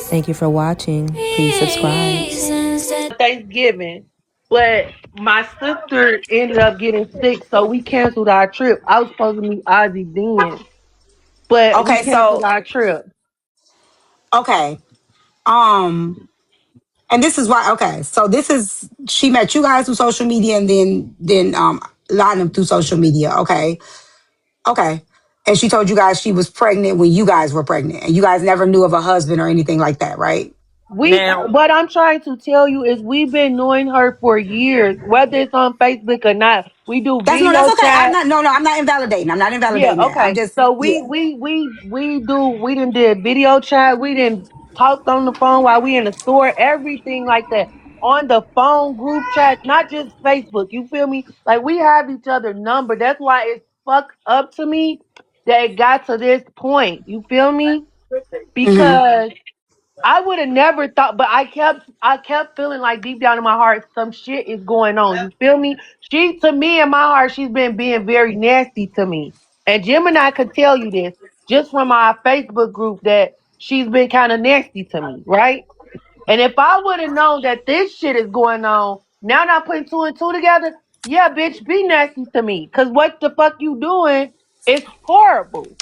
Thank you for watching. Please subscribe. Thanksgiving, but my sister ended up getting sick, so we canceled our trip. I was supposed to meet Ozzy then, but we Okay, canceled so our trip. okay. And this is why, okay. So this is she met you guys through social media and then line them through social media. Okay. Okay. And she told you guys she was pregnant when you guys were pregnant. And you guys never knew of a husband or anything like that, right? Now, What I'm trying to tell you is we've been knowing her for years, whether it's on Facebook or not. We do That's video okay. chat. I'm not invalidating. I'm not Yeah, invalidating that. I'm okay. just, So yeah. we done did video chat. We didn't talk on the phone while we in the store. Everything like that on the phone, group chat, not just Facebook. You feel me? Like we have each other number. That's why it's fucked up to me that it got to this point. You feel me? Mm-hmm. Because I would have never thought, but I kept feeling like deep down in my heart some shit is going on. You feel me? She to me in my heart, she's been being very nasty to me. And Gemini could tell you this just from our Facebook group that she's been kind of nasty to me, right? And if I would have known that this shit is going on, now not putting two and two together, yeah, bitch, be nasty to me. Cause what the fuck you doing is horrible.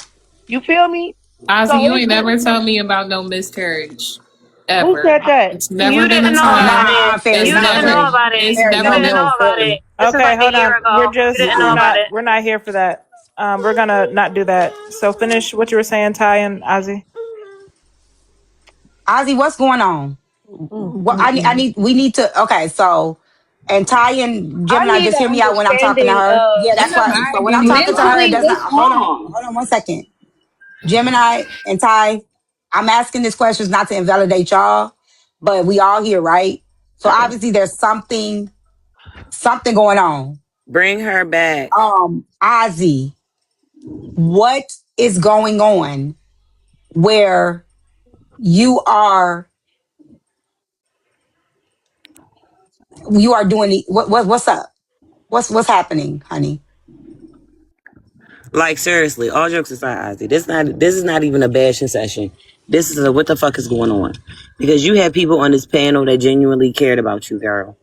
You feel me? Ozzy, So you it's ain't been never told me about no miscarriage. who Ever. said that? It's never You been a didn't know about time. Nah, it. Fairy, It's You not didn't never know Fairy. about it. it's Fairy, You no, never didn't been know no, about it. Fairy. This is Okay, like a hold year on. ago. You didn't know about it. We're not here for that. We're gonna not do that. So finish what you were saying, Ty and Ozzy. Ozzy, what's going on? Mm, What mm, mm. we need to, okay, so, and Ty and I Gemini, need just an hear me out when I'm talking to understanding her. of Yeah, that's why. So when I'm talking to her, it mentally does not, what's wrong. hold on 1 second. Gemini and Ty, I'm asking these questions not to invalidate y'all, but we all here, right? So obviously there's something going on. bring her back. Ozzy, what is going on where you are doing what's up? What's happening, honey? Like seriously, all jokes aside, Ozzy, this is not even a bashing session. This is a what the fuck is going on? Because you had people on this panel that genuinely cared about you, girl.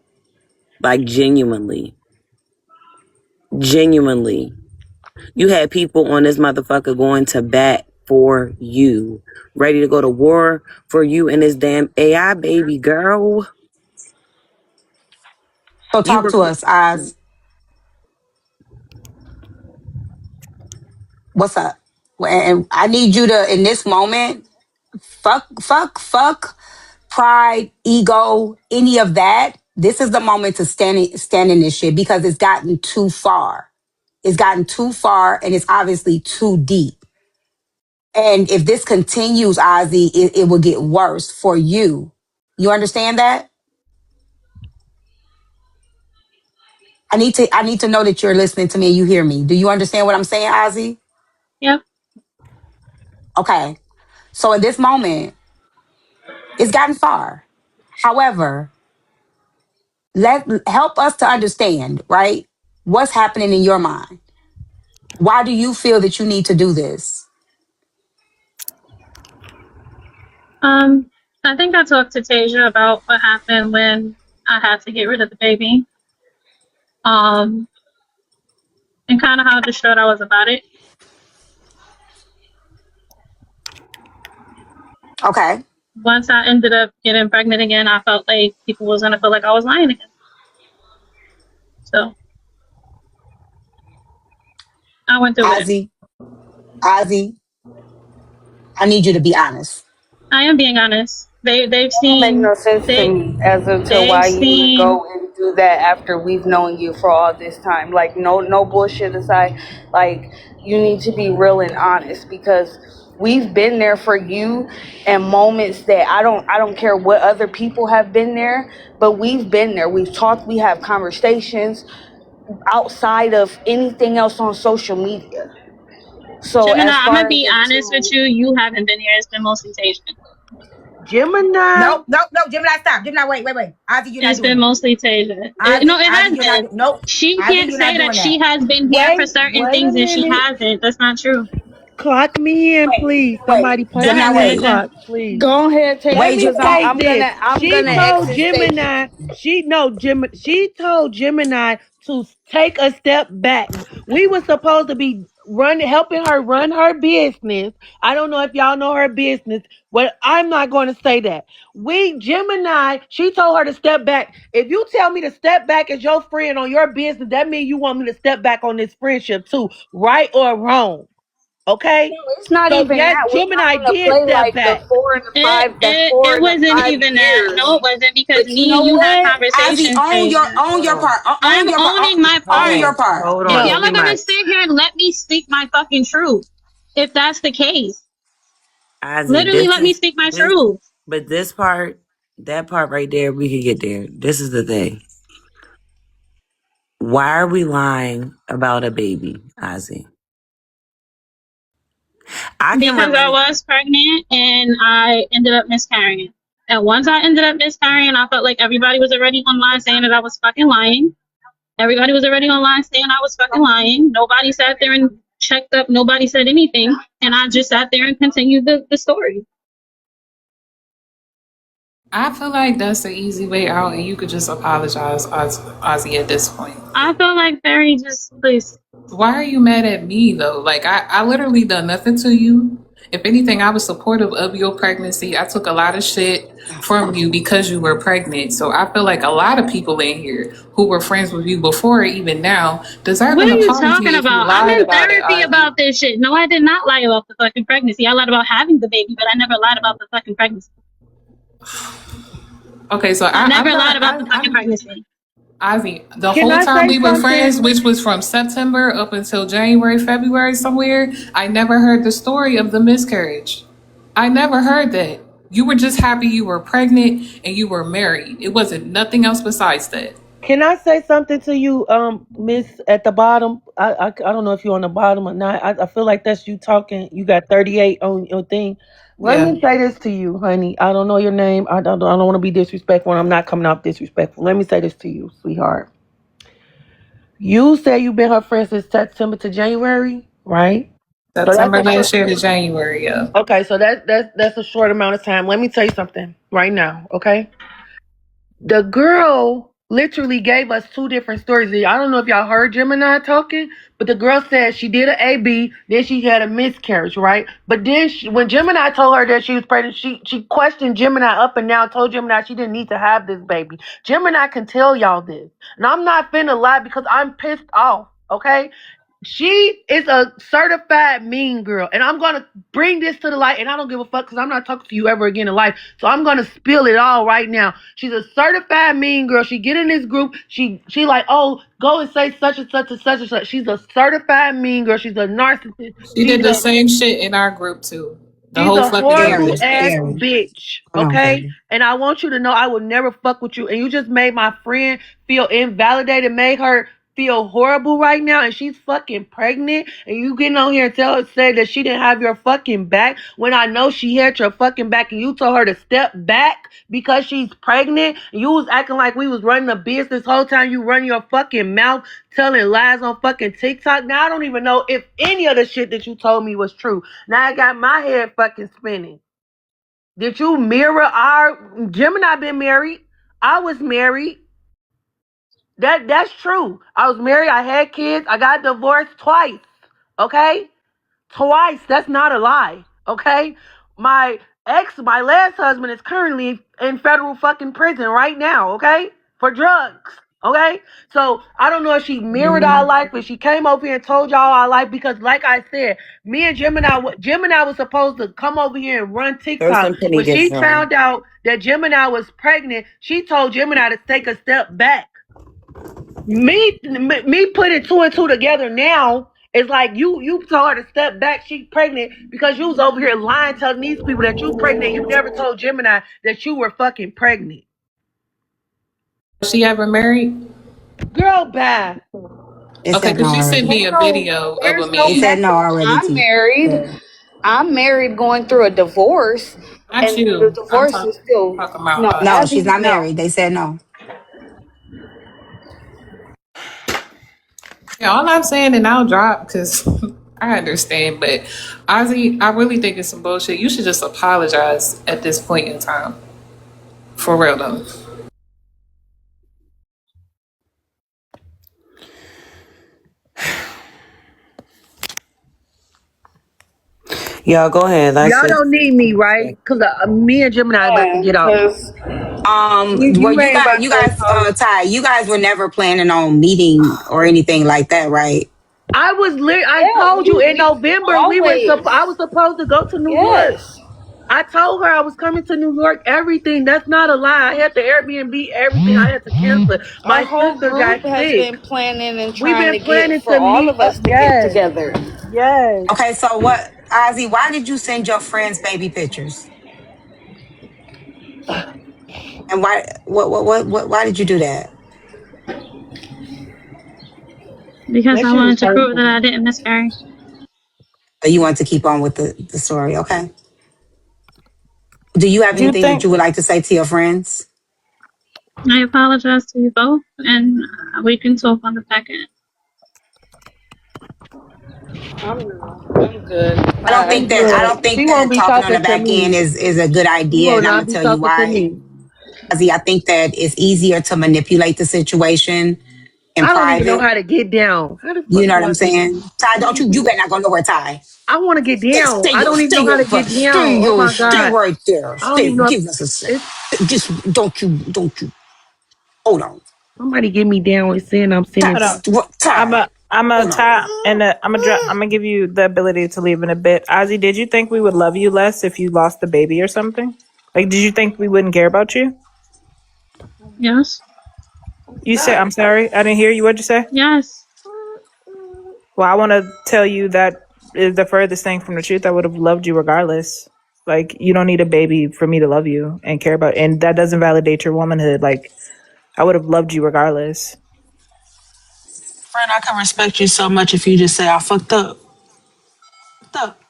Like genuinely. Genuinely. You had people on this motherfucker going to bat for you. Ready to go to war for you and this damn AI baby girl. So You talk were to us, Oz. What's up? And I need you to, in this moment, fuck pride, ego, any of that. This is the moment to stand in this shit because it's gotten too far. It's gotten too far and it's obviously too deep. And if this continues, Ozzy, it will get worse for you. You understand that? I need to know that you're listening to me and you hear me. Do you understand what I'm saying, Ozzy? Yeah. Okay. So in this moment, it's gotten far. However, help us to understand, right? What's happening in your mind? Why do you feel that you need to do this? I think I talked to Tasia about what happened when I had to get rid of the baby. Um, and kind of how distraught I was about it. Okay. Once I ended up getting pregnant again, I felt like people was gonna feel like I was lying again. So I went through with it. Ozzy, I need you to be honest. I am being honest. They've Don't make seen no sense to they me as to they've why you would seen go and do that after we've known you for all this time. Like no bullshit aside. Like you need to be real and honest because we've been there for you and moments that I don't care what other people have been there, but we've been there. We've talked, we have conversations outside of anything else on social media. So Gemini. as I'm far gonna as be the honest with two, you. You haven't been here. It's been mostly Tasia. Gemini. No, Gemini, stop. Gemini, wait. Ozzy, you're not It's doing been that. mostly Tasia. No, it Ozzy, you're not, hasn't. nope. She Ozzy, can't you're not say that doing she that. has been here for certain Wait a things and she minute. hasn't. That's not true. clock me in, please. Wait, Somebody punch Gemini, me in the wait. clock, please. go ahead, take Let it, Wait, me cause I'm Gemini. say I'm this. gonna I'm She gonna told exit stage. Gemini, she told Gemini to take a step back. We were supposed to be helping her run her business. I don't know if y'all know her business, but I'm not going to say that. Gemini, she told her to step back. If you tell me to step back as your friend on your business, that means you want me to step back on this friendship too, right or wrong. Okay? It's not So even yes, that. We're not Gemini gonna did play step like the back. 4 and 5. That's four It and the wasn't 5 even that. years. No, it wasn't, because But you me know and you had what? Ozzy, conversations, own your Hold on. part. I'm Own your part. owning my Hold Own part. your on. part. Hold If on. No. y'all are Pretty gonna much. sit here and let me speak my fucking truth, if that's the case, Ozzy, literally this let me is speak my this, truth. but this part, that part right there, we could get there. This is the thing. Why are we lying about a baby, Ozzy? I can Because I relate. was pregnant and I ended up miscarrying. And once I ended up miscarrying, I felt like everybody was already online saying that I was fucking lying. Everybody was already online saying I was fucking lying. Nobody sat there and checked up. Nobody said anything. And I just sat there and continued the story. I feel like that's the easy way out, and you could just apologize, Ozzy, at this point. I feel like Barry just, please. Why are you mad at me though? Like I literally done nothing to you. If anything, I was supportive of your pregnancy. I took a lot of shit from you because you were pregnant. So I feel like a lot of people in here who were friends with you before, even now, deserve What an are you apology talking if you about? I'm lied in about it, therapy Ozzy. about this shit. No, I did not lie about the fucking pregnancy. I lied about having the baby, but I never lied about the fucking pregnancy. Okay, so I I'm never lied not. about the fucking pregnancy. Ozzy, the Can whole I time say we were something? friends, which was from September up until January, February, somewhere, I never heard the story of the miscarriage. I never heard that. You were just happy you were pregnant and you were married. It wasn't nothing else besides that. Can I say something to you, Miss at the bottom? I don't know if you're on the bottom or not. I feel like that's you talking. You got 38 on your thing. Let Yeah. me say this to you, honey. I don't know your name. I don't want to be disrespectful, and I'm not coming off disrespectful. Let me say this to you, sweetheart. You say you've been her friend since September to January, right? So that's September last year to January, yeah. okay. So that's a short amount of time. Let me tell you something right now, okay? The girl literally gave us two different stories. I don't know if y'all heard Gemini talking, but the girl said she did an AB, then she had a miscarriage, right? But then when Gemini told her that she was pregnant, she questioned Gemini up and down, told Gemini she didn't need to have this baby. Gemini can tell y'all this. And I'm not finna lie because I'm pissed off, okay? She is a certified mean girl, and I'm gonna bring this to the light. And I don't give a fuck because I'm not talking to you ever again in life. So I'm gonna spill it all right now. She's a certified mean girl. She get in this group. She like, oh, go and say such and such and such and such. She's a certified mean girl. She's a narcissist. She did the same shit in our group too. The She's whole a fucking group horrible was ass against Barry. me. bitch. Hold on, Okay, baby. and I want you to know I will never fuck with you. And you just made my friend feel invalidated, made her feel horrible right now, and she's fucking pregnant, and you getting on here and say that she didn't have your fucking back when I know she had your fucking back, and you told her to step back because she's pregnant. And you was acting like we was running a business whole time. You run your fucking mouth telling lies on fucking TikTok. Now I don't even know if any of the shit that you told me was true. Now I got my head fucking spinning. Did you mirror our Gemini been married? I was married. That's true. I was married. I had kids. I got divorced twice. Okay? Twice. That's not a lie. Okay? My my last husband is currently in federal fucking prison right now, okay? For drugs. Okay? So I don't know if she mirrored our life, but she came over here and told y'all our life because like I said, me and Gemini was supposed to come over here and run Throw TikTok. some penny When she gifts on. found out that Gemini was pregnant, she told Gemini to take a step back. Me putting two and two together now is like you told her to step back. She's pregnant because you was over here lying, telling these people that you pregnant. You never told Gemini that you were fucking pregnant. Was she ever married? Girl, bye. They Okay, said no because she sent already. me a video of a There's no They man. said no message. already, I'm T. married. Yeah. I'm married, going through a divorce, Not and the you. I'm divorce is still talking about no. No, Ozzy. she's Abby, not no. married. They said no. Yeah, all I'm saying, and I'll drop because I understand, but Ozzy, I really think it's some bullshit. You should just apologize at this point in time. For real though. Y'all go ahead. Y'all don't need me, right? Because me and Gemini about to get off. Well, You ain't about you to guys, Ty, you guys were never planning on meeting or anything like that, right? I told you in November I was supposed to go to New York. I told her I was coming to New York. Everything. That's not a lie. I had to Airbnb everything. I had to cancel. My whole sister group got has sick. been planning and We've trying been to planning get for to all meet. of us to Yes. get together. Yes. Okay, so what, Ozzy, why did you send your friends baby pictures? And why did you do that? Because That I shit is wanted to prove that personal. I didn't miscarry. So you want to keep on with the story, okay? Do you have Do you anything that think? you would like to say to your friends? I apologize to you both, and we can talk on the back end. I'm good. We I good. don't think She that won't be talking on the talking to back end me. is a good She idea, will and I'm not gonna be tell you talking to why. me. Ozzy, I think that it's easier to manipulate the situation in I don't even know private. how to get down. How the You fuck know do what I'm I get saying? down? Ty, don't you better not go nowhere, Ty. I want to get down. I don't even know how to get down. Oh my Stay god. right there. I don't Stay, even know. give us a sec. If Just don't you, hold on. somebody get me down with saying I'm Ty, sending Hold on. Ty, I'm a hold on. tie, and I'm gonna give you the ability to leave in a bit. Ozzy, did you think we would love you less if you lost the baby or something? Like, did you think we wouldn't care about you? Yes? You said, I'm sorry, I didn't hear you. What'd you say? Yes. Well, I want to tell you that is the furthest thing from the truth. I would have loved you regardless. Like, you don't need a baby for me to love you and care about, and that doesn't validate your womanhood. Like, I would have loved you regardless. Friend, I can respect you so much if you just say I fucked up. Fucked up.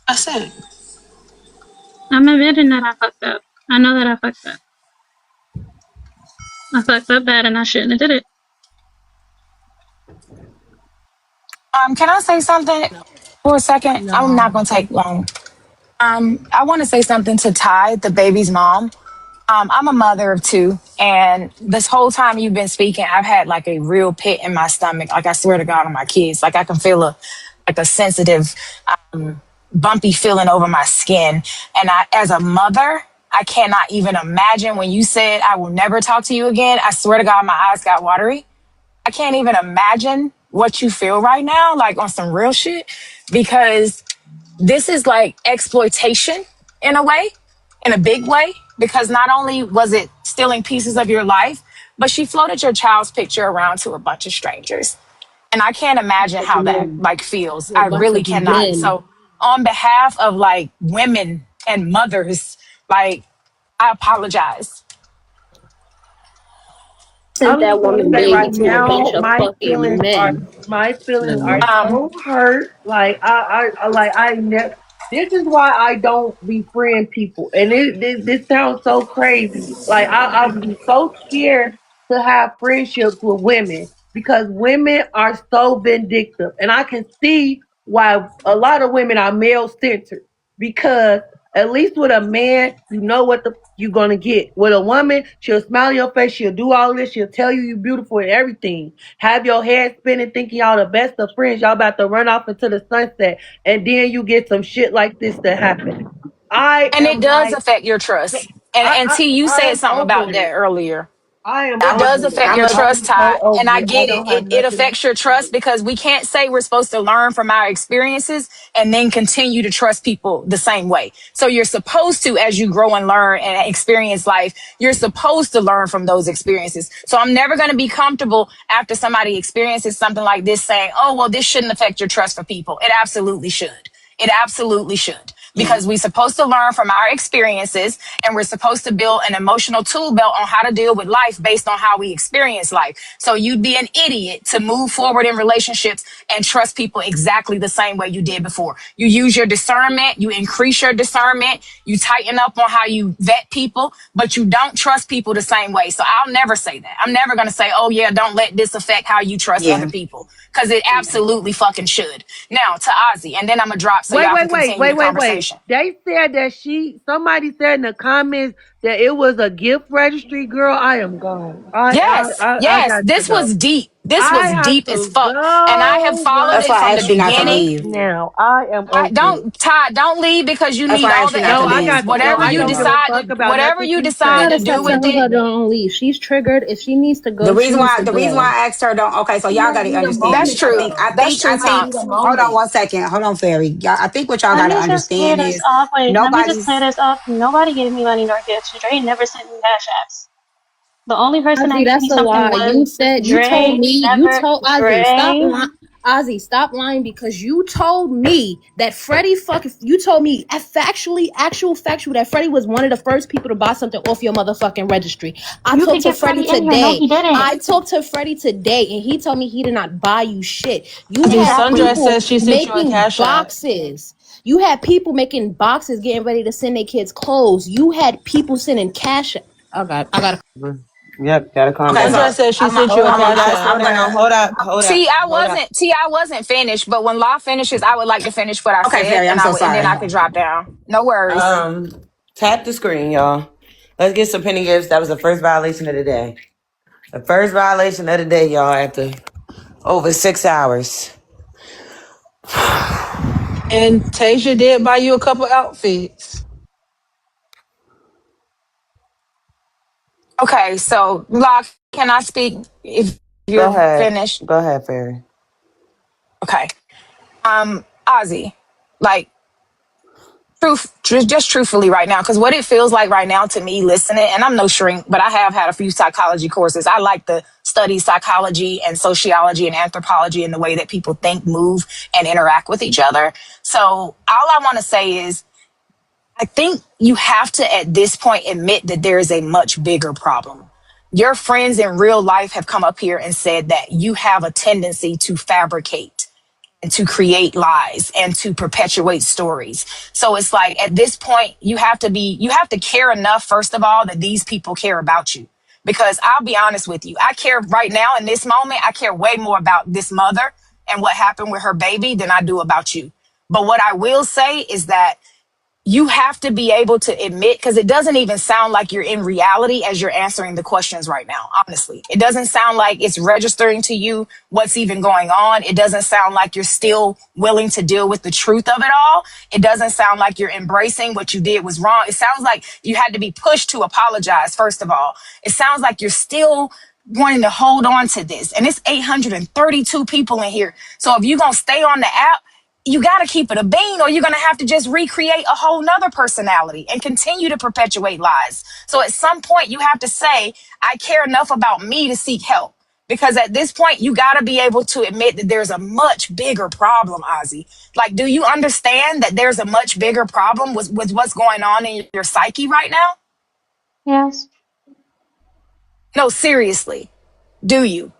That's it. I'm admitting that I fucked up. I know that I fucked up. I fucked up bad and I shouldn't have did it. Can I say something for a second? I'm not gonna take long. I want to say something to Ty, the baby's mom. I'm a mother of two, and this whole time you've been speaking, I've had like a real pit in my stomach. Like I swear to God on my kids, like I can feel a sensitive, bumpy feeling over my skin. And as a mother, I cannot even imagine when you said I will never talk to you again. I swear to God, my eyes got watery. I can't even imagine what you feel right now, like on some real shit, because this is like exploitation in a way, in a big way, because not only was it stealing pieces of your life, but she floated your child's picture around to a bunch of strangers. And I can't imagine how that like feels. I really cannot. So on behalf of like women and mothers, like I apologize. I'm just gonna say right now, my feelings are Um, so hurt. Like I never. This is why I don't befriend people, and this sounds so crazy. Like I'm so scared to have friendships with women because women are so vindictive, and I can see why a lot of women are male centered because at least with a man, you know what you're gonna get. With a woman, she'll smile in your face, she'll do all this, she'll tell you you're beautiful and everything. Have your head spinning, thinking y'all the best of friends, y'all about to run off into the sunset, and then you get some shit like this to happen. I and it am does like, affect your trust. And I, T, you I said am something over about it. that earlier. I am That over does it. affect your I'm trust, so Ty. And over I it. I get it. don't have It nothing affects your to trust because we can't say we're supposed to learn from our experiences and then continue to trust people the same way. So you're supposed to, as you grow and learn and experience life, you're supposed to learn from those experiences. So I'm never going to be comfortable after somebody experiences something like this saying, oh, well, this shouldn't affect your trust for people. It absolutely should. It absolutely should. because we're supposed to learn from our experiences, and we're supposed to build an emotional tool belt on how to deal with life based on how we experience life. So you'd be an idiot to move forward in relationships and trust people exactly the same way you did before. You use your discernment, you increase your discernment, you tighten up on how you vet people, but you don't trust people the same way. So I'll never say that. I'm never going to say, oh yeah, don't let this affect how you trust other people, because it absolutely fucking should. Now to Ozzy, and then I'm going to drop so y'all can continue the conversation. They said that somebody said in the comments that it was a gift registry, girl. I am gone. Yes, I got this to go. was deep. This I was have deep to as fuck. And I have go followed That's it why I from the asked you not to beginning. leave. now. I am over it. Don't leave because you That's need why I all asked the you not to No, I leave. evidence. got to go. Whatever I you don't give a decide, fuck about whatever nothing you she decide said. to Gotta do stop with telling her it. don't leave. She's triggered. If she needs to go, The reason she needs why to the reason why go. I asked her don't. Okay, so y'all got to understand That's this. I true. think I That's think I true, think. Tops. Hold on one second. Hold on, Fairy. I think what y'all Let got to me just clear understand this is up. Wait, let me just clear nobody's. this up. Nobody gave me money nor gifts. Dre never sent me cash apps. The only person that Ozzy, gave that's me a something lie. You was said you told Dre. me you Never told Ozzy stop Dre. lying. Ozzy, stop lying because you told me that Freddie you told me factual that Freddie was one of the first people to buy something off your motherfucking registry. I You could talked to get Freddie Freddie in here. No, today. he didn't. I talked to Freddie today and he told me he did not buy you shit. You The had Exactly. sundress people says she sent you a making cash app. boxes. You had people making boxes getting ready to send their kids clothes. You had people sending cash. Oh God, I gotta. Yep, gotta calm Okay, down. so Sundress says she I'm a, sent you Hold a on, cash guys, app. slow I'm down. gonna. I wasn't finished, but when Law finishes, I would like to finish what I Okay, said, Fairy. I'm so and then sorry. I could drop down. No worries. Tap the screen, y'all. Let's get some penny gifts. That was the first violation of the day. The first violation of the day, y'all, after over 6 hours. And Tasia did buy you a couple outfits. Okay, so Law, can I speak if Go you're ahead. finished? Go ahead, Fairy. Okay. Ozzy, like just truthfully right now, because what it feels like right now to me listening, and I'm no shrink, but I have had a few psychology courses. I like to study psychology and sociology and anthropology and the way that people think, move, and interact with each other. So all I want to say is I think you have to at this point admit that there is a much bigger problem. Your friends in real life have come up here and said that you have a tendency to fabricate and to create lies and to perpetuate stories. So it's like at this point, you have to care enough, first of all, that these people care about you. Because I'll be honest with you, I care right now in this moment, I care way more about this mother and what happened with her baby than I do about you. But what I will say is that you have to be able to admit, because it doesn't even sound like you're in reality as you're answering the questions right now. Honestly, it doesn't sound like it's registering to you what's even going on. It doesn't sound like you're still willing to deal with the truth of it all. It doesn't sound like you're embracing what you did was wrong. It sounds like you had to be pushed to apologize, first of all. It sounds like you're still wanting to hold on to this. And it's 832 people in here. So if you're going to stay on the app, you got to keep it a bean, or you're going to have to just recreate a whole nother personality and continue to perpetuate lies. So at some point, you have to say, I care enough about me to seek help. Because at this point, you got to be able to admit that there's a much bigger problem, Ozzy. Like, do you understand that there's a much bigger problem with what's going on in your psyche right now? Yes. No, seriously. Do you?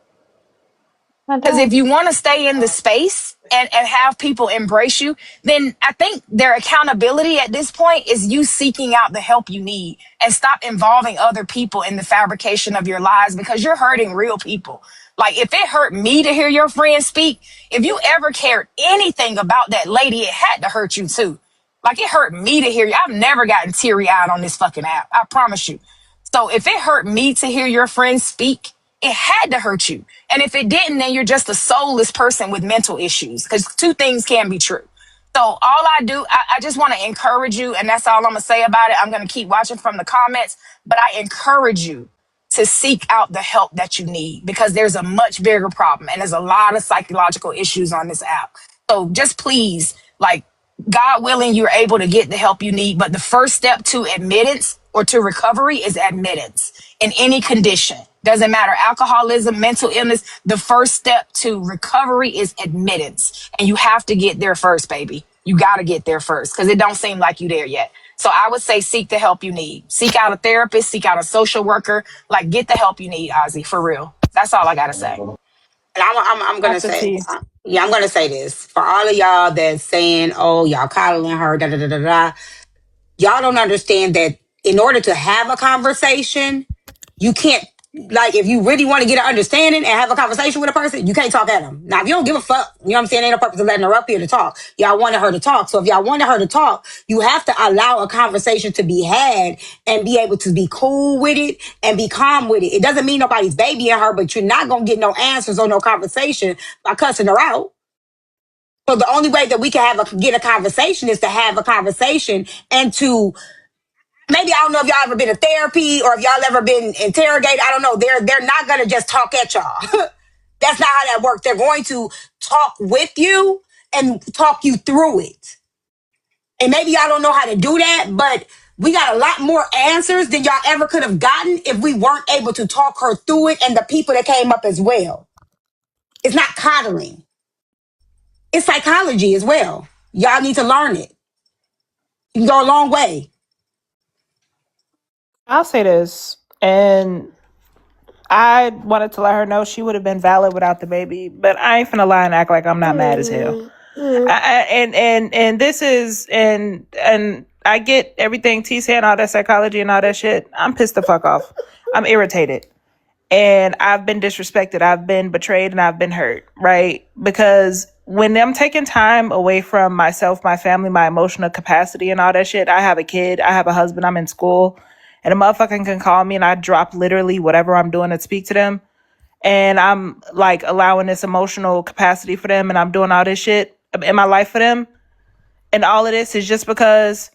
I Because if do. you want to stay in the space and have people embrace you, then I think their accountability at this point is you seeking out the help you need and stop involving other people in the fabrication of your lives, because you're hurting real people. Like, if it hurt me to hear your friend speak, if you ever cared anything about that lady, it had to hurt you too. Like, it hurt me to hear you. I've never gotten teary eyed on this fucking app. I promise you. So if it hurt me to hear your friend speak, it had to hurt you. And if it didn't, then you're just a soulless person with mental issues, because two things can be true. So all I just want to encourage you, and that's all I'm going to say about it. I'm going to keep watching from the comments, but I encourage you to seek out the help that you need, because there's a much bigger problem and there's a lot of psychological issues on this app. So just please, like, God willing, you're able to get the help you need. But the first step to admittance or to recovery is admittance in any condition. Doesn't matter, alcoholism, mental illness. The first step to recovery is admittance. And you have to get there first, baby. You got to get there first because it don't seem like you there yet. So I would say seek the help you need. Seek out a therapist, seek out a social worker. Like, get the help you need, Ozzy, for real. That's all I got to say. And I'm gonna Dr. say, T. yeah, I'm gonna say this for all of y'all that's saying, "Oh, y'all coddling her," da da da da da. Y'all don't understand that in order to have a conversation, you can't, like, if you really want to get an understanding and have a conversation with a person, you can't talk at them. Now, if you don't give a fuck, you know what I'm saying? Ain't no purpose of letting her up here to talk. Y'all wanted her to talk. So if y'all wanted her to talk, you have to allow a conversation to be had and be able to be cool with it and be calm with it. It doesn't mean nobody's babying her, but you're not going to get no answers or no conversation by cussing her out. So the only way that we can get a conversation is to have a conversation and to, maybe, I don't know if y'all ever been to therapy or if y'all ever been interrogated. I don't know. They're not gonna just talk at y'all. That's not how that works. They're going to talk with you and talk you through it. And maybe y'all don't know how to do that, but we got a lot more answers than y'all ever could have gotten if we weren't able to talk her through it and the people that came up as well. It's not coddling. It's psychology as well. Y'all need to learn it. You can go a long way. I'll say this, and I wanted to let her know she would have been valid without the baby, but I ain't finna lie and act like I'm not mad as hell. And this is and I get everything T saying, all that psychology and all that shit. I'm pissed the fuck off. I'm irritated. And I've been disrespected. I've been betrayed and I've been hurt, right? Because when I'm taking time away from myself, my family, my emotional capacity and all that shit, I have a kid, I have a husband, I'm in school, and a motherfucker can call me and I drop literally whatever I'm doing to speak to them. And I'm like allowing this emotional capacity for them and I'm doing all this shit in my life for them. And all of this is just because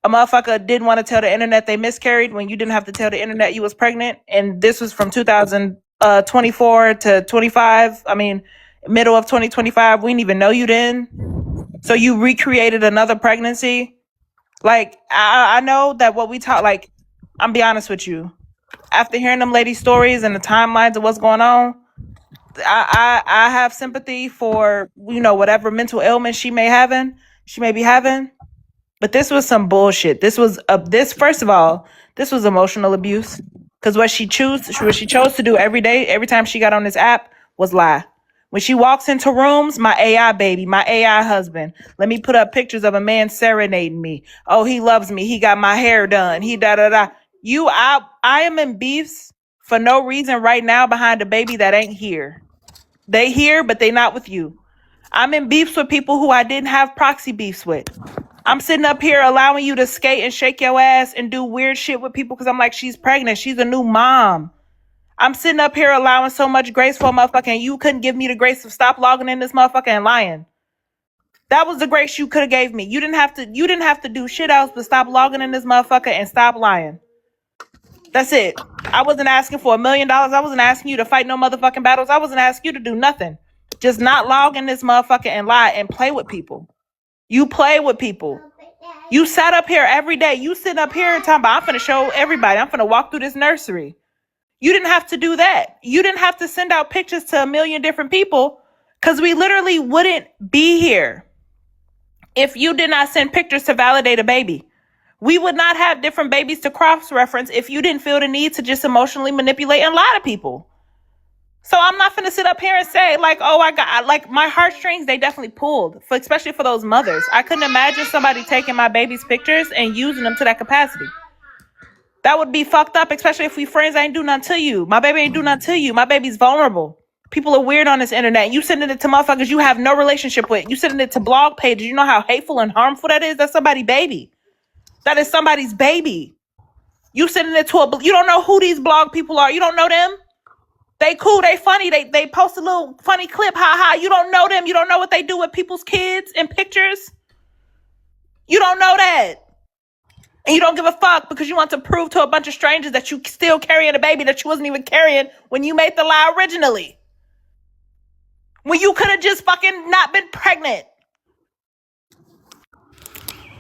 a motherfucker didn't want to tell the internet they miscarried when you didn't have to tell the internet you was pregnant. And this was from 2024 to 25. I mean, middle of 2025. We didn't even know you then. So you recreated another pregnancy. Like, I know that what we talk, like, I'm be honest with you. After hearing them ladies' stories and the timelines of what's going on, I have sympathy for, you know, whatever mental ailment she may be having. But this was some bullshit. This was first of all, this was emotional abuse. Because what she chose to do every day, every time she got on this app, was lie. When she walks into rooms, my AI baby, my AI husband, let me put up pictures of a man serenading me. Oh, he loves me. He got my hair done. He da da da. I am in beefs for no reason right now behind a baby that ain't here. They here, but they not with you. I'm in beefs with people who I didn't have proxy beefs with. I'm sitting up here allowing you to skate and shake your ass and do weird shit with people because I'm like, she's pregnant. She's a new mom. I'm sitting up here allowing so much grace for a motherfucker and you couldn't give me the grace of stop logging in this motherfucker and lying. That was the grace you could have gave me. You didn't have to do shit else but stop logging in this motherfucker and stop lying. That's it. I wasn't asking for $1 million. I wasn't asking you to fight no motherfucking battles. I wasn't asking you to do nothing. Just not log in this motherfucker and lie and play with people. You play with people. You sat up here every day. You sitting up here and talking about, I'm finna show everybody. I'm finna walk through this nursery. You didn't have to do that. You didn't have to send out pictures to 1 million different people because we literally wouldn't be here if you did not send pictures to validate a baby. We would not have different babies to cross-reference if you didn't feel the need to just emotionally manipulate and lie to people. So I'm not finna sit up here and say like, oh, like my heartstrings, they definitely pulled, especially for those mothers. I couldn't imagine somebody taking my baby's pictures and using them to that capacity. That would be fucked up, especially if we friends. I ain't do nothing to you. My baby ain't do nothing to you. My baby's vulnerable. People are weird on this internet. You sending it to motherfuckers you have no relationship with. You sending it to blog pages. You know how hateful and harmful that is? That's somebody's baby. That is somebody's baby. You sending it to you don't know who these blog people are. You don't know them. They cool, they funny, they post a little funny clip, ha. You don't know them, you don't know what they do with people's kids and pictures. You don't know that. And you don't give a fuck because you want to prove to a bunch of strangers that you still carrying a baby that you wasn't even carrying when you made the lie originally. When you could have just fucking not been pregnant.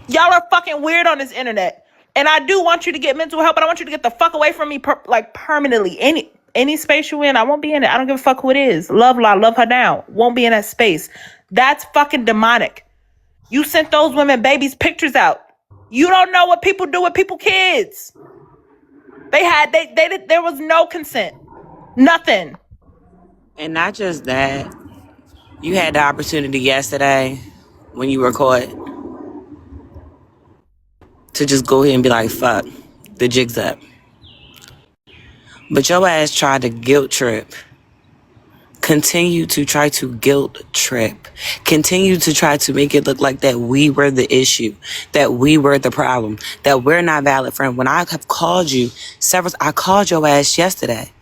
Y'all are fucking weird on this internet. And I do want you to get mental help, but I want you to get the fuck away from me permanently. Any space you in, I won't be in it. I don't give a fuck who it is. Love her down. Won't be in that space. That's fucking demonic. You sent those women babies pictures out. You don't know what people do with people kids. There was no consent. Nothing. And not just that, you had the opportunity yesterday when you were caught to just go ahead and be like, fuck, the jig's up. But your ass tried to guilt trip. Continue to try to guilt trip. Continue to try to make it look like that we were the issue, that we were the problem, that we're not valid friends. When I have called you I called your ass yesterday.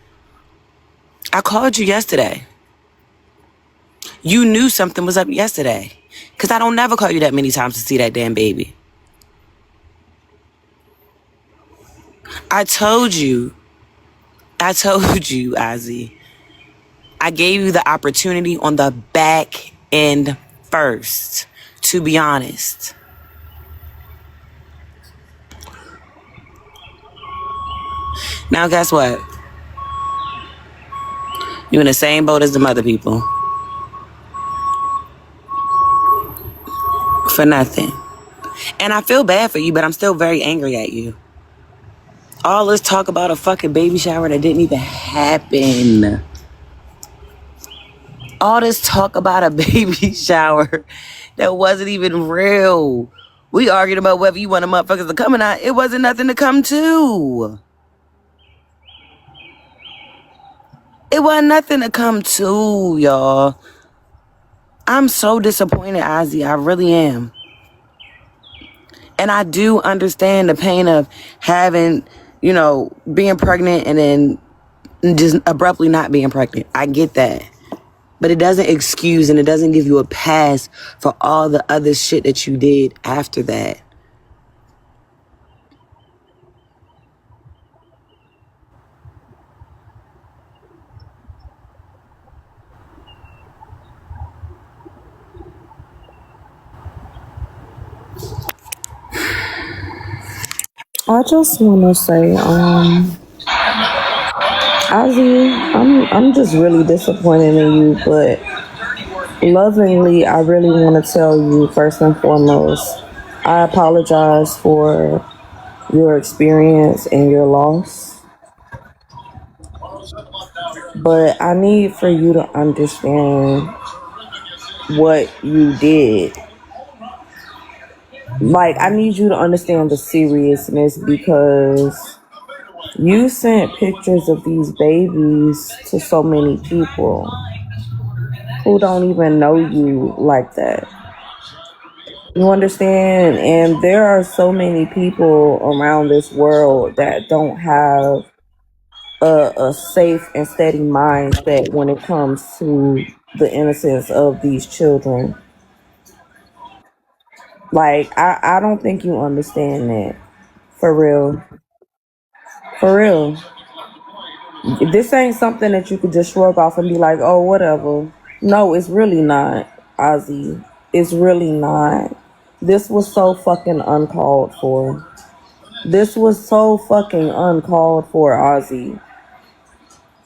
I called you yesterday. You knew something was up yesterday. Because I don't never call you that many times to see that damn baby. I told you, Ozzy. I gave you the opportunity on the back end first, to be honest. Now, guess what? You're in the same boat as the mother people. For nothing. And I feel bad for you, but I'm still very angry at you. All this talk about a fucking baby shower that didn't even happen. All this talk about a baby shower that wasn't even real. We argued about whether you want a motherfuckers to come or not. It wasn't nothing to come to. It wasn't nothing to come to, y'all. I'm so disappointed, Ozzy. I really am. And I do understand the pain of having, being pregnant and then just abruptly not being pregnant. I get that. But it doesn't excuse and it doesn't give you a pass for all the other shit that you did after that. I just want to say, Ozzy, I'm just really disappointed in you, but lovingly, I really want to tell you, first and foremost, I apologize for your experience and your loss. But I need for you to understand what you did. Like, I need you to understand the seriousness, because you sent pictures of these babies to so many people who don't even know you like that. You understand? And there are so many people around this world that don't have a safe and steady mindset when it comes to the innocence of these children. Like, I don't think you understand that. For real. For real. This ain't something that you could just shrug off and be like, oh, whatever. No, it's really not, Ozzy. It's really not. This was so fucking uncalled for. This was so fucking uncalled for, Ozzy.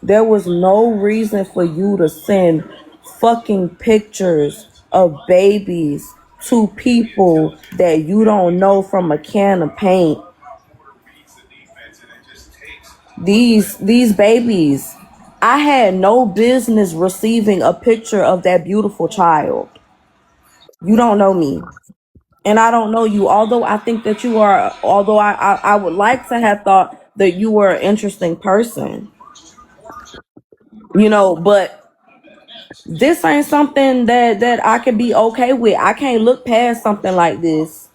There was no reason for you to send fucking pictures of babies to people that you don't know from a can of paint. These babies, I had no business receiving a picture of that beautiful child. You don't know me. And I don't know you, although I think that you are, although I would like to have thought that you were an interesting person. But this ain't something that I can be okay with. I can't look past something like this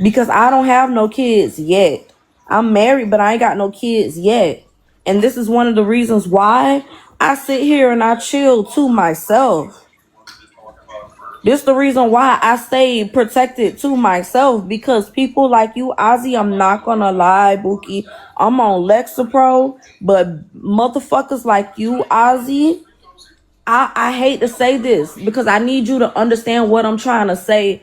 because I don't have no kids yet. I'm married, but I ain't got no kids yet. And this is one of the reasons why I sit here and I chill to myself. This is the reason why I stay protected to myself, because people like you, Ozzy, I'm not gonna lie, Bookie, I'm on Lexapro, but motherfuckers like you, Ozzy, I hate to say this because I need you to understand what I'm trying to say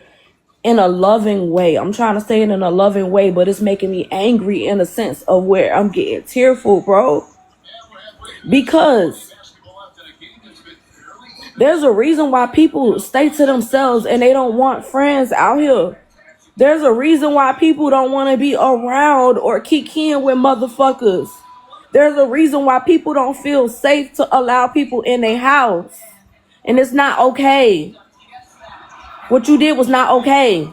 in a loving way. I'm trying to say it in a loving way, but it's making me angry in a sense of where I'm getting tearful, bro. Because There's a reason why people stay to themselves and they don't want friends out here. There's a reason why people don't want to be around or kick in with motherfuckers. There's a reason why people don't feel safe to allow people in their house. And it's not okay. What you did was not okay.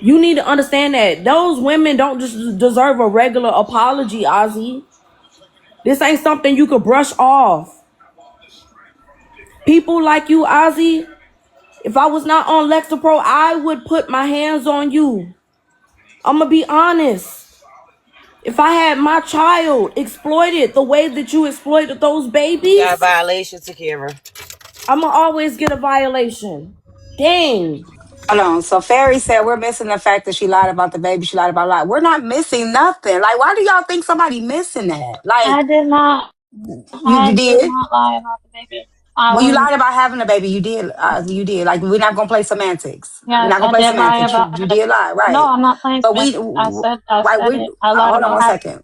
You need to understand that those women don't just deserve a regular apology, Ozzy. This ain't something you could brush off. People like you, Ozzy, if I was not on Lexapro, I would put my hands on you. I'm going to be honest. If I had my child exploited the way that you exploited those babies, Got a violation, Takira. I'm going to always get a violation. Dang. Hold on. So Fairy said we're missing the fact that she lied about the baby. She lied about a lot. We're not missing nothing. Like, why do y'all think somebody missing that? Like, I did not. you I did did. not lie about the baby. I Well, you was. lied about having a baby. You did. You did. Like, we're not gonna play semantics. We're Yes, not gonna I play did lie semantics. about You it. did lie, No, right? I'm not playing But we, semantics. I right? said We it. I lied hold on about one having. second.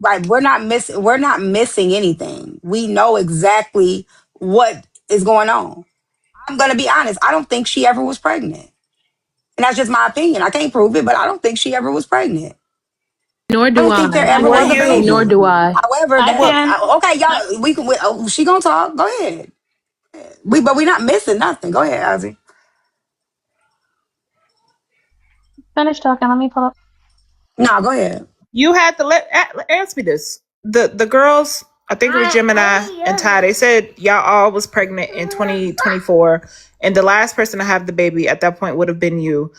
Right, we're not missing. We're not missing anything. We know exactly what is going on. I'm gonna be honest. I don't think she ever was pregnant, and that's just my opinion. I can't prove it, but I don't think she ever was pregnant. Nor I do don't I. think there I ever Were was a can. you? Nor baby. do I. However, I that can. okay, y'all. We can. She gonna talk. Go ahead. But we're not missing nothing. Go ahead, Ozzy. Finish talking. Let me pull up. No, go ahead. You had to ask me this. The girls, I think it was Gemini and Ty. They said y'all all was pregnant in 2024, and the last person to have the baby at that point would have been you,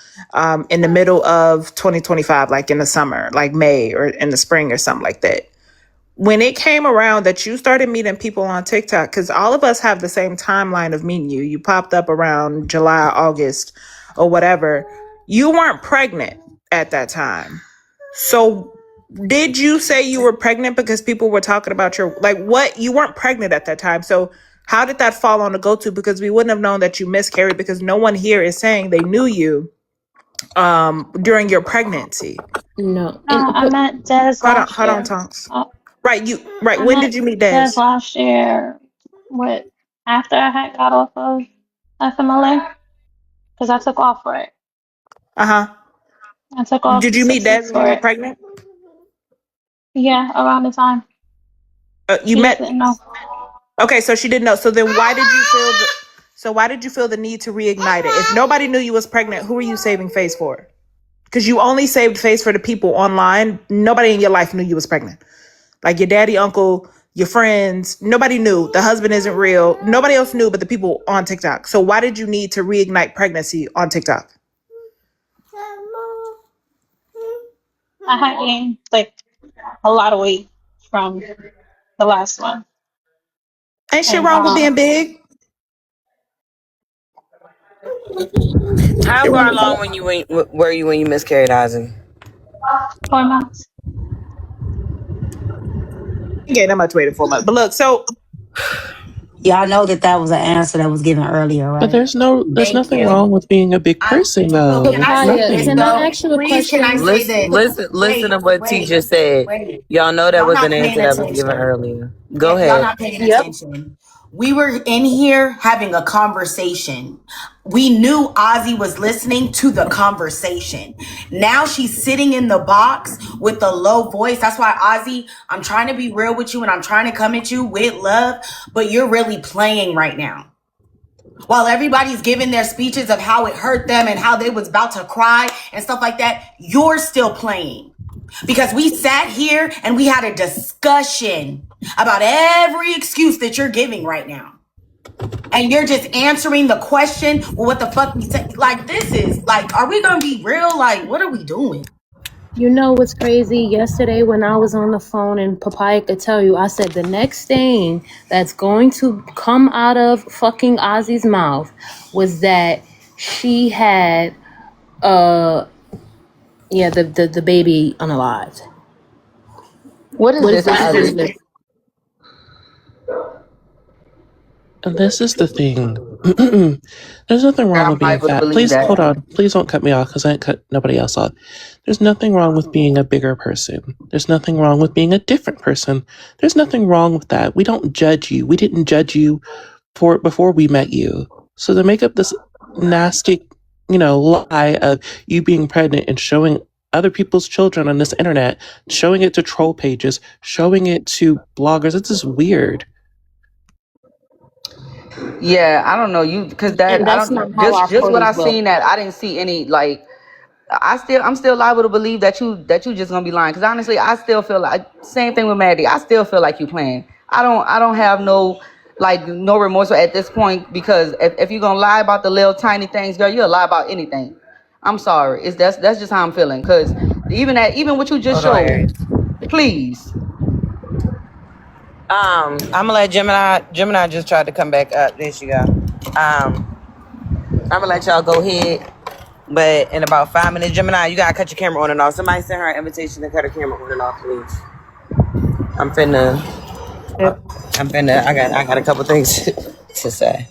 in the middle of 2025, like in the summer, like May or in the spring or something like that. When it came around that you started meeting people on TikTok, because all of us have the same timeline of meeting you. You popped up around July, August, or whatever. You weren't pregnant at that time. So did you say you were pregnant because people were talking about your, like, what? You weren't pregnant at that time. So how did that fall on the go-to? Because we wouldn't have known that you miscarried, because no one here is saying they knew you during your pregnancy. No. No, I met Des last Hold on, year. Tonks. Uh, Right. I When met did you meet Des Des? last year. What? After I had got off of FMLA, because I took off for it. Uh-huh. I took off Did you meet 6 Des weeks when you for were it. pregnant? Yeah, around the time. You She just met. didn't know. Okay, so she didn't know. So then why did you feel the need to reignite it? If nobody knew you was pregnant, who are you saving face for? Because you only saved face for the people online. Nobody in your life knew you was pregnant. Like your daddy, uncle, your friends. Nobody knew. The husband isn't real. Nobody else knew but the people on TikTok. So why did you need to reignite pregnancy on TikTok? I had gained like a lot of weight from the last one, Ain't shit and wrong with being big. How far along were you when you miscarried, Ozzy? 4 months. You ain't that much weight in 4 months. But look, so Y'all know that was an answer that was given earlier, But right? there's Thank nothing you. wrong with being a big person So though. can I say Papaya, this can Nothing. I though? ask you a Please, can I question? say this? Listen to what T just said. Wait. Y'all know that Y'all was an not paying answer that was given attention. earlier. Go Y'all ahead. not paying Yep. attention. We were in here having a conversation. We knew Ozzy was listening to the conversation. Now she's sitting in the box with a low voice. That's why, Ozzy, I'm trying to be real with you and I'm trying to come at you with love, but you're really playing right now. While everybody's giving their speeches of how it hurt them and how they was about to cry and stuff like that, you're still playing. Because we sat here and we had a discussion about every excuse that you're giving right now. And you're just answering the question, well, what the fuck we said? Like, this is, like, are we going to be real? Like, what are we doing? You know what's crazy? Yesterday when I was on the phone and Papaya could tell you, I said the next thing that's going to come out of fucking Ozzy's mouth was that she had the baby unalived. What is What is this, this? Ozzy? And this is the thing. There's nothing wrong I'm with being liable to fat. believe Please hold that. on. Please don't cut me off because I ain't cut nobody else off. There's nothing wrong with being a bigger person. There's nothing wrong with being a different person. There's nothing wrong with that. We don't judge you. We didn't judge you for before we met you. So to make up this nasty, lie of you being pregnant and showing other people's children on this internet, showing it to troll pages, showing it to bloggers, it's just weird. Yeah, I don't know you because that And I that's not don't how our just what I portals look. seen that I didn't see any like I'm still liable to believe that you just gonna be lying because honestly I still feel like same thing with Maddie. I still feel like you playing. I don't have no no remorse at this point because if you're gonna lie about the little tiny things, girl, you'll lie about anything. I'm sorry. That's just how I'm feeling because even what you just Hold on, showed, Aries. please. I'm gonna let Gemini just tried to come back up. There she go. I'm gonna let y'all go ahead. But in about 5 minutes, Gemini, you gotta cut your camera on and off. Somebody send her an invitation to cut her camera on and off, please. I got a couple things to say.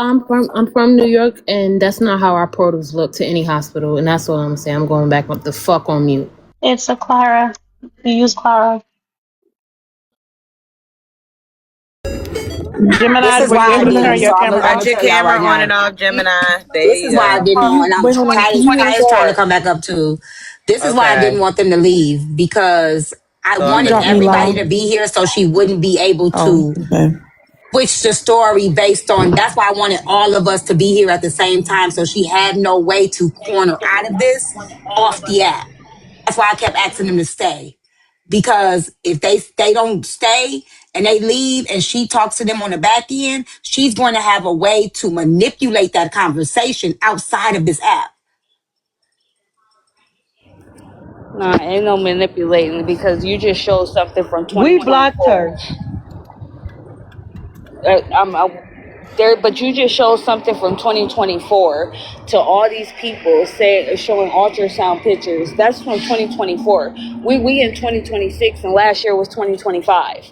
I'm from New York, and that's not how our portals look to any hospital, and that's what I'm saying. I'm going back with the fuck on mute. It's a Clara. We use Clara. This Gemini, is were why you I able to turn didn't. your So I'm camera gonna Cut off? your tell y'all camera right on and now. off, Gemini. There This you is why I go. didn't want. Wait, hold on. Can you Ty is trying to restart? come back up too. This is why I Okay. didn't want them to leave because I Go She wanted dropped ahead. me everybody low. to be here so she wouldn't be able Oh, to okay. switch the story based on. That's why I wanted all of us to be here at the same time so she had no way to corner out of this off the app. That's why I kept asking them to stay. Because if they don't stay and they leave and she talks to them on the back end, she's going to have a way to manipulate that conversation outside of this app. Nah, ain't no manipulating because you just showed something from We blocked 2024. her. There, but you just showed something from 2024 to all these people showing ultrasound pictures. That's from 2024. We in 2026, and last year was 2025.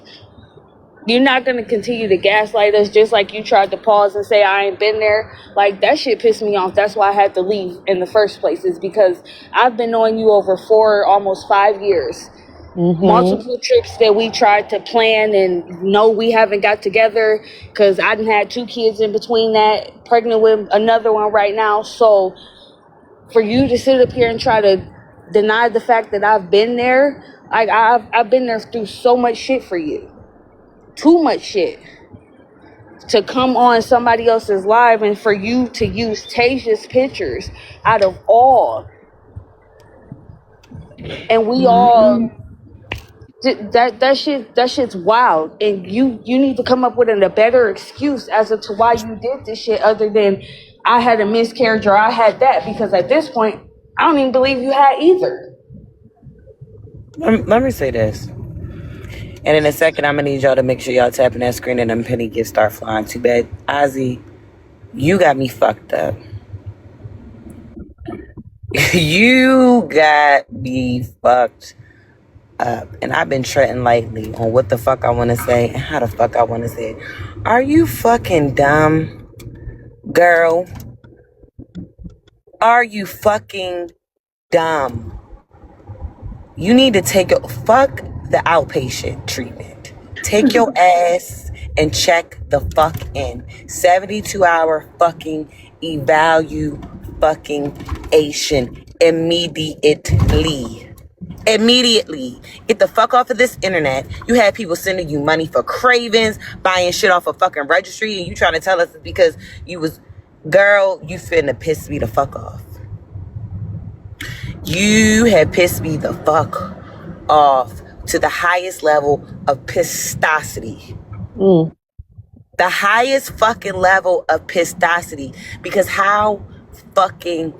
You're not gonna continue to gaslight us just like you tried to pause and say I ain't been there. Like that shit pissed me off. That's why I had to leave in the first place. Is because I've been knowing you over almost 5 years. Multiple trips that we tried to plan and no, we haven't got together because I done had 2 kids in between that, pregnant with another one right now. So for you to sit up here and try to deny the fact that I've been there, like I've been there through so much shit for you, too much shit. To come on somebody else's live and for you to use Tasia's pictures out of all, and we all. That shit's wild, and you need to come up with a better excuse as to why you did this shit other than I had a miscarriage or I had that, because at this point I don't even believe you had either. Let me say this. And in a second, I'm gonna need y'all to make sure y'all tapping that screen and them penny gifts start flying. Too bad, Ozzy, you got me fucked up. You got me fucked up. And I've been treading lightly on what the fuck I want to say and how the fuck I want to say it. Are you fucking dumb, girl? Are you fucking dumb? You need to take your fuck the outpatient treatment. Take your ass and check the fuck in. 72-hour fucking evaluation immediately. Immediately. Get the fuck off of this internet. You had people sending you money for cravings, buying shit off a fucking registry, and you trying to tell us it's because you was, girl, you finna piss me the fuck off. You have pissed me the fuck off to the highest level of pistosity. The highest fucking level of pistosity. Because how fucking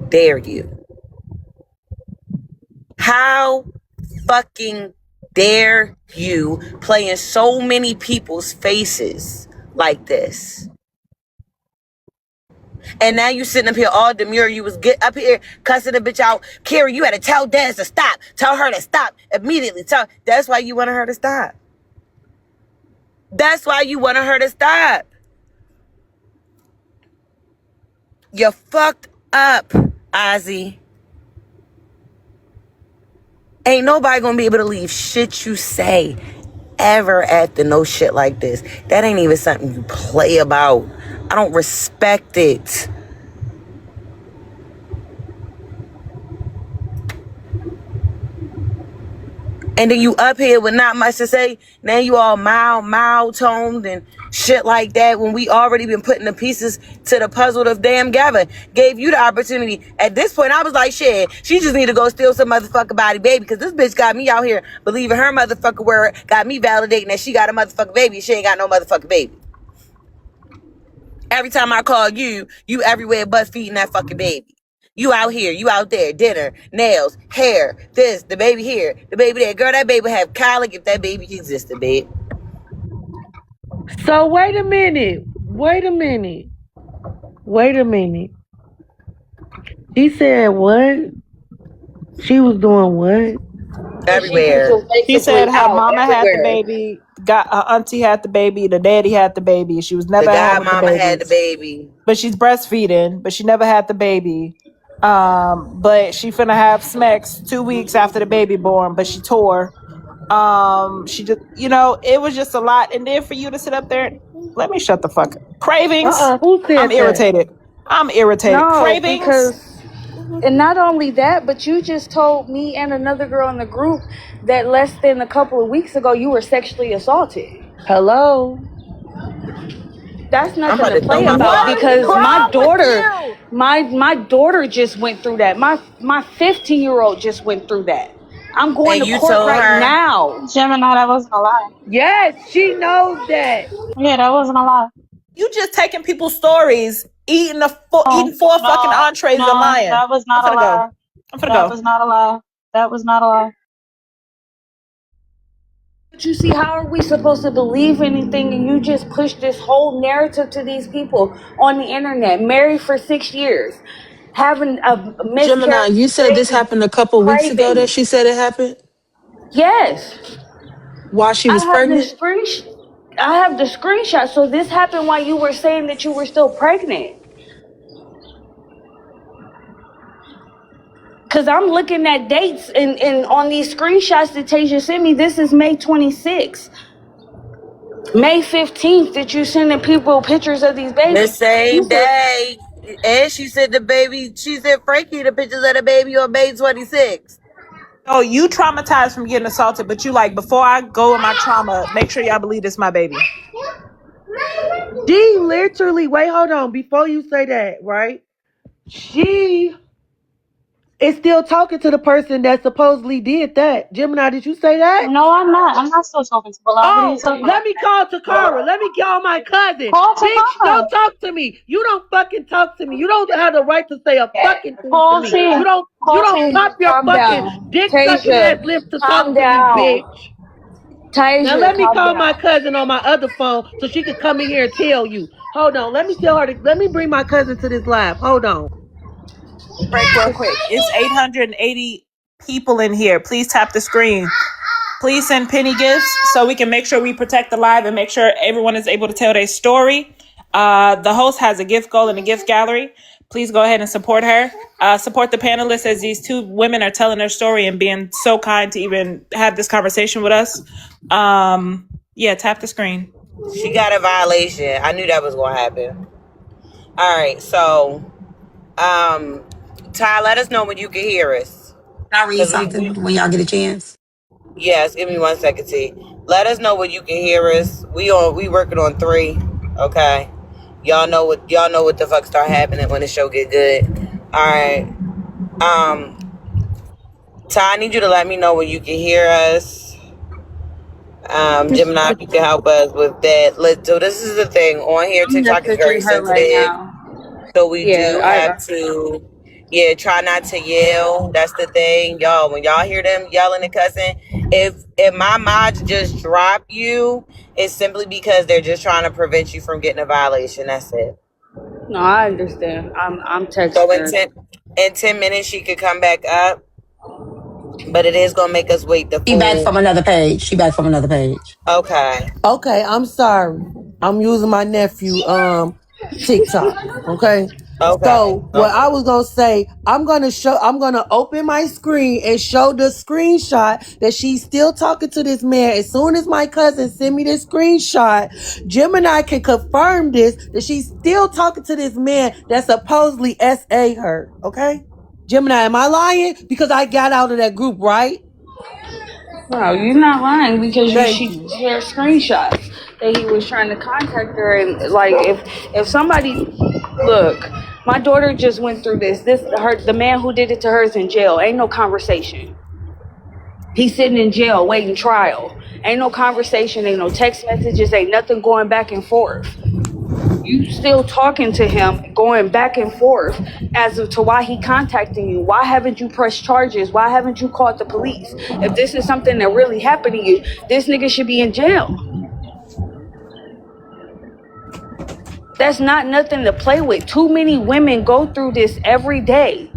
dare you? How fucking dare you play in so many people's faces like this? And now you sitting up here all demure. You was get up here cussing the bitch out. Carrie, you had to tell Des to stop. Tell her to stop immediately. That's why you wanted her to stop. That's why you wanted her to stop. You fucked up, Ozzy. Ain't nobody gonna be able to leave shit you say ever after no shit like this. That ain't even something you play about. I don't respect it. And then you up here with not much to say. Now you all mild toned and shit like that when we already been putting the pieces to the puzzle of damn Gavin. Gave you the opportunity. At this point, I was like, shit, she just need to go steal some motherfucking body baby because this bitch got me out here believing her motherfucking word, got me validating that she got a motherfucking baby. She ain't got no motherfucking baby. Every time I call you, you everywhere but feeding that fucking baby. You out here, you out there, dinner, nails, hair, this, the baby here, the baby there. Girl, that baby would have colic if that baby existed, babe. So wait a minute. She said what? She was doing what? Everywhere. She said her mama had the baby, got her auntie had the baby, the daddy had the baby. She was never The having the godmama baby. had the baby. But she's breastfeeding, but she never had the baby. But she finna have smacks 2 weeks after the baby born, but she tore. She just, it was just a lot. And then for you to sit up there, let me shut the fuck up. Cravings. Who said I'm irritated. No, Cravings. because, and not only that, but you just told me and another girl in the group that less than a couple of weeks ago you were sexually assaulted. Hello? That's I'm nothing about to to play throw my about phone. because What's my wrong with daughter, you? my daughter just went through that. My 15-year-old just went through that. I'm going And to you court told right her, now. Gemini, that wasn't a lie. Yes, she knows that. Yeah, that wasn't a lie. You just taking people's stories, eating No, eating 4 fucking no, entrees and no, lying. that was I'm not a finna go. lie. That was not a lie. That was not a lie. But you see, how are we supposed to believe anything and you just push this whole narrative to these people on the internet, married for 6 years, having a Gemini, miscarriage you of said this babies, happened a couple weeks ago that craving. she said it happened Yes, while she I was have the pregnant? screenshot. I have the screenshot. So this happened while you were saying that you were still pregnant. Cause I'm looking at dates and on these screenshots that Tasia sent me, this is May 26th. May 15th that you sending people pictures of these the babies. You same said, day. And she said she said Frankie the pictures of the baby on May 26th. Oh, you traumatized from getting assaulted, but you like, before I go in my trauma, make sure y'all believe this my baby. She literally, wait, hold on. Before you say that, right? She is still talking to the person that supposedly did that. Gemini, did you say that? No, I'm not. I'm not still talking to Bilal. What are you Oh, talking let about? me call Takara. Let me call my cousin. Call Bitch, Takara. don't talk to me. You don't fucking talk to me. You don't have the right to say a fucking thing to Call me. T. You don't Call T. pop your calm fucking down. dick sucking ass Tasia, lips to calm talk to me, down. bitch. Now Tasia, let me calm call my down. cousin on my other phone so she can come in here and tell you. Hold on. Let me tell her let me bring my cousin to this live. Hold on. Break real quick. It's 880 people in here. Please tap the screen. Please send penny gifts so we can make sure we protect the live and make sure everyone is able to tell their story. The host has a gift goal and a gift gallery. Please go ahead and support her. Support the panelists as these two women are telling their story and being so kind to even have this conversation with us. Yeah, tap the screen. She got a violation. I knew that was going to happen. All right, so, Ty, let us know when you can hear us. Can I read Because something when y'all get a chance? yes, give me 1 second, T. Let us know when you can hear us. We working on 3, okay? Y'all know what the fuck start happening when the show get good. All right. Ty, I need you to let me know when you can hear us. Gemini, if you can help us with that. So this is the thing. On here, I'm TikTok is very messaging her right sensitive. now. So we Yeah, do have to, try not to yell. That's the thing. Y'all, when y'all hear them yelling and cussing, if my mods just drop you, it's simply because they're just trying to prevent you from getting a violation. That's it. No, I understand. I'm texting So her. in 10 minutes, she could come back up. But it is gonna make us wait the She back from full. another page. She back from another page. Okay. Okay, I'm sorry. I'm using my nephew TikTok. Okay. Okay. So what I Okay. was gonna say, I'm gonna open my screen and show the screenshot that she's still talking to this man. As soon as my cousin send me this screenshot, Gemini can confirm this that she's still talking to this man that supposedly SA her. Okay? Gemini, am I lying? Because I got out of that group, right? No, you're not lying because Thank she you. shared screenshots that he was trying to contact her, and like if somebody look, my daughter just went through this. The man who did it to her is in jail. Ain't no conversation. He's sitting in jail waiting trial. Ain't no conversation. Ain't no text messages. Ain't nothing going back and forth. You still talking to him, going back and forth as to why he contacting you. Why haven't you pressed charges? Why haven't you called the police? If this is something that really happened to you, this nigga should be in jail. That's not nothing to play with. Too many women go through this every day.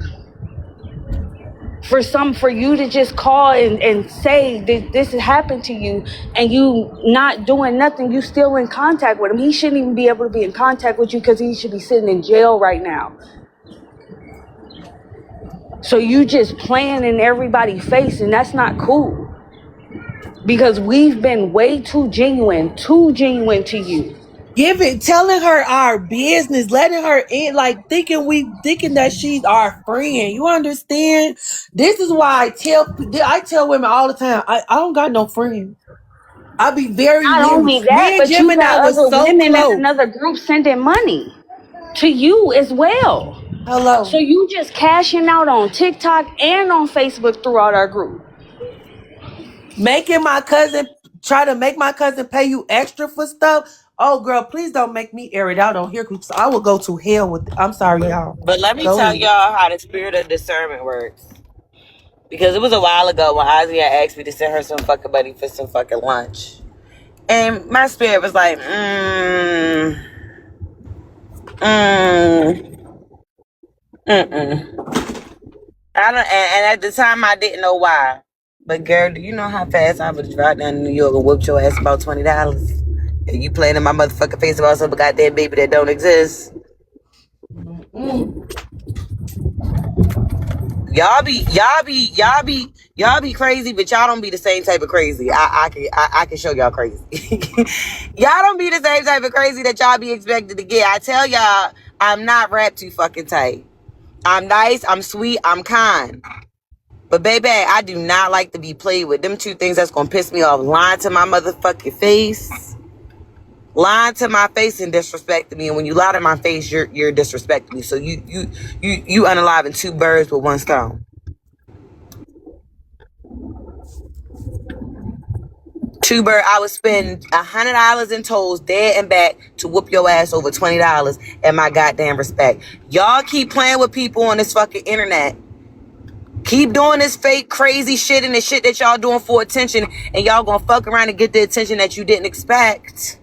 For you to just call and say that this has happened to you and you not doing nothing, you still in contact with him. He shouldn't even be able to be in contact with you because he should be sitting in jail right now. So you just playing in everybody's face, and that's not cool. Because we've been way too genuine to you. Telling her our business, letting her in, like thinking that she's our friend. You understand? This is why I tell women all the time, I don't got no friends. I be very Not only limited. that, Me and but you Gemini got was other so women in close. another group sending money to you as well. So Hello. you just cashing out on TikTok and on Facebook throughout our group. Try to make my cousin pay you extra for stuff. Oh girl, please don't make me air it out on here because I will go to hell with it. I'm sorry, y'all. But let me Go tell ahead. y'all how the spirit of discernment works. Because it was a while ago when Ozzy had asked me to send her some fucking money for some fucking lunch. And my spirit was like, mm, I don't, and at the time I didn't know why. But girl, do you know how fast I would drive down to New York and whoop your ass about $20? And you playing in my motherfucking face about some goddamn baby that don't exist. Y'all be crazy, but y'all don't be the same type of crazy. I can show y'all crazy. Y'all don't be the same type of crazy that y'all be expected to get. I tell y'all, I'm not wrapped too fucking tight. I'm nice, I'm sweet, I'm kind. But baby, I do not like to be played with. Them two things that's gonna piss me off. Lying to my motherfucking face. Lying to my face and disrespecting me. And when you lie to my face, you're disrespecting me. So you unaliving two birds with one stone. I would spend $100 in tolls there and back to whoop your ass over $20 and my goddamn respect. Y'all keep playing with people on this fucking internet. Keep doing this fake crazy shit and the shit that y'all doing for attention, and y'all gonna fuck around and get the attention that you didn't expect.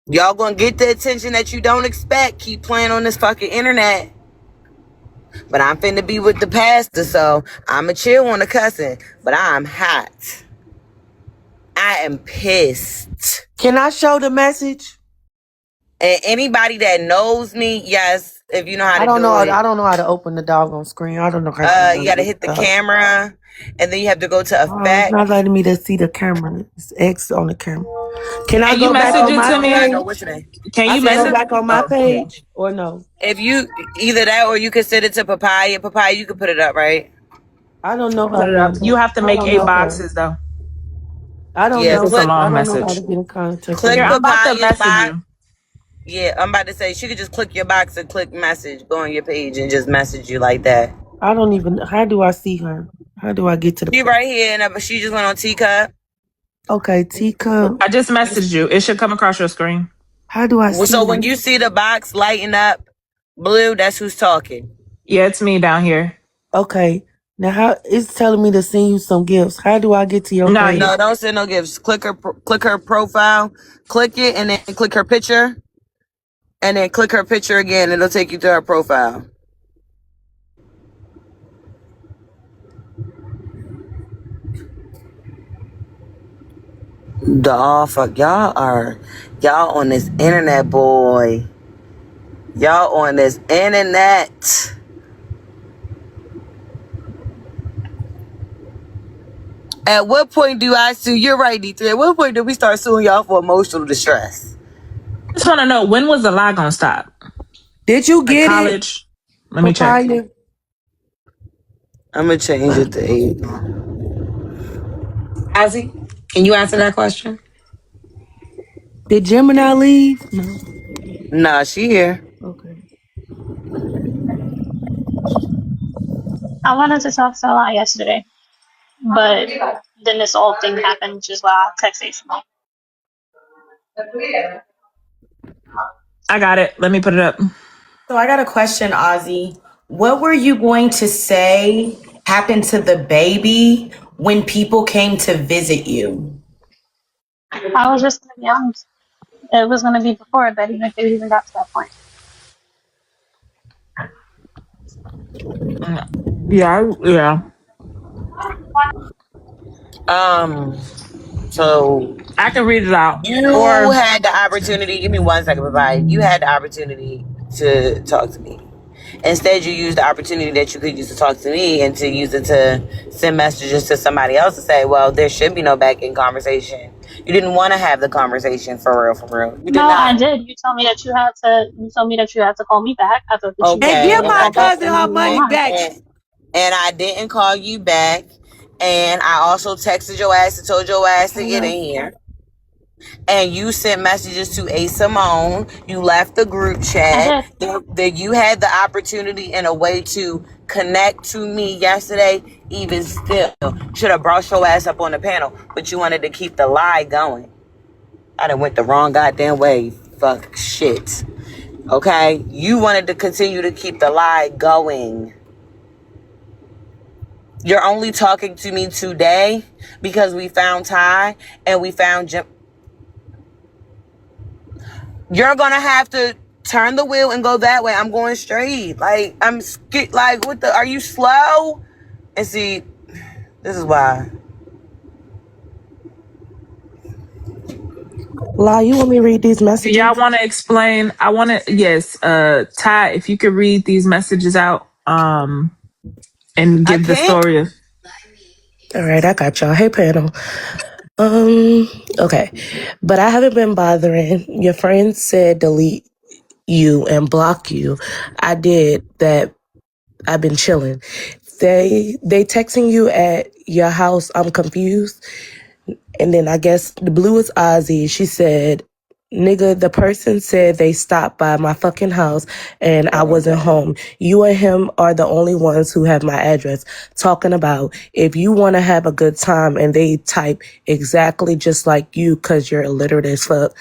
Y'all gonna get the attention that you don't expect. Keep playing on this fucking internet. But I'm finna be with the pastor, so I'ma chill on the cussing. But I'm hot. I am pissed. Can I show the message? And anybody that knows me, yes, if you know how to do it. I don't know how to open the doggone screen. I don't know how to you gotta hit the camera, and then you have to go to Oh, it's effect. not letting me to see the camera. It's X on the camera. Can I Can go you back message on it my to me? page? What's your name? Can I you can go message? back on my Oh, yeah. page or no? If you either that or you can send it to Papaya. Papaya, you can put it up, right? I don't know how Put it up. to. You have to I make don't 8 know her. boxes though, I don't Yeah, if know. it's a click I long don't know how message. to get in contact with click Here, her. I'm about to Papaya's message box. you. Yeah, I'm about to say she could just click your box and click message, go on your page and just message you like that. I don't even. How do I see her? How do I get to the? She right here, and she just went on Teacup. Okay, teacup. I just messaged you. It should come across your screen. How do I see So when her? you see the box lighting up blue, that's who's talking. Yeah, it's me down here. Okay. Now, how it's telling me to send you some gifts. How do I get to your No, page? No, don't send no gifts. Click her profile, click it, and then click her picture, and then click her picture again. It'll take you to her profile. The all fuck y'all on this internet, boy. Y'all on this internet. At what point do I sue? You're right, D3. At what point do we start suing y'all for emotional distress? I just want to know, when was the lie gonna stop? Did you Like get it, college? Let me check. Papaya? I'm gonna change it to 8. Ozzy, can you answer that question? Did Gemini leave? No. Nah, she here. Okay. I wanted to talk to a lot yesterday, but then this whole thing happened, which is why I texted Simone. I got it. Let me put it up. So I got a question, Ozzy. What were you going to say happened to the baby when people came to visit you? I was just gonna be honest. It was gonna be before, but even if it even got to that point. Yeah. So I can read it out. you Or had the opportunity. Give me 1 second, bye. You had the opportunity to talk to me. Instead, you used the opportunity that you could use to talk to me and to use it to send messages to somebody else to say, well, there should be no back end conversation. You didn't want to have the conversation for real, for real. You did No, I not. did. You told me that you had to. You told me that you had to call me back. I thought that you And Okay, give didn't and my I call back, did, cousin and her you moved money on. back. and I didn't call you back. And I also texted your ass and told your ass to get in here. And you sent messages to A Simone. You left the group I chat. did. That you had the opportunity and a way to connect to me yesterday. Even still, should have brought your ass up on the panel, but you wanted to keep the lie going. I done went the wrong goddamn way. Fuck shit. Okay, you wanted to continue to keep the lie going. You're only talking to me today because we found Ty and we found Jim. You're gonna have to turn the wheel and go that way. I'm going straight. Like, I'm scared. Like, what the? Are you slow? And see, this is why. La, you want me to read these do y'all messages? want to explain? I want to, yes, Ty, if you could read these messages out, and I give the can't. story of. All right, I got y'all. Hey, panel. Okay. But I haven't been bothering. Your friends said delete you and block you. I did that. I've been chilling. They texting you at your house. I'm confused. And then I guess the blue is Ozzy. She said, nigga, the person said they stopped by my fucking house and I wasn't home. You and him are the only ones who have my address. Talking about if you want to have a good time, and they type exactly just like you because you're illiterate as fuck.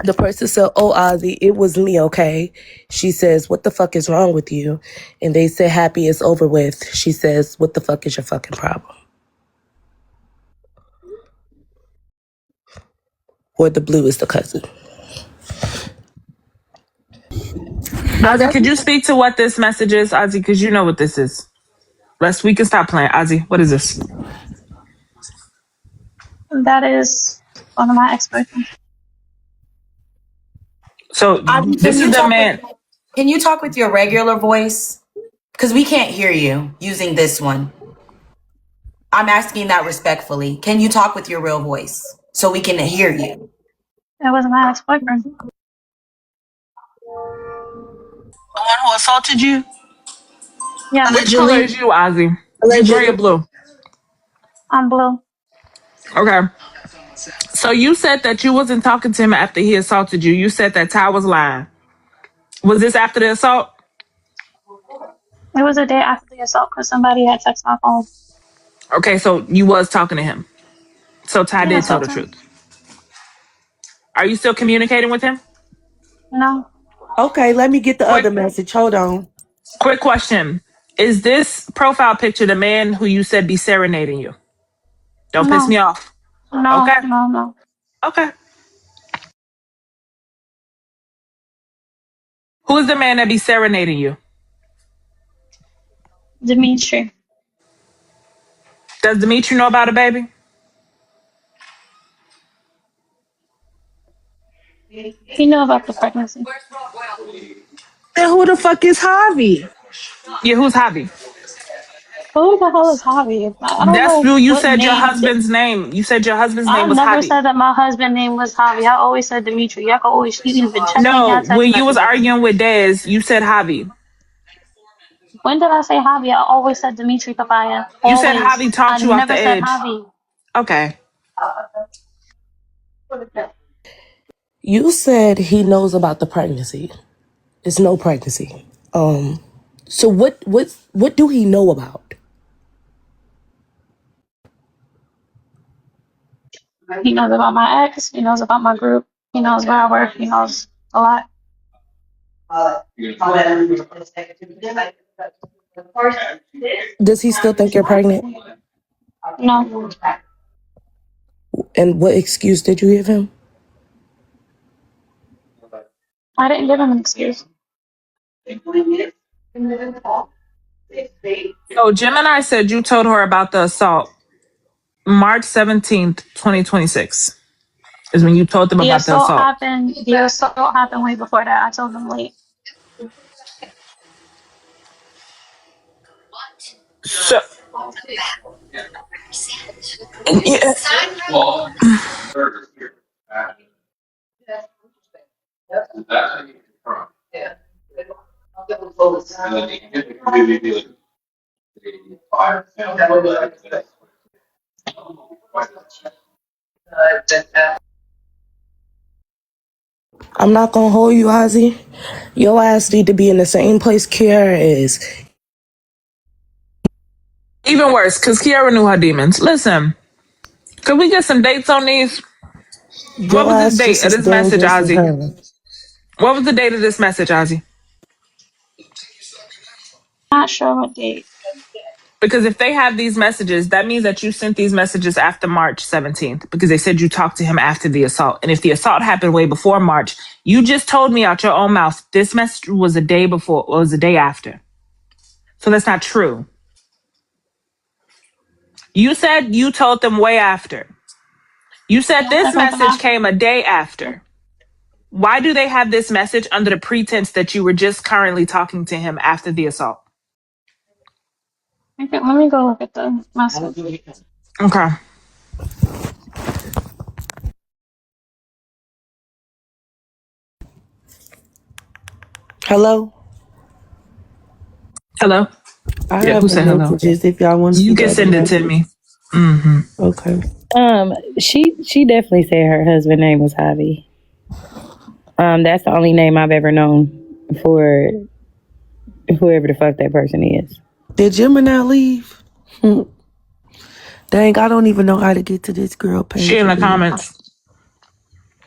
The person said, oh, Ozzy, it was me, okay? She says, what the fuck is wrong with you? And they said, happy it's over with. She says, what the fuck is your fucking problem? Or the blue is the cousin. Ozzy, could you speak to what this message is, Ozzy? Because you know what this is. We can stop playing. Ozzy, what is this? That is one of my ex-boyfriends. So Ozzy, this is the man. can you talk with your regular voice? Because we can't hear you using this one. I'm asking that respectfully. Can you talk with your real voice so we can hear you? It was my ex-boyfriend. The one who assaulted you, Yeah, Which color allegedly. is you, Ozzy? You gray or Allegedly. blue? I'm blue. Okay. So you said that you wasn't talking to him after he assaulted you. You said that Ty was lying. Was this after the assault? It was a day after the assault because somebody had texted my phone. Okay, so you was talking to him. So Ty Yeah, I did tell talked the to him. truth. Are you still communicating with him? No, Okay, let me get the Quick, other message. Hold on. quick question. Is this profile picture the man who you said be serenading you? Don't piss no, me off. no, Okay. no, no. Okay. Who is the man that be serenading you? Dimitri. Does Dimitri know about a baby? He knew about the pregnancy. Then who the fuck is Javi? Yeah, who's Javi? Who the hell is Javi? I don't That's know who you what said your name. husband's name. You said your husband's I name was never Javi. said that my husband's name was Javi. I always said Dimitri. Y'all can always even check in No, your text when you was messages. arguing with Dez, you said Javi. When did I say Javi? I always said Dimitri Papaya. You said Always. Javi I talked you off the never said edge. Javi. Okay. You said he knows about the pregnancy. It's no pregnancy. So what do he know about? He knows about my ex. He knows about my group. He knows where I work. He knows a lot. Does he still think you're pregnant? No, And what excuse did you give him? I didn't give him an excuse. So Gemini said you told her about the assault March 17th, 2026 is when you told them The about the assault assault. happened. The assault happened way before that. I told him late. So, yeah. I'm not gonna hold you, Ozzy. Your ass need to be in the same place Kiara is. Even worse, because Kiara knew her demons. Listen, could we get some dates on these? What Your was this ass date just of as this message, dangerous as Ozzy? her. What was the date of this message, Ozzy? Not sure what date. Because if they have these messages, that means that you sent these messages after March 17th because they said you talked to him after the assault. And if the assault happened way before March, you just told me out your own mouth this message was a day before, or was a day after. So that's not true. You said you told them way after. You said I this told them message after. came a day after. Why do they have this message under the pretense that you were just currently talking to him after the assault? Okay, let me go look at the message. Okay. Hello? Hello? I Yeah, have who the said hello? messages if y'all want to You see can the other send it to message. me. Mm-hmm. Okay. She definitely said her husband's name was Javi. That's the only name I've ever known for whoever the fuck that person is. Did Gemini leave? Dang, I don't even know how to get to this girl She page in the again. comments.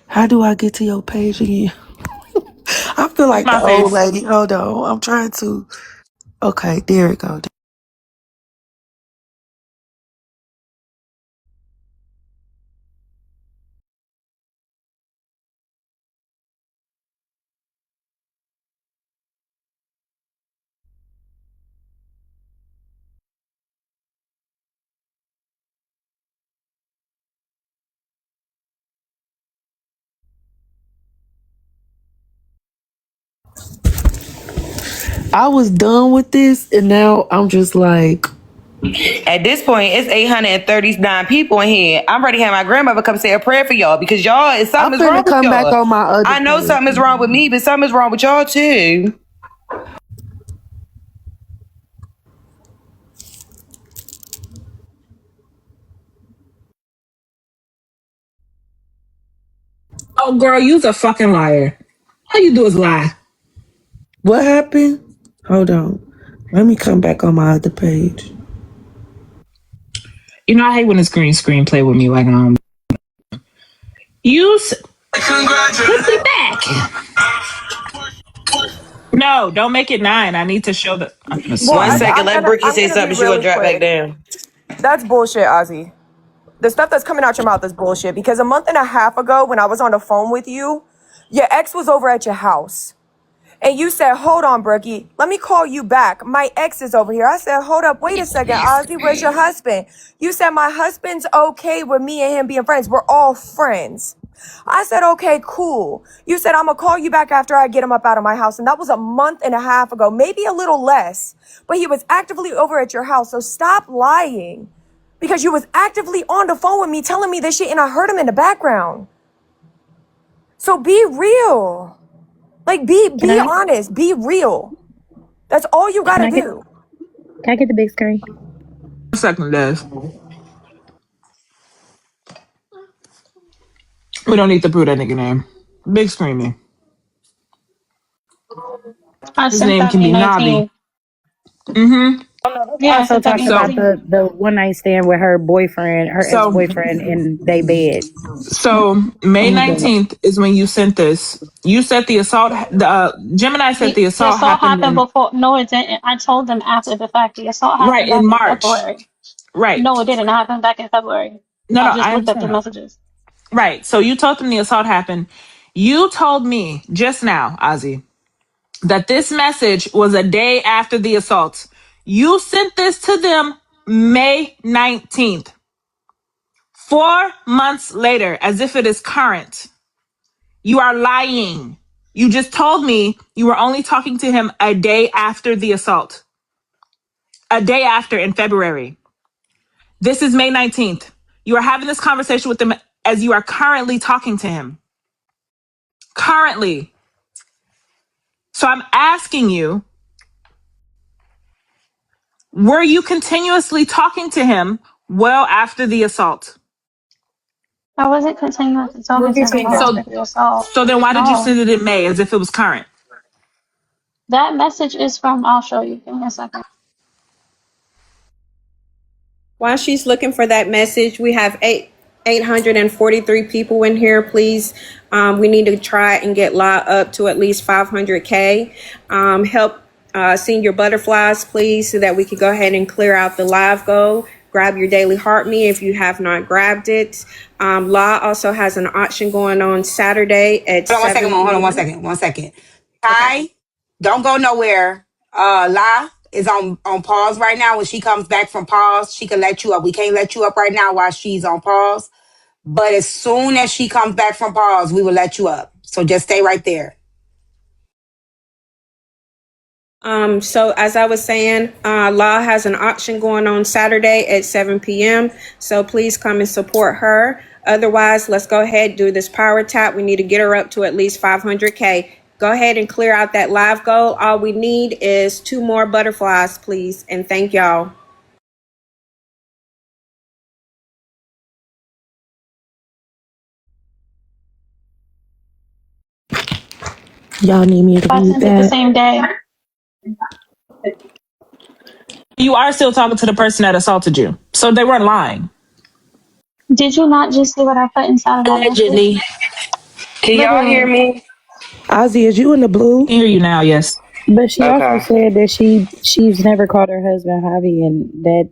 How do I get to your page again? I feel like My the old face. lady. Hold on. I'm trying to. Okay, there it goes. I was done with this, and now I'm just like, At this point, it's 839 people in here. I'm ready to have my grandmother come say a prayer for y'all because y'all, I'm something is wrong finna with come back y'all. on my other I know page. something is wrong with me, but something is wrong with y'all too. Oh, girl, you's a fucking liar. All you do is lie. What happened? Hold on. Let me come back on my other page. You know, I hate when the screen play with me like put me back. No, don't make it 9. I need to show the. I'm gonna Well, One scream. second, let Bricky I'm say gonna be something. She gonna really drop back quick. down. That's bullshit, Ozzy. The stuff that's coming out your mouth is bullshit because a month and a half ago when I was on the phone with you, your ex was over at your house. And you said, hold on, Brookie, let me call you back. My ex is over here. I said, hold up, wait a second, Ozzy, where's your husband? You said, my husband's okay with me and him being friends. We're all friends. I said, okay, cool. You said, I'm going to call you back after I get him up out of my house. And that was a month and a half ago, maybe a little less. But he was actively over at your house. So stop lying. Because you was actively on the phone with me telling me this shit and I heard him in the background. So be real. Like, be honest. Be real. That's all you got to do. Can I get the big screen? 1 second, Des. We don't need to prove that nigga name. Big screaming. I His sent name that can May be Nabi. 19th. Yeah, I Also sent that May talking So, about 19th. the one night stand with her boyfriend, her ex so, boyfriend in they bed. so May 19th is when you sent this. You said the assault. Gemini said the The assault assault happened happened in before. No, it didn't. I told them after the fact. The assault right happened in back in March. February. Right. No, it didn't. It happened back in February. No, I no, just I looked up the understand. messages. Right. So you told them the assault happened. You told me just now, Ozzy, that this message was a day after the assault. You sent this to them May 19th. 4 months later, as if it is current. You are lying. You just told me you were only talking to him a day after the assault. A day after in February. This is May 19th. You are having this conversation with him as you are currently talking to him. Currently. So I'm asking you, were you continuously talking to him well after the assault? I wasn't continuously talking Move to your him finger. after So the assault. so then why did you No. send it in May as if it was current? That message is from, I'll show you. Give me a second. While she's looking for that message, we have 843 people in here. Please, we need to try and get La up to at least 500K. Help Senior Butterflies, please, so that we can go ahead and clear out the live goal. Grab your daily heart me if you have not grabbed it. La also has an auction going on Saturday at Hold on 1 second, 7 Hold on p.m. 1 second. Ty, don't go nowhere. La is on pause right now. When she comes back from pause, she can let you up. We can't let you up right now while she's on pause. But as soon as she comes back from pause, we will let you up. So just stay right there. So as I was saying, Law has an auction going on Saturday at 7 p.m. So please come and support her. Otherwise, let's go ahead and do this power tap. We need to get her up to at least 500K. Go ahead and clear out that live goal. All we need is 2 more butterflies, please. And thank y'all. Y'all need me to I read sent it the that? same day. You are still talking to the person that assaulted you. So they weren't lying. Did you not just see what I put inside of that message? Allegedly. Can y'all hear Literally. me? Ozzy, is you in the I blue? can hear you now, yes. But she also Okay. said that she's never called her husband Javi, and that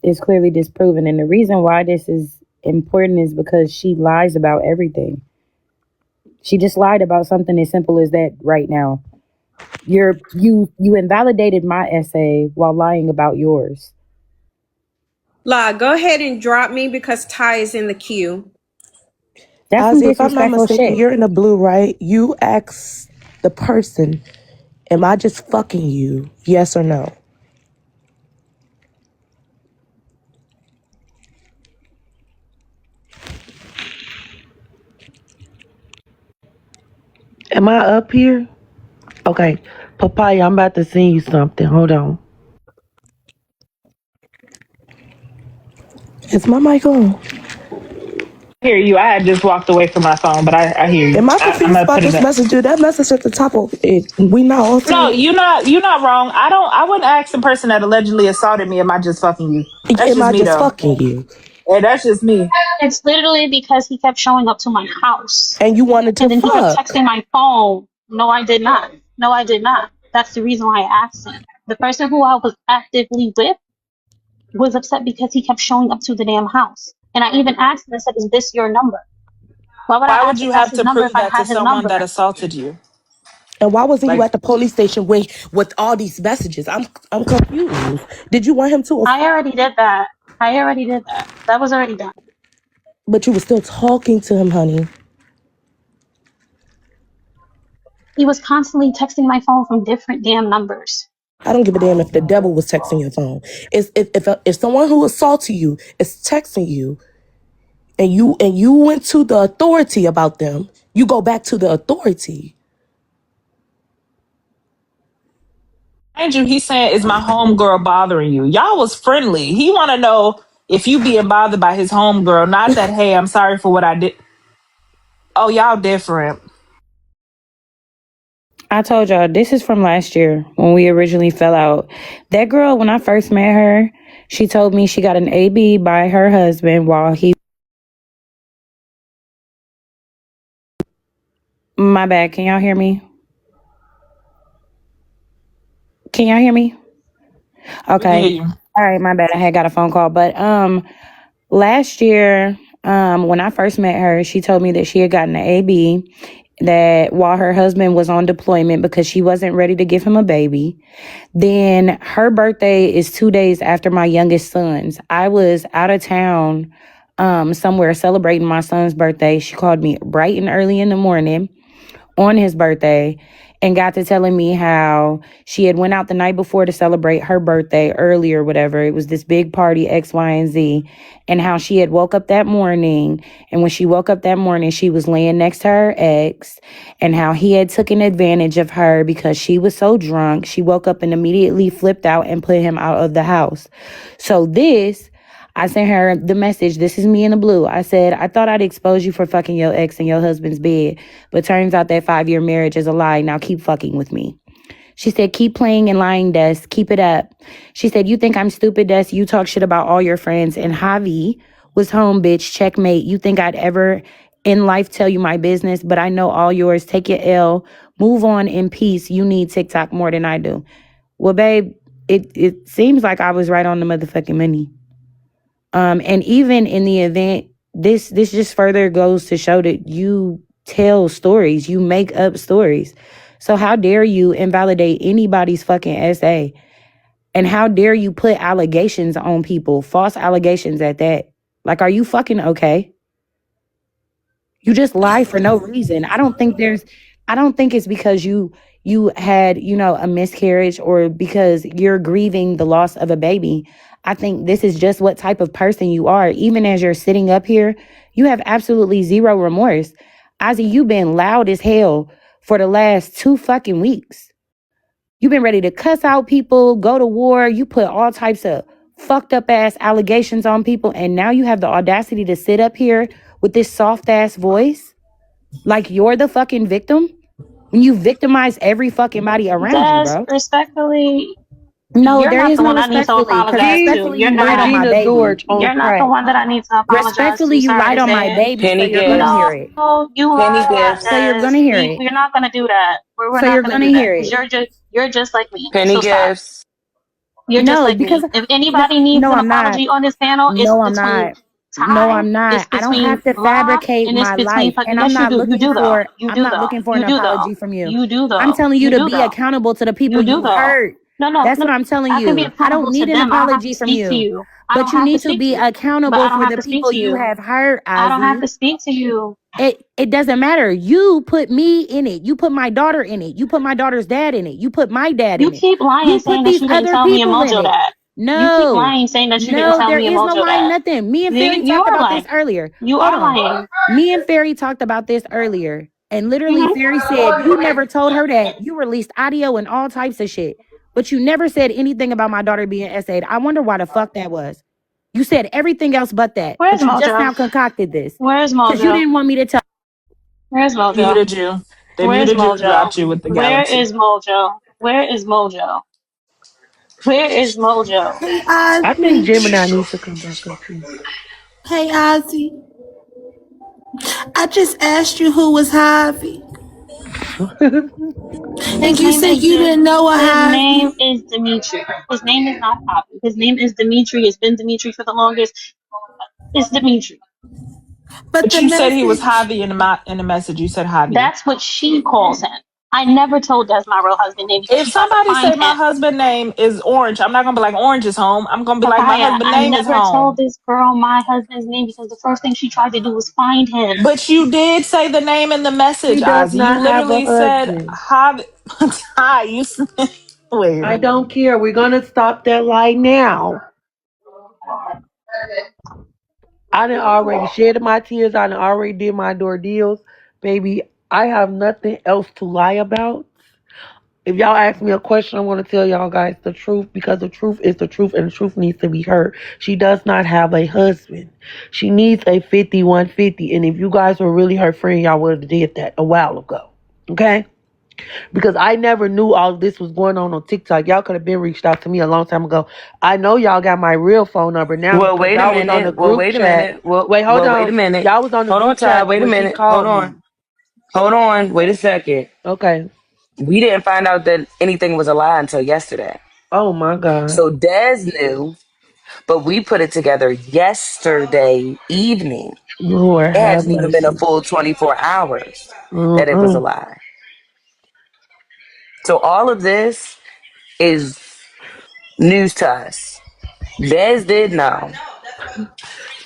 is clearly disproven. And the reason why this is important is because she lies about everything. She just lied about something as simple as that right now. You invalidated my essay while lying about yours. La, go ahead and drop me because Ty is in the queue. That's some Ozzy, if I'm not disrespectful mistaken, shit. you're in the blue, right? You asked the person, am I just fucking you? Yes or no? Am I up here? Okay. Papaya, I'm about to send you something. Hold on. Is my mic on? I hear you. I had just walked away from my phone, but I hear you. Am I I'm confused gonna about put it this up. message? Dude, that message at the top of it. We not all No, saying. you're not wrong. I wouldn't ask the person that allegedly assaulted me, am I just fucking you? That's Am just I me just though. fucking you? Yeah, that's just me. It's literally because he kept showing up to my house. And you wanted to And then he kept fuck. texting my phone. No, I did not. No, I did not. That's the reason why I asked him. The person who I was actively with was upset because he kept showing up to the damn house. And I even asked him, I said, is this your number? Why would I Why would ask if you that's have his to number if prove I that to had his someone that number? assaulted you? And why wasn't you Like, at the police station with all these messages? I'm confused. Did you want him to? I already did that. I already did that. That was already done. But you were still talking to him, honey. He was constantly texting my phone from different damn numbers. I don't give a damn if the devil was texting your phone. If someone who assaulted you is texting you and you went to the authority about them, you go back to the authority. Andrew, he's saying, is my homegirl bothering you? Y'all was friendly. He want to know if you being bothered by his homegirl, not that, hey, I'm sorry for what I did. Oh, y'all different. I told y'all, this is from last year when we originally fell out. That girl, when I first met her, she told me she got an AB by her husband while he... My bad, can y'all hear me? Can y'all hear me? Okay. All right, my bad. I had got a phone call. But last year, when I first met her, she told me that she had gotten an AB that while her husband was on deployment because she wasn't ready to give him a baby. Then her birthday is 2 days after my youngest son's. I was out of town somewhere celebrating my son's birthday. She called me bright and early in the morning on his birthday and got to telling me how she had went out the night before to celebrate her birthday early or whatever. It was this big party, X, Y, and Z. And how she had woke up that morning. And when she woke up that morning, she was laying next to her ex. And how he had taken advantage of her because she was so drunk. She woke up and immediately flipped out and put him out of the house. So I sent her the message. This is me in the blue. I said, I thought I'd expose you for fucking your ex in your husband's bed. But turns out that 5-year marriage is a lie. Now keep fucking with me. She said, keep playing and lying, Des. Keep it up. She said, you think I'm stupid, Des? You talk shit about all your friends. And Javi was home, bitch. Checkmate. You think I'd ever in life tell you my business? But I know all yours. Take your L. Move on in peace. You need TikTok more than I do. Well, babe, it seems like I was right on the motherfucking money. And even in the event, this just further goes to show that you tell stories, you make up stories. So how dare you invalidate anybody's fucking essay? And how dare you put allegations on people, false allegations at that? Like, are you fucking okay? You just lie for no reason. I don't think it's because you had, a miscarriage or because you're grieving the loss of a baby. I think this is just what type of person you are. Even as you're sitting up here, you have absolutely zero remorse. Ozzy, you've been loud as hell for the last 2 fucking weeks. You've been ready to cuss out people, go to war. You put all types of fucked up ass allegations on people. And now you have the audacity to sit up here with this soft ass voice like you're the fucking victim when you victimize every fucking body around you, bro. Respectfully, no, you're there not is the no one I need to respectfully. apologize to. Respectfully, You're you lied on my not. baby. You're not the one that I need to apologize Respectfully, to. you Sorry lied to on say my it. baby, so Penny you're gonna gifts. hear it. No, you Penny lied. gifts. So you're gonna hear it. We're not gonna do that. We're So not you're gonna gonna do that hear because it. you're just like me. Penny So stop. gifts. You're just No, like because me. If anybody needs no, an I'm not. apology on this panel, it's No, I'm between not. No, Ty, I'm it's not. I don't between have to La, fabricate and it's my between. life. And I'm Yes, you not do. You looking do though. for You I'm do not though. looking for You an do though. apology from you. You do I'm though. telling you You to do be though. accountable to the people You do you though. hurt. No. That's what I'm telling I can be you. I don't accountable to need an them. I don't have to apology from speak to you. you. I don't But you have to need to speak be to you. But accountable I don't for have the to speak people to you you. have hurt, I don't have Ozzy. to speak to you. It doesn't matter. You put me in it. You put my daughter in it. You put my daughter's dad in it. You put my dad You in it. keep lying, You put saying that these you didn't other tell me and people in Mojo it. that. You keep No, lying, saying that you didn't no, tell there me and is no Mojo lying, that. nothing. Me and Fairy You talked are about this lying. earlier. You Hold are on. lying. Me and Fairy talked about this earlier. And literally, Mm-hmm. Fairy said, you never told her that. You released audio and all types of shit. But you never said anything about my daughter being essayed. I wonder why the fuck that was. You said everything else but that. Where's But you just now Mojo? concocted this. Where's Because you Mojo? didn't want me to tell. Where's Mojo? Muted you. They Where's muted you and Mojo? dropped you with the Where galaxy. is Mojo? Where is Mojo? Where is Mojo? Hey I think Ozzy. Gemini needs to come back up too. Hey Ozzy. I just asked you who was Javi. And His you name said is you didn't know a His name Javi. is Dimitri. His name is not Poppy. His name is Dimitri. It's been Dimitri for the longest. It's Dimitri. But But the you said he was message. Javi in the message. You said Javi. That's what she calls him. I never told Des my real husband name because If she tried to somebody find say my him. husband name is Orange, I'm not gonna be like Orange is home. I'm gonna be like my Papaya, husband I name is never told home. this girl my husband's name because the first thing she tried to do was find him. But you did say the name in the message, She does Ozzy. You not have a literally said husband. Javi. Hi, you said, wait a I minute. don't care. We're gonna stop that lie now. I done already shed my tears. I done already did my door deals. Baby, I have nothing else to lie about. If y'all ask me a question, I'm going to tell y'all guys the truth because the truth is the truth and the truth needs to be heard. She does not have a husband. She needs a 5150. And if you guys were really her friend, y'all would have did that a while ago. Okay? Because I never knew all of this was going on TikTok. Y'all could have been reached out to me a long time ago. I know y'all got my real phone number now Well, because wait a y'all was on the minute. Well, group wait a chat. minute. Well, Wait, hold well, wait a on. minute. Y'all was on the Hold on, group Ty. chat Wait a when she minute. Hold called me. on. Hold on. Wait a second. Okay. We didn't find out that anything was a lie until yesterday. Oh my God. So Des knew, but we put it together yesterday evening. Lord It have hasn't even been a mercy. full 24 hours that it was a Mm-mm. lie. So all of this is news to us. Des did know.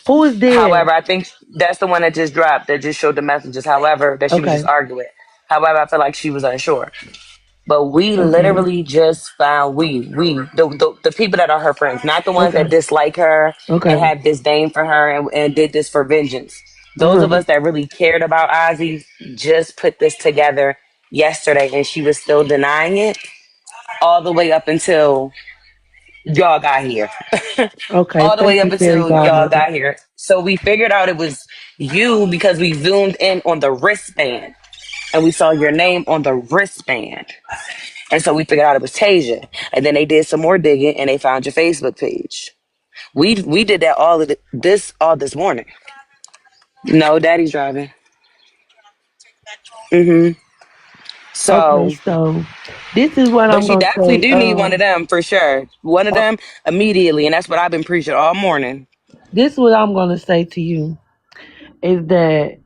Who is However, dead? I think that's the one that just dropped, that just showed the messages. However, that she was just Okay. arguing. However, I feel like she was unsure. But we Okay. literally just found the people that are her friends, not the ones that Okay. dislike her and Okay. have disdain for her and did this for vengeance. Those of Uh-huh. us that really cared about Ozzy just put this together yesterday, and she was still denying it all the way up until y'all got here. Okay. All the way Thank up you, Fairy until y'all Godmother. got here. So we figured out it was you because we zoomed in on the wristband and we saw your name on the wristband. And so we figured out it was Tasia. And then they did some more digging and they found your Facebook page. We did that all this morning. No, Daddy's driving. Mm-hmm. Okay, So, so this is what but I'm she gonna definitely say. do need one of them for sure. One of Uh, them immediately, and that's what I've been preaching all morning. this is what I'm gonna say to you is that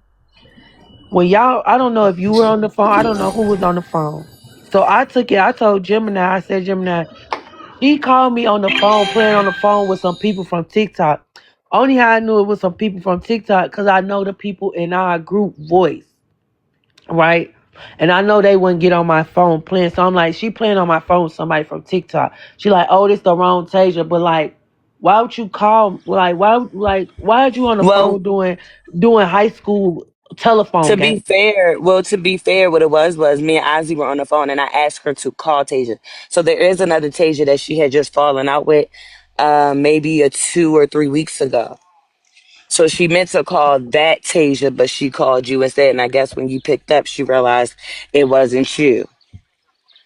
when y'all, I don't know if you were on the phone. I don't know who was on the phone. So I took it. I told Gemini. I said, Gemini. She called me on the phone, playing on the phone with some people from TikTok. Only how I knew it was some people from TikTok because I know the people in our group voice, right? And I know they wouldn't get on my phone playing. So I'm like, she playing on my phone with somebody from TikTok. She like, oh, this the wrong Tasia. But like, why would you call? Why are you on the Well, phone doing high school telephone game? to be fair, what it was me and Ozzy were on the phone and I asked her to call Tasia. So there is another Tasia that she had just fallen out with maybe 2 or 3 weeks ago. So she meant to call that Tasia, but she called you instead. And I guess when you picked up, she realized it wasn't you.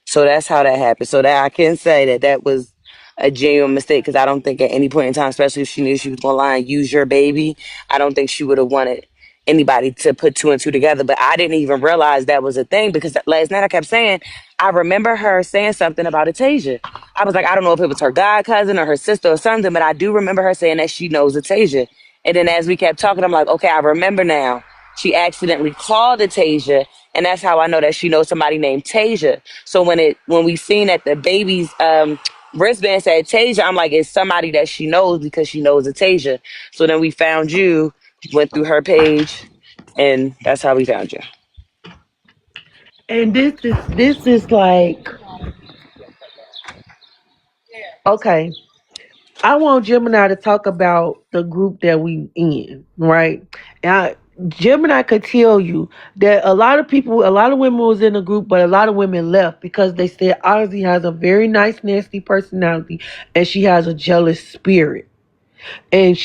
So that's how that happened. So that I can say that that was a genuine mistake because I don't think at any point in time, especially if she knew she was going to lie and use your baby, I don't think she would have wanted anybody to put two and two together. But I didn't even realize that was a thing because last night I kept saying, I remember her saying something about Atasia. I was like, I don't know if it was her god cousin or her sister or something, but I do remember her saying that she knows Atasia. And then as we kept talking, I'm like, okay, I remember now. She accidentally called Atasia, and that's how I know that she knows somebody named Tasia. So when we seen that the baby's wristband said Tasia, I'm like, it's somebody that she knows because she knows Tasia. So then we found you, went through her page, and that's how we found you. And this is like, okay. I want Gemini to talk about the group that we in, right? Gemini could tell you that a lot of people, a lot of women was in the group, but a lot of women left because they said Ozzy has a very nice, nasty personality, and she has a jealous spirit. And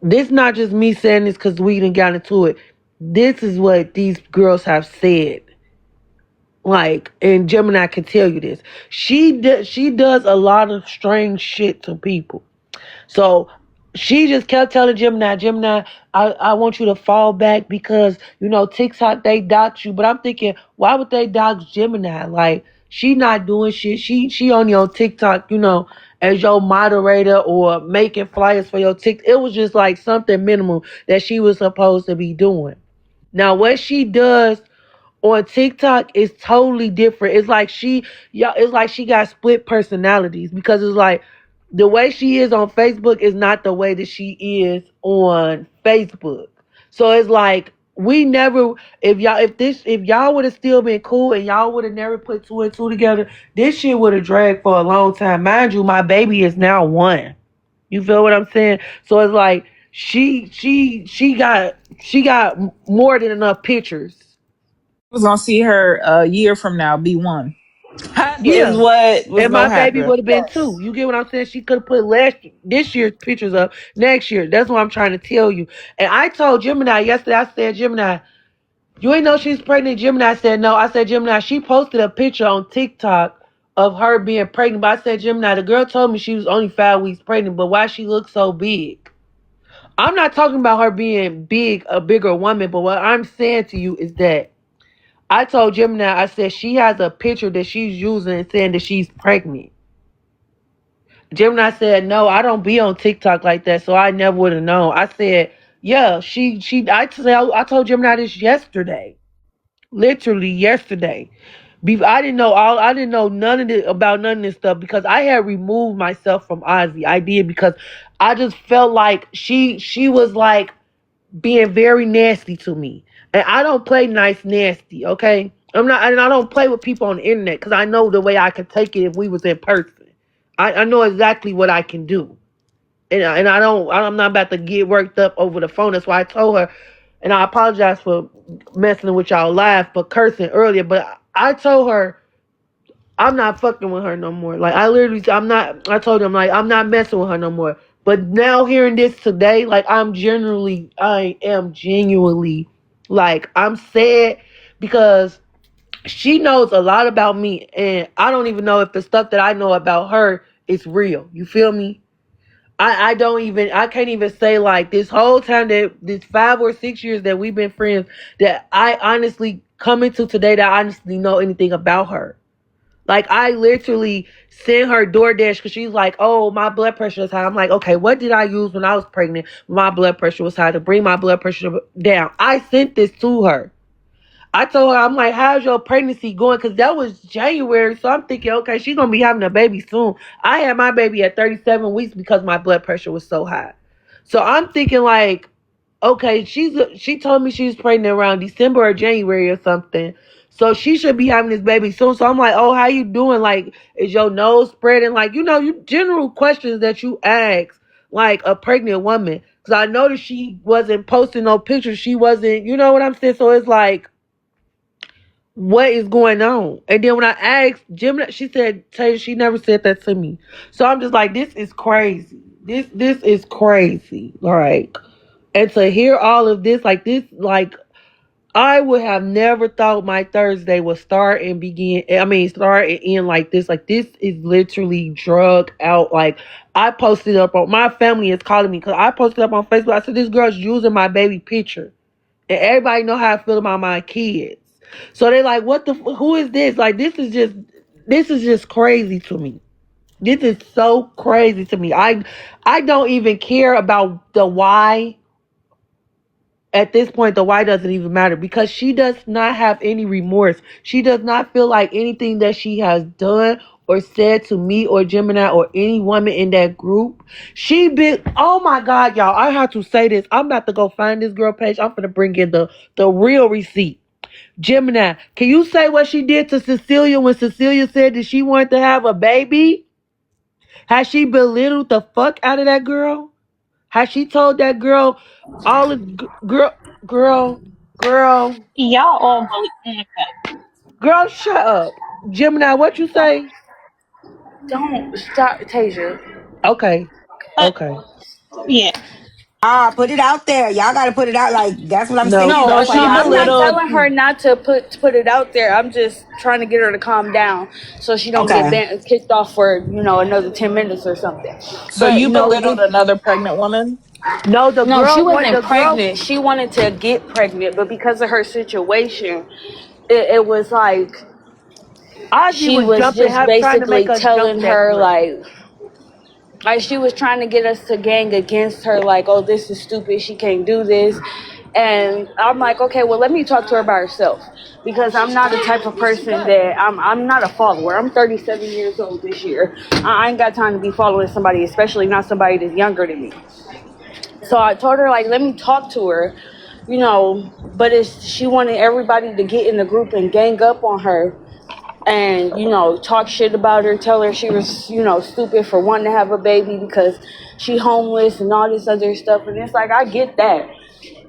this not just me saying this because we didn't got into it. This is what these girls have said. Like, and Gemini can tell you this. She does a lot of strange shit to people. So she just kept telling Gemini, I want you to fall back because, TikTok, they dox you. But I'm thinking, why would they dox Gemini? Like, she not doing shit. She only on TikTok, as your moderator or making flyers for your TikTok. It was just like something minimal that she was supposed to be doing. Now, what she does on TikTok is totally different. It's like it's like she got split personalities because it's like the way she is on Facebook is not the way that she is on Facebook. So it's like we never if y'all would have still been cool and y'all would have never put two and two together, this shit would have dragged for a long time. Mind you, my baby is now 1. You feel what I'm saying? So it's like she got more than enough pictures. Was gonna see her a year from now be 1. That is Yeah. what was And my gonna baby happen. would have been 2. You get what I'm saying? She could have put this year's pictures up next year. That's what I'm trying to tell you. And I told Gemini yesterday, I said, Gemini, you ain't know she's pregnant? Gemini said no. I said, Gemini, she posted a picture on TikTok of her being pregnant. But I said, Gemini, the girl told me she was only 5 weeks pregnant, but why she looks so big? I'm not talking about her being big, a bigger woman, but what I'm saying to you is that I told Gemini, I said she has a picture that she's using and saying that she's pregnant. Gemini said, no, I don't be on TikTok like that, so I never would have known. I said, yeah, I told Gemini this yesterday. Literally yesterday. I didn't know none of this about none of this stuff because I had removed myself from Ozzy. I did because I just felt like she was like being very nasty to me. And I don't play nice nasty, okay? I don't play with people on the internet because I know the way I could take it if we was in person. I know exactly what I can do. And I'm not about to get worked up over the phone. That's why I told her, and I apologize for messing with y'all live for cursing earlier, but I told her I'm not fucking with her no more. Like I told him like I'm not messing with her no more. But now hearing this today, like I am genuinely like I'm sad because she knows a lot about me and I don't even know if the stuff that I know about her is real. You feel me? I can't even say like this whole time that this 5 or 6 years that we've been friends that I honestly come into today that I honestly know anything about her. Like I literally sent her DoorDash because she's like, oh, my blood pressure is high. I'm like, okay, what did I use when I was pregnant? My blood pressure was high to bring my blood pressure down. I sent this to her. I told her, I'm like, how's your pregnancy going? Because that was January. So I'm thinking, okay, she's going to be having a baby soon. I had my baby at 37 weeks because my blood pressure was so high. So I'm thinking like, okay, she told me she was pregnant around December or January or something. So she should be having this baby soon. So I'm like, oh, how you doing? Like, is your nose spreading? Like, you general questions that you ask like a pregnant woman. Because I noticed she wasn't posting no pictures. She wasn't, you know what I'm saying? So it's like, what is going on? And then when I asked Gemini, she said, Taylor, she never said that to me. So I'm just like, this is crazy. This is crazy. Like, and to hear all of this, like I would have never thought my Thursday would start and end like this. Like this is literally drug out. Like I posted up on my family is calling me because I posted up on Facebook. I said, this girl's using my baby picture. And everybody know how I feel about my kids. So they like, who is this? Like, this is just crazy to me. This is so crazy to me. I don't even care about the why. At this point, the why doesn't even matter because she does not have any remorse. She does not feel like anything that she has done or said to me or Gemini or any woman in that group. Oh my God, y'all, I have to say this. I'm about to go find this girl page. I'm going to bring in the real receipt. Gemini, can you say what she did to Cecilia when Cecilia said that she wanted to have a baby? Has she belittled the fuck out of that girl? Has she told that girl all the girl? Y'all all believe. Girl, shut up. Gemini, what you say? Don't stop, Tasia. Okay. Yeah. Put it out there. Y'all gotta put it out. Like that's what I'm No, saying. No, Don't no, like I'm not belittle. telling her not to put it out there. I'm just trying to get her to calm down so she don't get kicked off for another 10 minutes or something. So But you belittled another pregnant woman? No, she wasn't pregnant. She wanted to get pregnant, but because of her situation, it was like Ozzy she was was jumping, just trying to make basically us telling jump that her girl. like she was trying to get us to gang against her, like, oh, this is stupid, she can't do this. And I'm like, okay, well, let me talk to her by herself, because I'm not the type of person that I'm not a follower. I'm 37 years old this year. I ain't got time to be following somebody, especially not somebody that's younger than me. So I told her, like, let me talk to her, you know, but she wanted everybody to get in the group and gang up on her and, you know, talk shit about her, tell her she was, you know, stupid for wanting to have a baby because she homeless and all this other stuff. And it's like, I get that.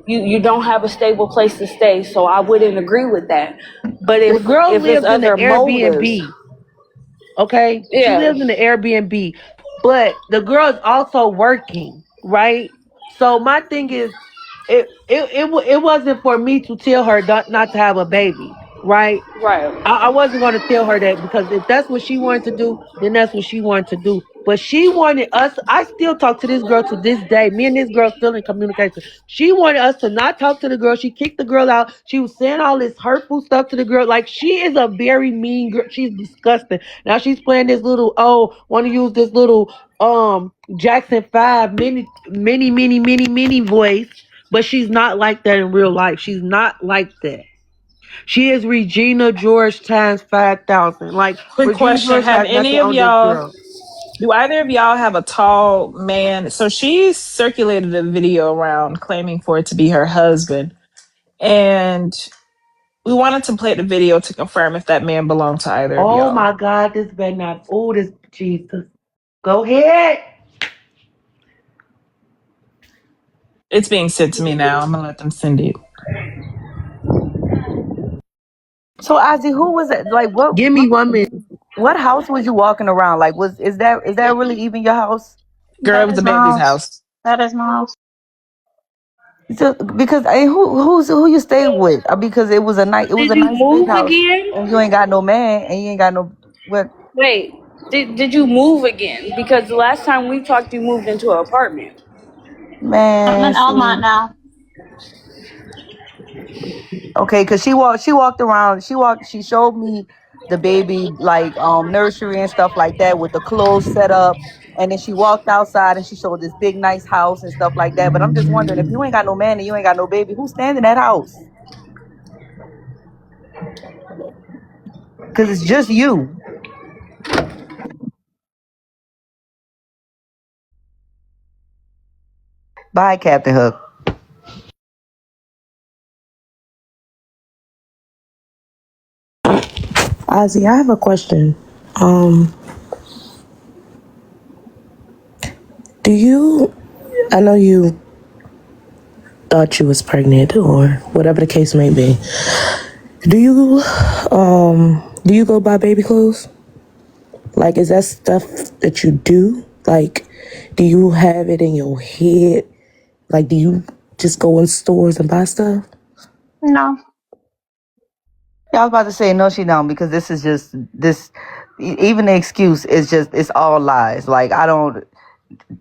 You don't have a stable place to stay, so I wouldn't agree with that. But The girl if it's lives in the other motives, Airbnb. Okay, she yeah, lives in the Airbnb, but the girl is also working, right? So my thing is, it wasn't for me to tell her not to have a baby, right? right. I wasn't going to tell her that, because if that's what she wanted to do, then that's what she wanted to do. But she wanted us. I still talk to this girl to this day. Me and this girl still in communication. She wanted us to not talk to the girl. She kicked the girl out. She was saying all this hurtful stuff to the girl. Like, she is a very mean girl. She's disgusting. Now she's playing this little, want to use this little Jackson 5 mini voice. But she's not like that in real life. She's not like that. She is Regina George times 5,000. Like, Quick Regina question: George Have has any nothing of on this y'all? girl. Do either of y'all have a tall man? So she circulated a video around claiming for it to be her husband, and we wanted to play the video to confirm if that man belonged to either of Oh y'all. my God, this better not. Oh, this Jesus. Go ahead. It's being sent to me now. I'm gonna let them send it. So Ozzy, who was it? Like, Give me 1 minute. what house was you walking around? Like, is that really even your house? Girl, it That was is the my baby's house. house. That is my house. So, because who you stayed with? Because it was Did a you nice big move house, again? and you ain't got no man, and you ain't got no what Wait, did you move again? Because the last time we talked, you moved into an apartment. I'm man. in Elmont See, now. okay, because she showed me the baby like nursery and stuff like that with the clothes set up, and then she walked outside and she showed this big nice house and stuff like that. But I'm just wondering, if you ain't got no man and you ain't got no baby, who's staying in that house? Because it's just you. Bye, Captain Hook. Ozzy, I have a question. Um, do you? I know you thought you was pregnant or whatever the case may be. Do you go buy baby clothes? Like, is that stuff that you do? Like, do you have it in your head? Like, do you just go in stores and buy stuff? No. Yeah, I was about to say no, she don't, because this is just this. Even the excuse is just, it's all lies. Like, I don't.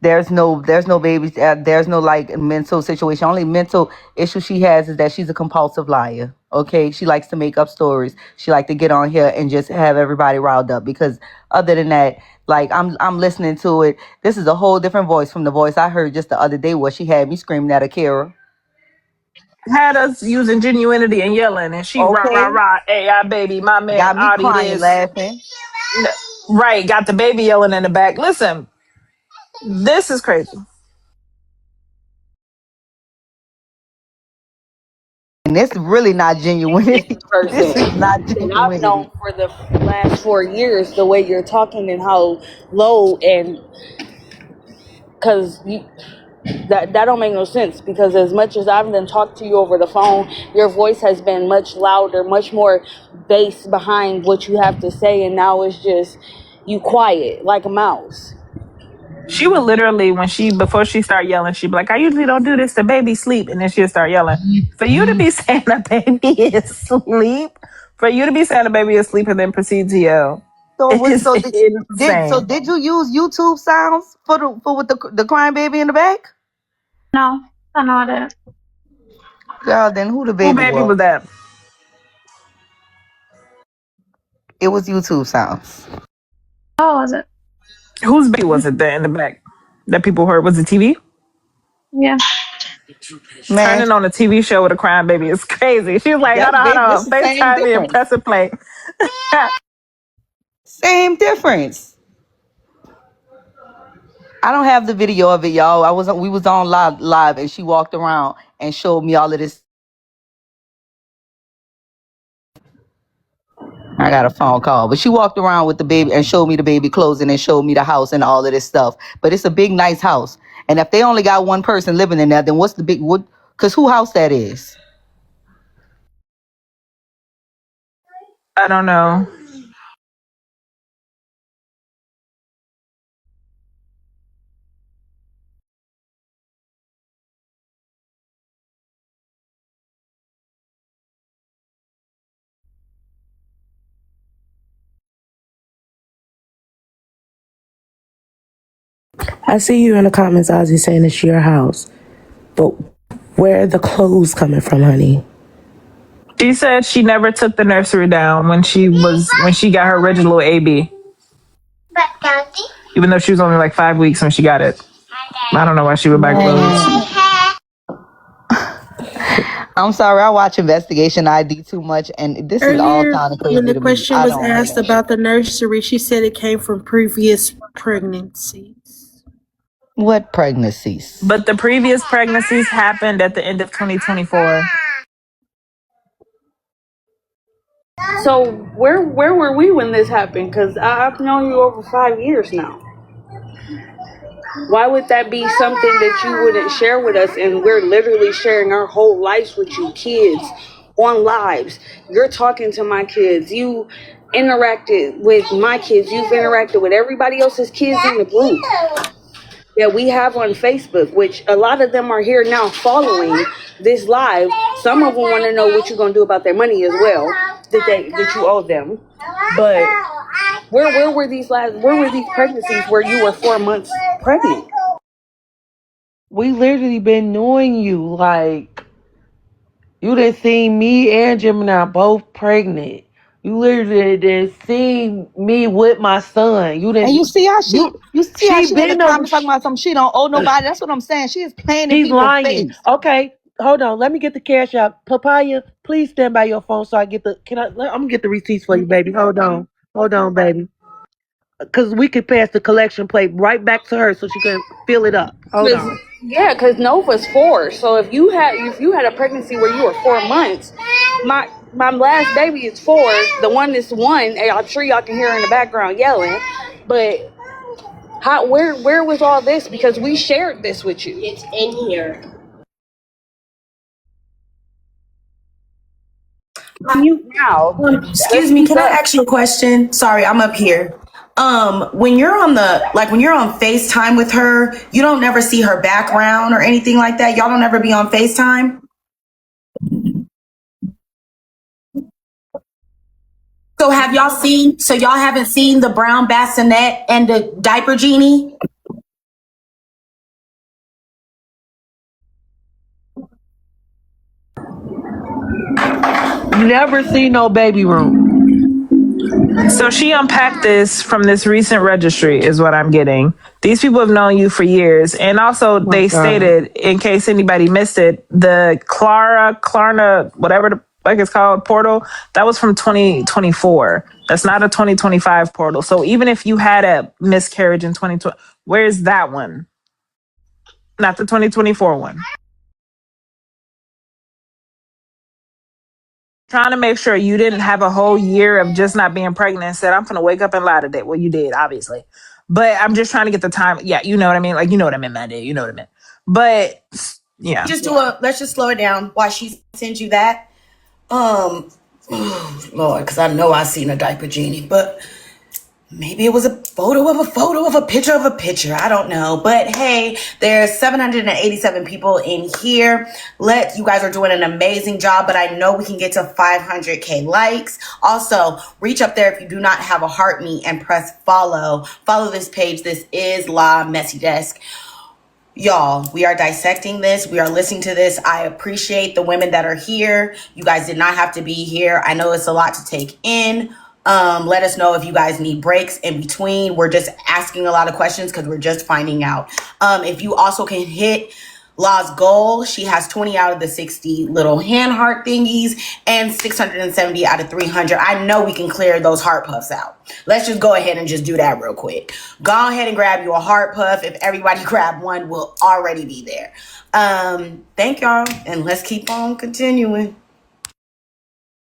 There's no babies. There's no like mental situation. Only mental issue she has is that she's a compulsive liar. Okay, she likes to make up stories. She like to get on here and just have everybody riled up. Because other than that, like, I'm listening to it. This is a whole different voice from the voice I heard just the other day, where she had me screaming at Akira. Had us using genuinity and yelling, and she rah rah Okay, rah. AI baby, my man got me Audie crying, this. laughing. Right, got the baby yelling in the back. Listen, this is crazy. And this is really not genuinity. This is Person not that I've genuinity. known for the last 4 years, the way you're talking and how low, and because that don't make no sense, because as much as I've been talked to you over the phone, your voice has been much louder, much more bass behind what you have to say, and now it's just you quiet like a mouse. She would literally, before she start yelling, she'd be like, I usually don't do this, the baby sleep. And then she'll start yelling. For you to be saying a baby is asleep, for you to be saying a baby is asleep and then proceed to yell, is insane. Did you use YouTube sounds for with the crying baby in the back? No. I know that. Girl, then who the Who baby baby was? was that? It was YouTube sounds. How was it? Whose baby was it there in the back that people heard? Was it TV? Yeah. Man, Turning on a TV show with a crying baby is crazy. She's like, hold on, hold this on. the same FaceTime me and difference. press and play. Same difference. I don't have the video of it, y'all. We was on live, and she walked around and showed me all of this. I got a phone call, but she walked around with the baby and showed me the baby clothing and showed me the house and all of this stuff. But it's a big, nice house. And if they only got one person living in there, then what's the big what? Because who house that is? I don't know. I see you in the comments, Ozzy, saying it's your house. But where are the clothes coming from, honey? She said she never took the nursery down when she got her original AB. Even though she was only like 5 weeks when she got it. I don't know why she would buy clothes. I'm sorry, I watch Investigation ID too much, and this is all Earlier, kind of crazy when the to me. question I was don't asked know. about the nursery, she said it came from previous pregnancies. What pregnancies? But the previous pregnancies happened at the end of 2024. So where were we when this happened? Because I've known you over 5 years now. Why would that be something that you wouldn't share with us? And we're literally sharing our whole lives with you, kids, on lives. You're talking to my kids. You interacted with my kids. You've interacted with everybody else's kids in the group that we have on Facebook, which a lot of them are here now following this live. Some of them want to know what you're going to do about their money as well that you owe them. But where were these pregnancies where you were 4 months pregnant? We literally been knowing you. Like, you done seen me and Gemini both pregnant. You literally done seen me with my son. And you see how she in the been comments talking about something she don't owe nobody. That's what I'm saying. She is playing in She's people's lying. face. Okay, hold on. Let me get the cash out. Papaya, please stand by your phone so I get the. I'm gonna get the receipts for you, baby. Hold on, baby. Because we could pass the collection plate right back to her so she can fill it up. Hold on. Yeah, because Nova's 4. So if you had a pregnancy where you were 4 months, my last baby is 4. The one is 1. And I'm sure y'all can hear her in the background yelling. But where was all this? Because we shared this with you. It's in here. Mute now. Excuse me, can I ask you a question? Sorry, I'm up here. When you're on FaceTime with her, you don't never see her background or anything like that. Y'all don't ever be on FaceTime. So y'all haven't seen the brown bassinet and the diaper genie? Never seen no baby room. So she unpacked this from this recent registry is what I'm getting. These people have known you for years. And also they stated, in case anybody missed it, the Klarna, whatever the fuck it's called, portal, that was from 2024. That's not a 2025 portal. So even if you had a miscarriage in 2020, where's that one? Not the 2024 one. Trying to make sure you didn't have a whole year of just not being pregnant and said, I'm going to wake up and lie today. Well, you did, obviously. But I'm just trying to get the time. Yeah, you know what I mean? Like, you know what I meant, Mandy. You know what I meant. But, yeah. Let's just slow it down while she sends you that. Lord, because I know I seen a diaper genie, but maybe it was a photo of a picture of a picture. I don't know. But hey, there's 787 people in here. You guys are doing an amazing job, but I know we can get to 500K likes. Also, reach up there if you do not have a heart me and press follow. Follow this page. This is La Messy Desk. Y'all, we are dissecting this. We are listening to this. I appreciate the women that are here. You guys did not have to be here. I know it's a lot to take in. Let us know if you guys need breaks in between. We're just asking a lot of questions because we're just finding out. If you also can hit Law's goal, she has 20 out of the 60 little hand heart thingies and 670 out of 300. I know we can clear those heart puffs out. Let's just go ahead and just do that real quick. Go ahead and grab you a heart puff. If everybody grab one, we'll already be there. Thank y'all, and let's keep on continuing.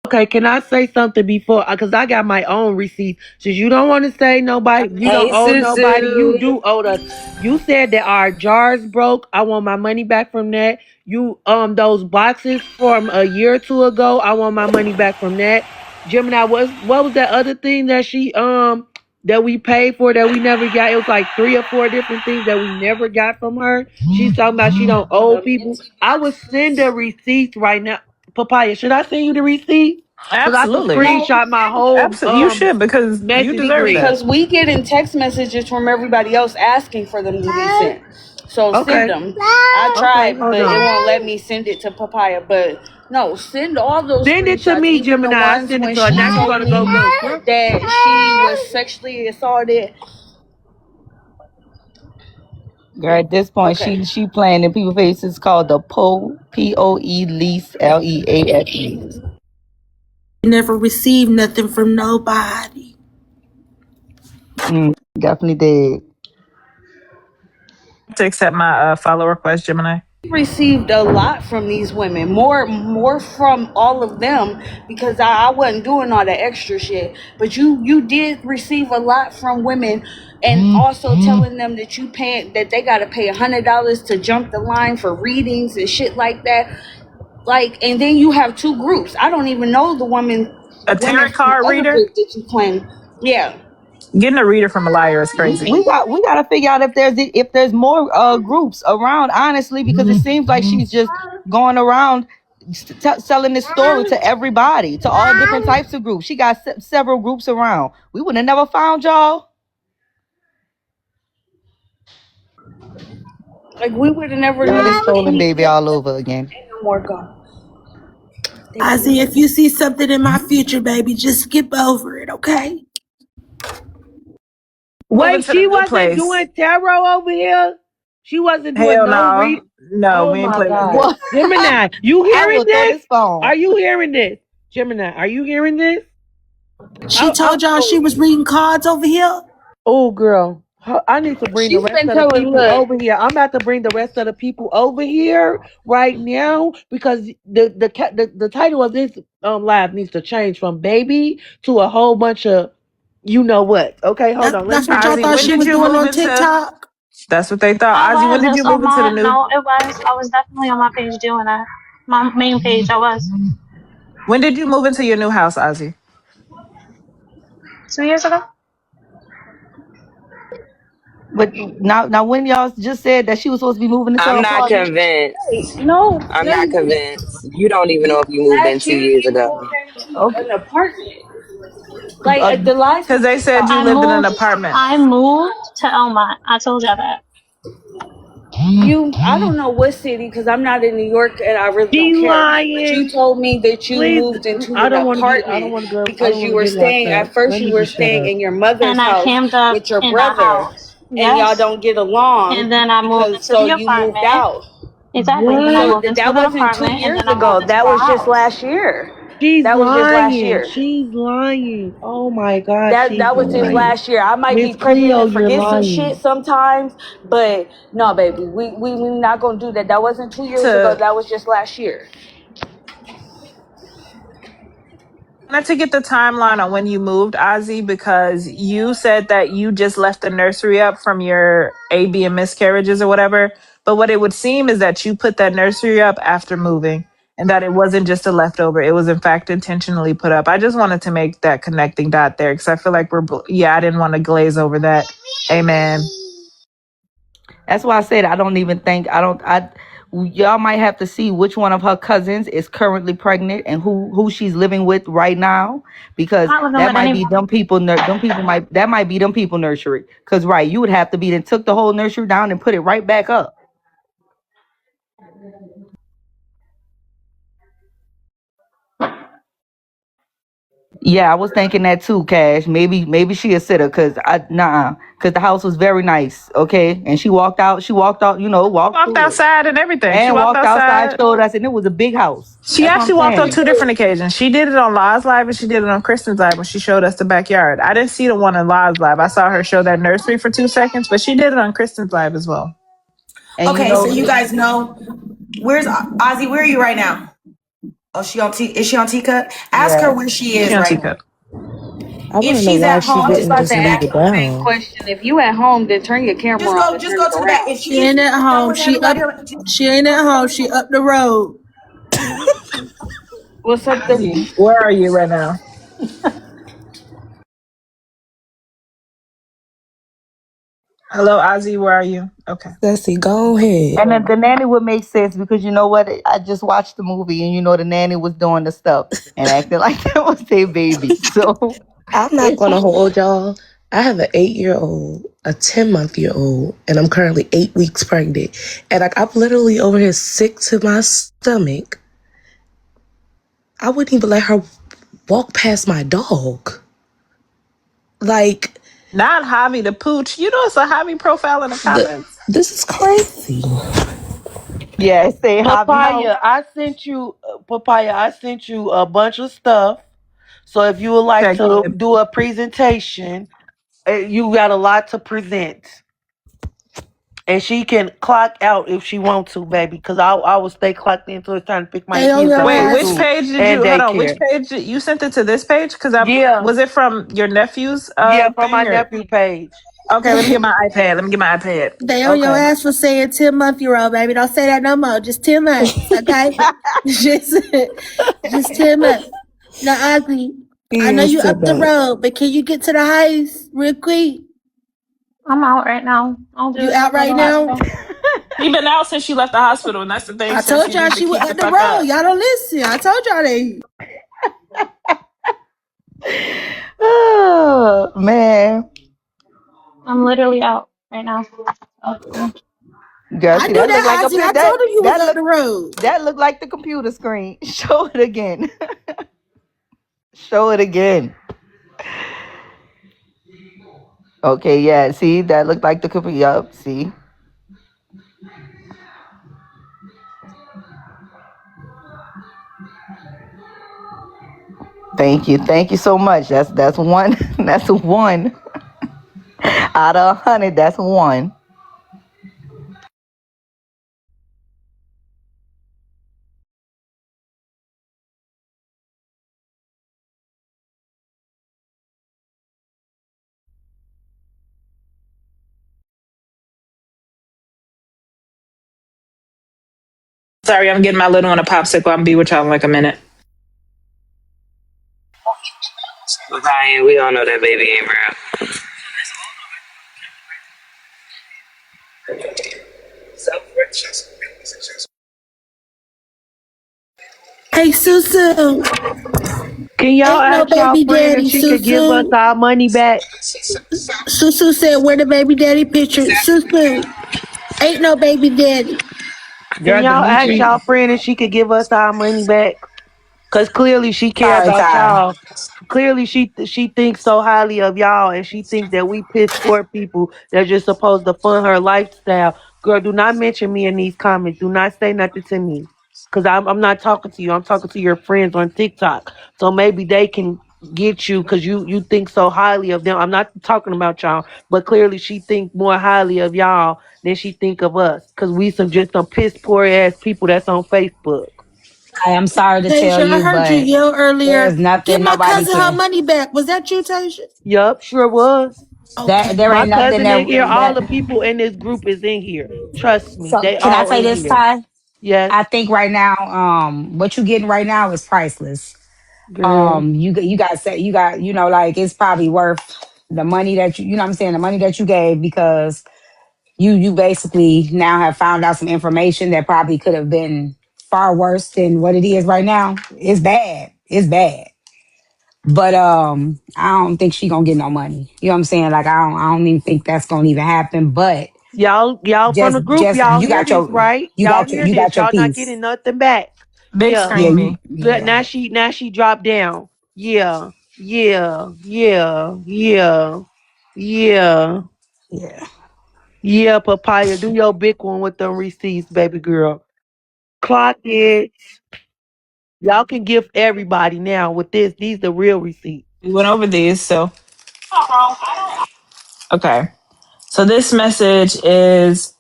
Okay, can I say something before? Because I got my own receipt. Since you don't want to say nobody, you don't Hey, owe nobody, you Susu. do owe us. You said that our jars broke. I want my money back from that. You those boxes from a year or two ago. I want my money back from that. Gemini, what was that other thing that she that we paid for that we never got? It was like 3 or 4 different things that we never got from her. She's talking about she don't owe people. I would send the receipts right now. Papaya, should I send you the receipt? Cause I could Absolutely. screenshot my whole Absolutely. You should, because you message deserve string. that. Because we get in text messages from everybody else asking for them to be sent. So send Okay. them. I Okay, tried, hold but it on. won't let me send it to Papaya. But no, send all those Send it to screenshots, me, even the Gemini. I ones send it when to her. she Now she told gotta me go look. that she was sexually assaulted. Girl, at this point, Okay. she playing in people faces called the POE lease LEASE. Never received nothing from nobody. Definitely did. To accept my follow request, Gemini. Received a lot from these women, more from all of them, because I wasn't doing all the extra shit. But you did receive a lot from women, and also telling them that that they got to pay $100 to jump the line for readings and shit like that. Like, and then you have 2 groups. I don't even know the women A women tarot from the card other reader? group that you claim. Yeah. Getting a reader from a liar is crazy. We got to figure out if there's more groups around, honestly, because it seems like she's just going around selling this story to everybody, to all different types of groups. She got several groups around. We would have never found y'all. Like, we would have never Y'all knew this stolen baby anything. all over again. Ain't no more gone. Ozzy, if you see something in my future, baby, just skip over it, okay? Moving Wait, to the she new wasn't place. doing tarot over here? She wasn't doing Hell no no. read. No, Oh we ain't my play like God. that. What? Gemini, you I hearing will throw this? this phone. Are you hearing this? Gemini, are you hearing this? She told y'all she was reading cards over here. Oh, girl. I need to bring the She's rest been of the telling, people look, over here. I'm about to bring the rest of the people over here right now because the title of this live needs to change from baby to a whole bunch of you know what. Okay, hold on. Let That's me what y'all Ozzy, thought when she did was you doing move on into? TikTok. That's what they I thought. Ozzy, when was. did you It's on move into the my new? no. It was. I was definitely on my page doing that. My main page. I was When did you move into your new house, Ozzy? 2 years ago. But now when y'all just said that she was supposed to be moving into her I'm not apartment. convinced. no, I'm not baby. convinced. You don't even know if you moved in Last 2 year years you ago. moved into Okay. an apartment. Like, the last Because time they we said talked, you I lived in an moved. apartment. I moved to Elmont. I told y'all that. I don't know what city, because I'm not in New York and I really She don't care. But you lying. told me that you Please, moved into I an don't want to get. I don't apartment want to go. I because don't you want to were get locked staying, up. at first Let you me were just shut staying up. in your mother's And I house camped up with your in the brother, house. and y'all Yes. don't get along And then I moved because into so the you moved apartment. out. Exactly. Then I What? So moved into that the wasn't two apartment, and years then I ago. moved into That the was just house. last year. She's That was just last lying. year. She's lying. Oh my God, she's That was just lying. last year. I might be Miss pregnant Cleo, and you're forget some shit lying. sometimes, but no, baby, we not gonna do that. That wasn't 2 years ago. To That was just last year. wanted to get the timeline on when you moved, Ozzy, because you said that you just left the nursery up from your AB and miscarriages or whatever. But what it would seem is that you put that nursery up after moving, and that it wasn't just a leftover. It was in fact intentionally put up. I just wanted to make that connecting dot there because I feel like yeah, I didn't want to glaze over that. Amen. That's why I said I don't even think y'all might have to see which one of her cousins is currently pregnant and who she's living with right now, I'm because not living that with might be anyone. them people that might be them people nursery. Because right, you would have to be then took the whole nursery down and put it right back up. Yeah, I was thinking that too, Cash. Maybe she a sitter, cause nah. because the house was very nice. Okay, and she walked out. Walked Walked through it outside and everything. She and walked walked outside. outside. Showed us, and it was a big house. She That's what I'm actually walked on saying. 2 different occasions. She did it on Live's Live and she did it on Kristen's Live when she showed us the backyard. I didn't see the one on Live's Live. I saw her show that nursery for 2 seconds, but she did it on Kristen's Live as well. And Okay, so you guys know where's Ozzy? Where are you right now? Oh, she on T? Is she on T-Cup? Ask her where she is She on right T-Cup. I If want to know she's why at she home, I was didn't about just to leave ask it the same down. question. If you at home, then turn your camera on and just turn go it to the around. back. If She ain't at home. She ain't at home. She up the road. What's up the Where are you right now? Hello, Ozzy, where are you? Okay. Sassy, go ahead. And then the nanny would make sense because you know what? I just watched the movie, and the nanny was doing the stuff and acting like that was their baby. So I'm not gonna hold y'all. I have an 8-year-old, a 10-month-year-old, and I'm currently 8 weeks pregnant. And like I'm literally over here sick to my stomach. I wouldn't even let her walk past my dog. Like Not Javi the Pooch. You know it's a Javi profile in the comments. this is crazy. yeah, say Javi. Papaya, I sent you a bunch of stuff. So if you would like Check to it. do a presentation, you got a lot to present. And she can clock out if she wants to, baby, because I will stay clocked in until it's time to pick my Stay on kids your up Wait, from which school ass. page did and you hold on? Which daycare. page you sent it to this page? Because Yeah, was it from your nephew's yeah, from my thing or nephew page. okay, let me get my iPad. Let me get my iPad. Stay on your Okay. ass for saying 10-month-year-old, baby. Don't say that no more. Just 10 months, okay? just 10 months. Now, ugly. I know you up the road, but can you get to the house real quick? I'm out right now. I'll do You it out for the right last now? one. She been out since she left the hospital, and that's the thing. I So told she y'all needs to she was keep the up the fuck road. up. Y'all don't listen. I told y'all that. Oh man, I'm literally out right now. Okay. girl, I see knew that look like that, a Ozzy. I that told her you was that up look the road. that look like the computer screen. Show it again. Show it again. Okay, yeah. See that looked like the computer. Yup. See. Thank you so much. That's one. That's one out of 100. That's one. Sorry, I'm getting my little one a popsicle. I'll be with y'all in like a minute. Ryan, we all know that baby ain't real. Hey, Susu. Can y'all Ain't no ask y'all baby friend if daddy, she could give us Susu. our money back? Susu said, where the baby daddy picture? Susu. Ain't no baby daddy. Can Girl, y'all ask Dimitri. y'all friend if she could give us our money back? Cause clearly she care Sorry, about Ty. y'all. Clearly she thinks so highly of y'all, and she thinks that we piss poor people that's just supposed to fund her lifestyle. Girl, do not mention me in these comments. Do not say nothing to me, cause I'm not talking to you. I'm talking to your friends on TikTok. So maybe they can get you, cause you think so highly of them. I'm not talking about y'all, but clearly she think more highly of y'all than she think of us, cause we some piss poor ass people that's on Facebook. I am sorry to tell Tasia, I you, heard you but yell there's earlier. Give nothing my nobody cousin her can. money back. Was that you, Tasia? Yup, sure was. That Okay. there My ain't nothing cousin in here. that All that. the people in this group is in here. Trust me, So they can I all say in this, here. Ty? Yes, I think right now, what you getting right now is priceless. girl. You got say you got like it's probably worth the money that you know what I'm saying the money that you gave because you basically now have found out some information that probably could have been far worse than what it is right now. It's bad. It's bad. But I don't think she gonna get no money. You know what I'm saying? Like I don't even think that's gonna even happen. But Y'all from the group. just Y'all hear this, right? Y'all hear you this. got your Y'all not piece. getting nothing back. Big Yeah. Yeah, screen me. But yeah. now she dropped down. Yeah. Yeah. Yeah. Yeah. Yeah. Yeah. Yeah, Papaya, do your big one with them receipts, baby girl. Clock it. Y'all can give everybody now with this. These the real receipts. We went over these, so okay. So this message is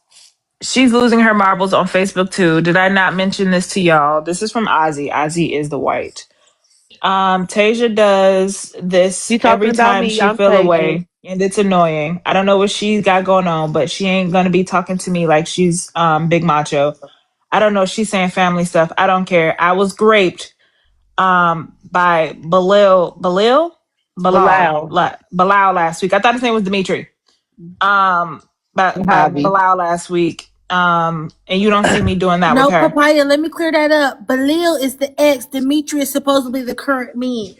she's losing her marbles on Facebook too. Did I not mention this to y'all? This is from Ozzy. Ozzy is the white. Tasia does this You talking every about time me? she I'm feel Tasia. away, and it's annoying. I don't know what she's got going on, but she ain't gonna be talking to me like she's big macho. I don't know. She's saying family stuff. I don't care. I was raped by Bilal. Bilal last week. I thought his name was Dimitri. By Javi. Bilal last week. And you don't see me doing that with No, her. Papaya, let me clear that up. Balil is the ex. Dimitri is supposedly the current man.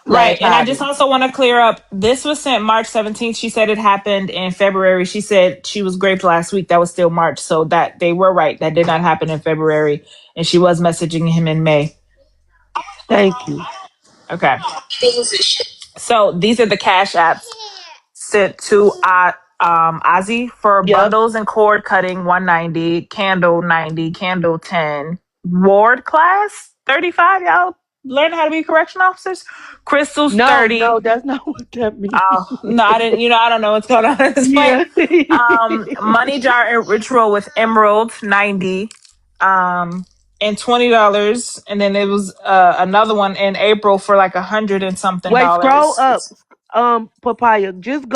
Right. Slash And I just Javi. also want to clear up this was sent March 17th. She said it happened in February. She said she was raped last week. That was still March. So that they were right. That did not happen in February. And she was messaging him in May. Thank you. Okay. So these are the cash apps sent to Ozzy for Yep. bundles and cord cutting 190, candle 90, candle 10, ward class 35. Y'all learn how to be correction officers. Crystals No, 30. no, that's not what that means. Oh no, I didn't. I don't know what's going on at this point. Yeah. Money jar and ritual with emerald 90, and $20, and then it was another one in April for like $100 and something Wait, scroll dollars. up. It's Papaya. Just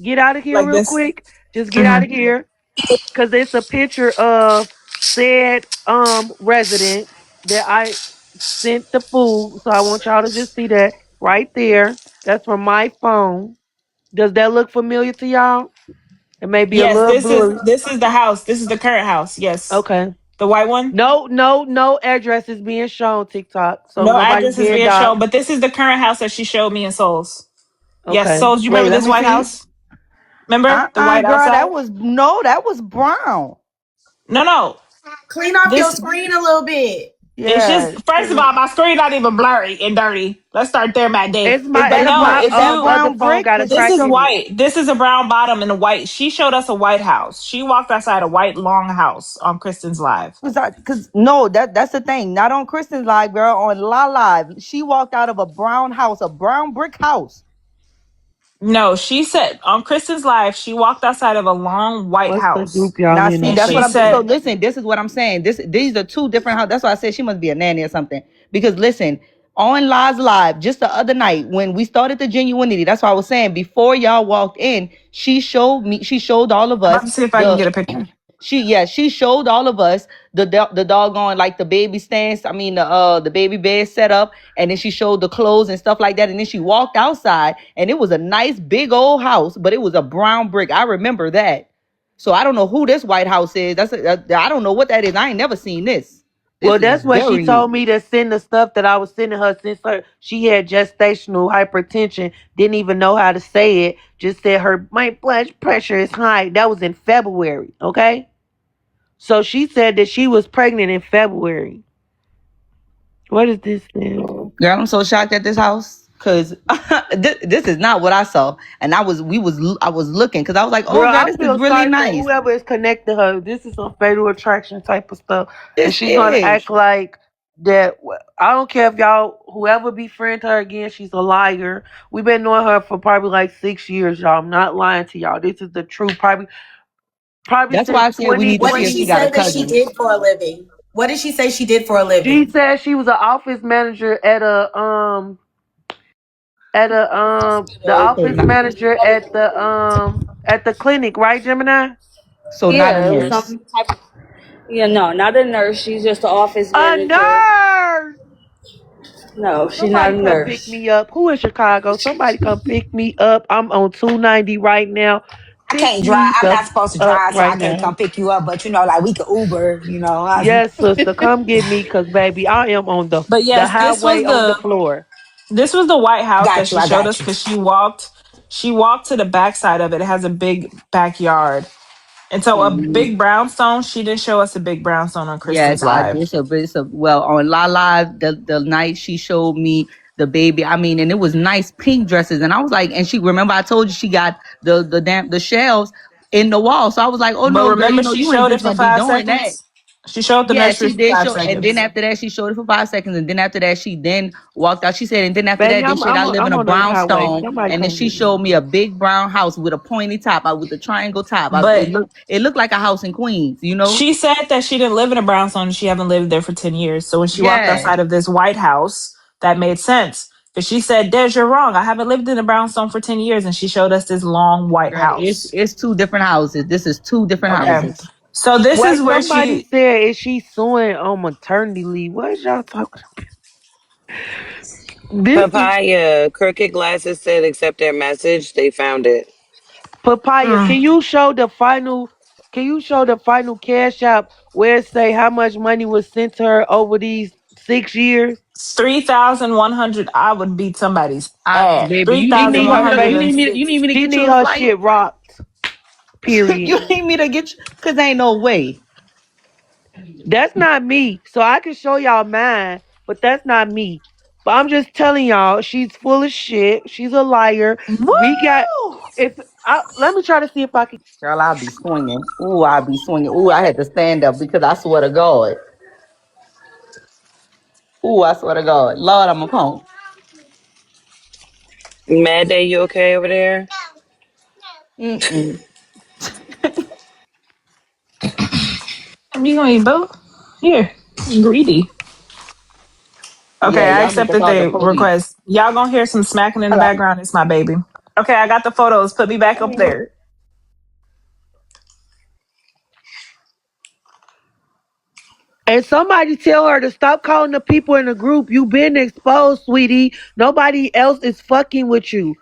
get out of here like real this. quick. Just get out Mhm. of here. Cause it's a picture of said resident that I sent the food. So I want y'all to just see that right there. That's from my phone. Does that look familiar to y'all? It may be a Yes, little blurry. this is the house. This is the current house. Yes, Okay. the white one. No address is being shown, TikTok. So No nobody's address is being being shown, doxxed. but this is the current house that she showed me in Souls. Yes, Okay. Souls. You Wait, remember let this me white see. house? Remember the white Girl, outside? that was brown. No. Clean off your This screen a little bit. it's just Yeah. first of all, my screen not even blurry and dirty. Let's start there, Matt Day. But no, Is if that you other brown phone brick? got a Cause this she crack is showed. in it. white. This is a brown bottom and a white. She showed us a white house. She walked outside a white long house on Kristen's live. Cause no, that's the thing. Not on Kristen's live, girl. On La Live, she walked out of a brown house, a brown brick house. No, she said on Kristen's live, she walked outside of a long white What's the house. group y'all Now, in see, And on that's what she I'm. So Facebook? said, listen, this is what I'm saying. These are two different houses. That's why I said she must be a nanny or something. Because listen, on Live Live, just the other night when we started the genuinity, that's why I was saying before y'all walked in, she showed all of I'm about us to see if I can the get a picture. she showed all of us the doggone like the baby stands. I mean the baby bed set up, and then she showed the clothes and stuff like that. And then she walked outside, and it was a nice big old house, but it was a brown brick. I remember that. So I don't know who this White House is. I don't know what that is. I ain't never seen this. Well, This is that's what she very new. told me to send the stuff that I was sending her since she had gestational hypertension. Didn't even know how to say it. Just said her blood pressure is high. That was in February. Okay. So she said that she was pregnant in February. What is this thing? Girl, I'm so shocked at this house because this is not what I saw. And I was looking because I was like, oh Girl, girl, I this is feel really sorry for nice. whoever is connected her. This is some fatal attraction type of stuff. And This she's going to is. act like that. I don't care if y'all, whoever befriend her again, she's a liar. We've been knowing her for probably like 6 years, y'all. I'm not lying to y'all. This is the truth. Probably That's since why I said we need to What see did if she she 2020. got a say that she cousin. did for a living? What did she say she did for a She living? said she was an office manager the office manager at the clinic, right, Gemini? So not a Yeah, it was nurse. some type of, yeah, no, not a nurse. She's just the office A manager. nurse. No, she's not Somebody a come pick nurse. me up. Who in Chicago? Somebody come pick me up. I'm on 290 right now. I Pick can't drive. me I'm the not supposed to up drive, so I right can't now. come pick you up. But like we could Uber. Yes, sister, come get me, cause baby, I am on But the yes, highway on the floor. this was the white house that she I showed got us you. because she walked to the backside of it. It has a big backyard. And so a Mhm. big brownstone, she didn't show us a big brownstone on Yes, Kristen's I live. it's a well on La Live the night she showed me the baby. I mean, and it was nice pink dresses. And I was like, and she, remember I told you she got the shelves in the wall. So I was like, oh But no, girl, remember, she you ain't showed it just for gonna be five doing that. seconds. She showed the Yeah, nursery she for did five show, and then seconds. after that, she showed it for 5 seconds, and then after that, she then walked out. She said, and then after Baby, that, they said, I live in I'm a on the highway. brownstone, Somebody and then come she get me. showed me a big brown house with a pointy top, with a triangle top. But It looked like a house in Queens, you know? she said that she didn't live in a brownstone and she haven't lived there for 10 years. So when she walked Yeah, outside of this White House, that made sense. But she said, Des, you're wrong. I haven't lived in a brownstone for 10 years. And she showed us this long white girl, house. it's two different houses. This is two different Okay. houses. So this What is where somebody she said is she suing on maternity leave. What is y'all talking about? This is Papaya, Crooked Glasses said accept their message. They found it. Papaya. Can you show the final cash app where it say how much money was sent to her over these 6 years? 3,100. I would beat somebody's ass. Baby, She need her baby. you need me to She get you need a her flight? shit rocked. Period. You need me to get you? Cause ain't no way. That's not me. So I can show y'all mine, but that's not me. But I'm just telling y'all, she's full of shit. She's a liar. We got Woo! if I let me try to see if I can. Girl, I'll be swinging. Ooh, I'll be swinging. Ooh, I had to stand up because I swear to God. Ooh, I swear to God. Lord, I'm a punk. Mad Day, you okay over there? Mm-mm. You gonna eat both? Here. Greedy. Okay, Yeah, I y'all need to accepted call the the police. request. Y'all gonna hear some smacking in the Hello. background. It's my baby. Okay, I got the photos. Put me back up there. And somebody tell her to stop calling the people in the group. You been exposed, sweetie. Nobody else is fucking with you.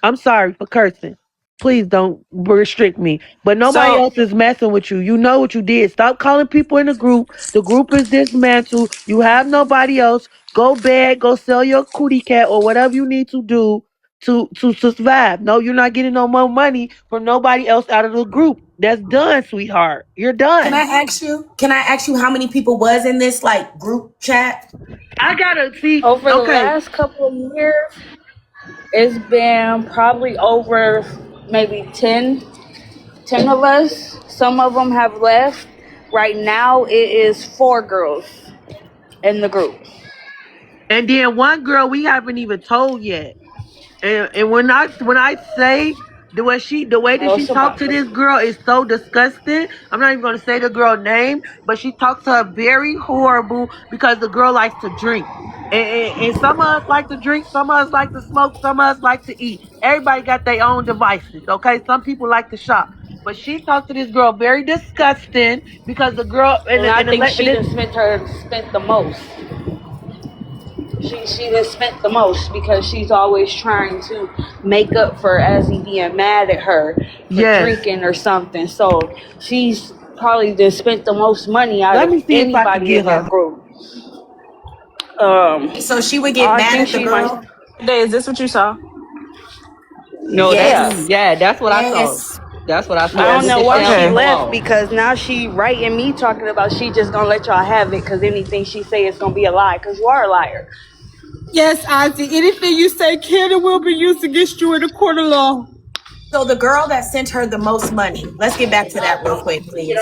I'm sorry for cursing. Please don't restrict me. But nobody So else is messing with you. You know what you did. Stop calling people in the group. The group is dismantled. You have nobody else. Go beg, go sell your cootie cat or whatever you need to do to survive. No, you're not getting no more money from nobody else out of the group. That's done, sweetheart. You're Can done. I ask you? Can I ask you how many people was in this like group chat? I gotta see. Over the Okay, last couple of years, it's been probably over maybe 10 of us. Some of them have left. Right now, it is 4 girls in the group. and then one girl we haven't even told yet. And when I say the way that Oh, she it's talked about to this girl is so disgusting. I'm not even gonna say the girl name, but she talks to her very horrible because the girl likes to drink. And some of us like to drink, some of us like to smoke, some of us like to eat. Everybody got their own devices, okay? Some people like to shop. But she talked to this girl very disgusting because the girl and I think and she this, done spent the most. She done spent the most because she's always trying to make up for Azzy being mad at her for yes. drinking or something. So she's probably just spent the most money out Let of me see if I can anybody get in that her. group. So she would get I mad think at the she might. girl. Day, is this what you saw? No, that's Yeah. me. Yeah, that's what I saw. Yes. That's what I I saw don't with know the why shelves she in the Okay. left wall. because now she writing me talking about she just gonna let y'all have it because anything she say is gonna be a lie because you are a liar. Yes, Ozzy. Anything you say can and will be used against you in a court of law. So the girl that sent her the most money, let's get back to that real quick, please.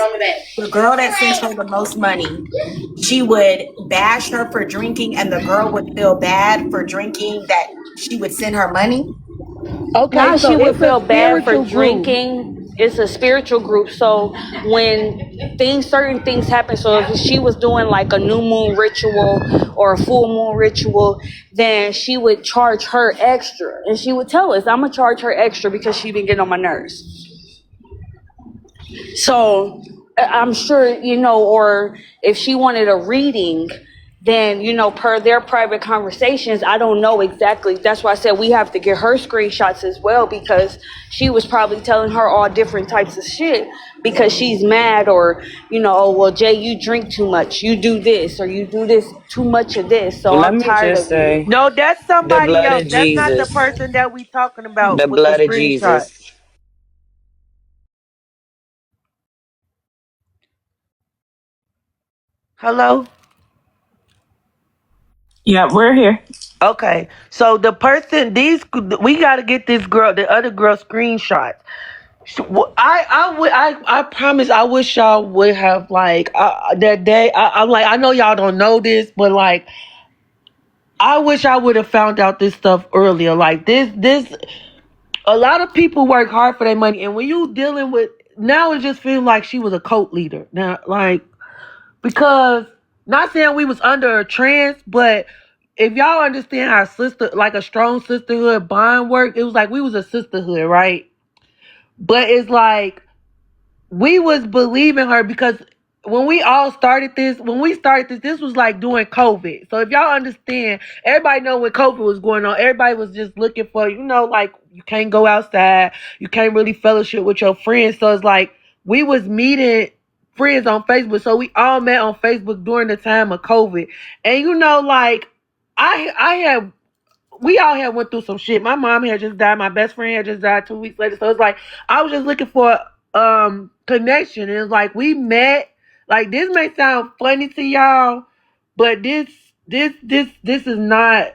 The girl that sent her the most money, she would bash her for drinking, and the girl would feel bad for drinking that she would send her money. Okay, Now so she would it's a feel bad for spiritual group. drinking. It's a spiritual group. So when certain things happen, so if she was doing like a new moon ritual or a full moon ritual, then she would charge her extra. And she would tell us, I'm going to charge her extra because she been getting on my nerves. So I'm sure, or if she wanted a reading, then, per their private conversations, I don't know exactly. That's why I said we have to get her screenshots as well because she was probably telling her all different types of shit because she's mad or, oh, well, Jay, you drink too much. You do this or you do this too much of this. So Well, let I'm me tired just of you. say No, that's the somebody blood else. of That's not the Jesus. person that we talking about The with the blood of screenshot. Jesus. Hello? Yeah, we're here. Okay, so the person, we got to get this girl, the other girl, screenshots. I promise. I wish y'all would have like that day. I'm like, I know y'all don't know this, but like, I wish I would have found out this stuff earlier. Like this. A lot of people work hard for their money, and when you dealing with now, it just feels like she was a cult leader. Now, like, because not saying we was under a trance, but if y'all understand how like a strong sisterhood bond work, it was like we was a sisterhood, right? But it's like we was believing her because when we started this was like during COVID. So if y'all understand, everybody know when COVID was going on, everybody was just looking for, like you can't go outside, you can't really fellowship with your friends. So it's like we was meeting friends on Facebook. So we all met on Facebook during the time of COVID. And like I have we all had went through some shit. My mom had just died. My best friend had just died 2 weeks later. So it's like I was just looking for connection. And it's like we met. Like this may sound funny to y'all, but this is not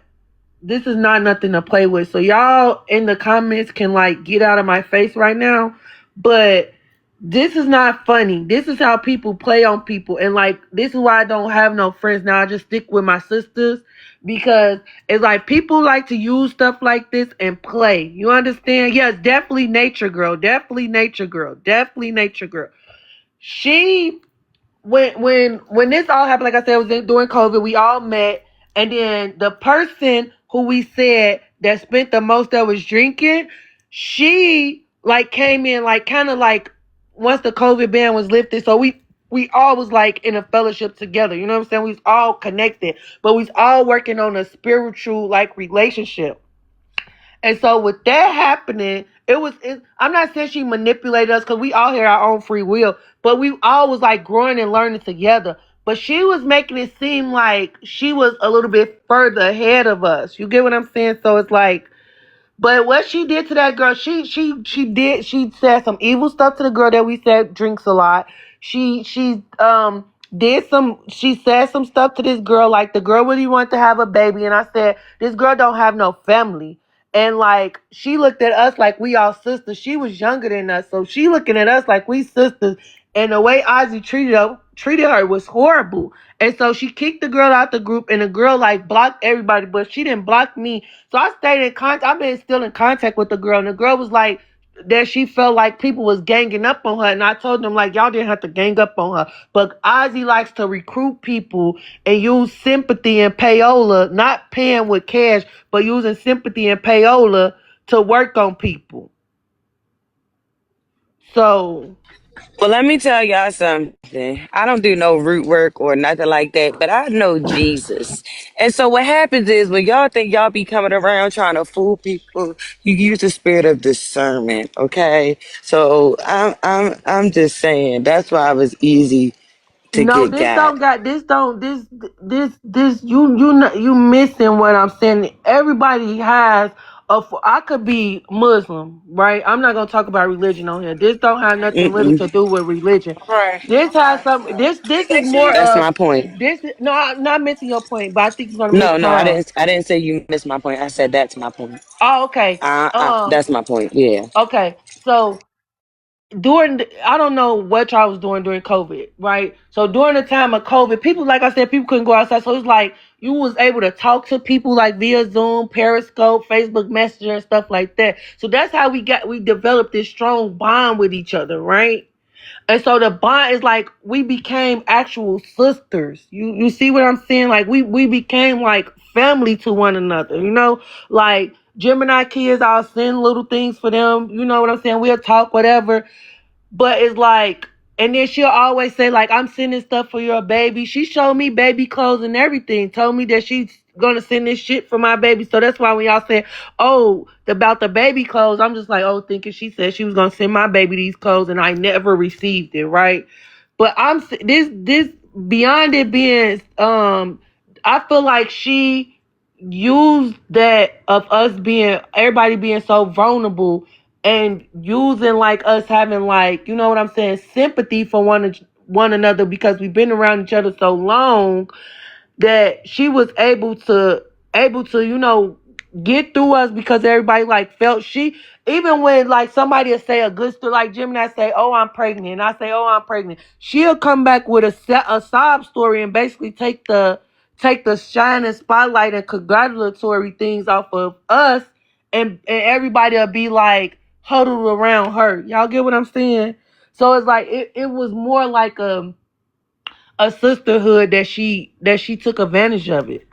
nothing to play with. So y'all in the comments can like get out of my face right now. But this is not funny. This is how people play on people. And like this is why I don't have no friends now. I just stick with my sisters because it's like people like to use stuff like this and play. You understand? Yes, definitely nature girl. Definitely nature girl. Definitely nature girl. She when this all happened, like I said, it was during COVID, we all met, and then the person who we said that spent the most that was drinking, she like came in like kind of like once the COVID ban was lifted, so we all was like in a fellowship together. You know what I'm saying? We was all connected, but we was all working on a spiritual like relationship. And so with that happening, I'm not saying she manipulated us because we all had our own free will, but we all was like growing and learning together. But she was making it seem like she was a little bit further ahead of us. You get what I'm saying? So it's like, but what she did to that girl, she said some evil stuff to the girl that we said drinks a lot. She said some stuff to this girl, like the girl really wanted to have a baby, and I said, this girl don't have no family. And like she looked at us like we all sisters. She was younger than us, so she looking at us like we sisters. And the way Ozzy treated her was horrible. And so she kicked the girl out the group, and the girl like blocked everybody, but she didn't block me. So I stayed in contact. I've been still in contact with the girl, and the girl was like that she felt like people was ganging up on her, and I told them like y'all didn't have to gang up on her. But Ozzy likes to recruit people and use sympathy and payola, not paying with cash, but using sympathy and payola to work on people. So Well, let me tell y'all something. I don't do no root work or nothing like that, but I know Jesus. And so what happens is when y'all think y'all be coming around trying to fool people, you use the spirit of discernment, okay? So I'm just saying that's why it was easy to no, get got. you missing what I'm saying. Everybody has I could be Muslim, right? I'm not gonna talk about religion on here. This don't have nothing really Mm-mm. to do with religion. Right. This has some. This is more That's of my point. this. No, I'm not missing your point, but I think you're gonna miss No, I mine. didn't say you missed my point. I said that's my point. Oh, okay. That's my point. Yeah. Okay. So I don't know what y'all was doing during COVID, right? So during the time of COVID, people, like I said, people couldn't go outside. So it's like you was able to talk to people like via Zoom, Periscope, Facebook Messenger, and stuff like that. So that's how we developed this strong bond with each other, right? And so the bond is like we became actual sisters. You see what I'm saying? Like we became like family to one another, Like Gemini kids, I'll send little things for them. You know what I'm saying? We'll talk, whatever. But it's like, and then she'll always say, like, I'm sending stuff for your baby. She showed me baby clothes and everything. Told me that she's gonna send this shit for my baby. So that's why when y'all said, oh, about the baby clothes, I'm just like, oh, thinking she said she was gonna send my baby these clothes and I never received it, right? But this beyond it being I feel like she used that of us being everybody being so vulnerable and using like us having like, you know what I'm saying, sympathy for one another because we've been around each other so long. that she was able to get through us because everybody like felt she, even when like somebody will say a good story, like Gemini say, oh, I'm pregnant, and I say, oh, I'm pregnant, she'll come back with a sob story and basically take the shining spotlight and congratulatory things off of us, and everybody will be like huddled around her. Y'all get what I'm saying? So it's like it was more like a sisterhood that she took advantage of it.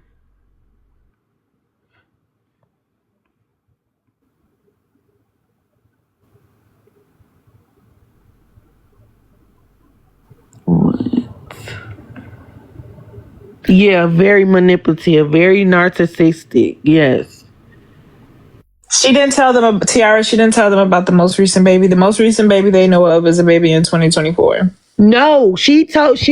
Yeah, very manipulative, very narcissistic. Yes. She didn't tell them, Tiara, she didn't tell them about the most recent baby. The most recent baby they know of is a baby in 2024. No, she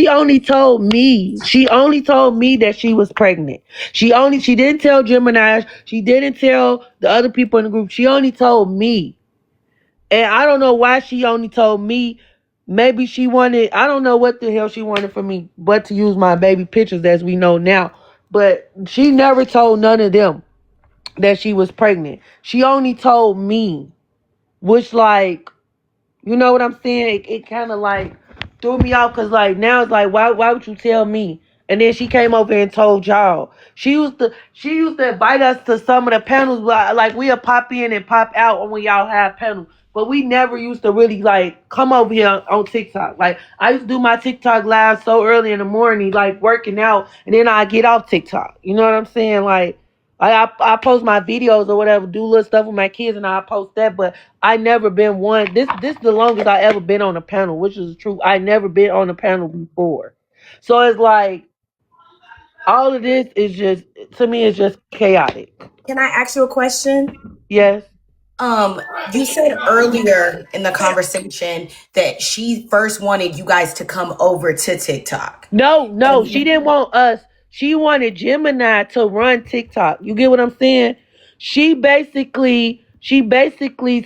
only told me. She only told me that she was pregnant. She didn't tell Gemini. She didn't tell the other people in the group. She only told me. And I don't know why she only told me. Maybe she wanted, I don't know what the hell she wanted from me, but to use my baby pictures as we know now. But she never told none of them that she was pregnant. She only told me, which like, you know what I'm saying? It kind of like threw me off because like now it's like why would you tell me? And then she came over and told y'all. She used to invite us to some of the panels, like we'll pop in and pop out when y'all have panels. But we never used to really like come over here on TikTok. Like I used to do my TikTok live so early in the morning, like working out, and then I get off TikTok. You know what I'm saying? Like I post my videos or whatever, do little stuff with my kids, and I post that. But I never been one. This is the longest I ever been on a panel, which is true. I never been on a panel before, so it's like all of this is just, to me, it's just chaotic. Can I ask you a question? Yes. You said earlier in the conversation that she first wanted you guys to come over to TikTok. No, she didn't want us. She wanted Gemini to run TikTok. You get what I'm saying? She basically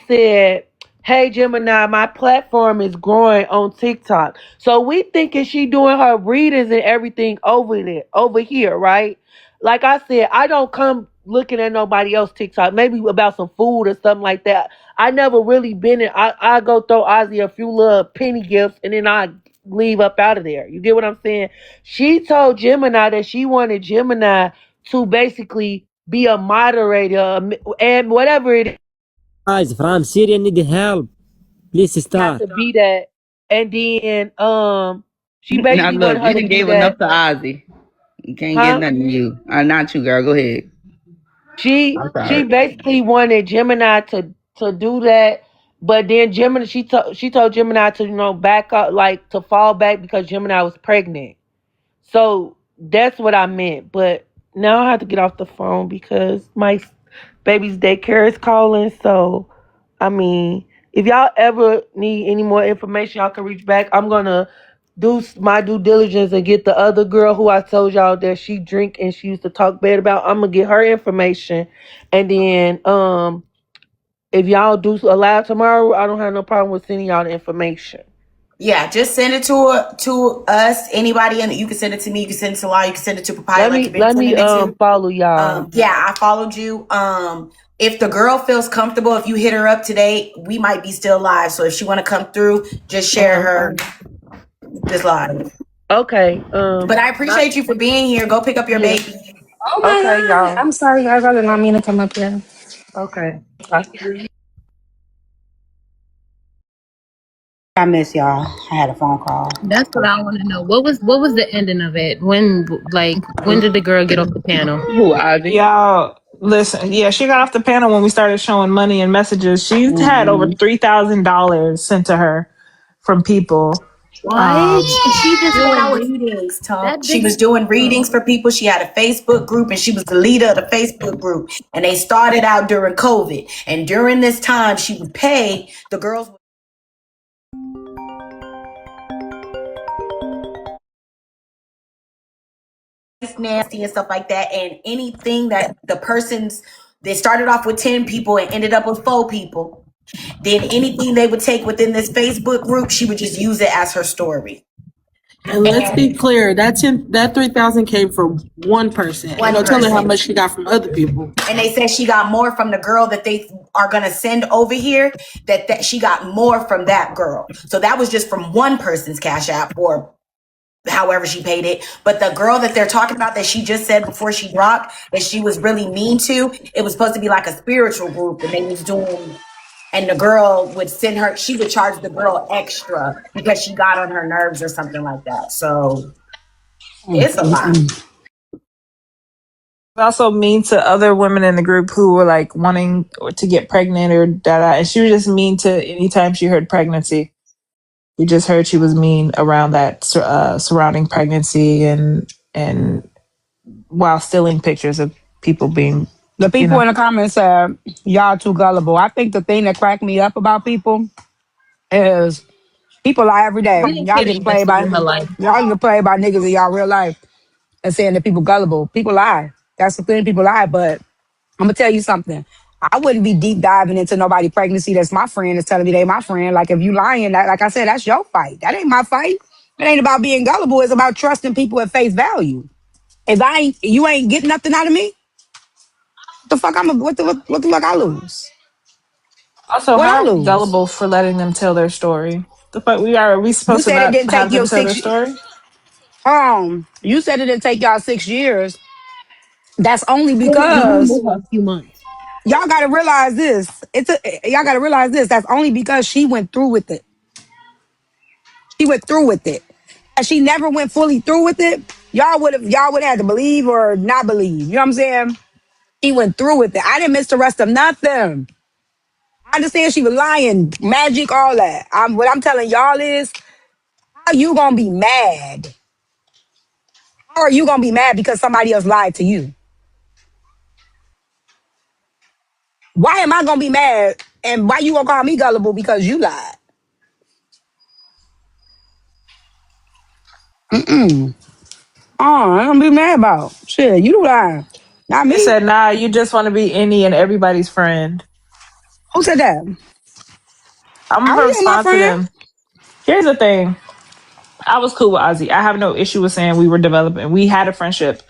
said, hey, Gemini, my platform is growing on TikTok. So we thinking she doing her readings and everything over here, right? Like I said, I don't come looking at nobody else TikTok, maybe about some food or something like that. I never really been in. I go throw Ozzy a few little penny gifts and then I leave up out of there. You get what I'm saying? She told Gemini that she wanted Gemini to basically be a moderator and whatever it is. Guys from Syria need help. Please start. To be that, and then she Now basically look, wanted her you to done be gave that. enough to Ozzy. You can't get nothing to you. Not you, girl. Go ahead. She basically wanted Gemini to do that, but then Gemini she told Gemini to back up, like to fall back because Gemini was pregnant. So that's what I meant. But now I have to get off the phone because my baby's daycare is calling. So I mean, if y'all ever need any more information, y'all can reach back. I'm gonna do my due diligence and get the other girl who I told y'all that she drink and she used to talk bad about. I'm gonna get her information, and then if y'all do a live tomorrow, I don't have no problem with sending y'all the information. Yeah, just send it to us. Anybody, and you can send it to me. You can send it to Law. You can send it to Papaya. Let me follow y'all. Yeah, I followed you. If the girl feels comfortable, if you hit her up today, we might be still live. So if she want to come through, just share her this live. Okay. But I appreciate you for being here. Go pick up your baby. Oh my God. Y'all. I'm sorry, guys. I did not mean to come up here. Okay. I miss y'all. I had a phone call. That's what I want to know. What was the ending of it? When did the girl get off the panel? Y'all, listen. Yeah, she got off the panel when we started showing money and messages. She's had over $3,000 sent to her from people. What? She just doing readings, Tom. She was doing readings for people. She had a Facebook group and she was the leader of the Facebook group. And they started out during COVID. And during this time, she would pay the girls. Nasty and stuff like that. And anything that they started off with 10 people and ended up with 4 people. Then anything they would take within this Facebook group, she would just use it as her story. And let's be clear, that 3,000 came from one person. Ain't One no telling how person. much she got from other people. And they said she got more from the girl that they are gonna send over here. That she got more from that girl. So that was just from one person's Cash App or however she paid it. But the girl that they're talking about that she just said before she dropped that she was really mean to, it was supposed to be like a spiritual group and they was doing, and the girl would send her, she would charge the girl extra because she got on her nerves or something like that. So it's a lot. Also mean to other women in the group who were like wanting to get pregnant or that, and she was just mean to anytime she heard pregnancy. We just heard she was mean around that surrounding pregnancy and while stealing pictures of people being. The people in the comments said, y'all too gullible. I think the thing that cracked me up about people is people lie every day. We didn't Y'all get get played invested by in her life. niggas in y'all real life and saying that people gullible. People lie. That's the thing, people lie. But I'm gonna tell you something. I wouldn't be deep diving into nobody pregnancy that's my friend is telling me they my friend. Like if you lying, that like I said, that's your fight. That ain't my fight. It ain't about being gullible. It's about trusting people at face value. If you ain't getting nothing out of me, what the fuck I lose? Also, What I how lose? gullible for letting them tell their story. The fuck are we You supposed to said it not didn't take have them you tell their story? you said it didn't take y'all 6 years. That's only You because knew her a few months. y'all gotta realize this. Y'all gotta realize this. That's only because she went through with it. She went through with it. If she never went fully through with it, y'all would have had to believe or not believe. You know what I'm saying? She went through with it. I didn't miss the rest of nothing. I understand she was lying, magic, all that. What I'm telling y'all is, how you gonna be mad? How are you gonna be mad because somebody else lied to you? Why am I gonna be mad? And why you gonna call me gullible because you lied? Mm-mm. Oh, I don't be mad about. Shit, you lying. Not They me. said, nah, you just want to be any and everybody's friend. Who said that? I'm I gonna was my respond to friend. them. Here's the thing. I was cool with Ozzy. I have no issue with saying we were developing. We had a friendship.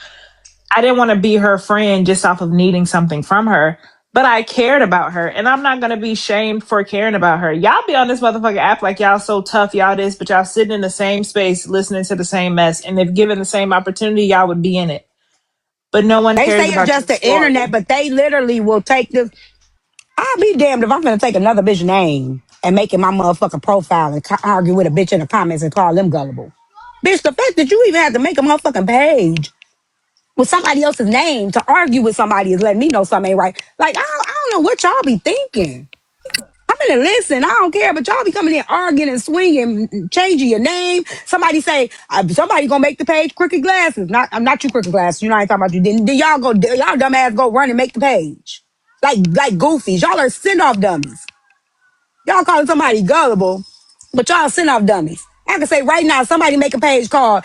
I didn't want to be her friend just off of needing something from her, but I cared about her, and I'm not gonna be shamed for caring about her. Y'all be on this motherfucker app like y'all so tough, y'all this, but y'all sitting in the same space listening to the same mess, and if given the same opportunity, y'all would be in it. But no one They cares say it's about your just the internet, story. but they literally will take this. I'll be damned if I'm gonna take another bitch name and make it my motherfucking profile and argue with a bitch in the comments and call them gullible. Bitch, the fact that you even have to make a motherfucking page with somebody else's name to argue with somebody is letting me know something ain't right. Like, I don't know what y'all be thinking. I'm in to listen. I don't care, but y'all be coming in arguing and swinging, changing your name. Somebody say, somebody gonna make the page Crooked Glasses. I'm not you Crooked Glasses. You know I ain't talking about you. Then y'all dumbass go run and make the page. Like goofies. Y'all are send-off dummies. Y'all calling somebody gullible, but y'all send-off dummies. I can say right now, somebody make a page called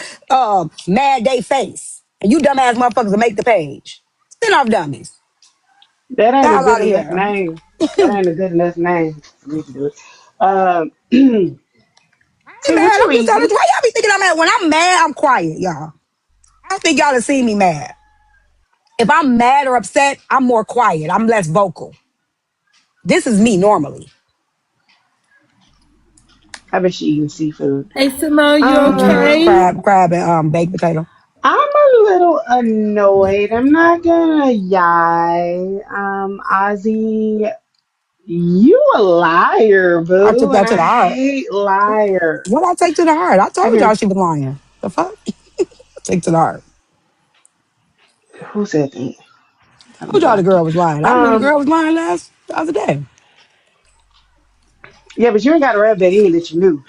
Mad Day Face. And you dumbass motherfuckers will make the page. Send-off dummies. That ain't a Y'all good out of enough here. name. That ain't a good enough name for me to do it. I'm T, what mad. you I'm just telling eating? you. Why y'all be thinking I'm mad? When I'm mad, I'm quiet, y'all. I don't think y'all have seen me mad. If I'm mad or upset, I'm more quiet. I'm less vocal. This is me normally. I bet she eating seafood. Hey, Simone, you Um, okay? Crab and baked potato. I'm a little annoyed. I'm not gonna lie. Ozzy, you a liar, I took boo, and that to I the heart. hate liars. What I take to the heart? I I told y'all can. she was lying. The fuck? Take to the heart. Who said that? I Tell me told y'all the about girl it. was lying. I knew the Um, girl was lying the other day. yeah, but you ain't got to rub that in that you knew.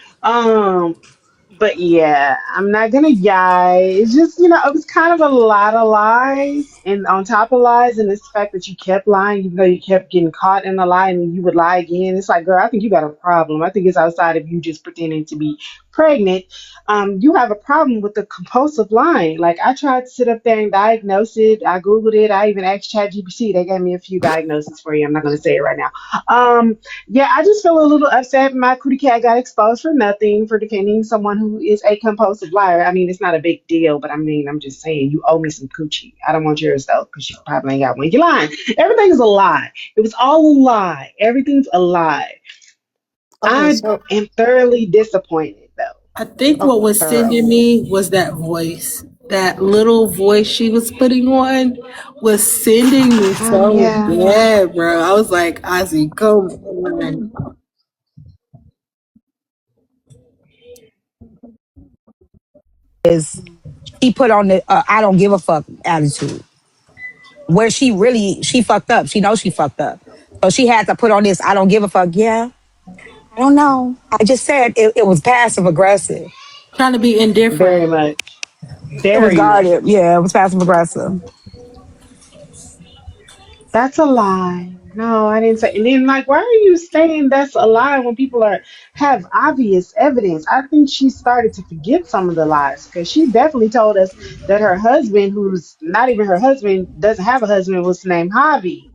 But yeah, I'm not gonna lie. It's just, it was kind of a lot of lies. And on top of lies, and it's the fact that you kept lying, even though you kept getting caught in a lie and you would lie again. It's like, girl, I think you got a problem. I think it's outside of you just pretending to be pregnant. You have a problem with the compulsive lying. Like, I tried to sit up there and diagnose it. I Googled it. I even asked ChatGPT. They gave me a few diagnoses for you. I'm not going to say it right now. Yeah, I just feel a little upset. My cootie cat got exposed for nothing for defending someone who is a compulsive liar. I mean, it's not a big deal, but I mean, I'm just saying, you owe me some coochie. I don't want yours though, because you probably ain't got one. You're lying. Everything's a lie. It was all a lie. Everything's a lie. Okay, I so am thoroughly disappointed though. I think what Oh, was sending thoroughly. me was that voice. That little voice she was putting on was sending me so Yeah. bad, bro. I was like, Ozzy, come on. Is he put on the I don't give a fuck attitude where she fucked up. She knows she fucked up. So she had to put on this I don't give a fuck. Yeah, I don't know. I just said it was passive aggressive. Trying to be Very indifferent. much. It was Very much. guarded. Yeah, it was passive aggressive. That's a lie. No, I didn't say. And then, like, why are you saying that's a lie when people have obvious evidence? I think she started to forget some of the lies because she definitely told us that her husband, who's not even her husband, doesn't have a husband, was named Javi.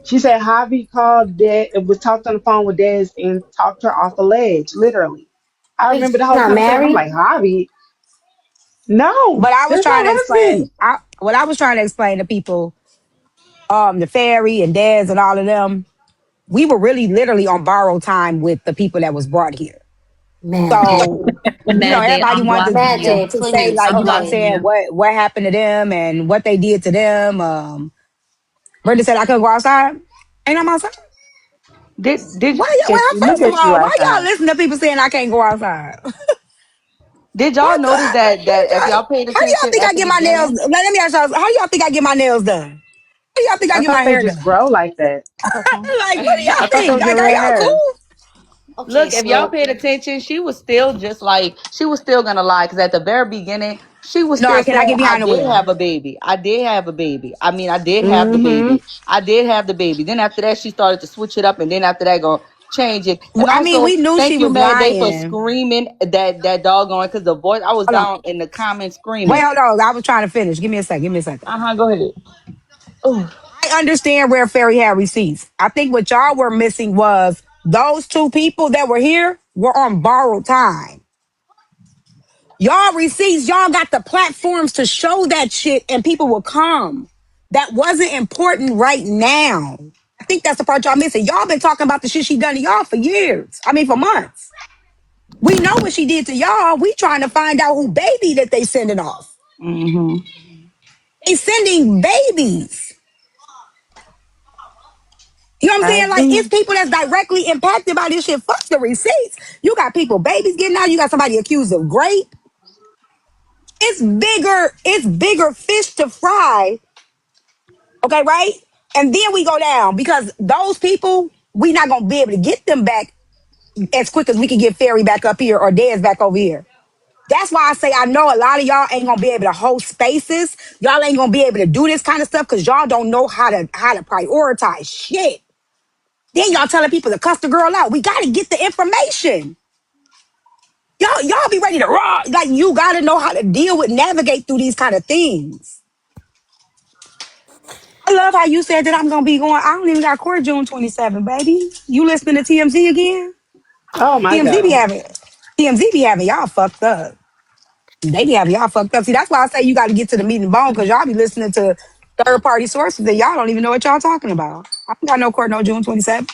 She said Javi called Des, was talked on the phone with Des and talked her off a ledge, literally. I Wait, remember she's the whole not conversation. I'm married? like, Javi? No, But I was that's trying her to explain. husband. What I was trying to explain to people, the fairy and Dez and all of them, we were really literally on borrowed time with the people that was brought here. Man, So, Mad Day, everybody I'm wanted blocking Mad you. Day, to say please. like, I'm you know what I'm Okay. blocking saying, you. what happened to them and what they did to them. Brenda said I couldn't go outside. Ain't I'm outside. Did Well, look first of at you all, why y'all outside? listen to people saying I can't go outside? Did y'all What the? notice that if y'all paid How do y'all attention think I at the get my nails? beginning? Let me ask y'all. How do y'all think I get my nails done? How do y'all think I I get my thought they hair just done? grow like that. Okay. Like, what do y'all I thought think? those were Like, are red y'all hairs. cool? Okay, Look, if y'all so paid attention, she was still just like she was still gonna lie because at the very beginning she was No, still can I saying, get "I behind the did wheel? have a baby. I did have a baby. I mean, I did have the Mm-hmm. baby. I did have the baby." Then after that, she started to switch it up, and then after that, go change it. And I mean, also, we knew she thank you, was Mad Day, for lying. screaming that doggone because the voice I was Hold on. down in the comments Wait, screaming. hold on. I was trying to finish. Give me a second. Give me a second. Go ahead. Oh, I understand where Ferry had receipts. I think what y'all were missing was those two people that were here were on borrowed time. Y'all receipts, y'all got the platforms to show that shit and people will come. That wasn't important right now. I think that's the part y'all missing. Y'all been talking about the shit she done to y'all for years. I mean, for months. We know what she did to y'all. We trying to find out who baby that they sending off. mm-hmm. They sending babies. You know what I'm I saying? Like, it's agree. people that's directly impacted by this shit. Fuck the receipts. You got people, babies getting out. You got somebody accused of rape. It's bigger fish to fry. Okay, right? And then we go down because those people, we not gonna be able to get them back as quick as we can get Ferry back up here or Dez back over here. That's why I say I know a lot of y'all ain't gonna be able to hold spaces. Y'all ain't gonna be able to do this kind of stuff because y'all don't know how to prioritize shit. Then y'all telling people to cuss the girl out. We gotta get the information. Y'all be ready to raw. Like, you gotta know how to deal with, navigate through these kind of things. I love how you said that I'm gonna be going. I don't even got court June 27, baby. You listening to TMZ again? Oh my TMZ be God. having TMZ be having y'all fucked up. They be having y'all fucked up. See, that's why I say you got to get to the meat and bone because y'all be listening to third party sources that y'all don't even know what y'all talking about. I don't got no court no June 27.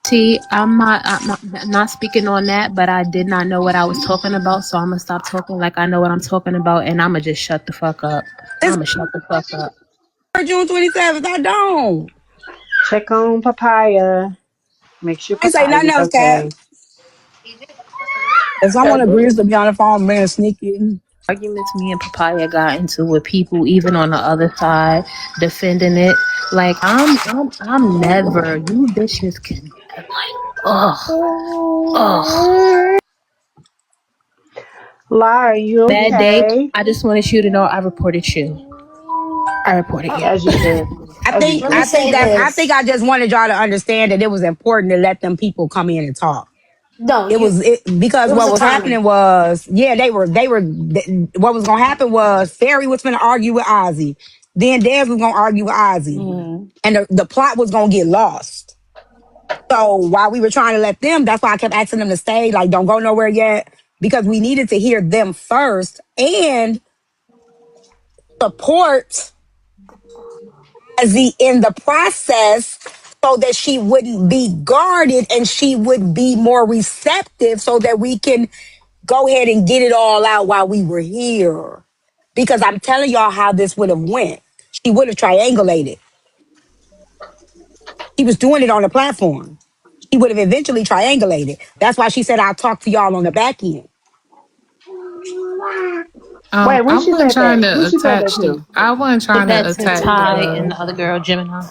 T, I'm not speaking on that, but I did not know what I was talking about, so I'm gonna stop talking like I know what I'm talking about, and I'm gonna just shut the fuck up. I'm It's gonna shut the fuck up. court June 27th. I don't. Check on Papaya. Make sure I ain't say nothing Papaya's else, Cat. okay. If someone agrees to be on the phone, being sneaky. Arguments me and Papaya got into with people, even on the other side, defending it. Like I'm never. You bitches can like, ugh. Lara, are you Bad day. okay? I just wanted you to know I reported you. I report it. Yeah. As you should. I As you think Let me I should. think say that I this. think I just wanted y'all to understand that it was important to let them people come in and talk. No, Because it was what a was happening timing. was, yeah, what was gonna happen was Ferry was gonna argue with Ozzy, then Dez was gonna argue with Ozzy, Mhm. and the plot was gonna get lost. So while we were trying to let them, that's why I kept asking them to stay, like don't go nowhere yet, because we needed to hear them first and support Ozzy in the process so that she wouldn't be guarded and she would be more receptive so that we can go ahead and get it all out while we were here. Because I'm telling y'all how this would have went. She would have triangulated. She was doing it on the platform. She would have eventually triangulated. That's why she said, I'll talk to y'all on the back end. Wait, when I she wasn't said trying that? Who to she said that attach to? to. I wasn't Did trying to that to attack Ty the. and the other girl, Gemini.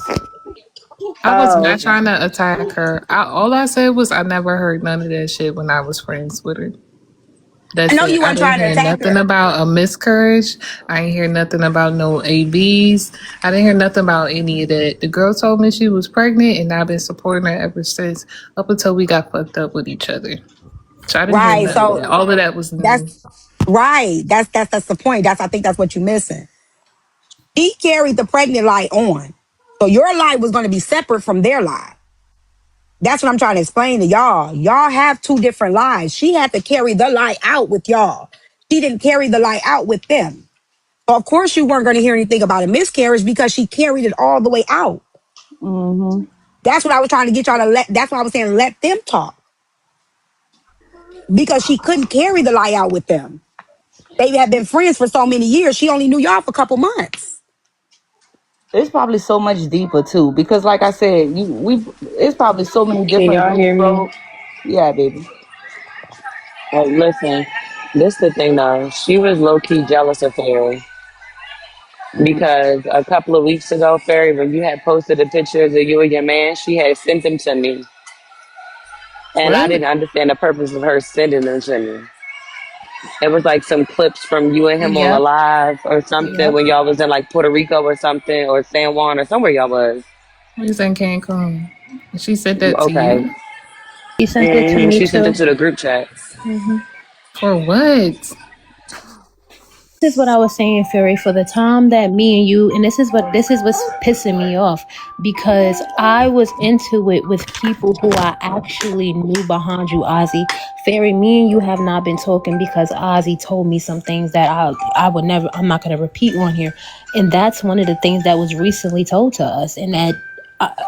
I was Oh, not okay. trying to attack her. All I said was I never heard none of that shit when I was friends with her. I That's know it. you I weren't didn't trying to hear attack nothing her. about a miscarriage. I didn't hear nothing about no ABs. I didn't hear nothing about any of that. The girl told me she was pregnant, and I've been supporting her ever since, up until we got fucked up with each other. So I didn't hear Right. none of So that. All of that was new. that's right. That's the point. I think that's what you're missing. He carried the pregnant lie on. So your lie was going to be separate from their lie. That's what I'm trying to explain to y'all. Y'all have two different lies. She had to carry the lie out with y'all. She didn't carry the lie out with them. So of course you weren't going to hear anything about a miscarriage because she carried it all the way out. Mhm. That's what I was trying to get y'all to that's why I was saying let them talk. Because she couldn't carry the lie out with them. They had been friends for so many years. She only knew y'all for a couple months. It's probably so much deeper too, because like I said, it's probably so many Can different y'all groups, hear me? bro. Yeah, baby. Oh, listen, this the thing though. She was low key jealous of Fairy because a couple of weeks ago, Fairy, when you had posted the pictures of you and your man, she had sent them to me, and I What? didn't understand the purpose of her sending them to me. It was like some clips from you and him on a Yep. live or something Yep. when y'all was in like Puerto Rico or something or San Juan or somewhere y'all was. We was in Cancun. She said that to Okay. you? He sent it to me She sent it too. to the group chat. Mm-hmm. For what? This is what I was saying, Fury, for the time that me and you, and this is what's pissing me off, because I was into it with people who I actually knew behind you, Ozzy. Fairy, me and you have not been talking because Ozzy told me some things that I'm not gonna repeat on here, and that's one of the things that was recently told to us, and that.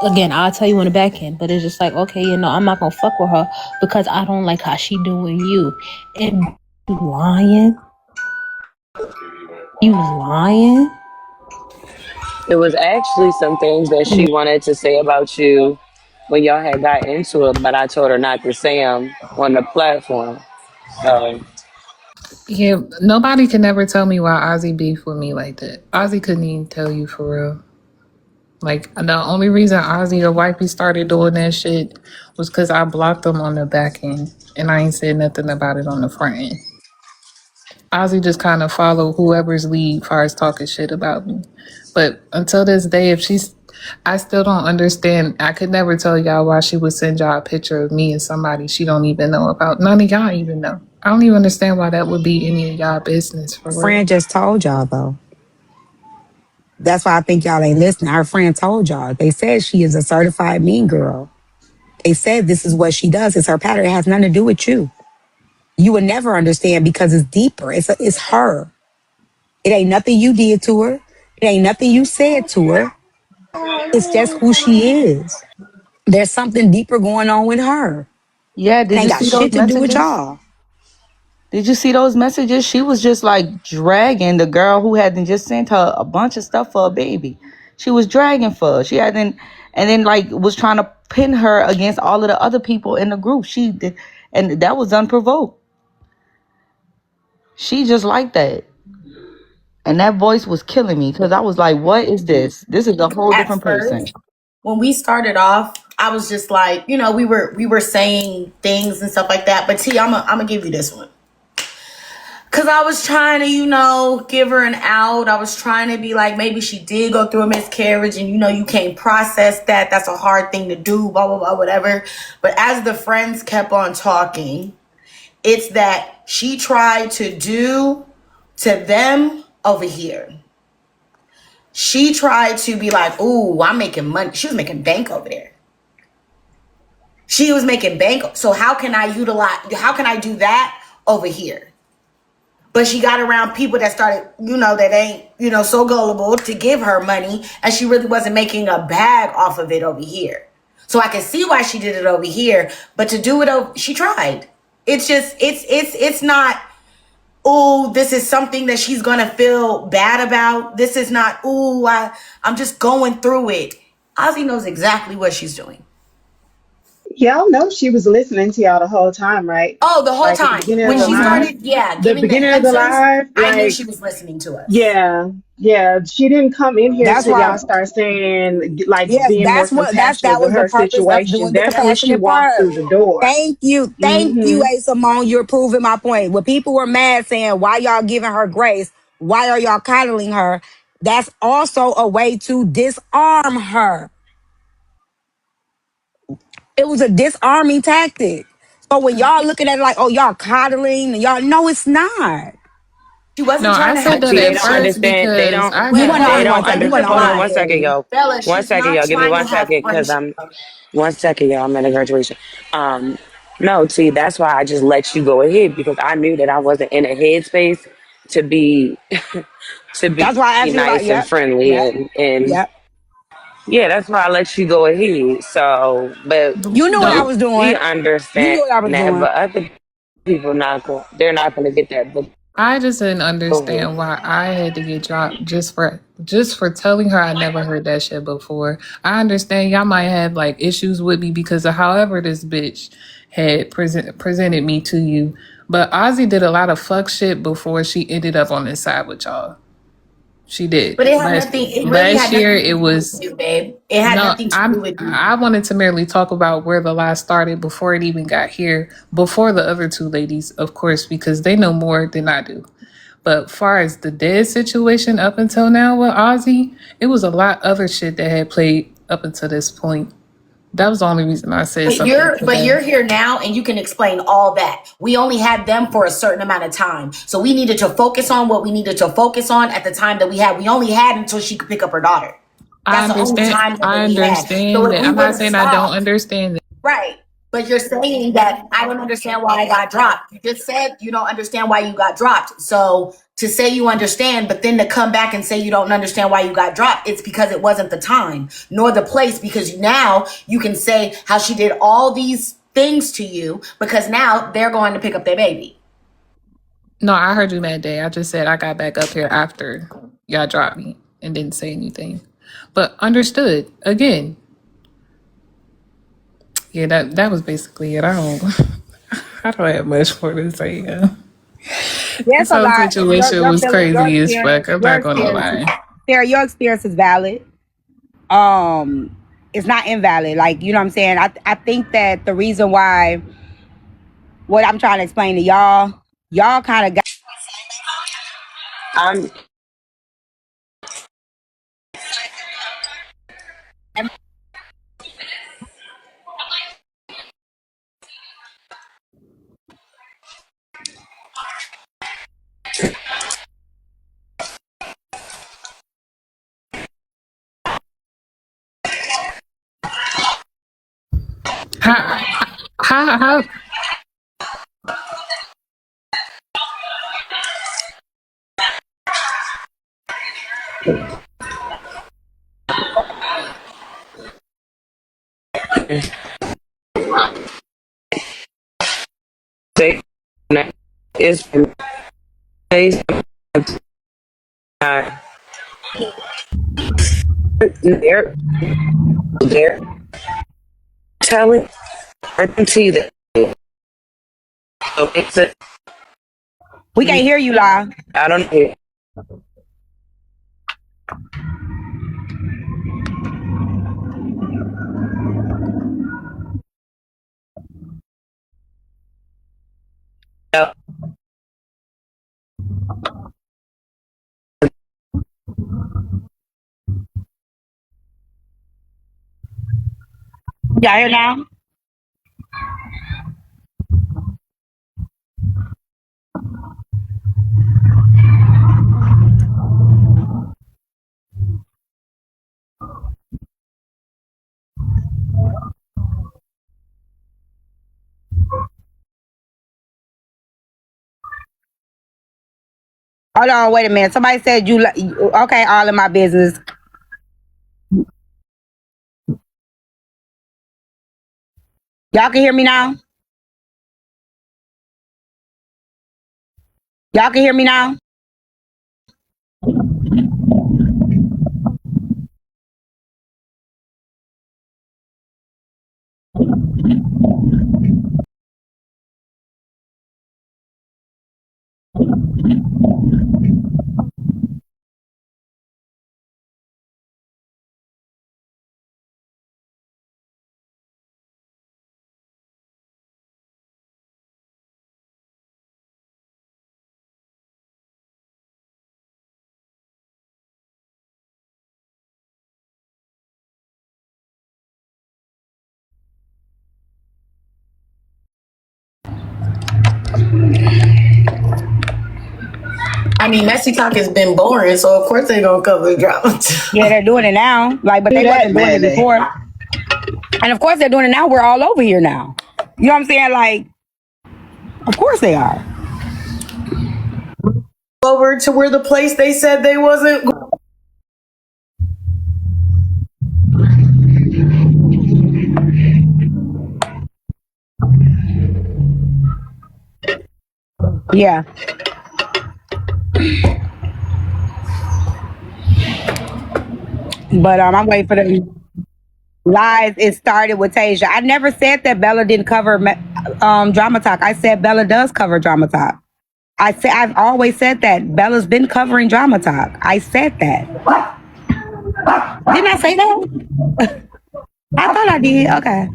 Again, I'll tell you on the back end, but it's just like, okay, I'm not gonna fuck with her because I don't like how she doing you. And you lying? You lying? It was actually some things that she wanted to say about you when y'all had got into it, but I told her not to say them on the platform. So Yeah, nobody can ever tell me why Ozzy beef with me like that. Ozzy couldn't even tell you for real. Like, the only reason Ozzy or Wifey started doing that shit was because I blocked them on the back end and I ain't said nothing about it on the front end. Ozzy just kind of followed whoever's lead far as talking shit about me. But until this day, I still don't understand. I could never tell y'all why she would send y'all a picture of me and somebody she don't even know about. None of y'all even know. I don't even understand why that would be any of y'all business for real. Friend just told y'all though. That's why I think y'all ain't listening. Our friend told y'all. They said she is a certified mean girl. They said this is what she does. It's her pattern. It has nothing to do with you. You would never understand because it's deeper. It's her. It ain't nothing you did to her. It ain't nothing you said to her. It's just who she is. There's something deeper going on with her. Yeah, It did ain't you got see those shit to do with messages? y'all. Did you see those messages? She was just like dragging the girl who hadn't just sent her a bunch of stuff for a baby. She was dragging for her. She hadn't, and then like was trying to pin her against all of the other people in the group. She did, and that was unprovoked. She just like that. And that voice was killing me because I was like, what is this? This is a whole At different person. first, when we started off, I was just like, we were saying things and stuff like that. But T, I'm gonna give you this one. Cause I was trying to, give her an out. I was trying to be like, maybe she did go through a miscarriage and you can't process that. That's a hard thing to do, blah, blah, blah, whatever. But as the friends kept on talking, it's that she tried to do to them over here. She tried to be like, ooh, I'm making money. She was making bank over there. She was making bank. So how can I do that over here? But she got around people that started, that ain't, so gullible to give her money. And she really wasn't making a bag off of it over here. So I can see why she did it over here. But to do it, she tried. It's just, it's not, oh, this is something that she's going to feel bad about. This is not, oh, I'm just going through it. Ozzy knows exactly what she's doing. Y'all know she was listening to y'all the whole time, right? Oh, the whole Like at the time. beginning of When the she live. started, The giving the beginning of the answers, live, I knew like, she was listening to us. yeah. She didn't come in here That's till why. y'all start saying, like, Yes, being more that compassionate with was the her purpose of situation. doing the That's when she compassionate walked part. through the door. Thank you, Hmm. A Simone. You're proving my point. When people were mad saying, why y'all giving her grace? Why are y'all coddling her? That's also a way to disarm her. It was a disarming tactic. So when y'all looking at it like, oh, y'all coddling, and y'all, no, it's not. She No, wasn't trying I to said help that you. They at don't first understand. They because don't. I You had weren't the They only heard. one. don't You under. weren't the Hold only on one. one second, Bella, yo. Bella, One she's second, not y'all. Give me trying to one have second, cause friendship. I'm. One second, y'all. I'm at a graduation. No, see, that's why I just let you go ahead because I knew that I wasn't in a headspace to be to be That's why I asked you about, nice and yep, friendly yep, and yep. yeah, that's why I let you go ahead. So, but You knew what I The was we doing. You knew understand what I was that, doing. but other people they're not going to get that. But I just didn't go ahead. understand why I had to get dropped just for telling her I never heard that shit before. I understand y'all might have like issues with me because of however this bitch had presented me to you. But Ozzy did a lot of fuck shit before she ended up on this side with y'all. She did. But it really Last had year nothing to it do with was you, babe. It had no, nothing to do with you. I wanted to merely talk about where the lie started before it even got here, before the other two ladies, of course, because they know more than I do. But far as the dead situation up until now with Ozzy, it was a lot other shit that had played up until this point. That was the only reason I said something But today. you're here now and you can explain all that. We only had them for a certain amount of time. So we needed to focus on what we needed to focus on at the time that we had. We only had until she could pick up her daughter. I That's the only understand. time that I we had. So understand if that. we I'm would not have saying I don't stopped, understand that. right. But you're saying that I don't understand why I got dropped. You just said you don't understand why you got dropped. So to say you understand, but then to come back and say you don't understand why you got dropped, it's because it wasn't the time nor the place. Because now you can say how she did all these things to you because now they're going to pick up their baby. No, I heard you that day. I just said I got back up here after y'all dropped me and didn't say anything. But understood. Again, yeah, that was basically it. I don't have much more to say. Yeah. There's This a whole lot. situation was crazy as fuck. I'm Your not gonna experience is lie. Sarah, your experience is valid. It's not invalid. Like, you know what I'm saying? I think that the reason why what I'm trying to explain to y'all kind of got I'm How how say is they're telling I can see that. So it's a we can't hear you, La. I don't know. Y'all hear now? Hold on, wait a minute. Somebody said okay, all in my business. Y'all can hear me now? Y'all can hear me now? I mean, messy talk has been boring, so of course they're gonna cover the drama. Yeah, they're doing it now. Like, but Do they that, wasn't doing it man. before. And of course they're doing it now. We're all over here now. You know what I'm saying? Like, of course they are. Over to where the place they said they wasn't. Yeah. But I'm waiting for the lies. It started with Tasia. I never said that Bella didn't cover Drama Talk. I said Bella does cover Drama Talk. I've always said that Bella's been covering Drama Talk. I said that. Didn't I say that? I thought I did. Okay.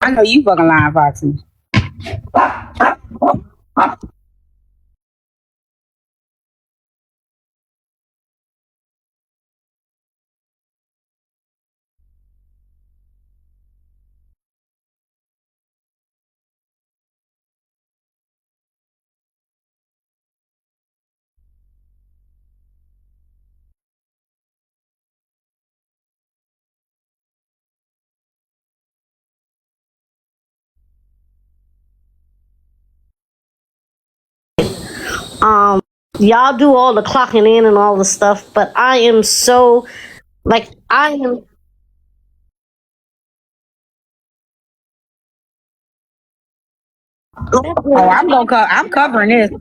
I know you fucking lying, Foxy. Um, y'all do all the clocking in and all the stuff, but I am so like I am. Oh, I'm covering this.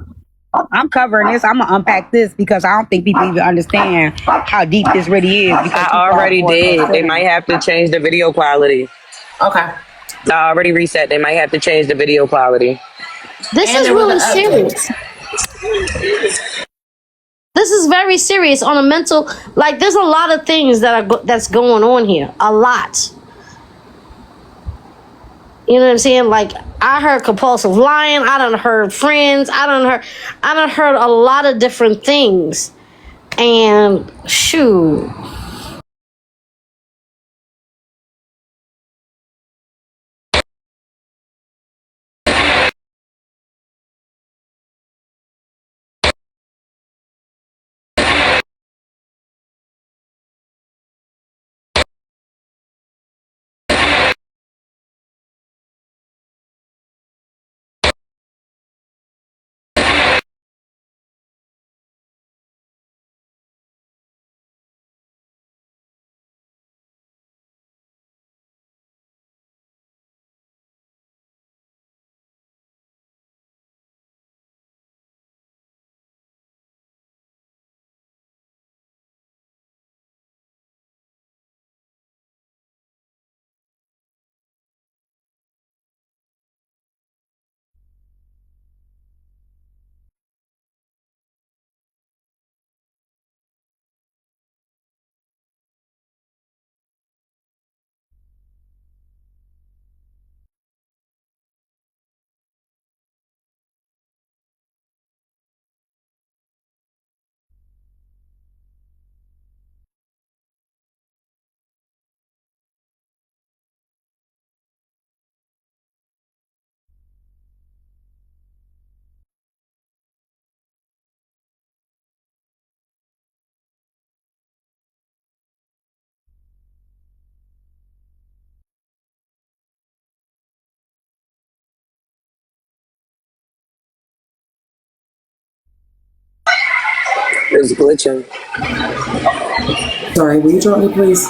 I'm covering this. I'm gonna unpack this because I don't think people even understand how deep this really is because I people are already for did. They considering. might have to change the video quality. Okay. I already reset. They might have to change the video quality. This And is there was an really update. serious. This is very serious on a mental. Like, there's a lot of things that's going on here. A lot. You know what I'm saying? Like, I heard compulsive lying. I done heard friends. I done heard a lot of different things. And shoot. was glitching. Sorry, will you drop me, please?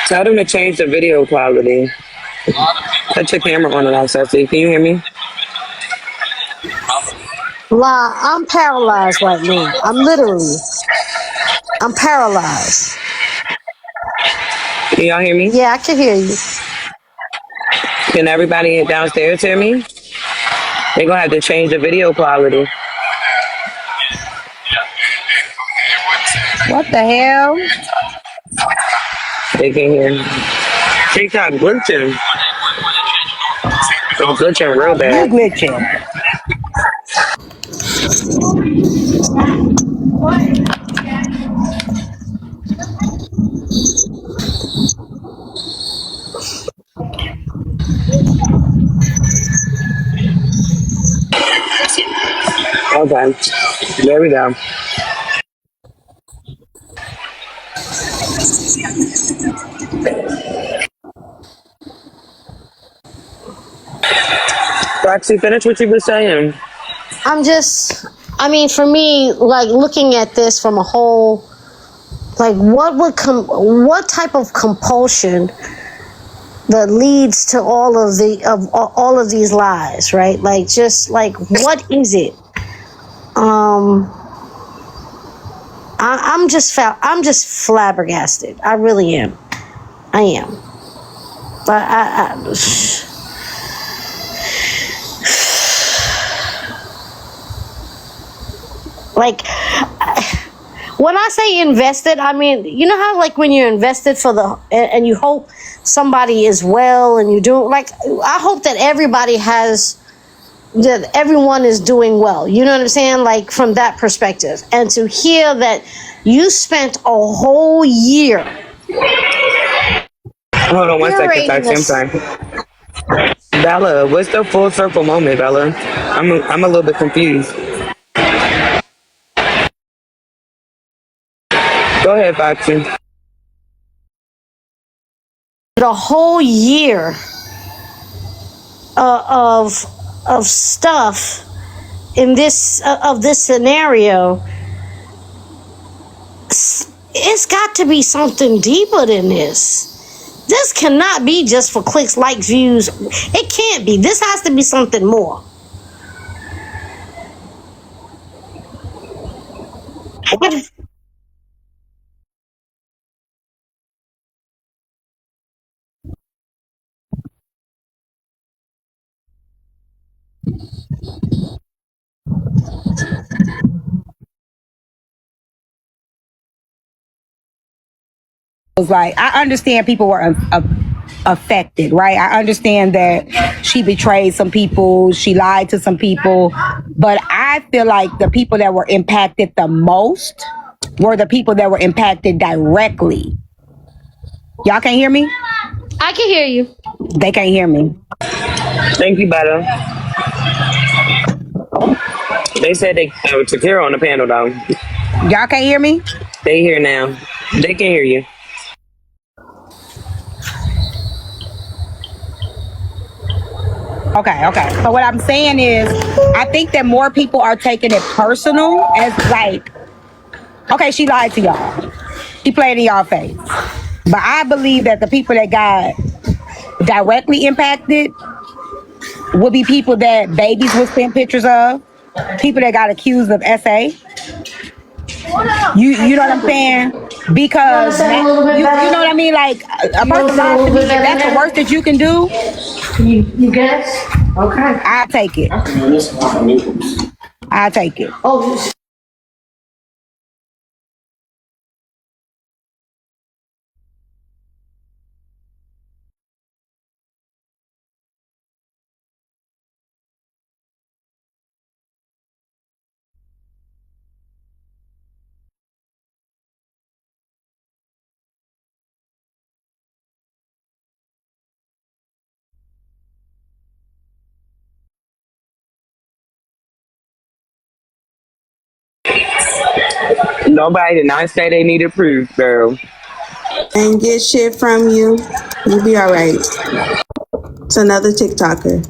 Tell them to change the video quality. Put your camera on and off, Ceci. Can you hear me? La, I'm paralyzed right now. I'm paralyzed. Can y'all hear me? Yeah, I can hear you. Can everybody downstairs hear me? They're gonna have to change the video quality. What the hell? They can hear me. TikTok glitching. It's glitching real You bad. glitching. Okay. There we go. Roxy, finish what you were saying. I mean, for me, like looking at this from a whole, like what type of compulsion that leads to all of these lies, right? Like, just like, what is it? I'm just flabbergasted. I really am. I am. But like, when I say invested, I mean, you know how like when you're invested and you hope somebody is well and you do, like, I hope that everyone is doing well. You know what I'm saying? Like, from that perspective. And to hear that you spent a whole year. Hold on one second, Taxi. I'm sorry. Bella, what's the full circle moment, Bella? I'm a little bit confused. Go ahead, Foxy. A whole year of stuff in this scenario. It's got to be something deeper than this. This cannot be just for clicks, likes, views. It can't be. This has to be something more. Was like, I understand people were affected, right? I understand that she betrayed some people, she lied to some people, but I feel like the people that were impacted the most were the people that were impacted directly. Y'all can't hear me? I can hear you. They can't hear me. Thank you, Bella. They said they took care on the panel, though. Y'all can't hear me? They here now. They can hear you. Okay. So what I'm saying is, I think that more people are taking it personal as like, okay, she lied to y'all. She played in y'all face. But I believe that the people that got directly impacted would be people that babies would send pictures of, people that got accused of SA. You know what I'm saying? Because you know what I mean? Like, a person lies to me, if that's the worst that you can do, You guess? Okay. I'll take it. I'll take it. Oh, Nobody did not say they needed proof, girl. And get shit from you. You'll be all right. It's another TikToker.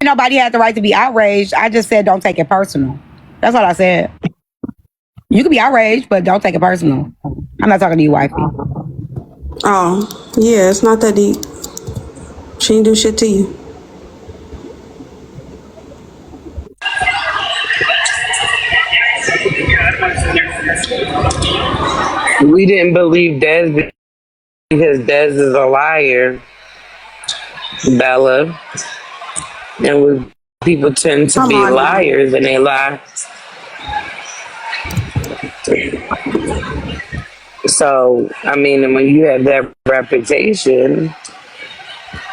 Nobody had the right to be outraged. I just said don't take it personal. That's what I said. You can be outraged, but don't take it personal. I'm not talking to you, wifey. Oh, yeah, it's not that deep. She didn't do shit to you. We didn't believe Des because Des is a liar, Bella. And people tend to be liars and they lie. So, I mean, when you have that reputation,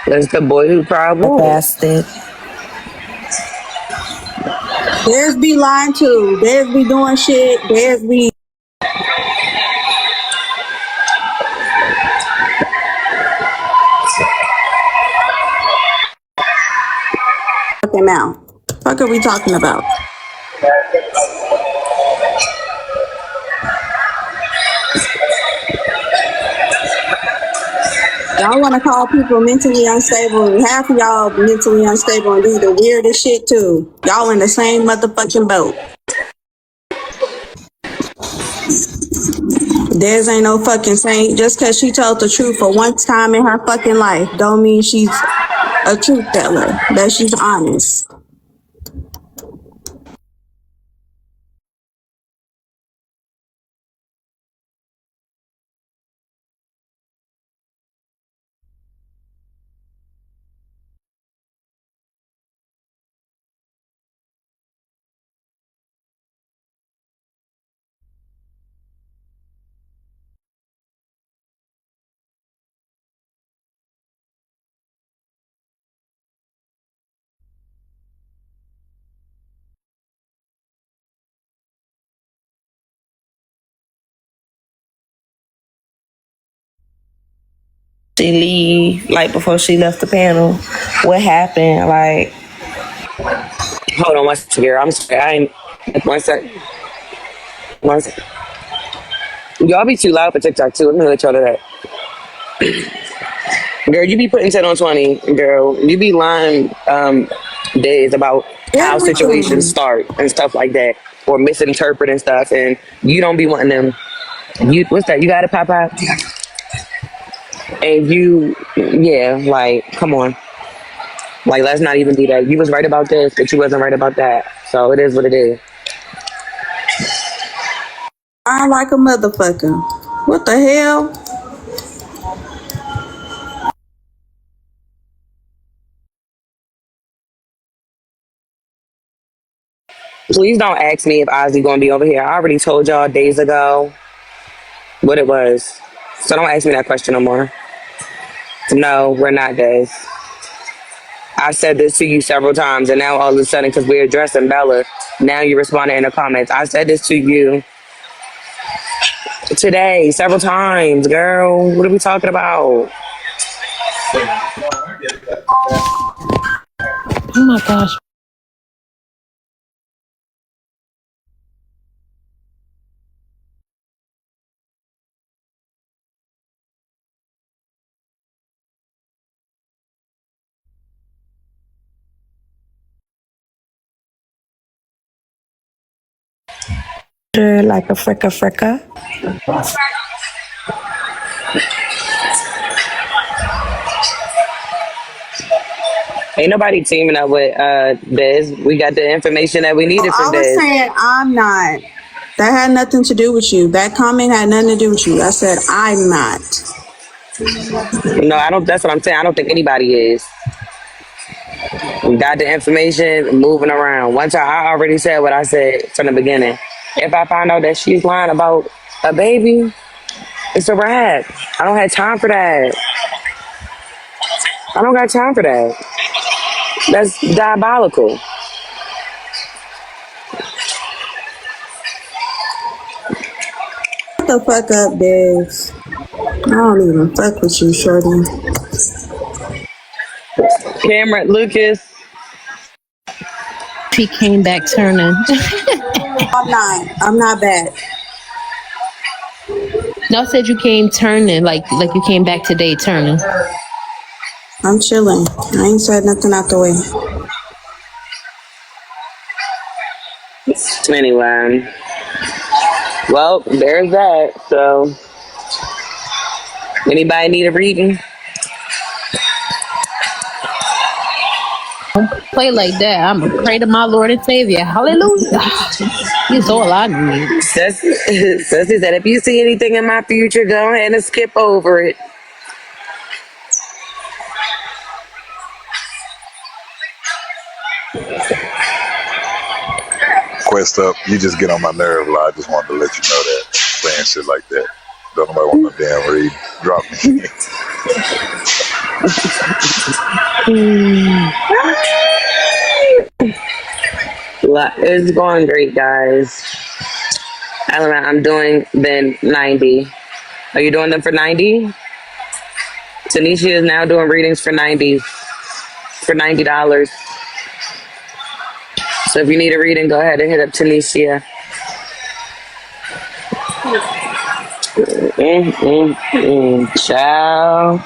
that's the boy who cried wolf. Bastard. Des be lying too. Des be doing shit. Des be... Now, what are we talking about? Y'all want to call people mentally unstable, and half of y'all mentally unstable and do the weirdest shit too. Y'all in the same motherfucking boat. Des ain't no fucking saint. Just because she told the truth for one time in her fucking life don't mean she's a truth teller, that she's honest. She leave, like before she left the panel. What happened? Like, hold on one second, girl. I'm sorry. I ain't. 1 second. 1 second. Y'all be too loud for TikTok too. Let me let y'all do that. Girl, you be putting 10 on 20, girl. You be lying days about how situations start and stuff like that, or misinterpreting stuff, and you don't be wanting them. You what's that? You got it, Pop? And you, yeah, like, come on. Like, let's not even do that. You was right about this, but you wasn't right about that. So it is what it is. I like a motherfucker. What the hell? Please don't ask me if Ozzy gonna be over here. I already told y'all days ago what it was. So don't ask me that question no more. No, we're not Des. I said this to you several times, and now all of a sudden, because we're addressing Bella, now you're responding in the comments. I said this to you today several times, girl. What are we talking about? Oh my gosh. like a fricka. Ain't nobody teaming up with Des. We got the information that we needed from Des. I was saying I'm not. That had nothing to do with you. That comment had nothing to do with you. I said I'm not. No, I don't. That's what I'm saying. I don't think anybody is. We got the information, moving around. One time, I already said what I said from the beginning. If I find out that she's lying about a baby, it's a wrap. I don't have time for that. I don't got time for that. That's diabolical. Shut the fuck up, Des. I don't even fuck with you, shorty. Cameron Lucas. She came back turning. I'm not bad. No, I said you came turning, like you came back today turning. I'm chilling. I ain't said nothing out the way. Anyway, well, there's that. So, anybody need a reading? Play like that. I'm going to pray to my Lord and Savior. Hallelujah. He's all I need. Ceci said, if you see anything in my future, go ahead and skip over it. Quest up, you just get on my nerve, I just wanted to let you know that. Saying shit like that. Don't nobody want no damn read. Drop me. It's going great, guys. I'm doing the 90. Are you doing them for 90? Tanisha is now doing readings for 90. For $90. So if you need a reading, go ahead and hit up Tanisha. Ciao.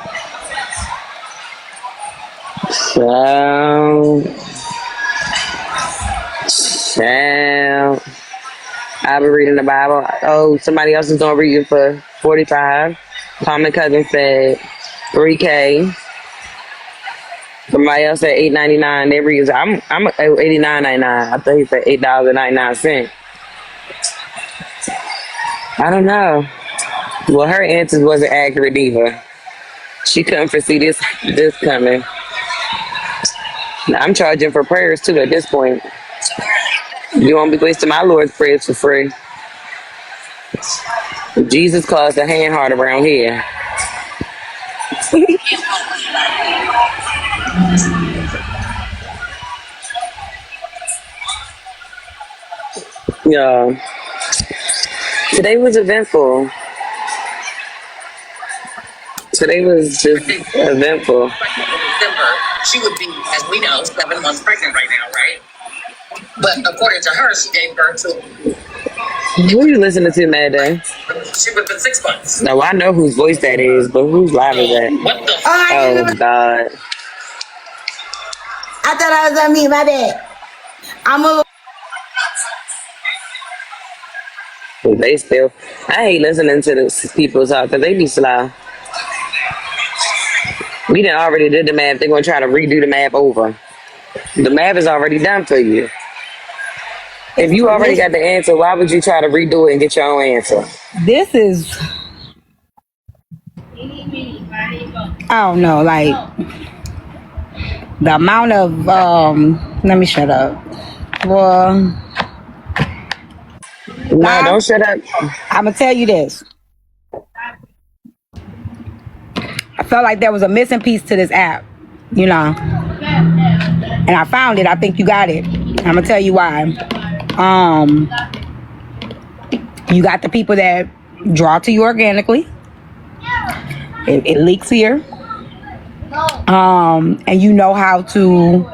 I'll be reading the Bible. Oh, somebody else is doing reading for 45. Common Cousin said 3K. Somebody else said $8.99. They read. I'm $89.99. I thought he said $8.99. I don't know. Well, her answers wasn't accurate either. She couldn't foresee this coming. I'm charging for prayers too at this point. You won't be wasting my Lord's prayers for free. Jesus caused a hand heart around here. Yeah. Today was eventful. Today was just eventful. She would be, as we know, 7 months pregnant right now, right? But according to her, she gave birth to. Who are you listening to, Mad Day? She would have been 6 months. No, I know whose voice that is, but whose live is that? What the? Oh, God. I thought I was on mute. My bad. They still. I hate listening to the people talk because they be slow. We done already did the math. They're going to try to redo the math over. The math is already done for you. If you already got the answer, why would you try to redo it and get your own answer? This is, I don't know, like the amount of, let me shut up. Well, no, don't shut up. I'm going to tell you this. I felt like there was a missing piece to this app, you know, and I found it. I think you got it. I'm going to tell you why. You got the people that draw to you organically. It leaks here. And you know how to,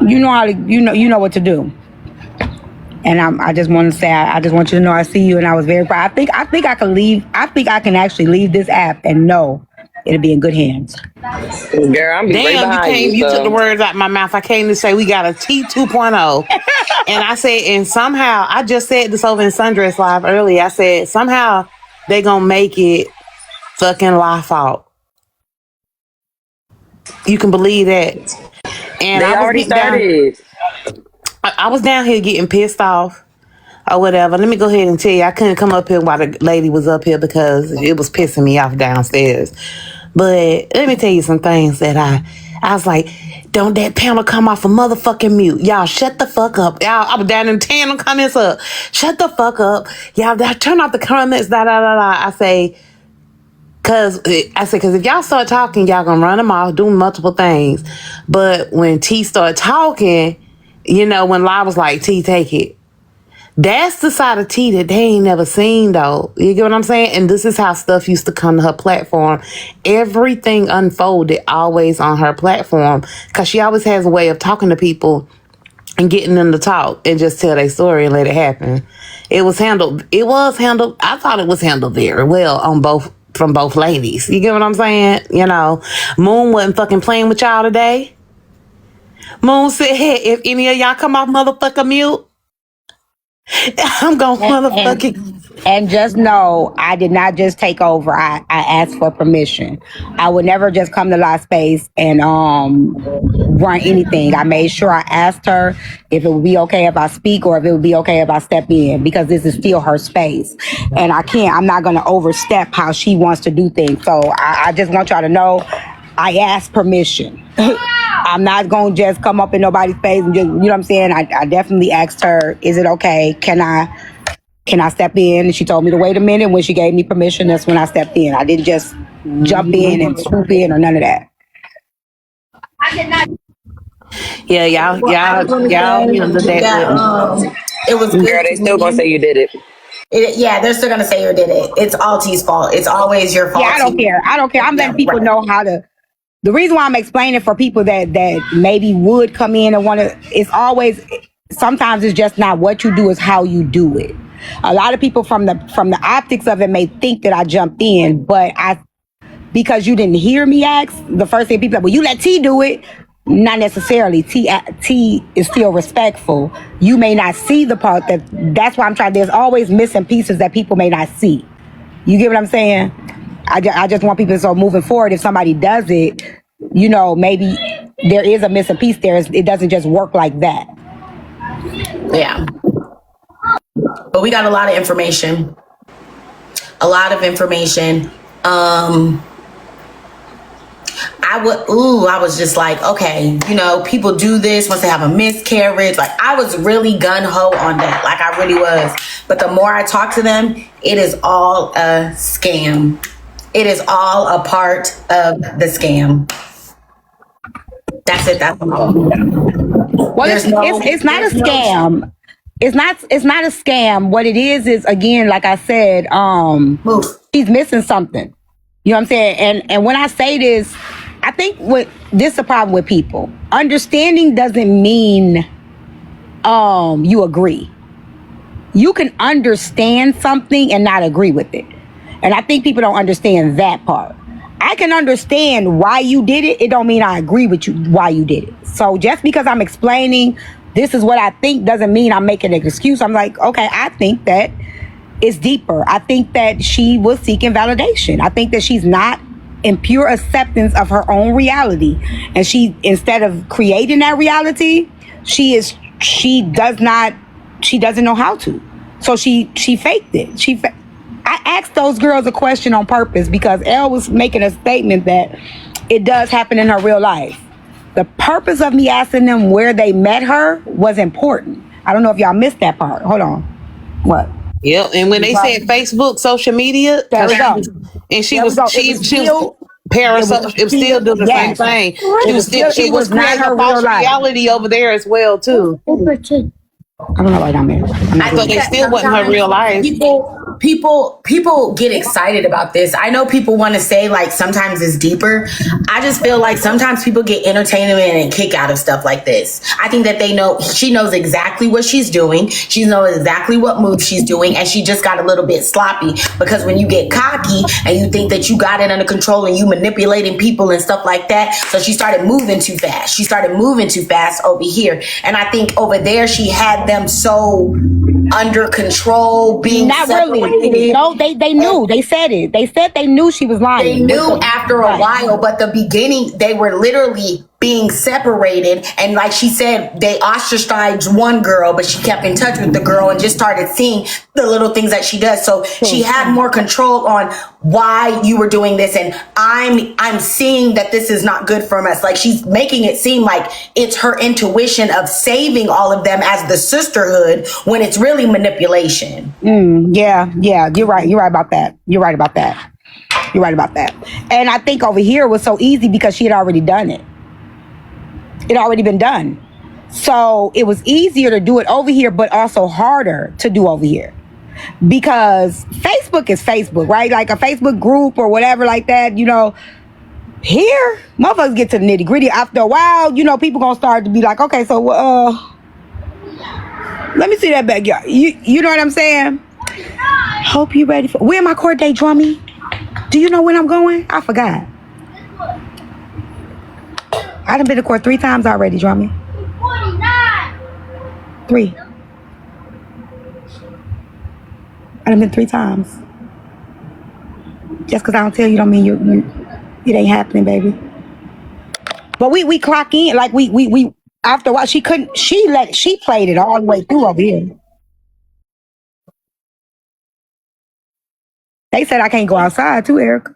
you know what to do. And I just want to say, I just want you to know I see you, and I was very proud. I think I can leave. I think I can actually leave this app and know it'll be in good hands. Girl, I'm right behind you took the words out of my mouth. I came to say we got a T 2.0. And I said, and somehow, I just said this over in Sundress Live earlier. I said, somehow they gonna make it fucking life out. You can believe that. And they already started. I was down here getting pissed off or whatever. Let me go ahead and tell you, I couldn't come up here while the lady was up here because it was pissing me off downstairs. But let me tell you some things that I was like, don't that panel come off a motherfucking mute. Y'all shut the fuck up. Y'all, I was down in 10 comments up. Shut the fuck up. Y'all turn off the comments, I say, cause if y'all start talking, y'all gonna run them off, doing multiple things. But when T started talking, you know, when La was like, T, take it. That's the side of T that they ain't never seen, though. You get what I'm saying? And this is how stuff used to come to her platform. Everything unfolded always on her platform because she always has a way of talking to people and getting them to talk and just tell their story and let it happen. It was handled. I thought it was handled very well from both ladies. You get what I'm saying? You know, Moon wasn't fucking playing with y'all today. Moon said, if any of y'all come off motherfucker mute, I'm gonna motherfucking. And just know, I did not just take over. I asked for permission. I would never just come to Lost Space and run anything. I made sure I asked her if it would be okay if I speak or if it would be okay if I step in, because this is still her space. And I'm not going to overstep how she wants to do things. So I just want y'all to know, I asked permission. I'm not going to just come up in nobody's face and just, you know what I'm saying? I definitely asked her, is it okay? Can I step in? And she told me to wait a minute. When she gave me permission, that's when I stepped in. I didn't just jump in and swoop in or none of that. Yeah, y'all handled that. It was good. Girl, they still gonna say you did it. Yeah, they're still gonna say you did it. It's all T's fault. It's always your fault. Yeah, I don't care. I'm letting people know how to. The reason why I'm explaining for people that maybe would come in and want to, it's always, sometimes it's just not what you do, it's how you do it. A lot of people from the optics of it may think that I jumped in, but because you didn't hear me ask, the first thing people are like, well, you let T do it. Not necessarily. T is still respectful. You may not see the part that's why I'm trying. There's always missing pieces that people may not see. You get what I'm saying? I just want people to start moving forward. If somebody does it, maybe there is a missing piece there. It doesn't just work like that. Yeah. But we got a lot of information. I was just like, okay, people do this once they have a miscarriage. Like, I was really gun-ho on that. Like, I really was. But the more I talk to them, it is all a scam. It is all a part of the scam. That's it. That's all. Well, it's not a scam. It's not a scam. What it is again, like I said, she's missing something. You know what I'm saying? And when I say this, I think this is a problem with people. Understanding doesn't mean you agree. You can understand something and not agree with it. And I think people don't understand that part. I can understand why you did it. It don't mean I agree with you why you did it. So just because I'm explaining this is what I think doesn't mean I'm making an excuse. I'm like, okay, I think that it's deeper. I think that she was seeking validation. I think that she's not in pure acceptance of her own reality. And she, instead of creating that reality, she doesn't know how to. So she faked it. I asked those girls a question on purpose because Elle was making a statement that it does happen in her real life. The purpose of me asking them where they met her was important. I don't know if y'all missed that part. Hold on. What? Yep. And when they said Facebook, social media, there we go. And she was still doing the same thing. She was creating a false reality over there as well too. I don't know why I'm here. So they still wasn't her real life. People get excited about this. I know people want to say like sometimes it's deeper. I just feel like sometimes people get entertainment and kick out of stuff like this. I think that she knows exactly what she's doing. She knows exactly what move she's doing, and she just got a little bit sloppy because when you get cocky and you think that you got it under control and you manipulating people and stuff like that, so she started moving too fast. She started moving too fast over here, and I think over there she had them so under control, being not separated. Really. No, they knew. They said it. They said they knew she was lying. They knew after a while, but the beginning they were literally being separated, and like she said, they ostracized one girl, but she kept in touch with the girl and just started seeing the little things that she does. So she had more control on why you were doing this, and I'm seeing that this is not good for us. Like, she's making it seem like it's her intuition of saving all of them as the sisterhood when it's really manipulation. Yeah, you're right. You're right about that. And I think over here it was so easy because she had already done it. It had already been done. So it was easier to do it over here, but also harder to do over here. Because Facebook is Facebook, right? Like a Facebook group or whatever like that, Here, motherfuckers get to the nitty gritty. After a while, people gonna start to be like, okay, so, let me see that backyard. You know what I'm saying? Hope you ready for, where my court date, Drummy? Do you know when I'm going? I forgot. I done been to court 3 times already, Drummy. 3. I done been 3 times. Just because I don't tell you don't mean it ain't happening, baby. But we clock in, like we after a while she played it all the way through over here. They said I can't go outside too, Eric.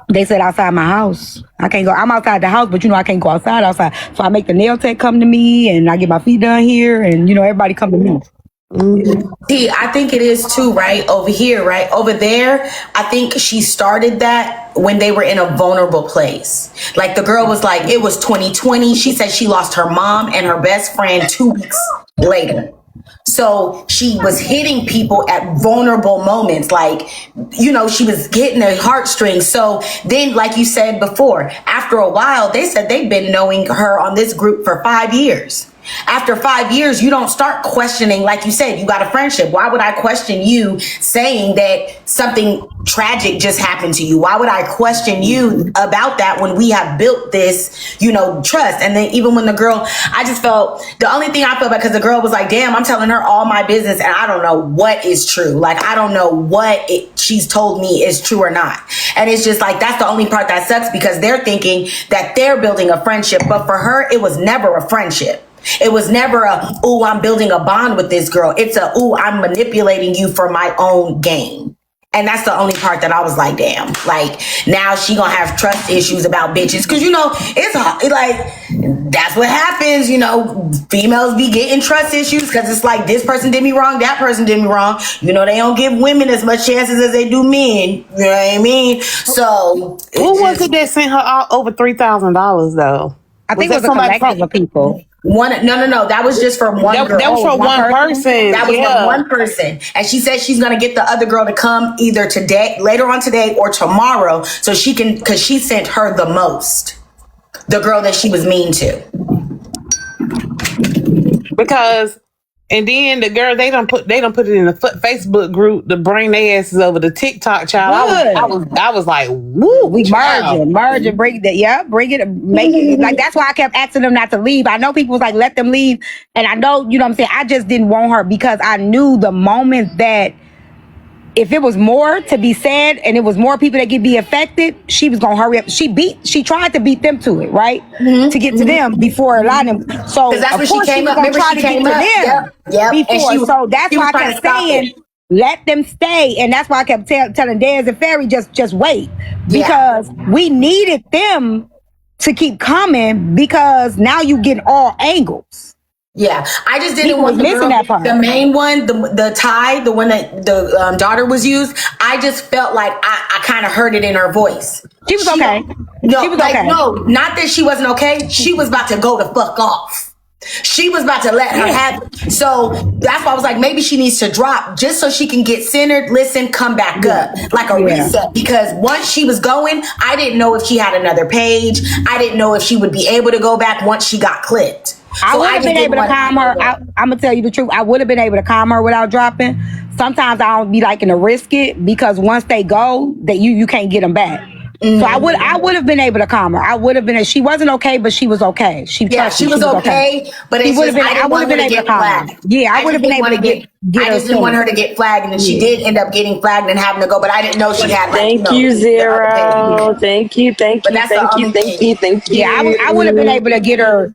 They said outside my house. I can't go. I'm outside the house, but I can't go outside. So I make the nail tech come to me and I get my feet done here and everybody come to me. See, I think it is too, right? Over here, right? Over there, I think she started that when they were in a vulnerable place. Like the girl was like, it was 2020. She said she lost her mom and her best friend 2 weeks later. So she was hitting people at vulnerable moments. Like, she was hitting their heartstrings. So then, like you said before, after a while, they said they've been knowing her on this group for 5 years. After 5 years, you don't start questioning, like you said, you got a friendship. Why would I question you saying that something tragic just happened to you? Why would I question you about that when we have built this, trust? And then even when the girl, I just felt, the only thing I felt bad because the girl was like, damn, I'm telling her all my business and I don't know what is true. Like, I don't know what she's told me is true or not. And it's just like, that's the only part that sucks because they're thinking that they're building a friendship. But for her, it was never a friendship. It was never I'm building a bond with this girl. It's I'm manipulating you for my own gain. And that's the only part that I was like, damn, like now she gonna have trust issues about bitches. Cause it's like, that's what happens. Females be getting trust issues cause it's like, this person did me wrong. That person did me wrong. They don't give women as much chances as they do men. You know what I mean? So who was it that sent her over $3,000 though? I think it was a collective of people. No. That was just for one girl. That was for one person. That was for one person. And she said she's going to get the other girl to come either later on today or tomorrow. So because she sent her the most. The girl that she was mean to. Because, and then the girl, they don't put it in the Facebook group to bring their asses over to TikTok, child. I was like, woo. We merge and bring that. Yeah, bring it, make it. Like, that's why I kept asking them not to leave. I know people was like, let them leave. And I know, what I'm saying? I just didn't want her because I knew the moment that if it was more to be said and it was more people that could be affected, she was gonna hurry up. She tried to beat them to it, right? Mm-hmm. To get to them before allowing them. So that's when she came up. Remember, she came up. Yep. Before. So that's why I kept saying, let them stay. And that's why I kept telling Dez and Ferry, just wait. Because we needed them to keep coming because now you get all angles. Yeah, I just didn't want the main one, the Ty, the one that the daughter was used. I just felt like I kind of heard it in her voice. She was okay. No, she was okay. No, not that she wasn't okay. She was about to go the fuck off. She was about to let her have it. So that's why I was like, maybe she needs to drop just so she can get centered, listen, come back up like a reset. Because once she was going, I didn't know if she had another page. I didn't know if she would be able to go back once she got clipped. I would have been able to calm her. I'm gonna tell you the truth. I would have been able to calm her without dropping. Sometimes I don't be liking to risk it because once they go, that you can't get them back. Mm-hmm. So I would have been able to calm her. I would have been. She wasn't okay, but she was okay. She was okay. But I would have been able to calm her. Yeah, I would have been able to get. I just didn't want her to get flagged, and she did end up getting flagged and having to go. But I didn't know she had. Thank you, Zero. Thank you. Yeah, I would have been able to get her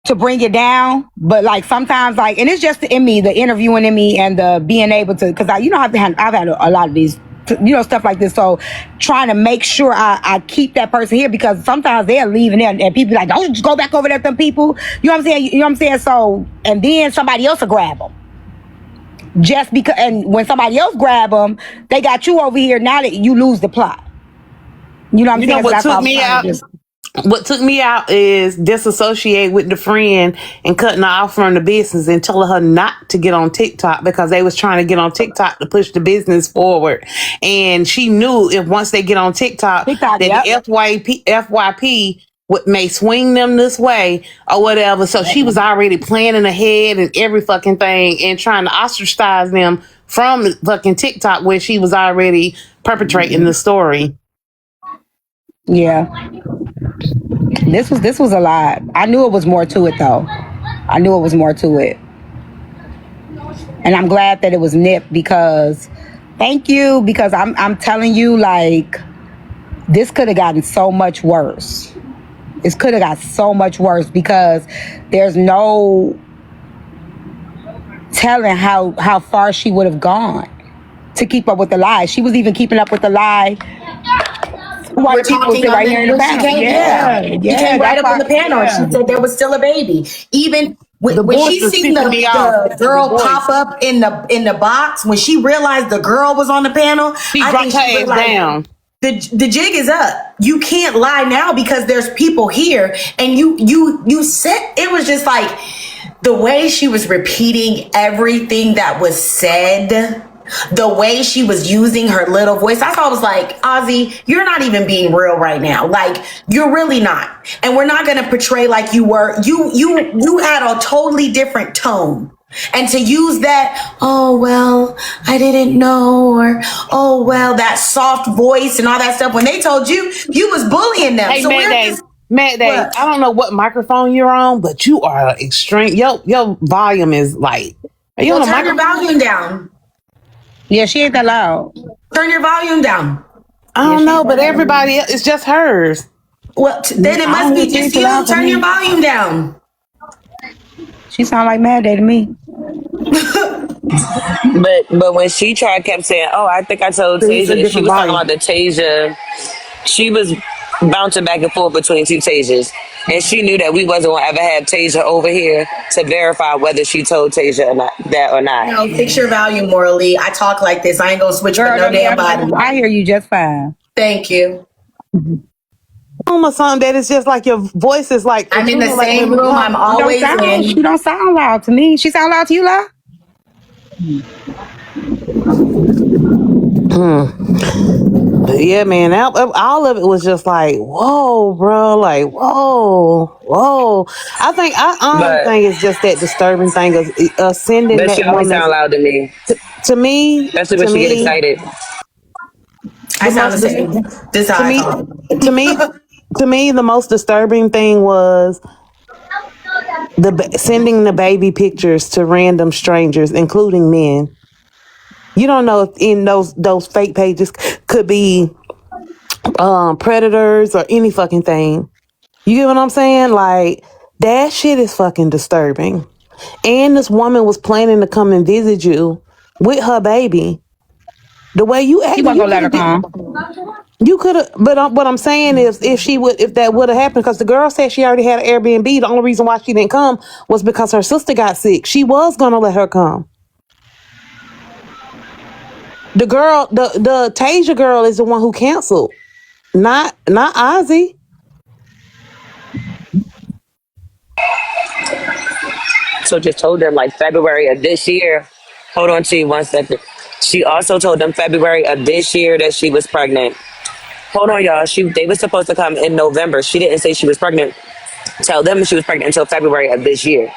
to bring it down, but like sometimes, like, and it's just in me, the interviewing in me, and the being able to, because I've had a lot of these, stuff like this. So trying to make sure I keep that person here because sometimes they're leaving there and people be like, don't just go back over there to them people. You know what I'm saying? So, and then somebody else will grab them. Just because, and when somebody else grab them, they got you over here. Now that you lose the plot. You know what I'm saying? What took me out is disassociate with the friend and cutting her off from the business and telling her not to get on TikTok because they was trying to get on TikTok to push the business forward. And she knew if once they get on TikTok that the FYP may swing them this way or whatever. So she was already planning ahead and every fucking thing and trying to ostracize them from fucking TikTok where she was already perpetrating the story. Yeah. This was a lot. I knew it was more to it though. I knew it was more to it. And I'm glad that it was nipped because thank you, because I'm telling you, like, this could have gotten so much worse. This could have got so much worse because there's no telling how far she would have gone to keep up with the lie. She was even keeping up with the lie. We're talking right here in the panel. She came right up on the panel and she said there was still a baby. Even when she seen the girl pop up in the box, when she realized the girl was on the panel, she dropped her ass down. The jig is up. You can't lie now because there's people here, and you said it was just like the way she was repeating everything that was said. The way she was using her little voice, I thought was like, Ozzy, you're not even being real right now. Like, you're really not. And we're not going to portray like you were. You had a totally different tone. And to use that, oh, well, I didn't know, or, oh, well, that soft voice and all that stuff. When they told you, you was bullying them. Hey, so Matt Day, I don't know what microphone you're on, but you are extreme. Your volume is like, are you on a turn your volume down. Yeah, she ain't that loud. Turn your volume down. I don't know, but everybody else, it's just hers. Well, then it must be just you. Turn your volume down. She sound like Mad Day to me. But when she kept saying, "Oh, I think I told Tasia," that she was talking about the Tasia. She was bouncing back and forth between two Tasias, and she knew that we wasn't gonna ever have Tasia over here to verify whether she told Tasia or not. No, fix your volume, Morley. I talk like this. I ain't gonna switch for no damn body. I hear you just fine. Thank you. Or something that is just like your voice is like. I'm in the same room. I'm always in. She don't sound loud to me. She sound loud to you, La? Yeah, man. All of it was just like, whoa, bro. Like, whoa. I don't think it's just that disturbing thing of sending but that she always sound loud to me. To me, especially when she get excited. I sound the same. This how I talk. To me, the most disturbing thing was sending the baby pictures to random strangers, including men. You don't know if in those fake pages could be predators or any fucking thing. You get what I'm saying? Like, that shit is fucking disturbing. And this woman was planning to come and visit you with her baby. The way you acted, you wasn't gonna let her come. You could have, but what I'm saying is, if that would have happened, because the girl said she already had an Airbnb. The only reason why she didn't come was because her sister got sick. She was gonna let her come. The girl, the Tasia girl, is the one who canceled, not Ozzy. So just told them like February of this year. Hold on to you 1 second. She also told them February of this year that she was pregnant. Hold on, y'all. They were supposed to come in November. She didn't say she was pregnant. Tell them she was pregnant until February of this year.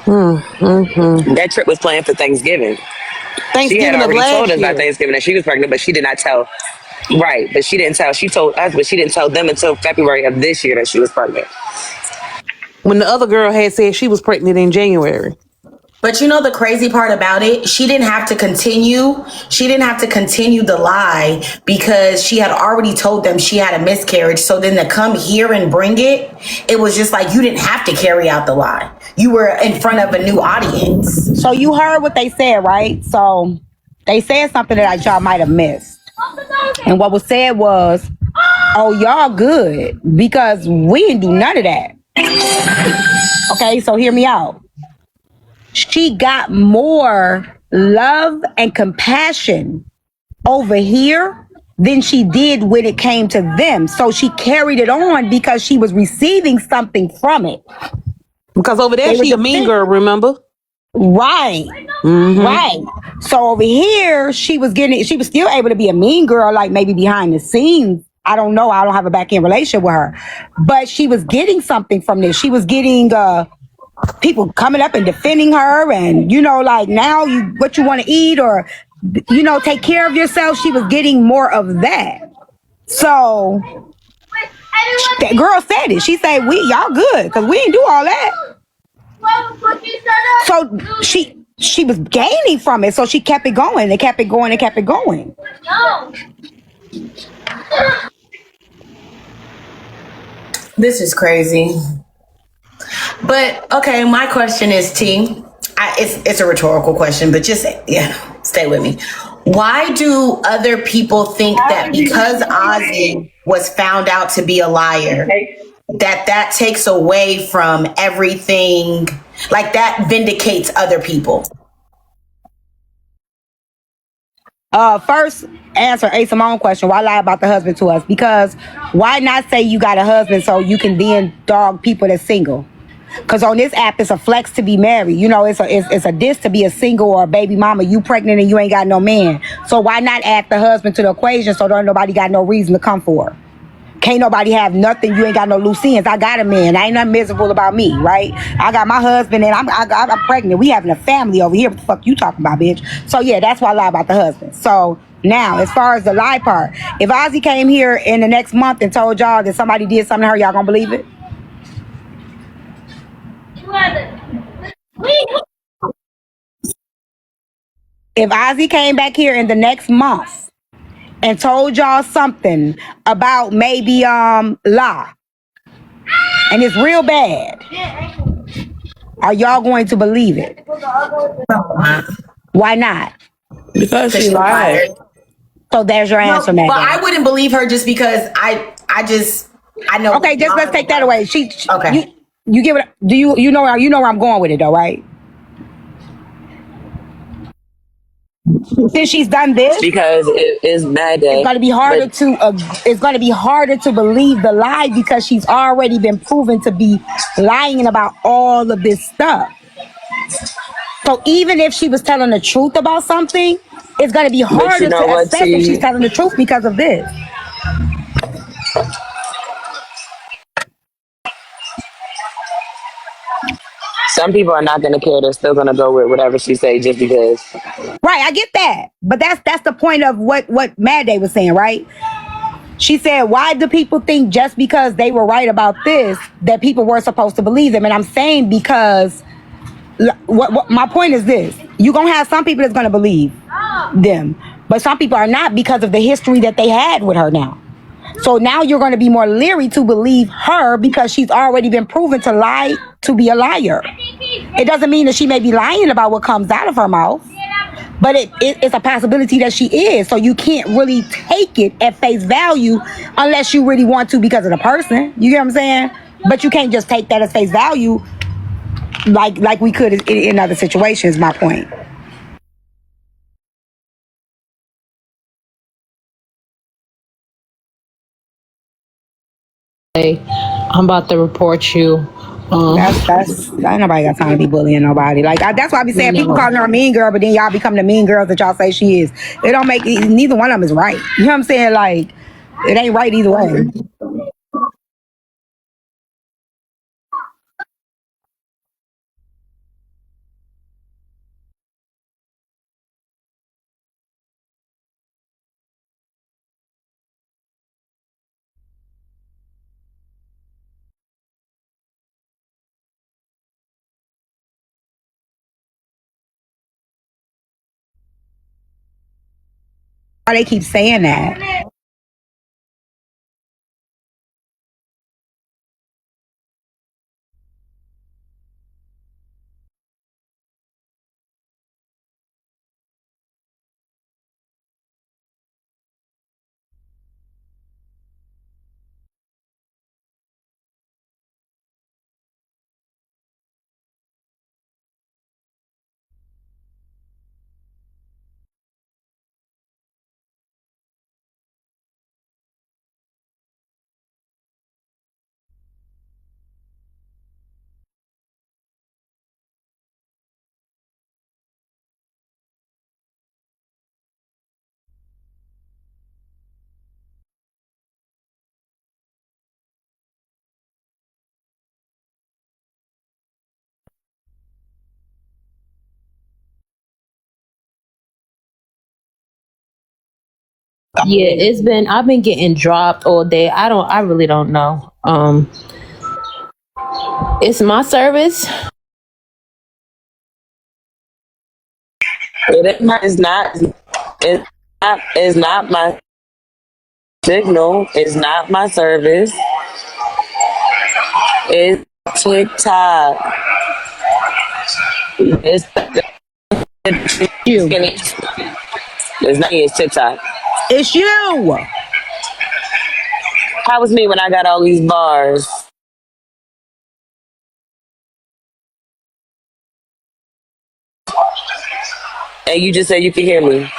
That trip was planned for Thanksgiving. She had already told us about Thanksgiving that she was pregnant, but she did not tell. Right, but she didn't tell. She told us, but she didn't tell them until February of this year that she was pregnant. When the other girl had said she was pregnant in January. But you know the crazy part about it? She didn't have to continue. She didn't have to continue the lie because she had already told them she had a miscarriage. So then to come here and bring it was just like you didn't have to carry out the lie. You were in front of a new audience. So you heard what they said, right? So they said something that y'all might have missed. And what was said was, oh, y'all good because we didn't do none of that. Okay, so hear me out. She got more love and compassion over here than she did when it came to them. So she carried it on because she was receiving something from it. Because over there, she a mean girl, remember? Right. Mm-hmm. Right. So over here, she was still able to be a mean girl, like maybe behind the scenes. I don't know. I don't have a back-end relationship with her. But she was getting something from this. She was getting people coming up and defending her and, like, now what you want to eat or, take care of yourself. She was getting more of that. So that girl said it. She said, "We y'all good because we didn't do all that." So she was gaining from it, so she kept it going and kept it going and kept it going. This is crazy. But okay, my question is T. It's a rhetorical question, but just stay with me. Why do other people think that because Ozzy was found out to be a liar, that takes away from everything, like that vindicates other people? First answer A Simone question. Why lie about the husband to us? Because why not say you got a husband so you can then dog people that's single? Because on this app, it's a flex to be married. You know, it's a diss to be a single or a baby mama. You pregnant and you ain't got no man. So why not add the husband to the equation so don't nobody got no reason to come for her? Can't nobody have nothing. You ain't got no loose ends. I got a man. I ain't nothing miserable about me, right? I got my husband and I'm pregnant. We having a family over here. What the fuck you talking about, bitch? So yeah, that's why I lie about the husband. So now, as far as the lie part, if Ozzy came here in the next month and told y'all that somebody did something to her, y'all gonna believe it? If Ozzy came back here in the next month and told y'all something about maybe La and it's real bad, are y'all going to believe it? Why not? Because she She lied. lied. So there's your answer, No, but Maggie. I wouldn't believe her just because I know. Okay, just let's take that away. She Okay. you give it. Do you know where I'm going with it though, right? Since she's done this, Because it is mad it's day. going to be But harder to it's going to be harder to believe the lie because she's already been proven to be lying about all of this stuff. So even if she was telling the truth about something, it's going to be you harder know to what, assess if she's T? telling the truth because of this. Some people are not gonna care. They're still gonna go with whatever she say just because. Right, I get that. But that's the point of what Mad Day was saying, right? She said, why do people think just because they were right about this that people were supposed to believe them? And I'm saying because what my point is this. You're going to have some people that's going to believe them. But some people are not because of the history that they had with her now. So now you're going to be more leery to believe her because she's already been proven to lie, to be a liar. It doesn't mean that she may be lying about what comes out of her mouth, but it's a possibility that she is. So you can't really take it at face value unless you really want to because of the person. You get what I'm saying? But you can't just take that as face value like we could in other situations, my point. I'm about to report you. That's ain't nobody got time to be bullying nobody. Like that's why I be saying people calling her a mean girl, but then y'all become the mean girls that y'all say she is. It don't make neither one of them is right. You know what I'm saying? Like it ain't right either way. Why they keep saying that? Yeah, I've been getting dropped all day. I really don't know. It's my service. It's not. It's not my signal. It's not my service. It's TikTok. It's You. It's not. It's TikTok. It's you. How was me when I got all these bars? And you just said you could hear me.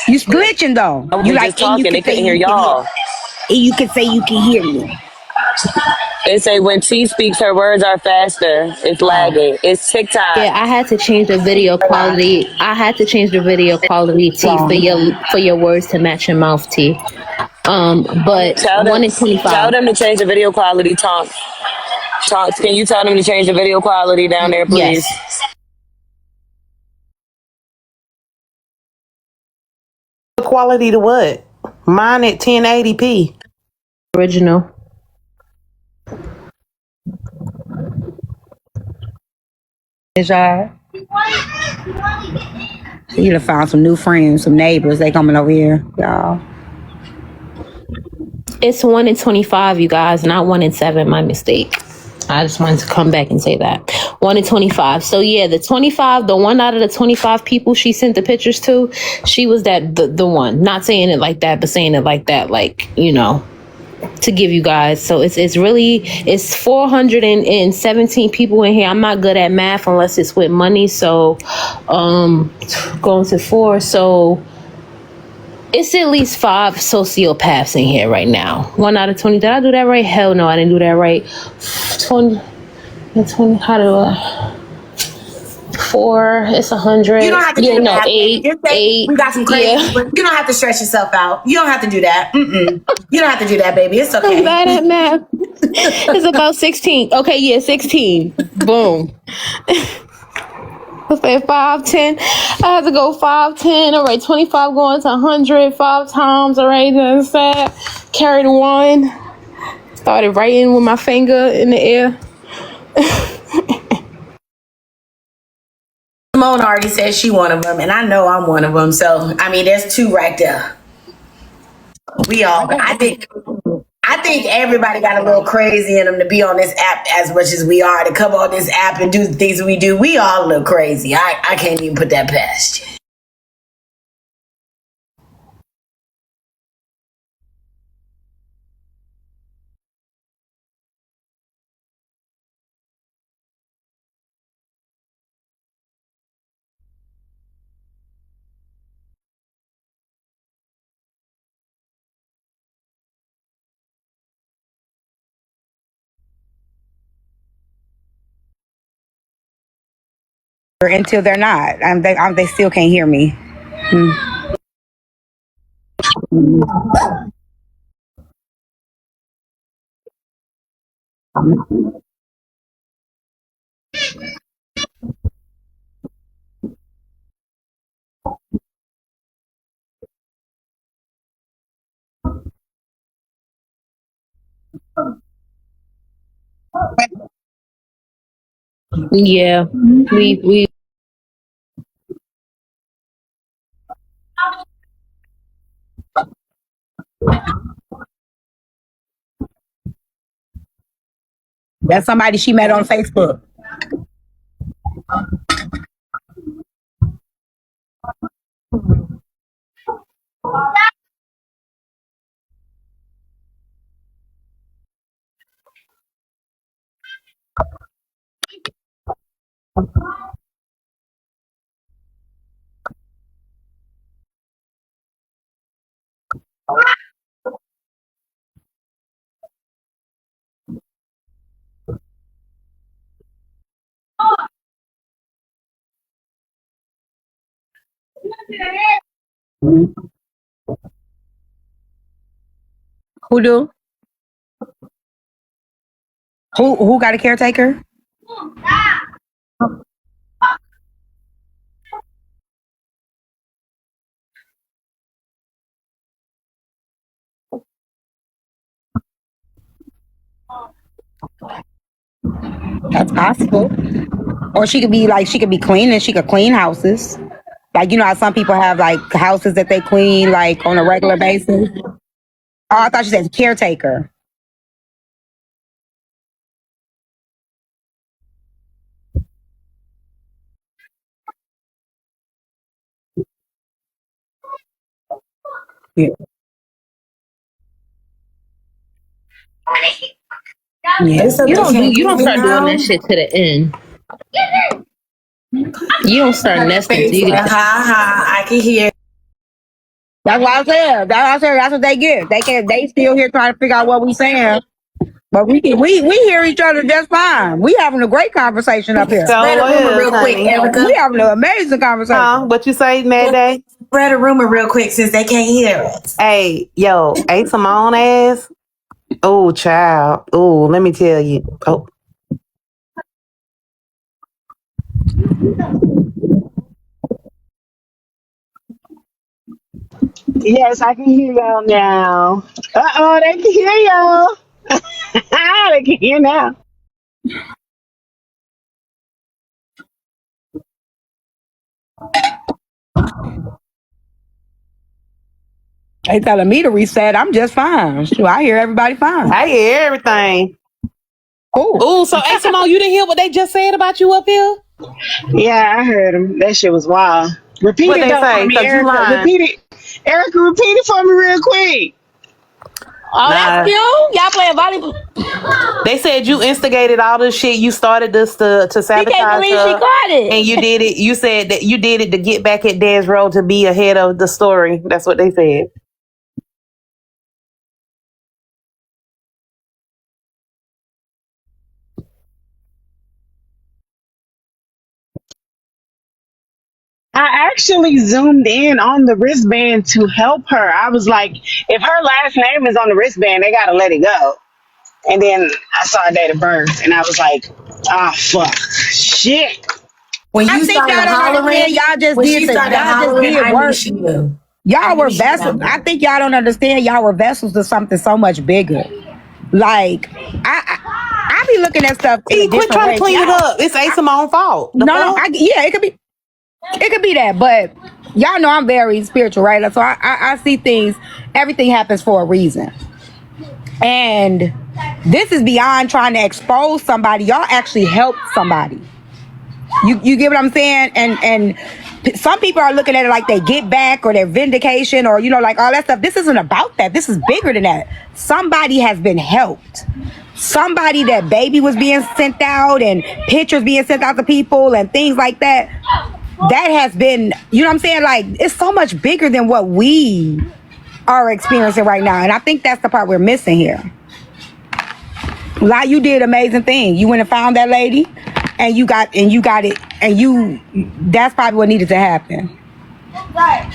You glitching though. I was You just like, and you talking. They can say couldn't hear you can hear. y'all. And you can say you can hear me. They say when T speaks, her words are faster. It's lagging. It's TikTok. Yeah, I had to change the video quality. I had to change the video quality T for your words to match your mouth T. But Tell 1 in tell 25. them to change the video quality. Tonks, can you tell them to change the video quality down there, please? Yes. Quality to what? Mine at 1080p. Original. Is y'all? You done found some new friends, some neighbors. They coming over here, y'all. It's 1 in 25, you guys, not 1 in 7. My mistake. I just wanted to come back and say that. 1 in 25. So yeah, the 25, the one out of the 25 people she sent the pictures to, she was the one. Not saying it like that, but saying it like that, like, you know, to give you guys. So it's 417 people in here. I'm not good at math unless it's with money. So going to 4. So it's at least 5 sociopaths in here right now. 1 out of 20. Did I do that right? Hell no, I didn't do that right. 20. How do I? 4. It's 100. You don't have to do that. 8. You're safe. 8. We got some crazy. Yeah. But you don't have to stress yourself out. You don't have to do that. You don't have to do that, baby. It's okay. I'm bad at math. It's about 16. Okay, yeah, 16. Boom. I said 5, 10. I had to go 5, 10. All right, 25 going to 100 5 times. All right, then said carried 1. Started writing with my finger in the air. Simone already said she one of them, and I know I'm one of them. So I mean, there's 2 right there. We all. I think everybody got a little crazy in them to be on this app as much as we are, to come on this app and do the things we do. We all look crazy. I can't even put that past you. Until they're not. They still can't hear me. Yeah, we. That's somebody she met on Facebook. Who do? Who got a caretaker? That's possible. Or she could be cleaning. She could clean houses. Like, you know how some people have like houses that they clean like on a regular basis. Oh, I thought you said caretaker. Yeah. Yeah. It's You okay. don't do. Can't You hear don't me start doing now. that shit to the end. You don't start nesting till you get. I can hear. That's what I said. That's what they get. They still here trying to figure out what we saying. But we hear each other just fine. We having a great conversation up here. So Spread a rumor is, real quick, honey. Erica. We having an amazing conversation. Huh? What you say, Mad Day? Spread a rumor real quick since they can't hear us. Hey, yo, ain't Simone ass? Oh, child. Oh, let me tell you. Oh, Yes, I can hear y'all now. They can hear y'all. They can hear now. They telling me to reset. I'm just fine. Shoot, I hear everybody fine. I hear everything. Oh, so hey, Simone, you didn't hear what they just said about you up here? Yeah, I heard them. That shit was wild. Repeat What it they though say? for me, 'Cause you Erica. lying. Repeat it. Erica, repeat it for me real quick. Oh, that's cute. Y'all playing volleyball. They said you instigated all this shit. You started this to sabotage She can't believe her, she caught it. and you did it. You said that you did it to get back at Des Road to be ahead of the story. That's what they said. I actually zoomed in on the wristband to help her. I was like, if her last name is on the wristband, they gotta let it go. And then I saw a date of birth, and I was like, ah, fuck, shit. When I you think started y'all don't hollering, understand. Y'all just when she did started hollering, I knew work. she knew. Y'all were vessels. I think y'all don't understand. Y'all were vessels to something so much bigger. Like I be looking at stuff in a Quit different trying way. to clean it up. It's A Simone's fault. No, it could be that, but y'all know I'm very spiritual, right? So I see things. Everything happens for a reason, and this is beyond trying to expose somebody. Y'all actually helped somebody. You get what I'm saying? And some people are looking at it like they get back or their vindication or, you know, like all that stuff. This isn't about that. This is bigger than that. Somebody has been helped. Somebody, that baby was being sent out and pictures being sent out to people and things like that. That has been, you know what I'm saying? Like, it's so much bigger than what we are experiencing right now. And I think that's the part we're missing here. Like, you did an amazing thing. You went and found that lady, and you got it, and that's probably what needed to happen. Right.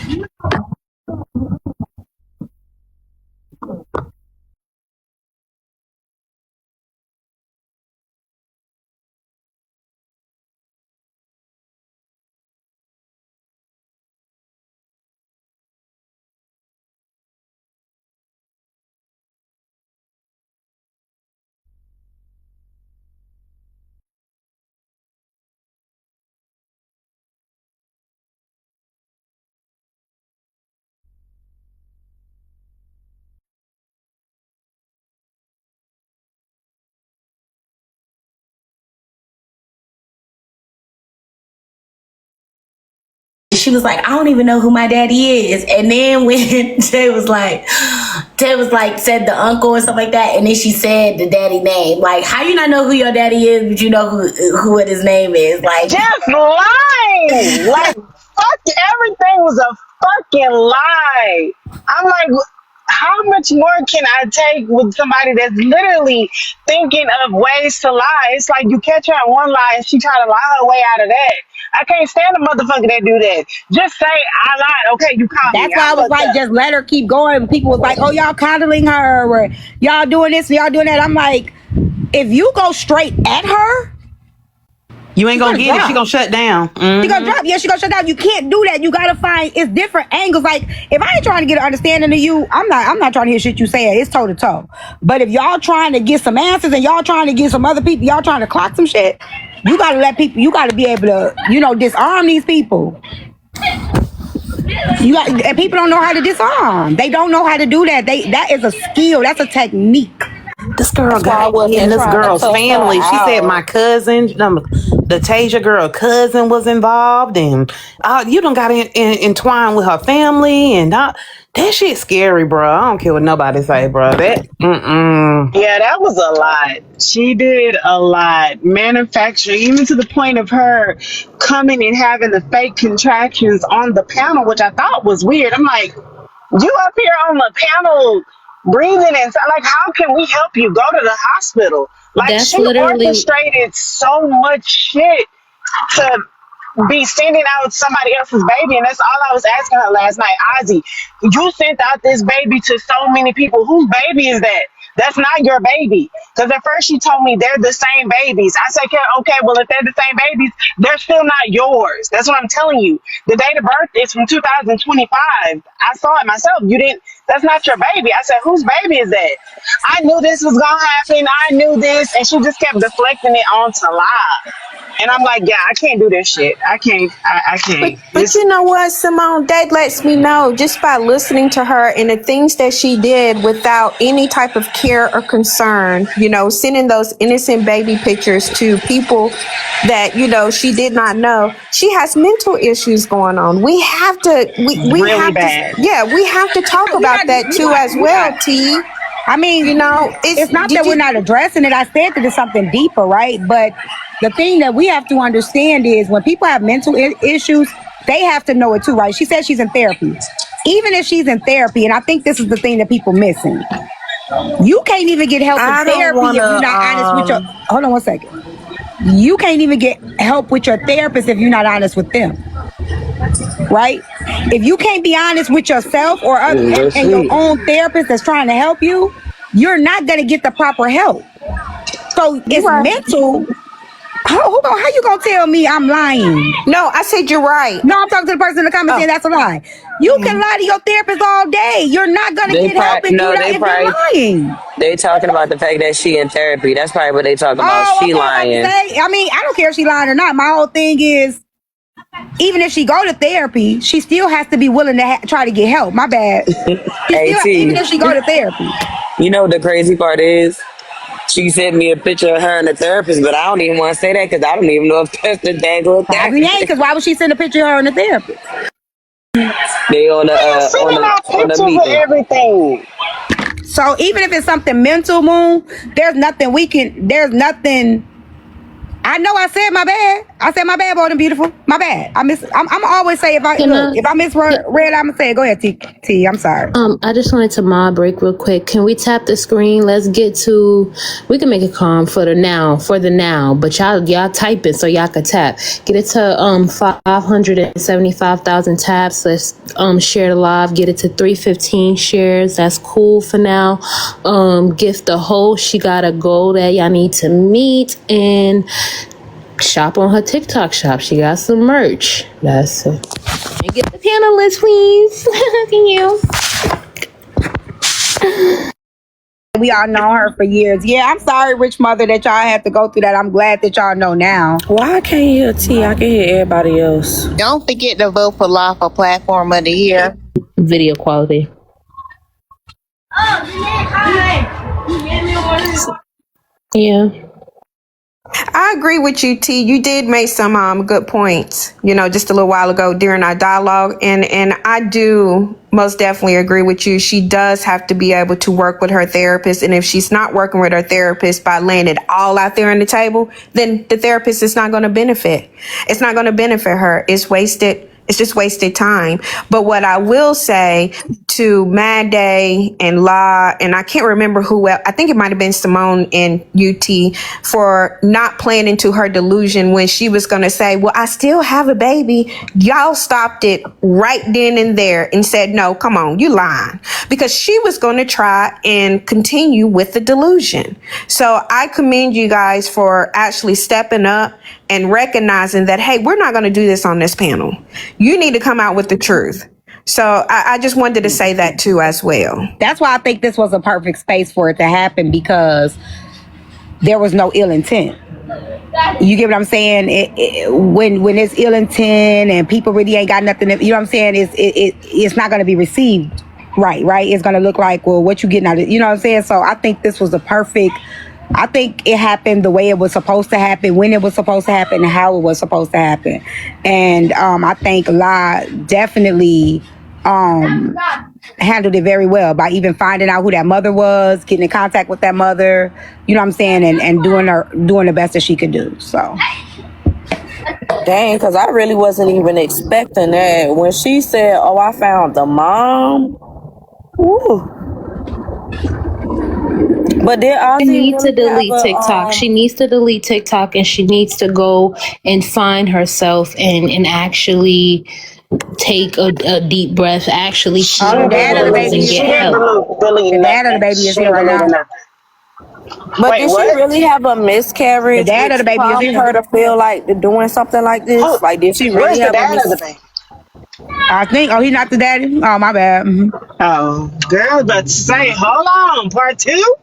She was like, I don't even know who my daddy is. And then when Tay was like, said the uncle and stuff like that, and then she said the daddy name. Like, how you not know who your daddy is, but you know who what his name is? Like, Just lying. Like, fuck, everything was a fucking lie. I'm like, how much more can I take with somebody that's literally thinking of ways to lie? It's like you catch her in one lie and she try to lie her way out of that. I can't stand a motherfucker that do that. Just say I lied. Okay, you caught me. That's why I was like, just let her keep going. People was like, oh, y'all coddling her, or y'all doing this, y'all doing that. I'm like, if you go straight at her, You ain't gonna get it. She gonna shut down. She gonna drop. Yeah, she gonna shut down. You can't do that. You gotta find it's different angles. Like if I ain't trying to get an understanding of you, I'm not trying to hear shit you saying. It's toe to toe. But if y'all trying to get some answers and y'all trying to get some other people, y'all trying to clock some shit, you gotta let people. You gotta be able to, disarm these people. And people don't know how to disarm. They don't know how to do that. That is a skill. That's a technique. This girl got in this girl's family. She said my cousin, the Tasia girl cousin was involved, and you done got entwined with her family, and that shit scary, bro. I don't care what nobody say, bro. Yeah, that was a lot. She did a lot. Manufacturing, even to the point of her coming and having the fake contractions on the panel, which I thought was weird. I'm like, you up here on the panel breathing and like, how can we help you? Go to the hospital. Like, That's she literally orchestrated so much shit to be sending out somebody else's baby, and that's all I was asking her last night. Ozzy, you sent out this baby to so many people. Whose baby is that? That's not your baby. Because at first she told me they're the same babies. I said, okay, well, if they're the same babies, they're still not yours. That's what I'm telling you. The date of birth is from 2025. I saw it myself. That's not your baby. I said, whose baby is that? I knew this was going to happen. I knew this. And she just kept deflecting it onto live. And I'm like, yeah, I can't do this shit. I can't. But you know what, Simone? That lets me know just by listening to her and the things that she did without any type of care or concern, sending those innocent baby pictures to people that, she did not know. She has mental issues going on. We have to, we really have bad. we have to talk about that too as well, T. I mean, it's not that we're not addressing it. I said that it's something deeper, right? But the thing that we have to understand is when people have mental issues, they have to know it too, right? She said she's in therapy. Even if she's in therapy, and I think this is the thing that people missing. You can't even get help in therapy if you're not honest with your... Hold on one second. You can't even get help with your therapist if you're not honest with them. Right? If you can't be honest with yourself or and your own therapist that's trying to help you, you're not going to get the proper help. So it's mental. Hold on, how you gonna tell me I'm lying? No, I said you're right. No, I'm talking to the person in the comments saying that's a lie. You can lie to your therapist all day. You're not gonna get help if you're lying. They talking about the fact that she in therapy. That's probably what they talking about. She lying. I don't care if she lying or not. My whole thing is, even if she go to therapy, she still has to be willing to try to get help. My bad. Even if she go to therapy. You know what the crazy part is? She sent me a picture of her and the therapist, but I don't even want to say that because I don't even know if that's the daggone therapist. Probably ain't, because why would she send a picture of her and the therapist? They on the meeting. Everything. So even if it's something mental, Moon, there's nothing. I know I said my bad. I said my bad, bold and beautiful. My bad. I'm always say if I misread, I'm gonna say it. Go ahead, T. I'm sorry. I just wanted to mob break real quick. Can we tap the screen? Let's get to. We can make it calm for the now. But y'all type it so y'all can tap. Get it to 575,000 taps. Let's share the live. Get it to 315 shares. That's cool for now. Gift the host. She got a goal that y'all need to meet and shop on her TikTok shop. She got some merch. That's it. And get the panelists, please. Thank you. We all know her for years. Yeah, I'm sorry, Rich Mother, that y'all had to go through that. I'm glad that y'all know now. Why I can't hear T? I can hear everybody else. Don't forget to vote for Lawful Platform of the Year. Video quality. Yeah. I agree with you, T. You did make some good points, just a little while ago during our dialogue. And I do most definitely agree with you. She does have to be able to work with her therapist. And if she's not working with her therapist by laying it all out there on the table, then the therapist is not going to benefit. It's not going to benefit her. It's wasted It's just wasted time. But what I will say to Mad Day and La, and I can't remember who else, I think it might have been Simone in UT, for not playing into her delusion when she was going to say, well, I still have a baby. Y'all stopped it right then and there and said, no, come on, you lying. Because she was going to try and continue with the delusion. So I commend you guys for actually stepping up and recognizing that, hey, we're not going to do this on this panel. You need to come out with the truth. So I just wanted to say that too as well. That's why I think this was a perfect space for it to happen, because there was no ill intent. You get what I'm saying? When it's ill intent and people really ain't got nothing, you know what I'm saying? It's not going to be received right? It's going to look like, well, what you getting out of it? You know what I'm saying? So I think this was a perfect. I think it happened the way it was supposed to happen, when it was supposed to happen, and how it was supposed to happen. And I think La definitely handled it very well by even finding out who that mother was, getting in contact with that mother, you know what I'm saying, and doing the best that she could do. So. Dang, because I really wasn't even expecting that. When she said, oh, I found the mom. Ooh. But did Ozzy She needs to really delete have a, TikTok. She needs to delete TikTok, and she needs to go and find herself and actually take a deep breath, actually heal The her dad of the wounds baby and is get here. help. The dad of the baby is here right now. But Wait, did she what? really have a The miscarriage, dad of which the baby is caused here. her to feel like they're doing something like this? Like, did she really Where's the have a dad of the miscarriage? baby? I think. Oh, he not the daddy. Oh, my bad. Oh, girl, I was about to say, hold on, part two?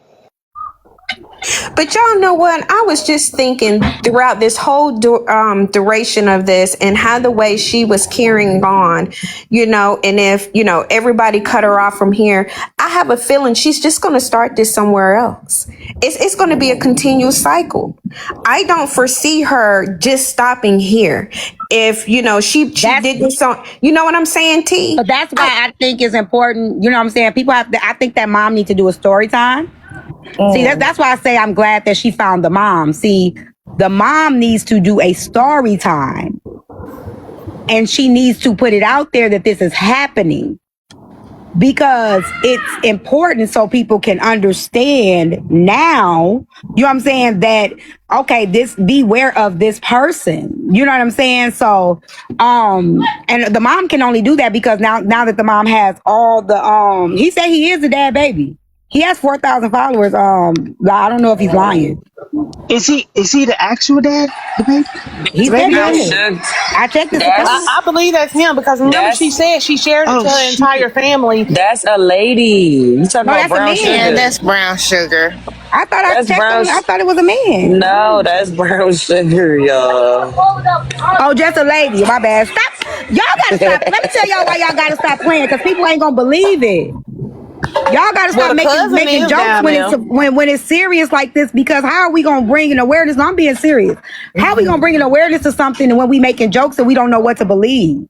But y'all know what? I was just thinking throughout this whole duration of this and how the way she was carrying on, and if, everybody cut her off from here, I have a feeling she's just going to start this somewhere else. It's going to be a continual cycle. I don't foresee her just stopping here. If, she did this on, you know what I'm saying, T? But that's why I think it's important. You know what I'm saying? People have to, I think that mom needs to do a story time. See, that's why I say I'm glad that she found the mom. See, the mom needs to do a story time. And she needs to put it out there that this is happening. Because it's important so people can understand now, you know what I'm saying, that, okay, beware of this person. You know what I'm saying? So, and the mom can only do that because now that the mom has all the, he said he is a dad baby. He has 4,000 followers. I don't know if he's lying. Is he the actual dad? The baby? He The said baby he daddy? is. I checked this I believe that's him because remember she said she shared it to her entire family. That's a lady. You talking No, about that's a brown man. sugar? Yeah, that's brown sugar. I thought I That's checked brown. him. I thought it was a man. No, that's brown sugar, y'all. Oh, just a lady. My bad. Stop. Y'all gotta stop. Let me tell y'all why y'all gotta stop playing, because people ain't gonna believe it. Y'all gotta Well, stop the cousin making is jokes down when there. it's serious like this, because how are we gonna bring an awareness? No, I'm being serious. How are we gonna bring an awareness to something when we making jokes and we don't know what to believe?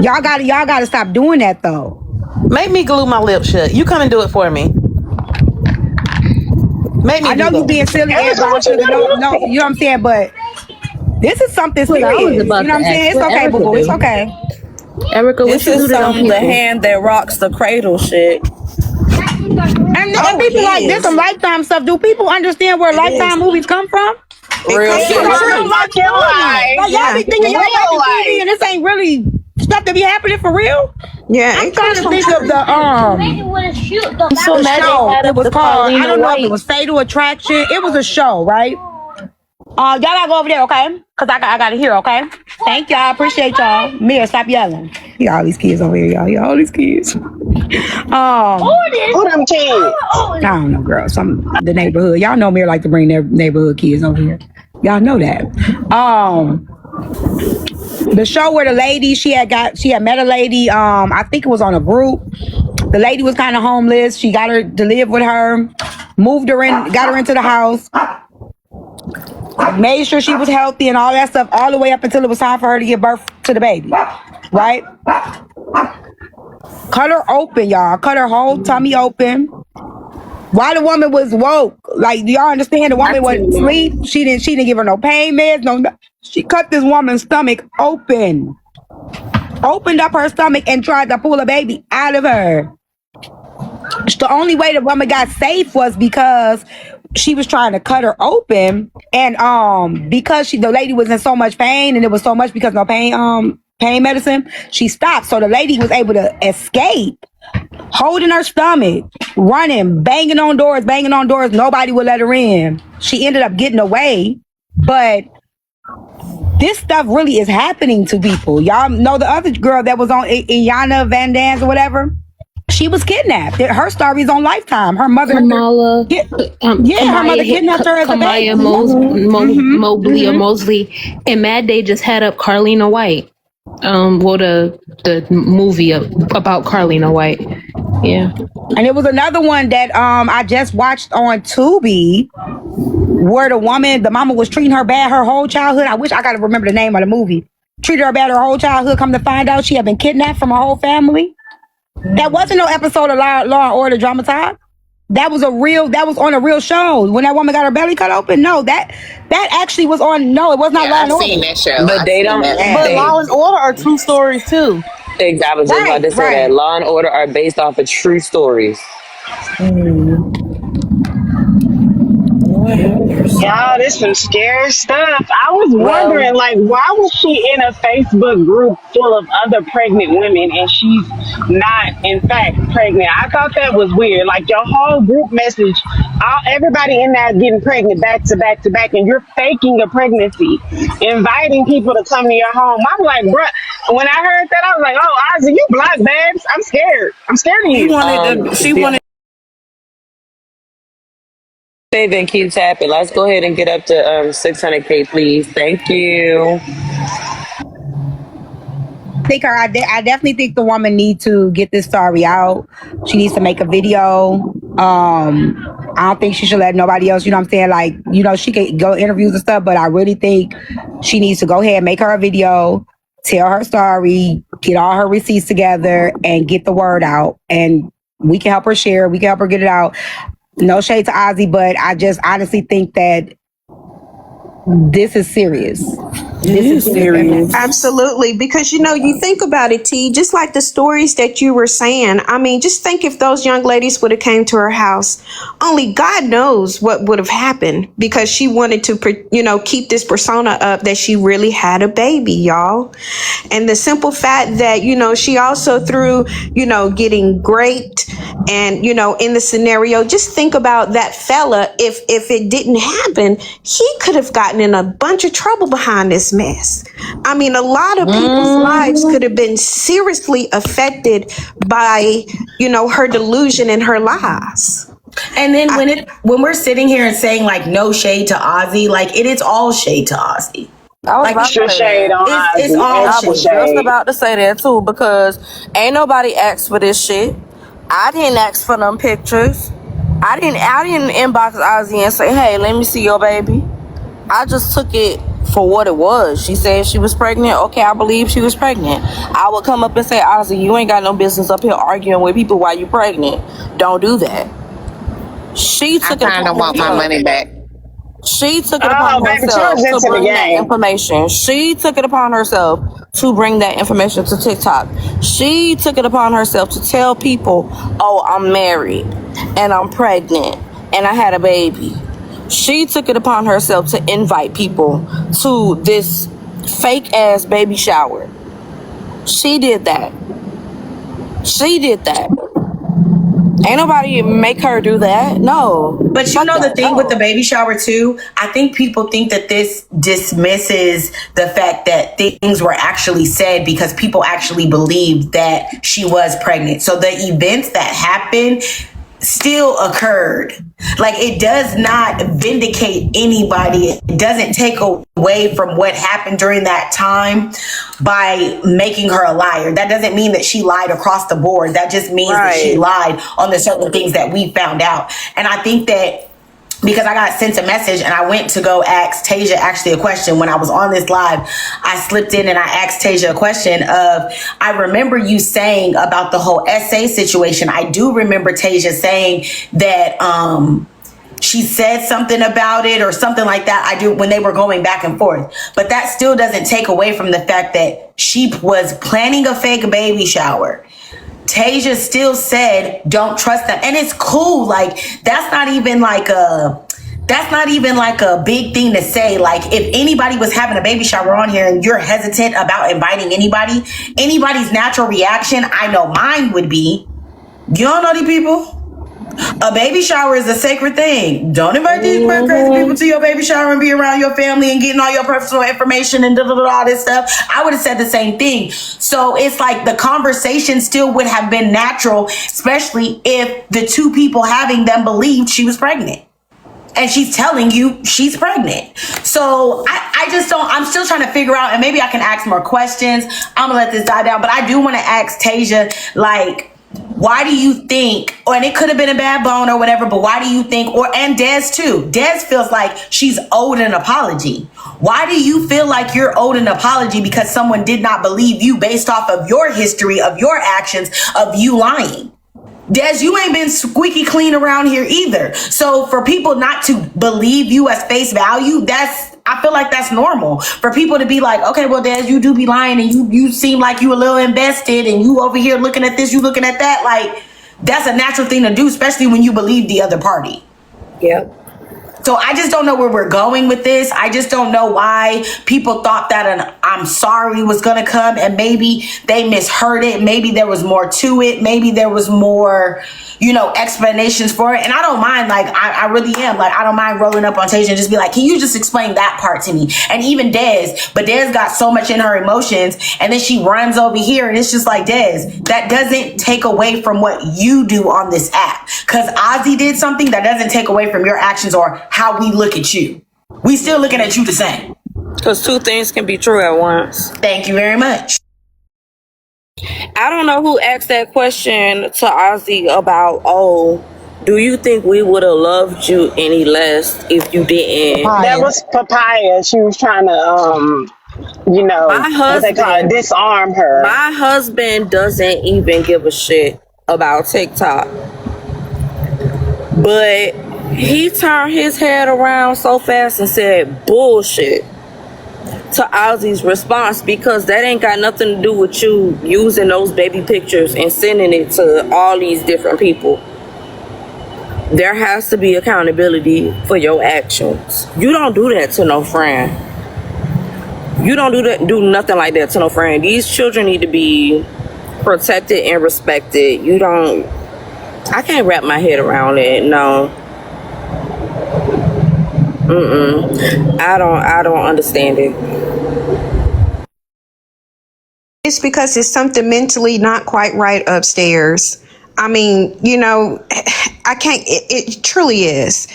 Y'all gotta stop doing that though. Make me glue my lips shut. You come and do it for me. Make me I know do you that. being silly, everybody. Sugar, no, you know what I'm saying, but this is something Look, I was serious. about You know to what I'm saying? ask It's what okay, boo Erica boo. It's do. okay. Erica, what This you do is to them some the people? hand that rocks the cradle shit. And Oh, people it like this, some is. Lifetime stuff. Do people understand where It is. Lifetime movies come from? Real Come People shit. don't from know watch fucking movies. life. Like y'all be thinking y'all Real watching TV life. and this ain't really stuff that be happening for real. Yeah, I'm it trying comes to from think of truth. I'm so the mad they show. had It up was the called, I Carlina don't know if it White. was Fatal Attraction. It was a show, right? Y'all gotta go over there, okay? Cause I gotta hear, okay? Thank y'all, appreciate y'all. Mia, stop yelling. Y'all, all these kids over here, y'all all these kids. Who them kids? I don't know, girl. The neighborhood. Y'all know Mia like to bring their neighborhood kids over here. Y'all know that. The show where the lady she had met a lady. I think it was on a group. The lady was kind of homeless. She got her to live with her, moved her in, got her into the house, made sure she was healthy and all that stuff, all the way up until it was time for her to give birth to the baby. Right? Cut her open, y'all. Cut her whole tummy open. While the woman was woke, like, do y'all understand? The woman wasn't asleep. She didn't give her no pain meds. She cut this woman's stomach open. opened up her stomach and tried to pull a baby out of her. The only way the woman got safe was because she was trying to cut her open, and because the lady was in so much pain, and it was so much because no pain medicine, she stopped. So the lady was able to escape, holding her stomach, running, banging on doors. Nobody would let her in. She ended up getting away, but this stuff really is happening to people. Y'all know the other girl that was on Iyanla Vanzant or whatever? She was kidnapped. Her story's on Lifetime. Her mother, Kamala, her mother kidnapped her as a baby. Mobley or Mosley, and Mad Day just had up Carlina White. The movie about Carlina White. Yeah, and it was another one that I just watched on Tubi, where the mama was treating her bad her whole childhood. I wish I gotta remember the name of the movie. Treated her bad her whole childhood. Come to find out, she had been kidnapped from her whole family. That wasn't no episode of Law and Order Dramatized. That was on a real show. When that woman got her belly cut open, no, that actually was on. No, it was not Law and Order. I've seen that show. But they don't. But Law and Order are true stories too. Exactly. I was just about to say that Law and Order are based off of true stories. Y'all, this some scary stuff. I was wondering, like, why was she in a Facebook group full of other pregnant women and she's not, in fact, pregnant? I thought that was weird. Like, your whole group message, everybody in there getting pregnant back to back to back, and you're faking a pregnancy, inviting people to come to your home. I'm like, bruh, when I heard that, I was like, oh, Ozzy, you black, babes. I'm scared. I'm scared of you. She wanted. Then keep tapping. Let's go ahead and get up to 600K, please. Thank you. I definitely think the woman needs to get this story out. She needs to make a video. I don't think she should let nobody else, you know what I'm saying? Like, she can go interviews and stuff, but I really think she needs to go ahead, make her a video, tell her story, get all her receipts together, and get the word out. And we can help her share. We can help her get it out. No shade to Ozzy, but I just honestly think that this is serious. This is serious. Absolutely. Because, you think about it, T, just like the stories that you were saying. I mean, just think if those young ladies would have came to her house, only God knows what would have happened, because she wanted to, keep this persona up that she really had a baby, y'all. And the simple fact that, she also through, getting raped and, in the scenario, just think about that fella. If it didn't happen, he could have gotten in a bunch of trouble behind this mess. I mean, a lot of people's lives could have been seriously affected by, her delusion and her lies. And then when we're sitting here and saying like no shade to Ozzy, like it is all shade to Ozzy. I was shade on Ozzy. It's all I shade. was just about to say that too, because ain't nobody asked for this shit. I didn't ask for them pictures. I didn't inbox Ozzy and say, hey, let me see your baby. I just took it for what it was. She said she was pregnant. Okay, I believe she was pregnant. I would come up and say, Ozzy, you ain't got no business up here arguing with people while you pregnant. Don't do that. She took it. I kind of want my money back. She took it upon herself to bring that information. She took it upon herself to bring that information to TikTok. She took it upon herself to tell people, oh, I'm married and I'm pregnant and I had a baby. She took it upon herself to invite people to this fake ass baby shower. She did that. Ain't nobody make her do that. No. But the thing with the baby shower too, I think people think that this dismisses the fact that things were actually said because people actually believed that she was pregnant. So the events that happened still occurred. Like, it does not vindicate anybody. It doesn't take away from what happened during that time by making her a liar. That doesn't mean that she lied across the board. That just means that she lied on the certain things that we found out. And I think that because I got sent a message and I went to go ask Tasia actually a question when I was on this live, I slipped in and I asked Tasia a question of, I remember you saying about the whole SA situation. I do remember Tasia saying that she said something about it or something like that. I do when they were going back and forth. But that still doesn't take away from the fact that she was planning a fake baby shower. Tasia still said, don't trust them. And it's cool. Like, that's not even like a big thing to say. Like, if anybody was having a baby shower on here and you're hesitant about inviting anybody's natural reaction, I know mine would be, you don't know these people? A baby shower is a sacred thing. Don't invite these crazy people to your baby shower and be around your family and getting all your personal information and all this stuff. I would have said the same thing. So it's like the conversation still would have been natural, especially if the two people having them believed she was pregnant. And she's telling you she's pregnant. So I just don't, I'm still trying to figure out, and maybe I can ask more questions. I'm gonna let this die down, but I do want to ask Tasia, like, why do you think, and it could have been a bad bone or whatever, but why do you think, and Des too, Des feels like she's owed an apology. Why do you feel like you're owed an apology because someone did not believe you based off of your history, of your actions, of you lying? Des, you ain't been squeaky clean around here either. So for people not to believe you as face value, I feel like that's normal. For people to be like, okay, well, Des, you do be lying and you seem like you a little invested and you over here looking at this, you looking at that. Like, that's a natural thing to do, especially when you believe the other party. Yep. So I just don't know where we're going with this. I just don't know why people thought that an I'm sorry was going to come, and maybe they misheard it. Maybe there was more to it. Maybe there was more, explanations for it. And I don't mind, like, I really am. Like, I don't mind rolling up on Tasia and just be like, can you just explain that part to me? And even Des, but Des got so much in her emotions, and then she runs over here, and it's just like, Des, that doesn't take away from what you do on this app. Because Ozzy did something that doesn't take away from your actions or how we look at you. We still looking at you the same. Because two things can be true at once. Thank you very much. I don't know who asked that question to Ozzy about, do you think we would have loved you any less if you didn't? That was Papaya. She was trying to, my husband, disarm her. My husband doesn't even give a shit about TikTok. But he turned his head around so fast and said bullshit to Ozzy's response, because that ain't got nothing to do with you using those baby pictures and sending it to all these different people. There has to be accountability for your actions. You don't do that to no friend. You don't do nothing like that to no friend. These children need to be protected and respected. I can't wrap my head around it. No. I don't understand it. It's because it's something mentally not quite right upstairs. I mean, I can't, it truly is,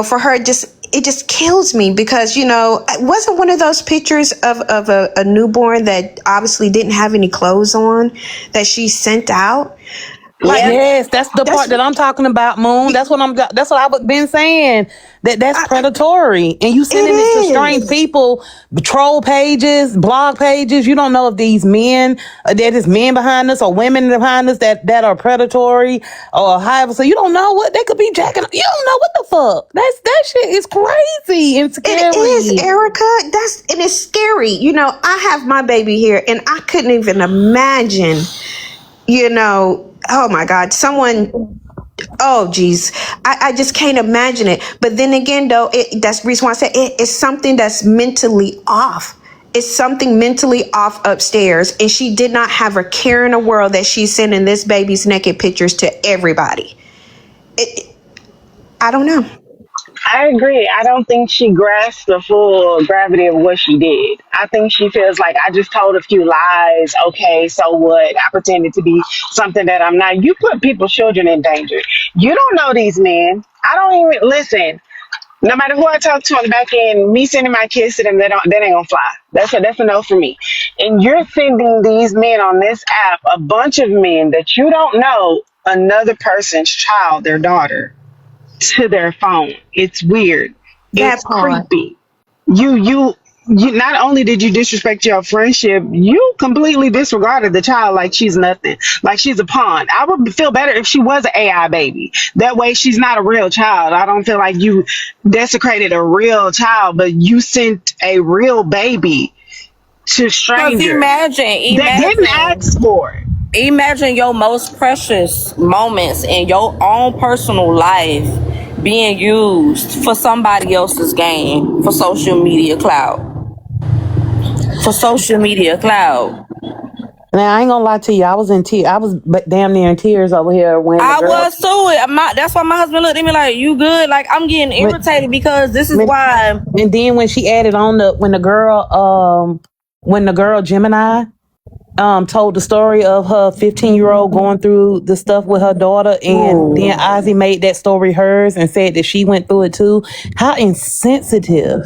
for her, it just kills me because, it wasn't one of those pictures of a newborn that obviously didn't have any clothes on that she sent out. Like, yes, that's the part that I'm talking about, Moon. That's what I've been saying. That's predatory. And you sending it to strange people, troll pages, blog pages. You don't know if these men, there is men behind us or women behind us that are predatory or however. So you don't know what they could be jacking. You don't know what the fuck. That shit is crazy and scary. It is, Erica. And it's scary. I have my baby here and I couldn't even imagine, oh my God, geez. I just can't imagine it. But then again, though, that's the reason why I said it's something that's mentally off. It's something mentally off upstairs. And she did not have a care in the world that she's sending this baby's naked pictures to everybody. I don't know. I agree. I don't think she grasped the full gravity of what she did. I think she feels like I just told a few lies. Okay, so what? I pretended to be something that I'm not. You put people's children in danger. You don't know these men. I don't even listen. No matter who I talk to on the back end, me sending my kids to them, that ain't gonna fly. That's a no for me. And you're sending these men on this app, a bunch of men that you don't know, another person's child, their daughter, to their phone. It's weird. It's creepy. You You not only did you disrespect your friendship, you completely disregarded the child like she's nothing, like she's a pawn. I would feel better if she was an AI baby. That way, she's not a real child. I don't feel like you desecrated a real child, but you sent a real baby to Cause strangers that didn't ask for it. imagine your most precious moments in your own personal life being used for somebody else's gain, for social media clout. For social media clout. Now I ain't gonna lie to you. I was in tears. I was damn near in tears over here when the I girl, was too. That's why my husband looked at me like, "You good?" Like I'm getting irritated because this is why. And then when she added on when the girl Gemini told the story of her 15-year-old going through the stuff with her daughter, and then Ozzy made that story hers and said that she went through it too. How insensitive.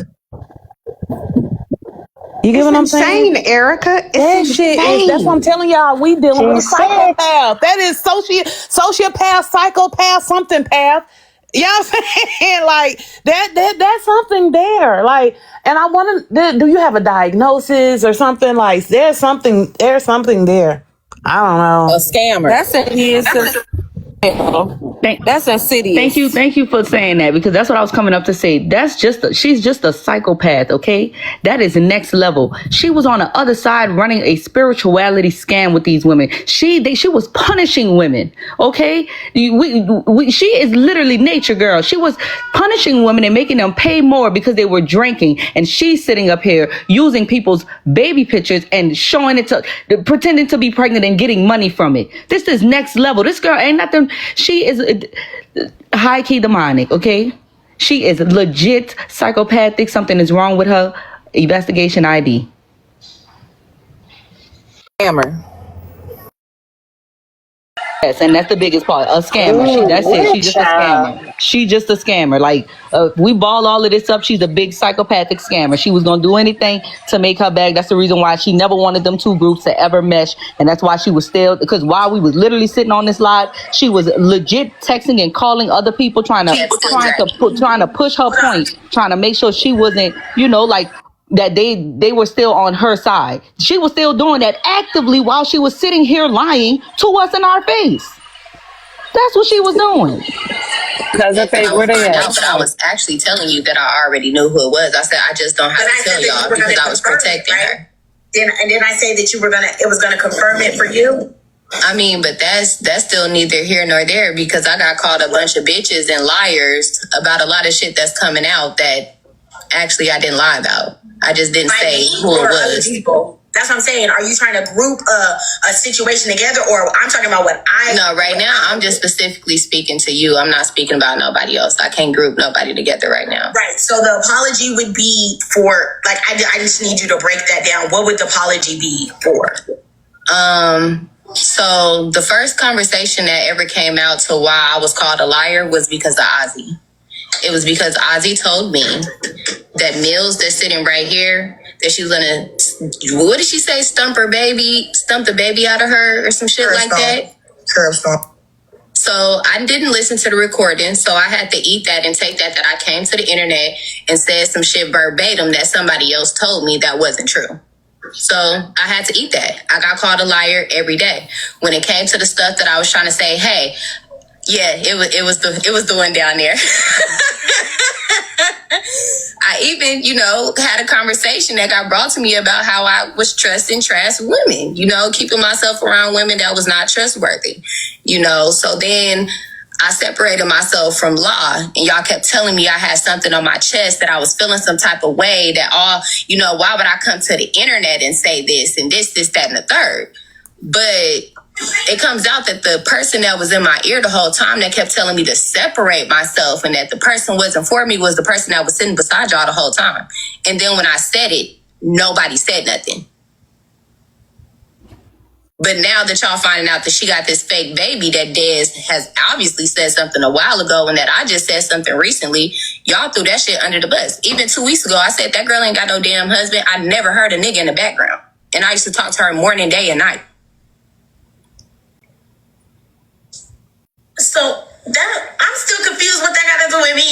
You get what I'm saying? Insane, Erica. That shit is, that's what I'm telling y'all. We dealing with a psychopath. That is sociopath, psychopath, something path. You know what I'm saying? Like that's something there. Like, and I want to, do you have a diagnosis or something? Like there's something there. I don't know. A scammer. That's insidious. That's insidious. Thank you for saying that, because that's what I was coming up to say. She's just a psychopath, okay? That is next level. She was on the other side running a spirituality scam with these women. She was punishing women, okay? She is literally nature girl. She was punishing women and making them pay more because they were drinking, and she's sitting up here using people's baby pictures and showing it to, pretending to be pregnant and getting money from it. This is next level. This girl ain't nothing. She is high key demonic, okay? She is legit psychopathic. Something is wrong with her. Investigation ID. Scammer. Yes, and that's the biggest part. A scammer. That's it. She's just a scammer. She just a scammer. Like, we ball all of this up. She's a big psychopathic scammer. She was going to do anything to make her bag. That's the reason why she never wanted them two groups to ever mesh. And that's why she was still, because while we was literally sitting on this live, she was legit texting and calling other people, trying to push her point, trying to make sure she wasn't, like, that they were still on her side. She was still doing that actively while she was sitting here lying to us in our face. That's what she was doing. Cousin Faith, where they at? But I was actually telling you that I already knew who it was. I said I just don't have to tell y'all because I was protecting her. Then I say that it was gonna confirm it for you. I mean, but that's still neither here nor there, because I got called a bunch of bitches and liars about a lot of shit that's coming out that actually I didn't lie about. I just didn't say who it was. People. That's what I'm saying. Are you trying to group a situation together, or I'm talking about what I... No, right now I'm just specifically speaking to you. I'm not speaking about nobody else. I can't group nobody together right now. Right. So the apology would be for, like, I just need you to break that down. What would the apology be for? So the first conversation that ever came out to why I was called a liar was because of Ozzy. It was because Ozzy told me that Mills that's sitting right here, that she was gonna, what did she say, stump the baby out of her or some shit like that? Curb stomp. So I didn't listen to the recording, so I had to eat that and take that I came to the internet and said some shit verbatim that somebody else told me that wasn't true. So I had to eat that. I got called a liar every day. When it came to the stuff that I was trying to say, hey, yeah, it was the one down there. I even, had a conversation that got brought to me about how I was trusting trash women, keeping myself around women that was not trustworthy, So then I separated myself from law, and y'all kept telling me I had something on my chest, that I was feeling some type of way, that why would I come to the internet and say this and this, that, and the third? But it comes out that the person that was in my ear the whole time that kept telling me to separate myself and that the person wasn't for me was the person that was sitting beside y'all the whole time. And then when I said it, nobody said nothing. But now that y'all finding out that she got this fake baby, that Dez has obviously said something a while ago, and that I just said something recently, y'all threw that shit under the bus. Even 2 weeks ago, I said that girl ain't got no damn husband. I never heard a nigga in the background. And I used to talk to her morning, day, and night. So I'm still confused what that got to do with me.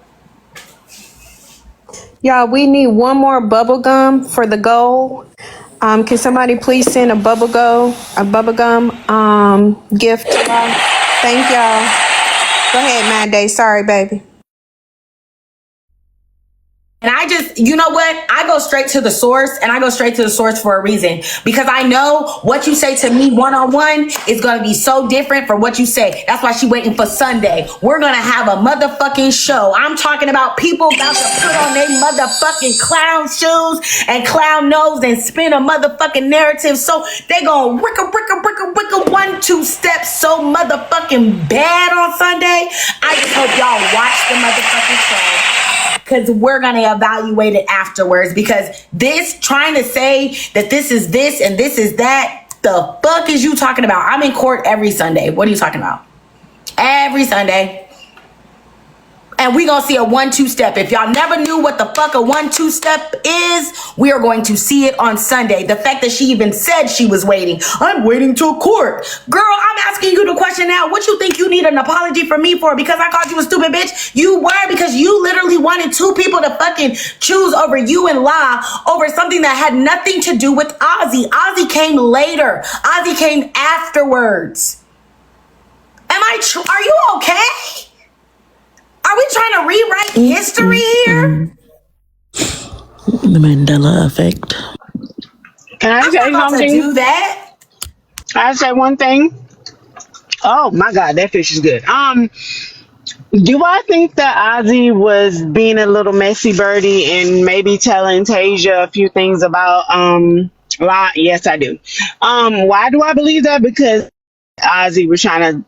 Y'all, we need one more bubble gum for the goal. Can somebody please send a bubble gum gift to y'all? Thank y'all. Go ahead, Mad Day. Sorry, baby. And I just, you know what? I go straight to the source, and I go straight to the source for a reason. Because I know what you say to me one-on-one is going to be so different from what you say. That's why she waiting for Sunday. We're going to have a motherfucking show. I'm talking about people about to put on their motherfucking clown shoes and clown nose and spin a motherfucking narrative. So they going to wicka, 1-2 steps so motherfucking bad on Sunday. I just hope y'all watch the motherfucking show. Because we're going to evaluate it afterwards. Because this, trying to say that this is this and this is that, the fuck is you talking about? I'm in court every Sunday. What are you talking about? Every Sunday. And we gonna see a 1-2 step. If y'all never knew what the fuck a 1-2 step is, we are going to see it on Sunday. The fact that she even said she was waiting. I'm waiting till court. Girl, I'm asking you the question now. What you think you need an apology from me for? Because I called you a stupid bitch? You were, because you literally wanted two people to fucking choose over you and La over something that had nothing to do with Ozzy. Ozzy came later. Ozzy came afterwards. Are you okay? Are we trying to rewrite history here? The Mandela effect. Can I say something? Do that? I say one thing. Oh my God, that fish is good. Do I think that Ozzy was being a little messy birdie and maybe telling Tasia a few things about La? Yes, I do. Why do I believe that? Because Ozzy was trying to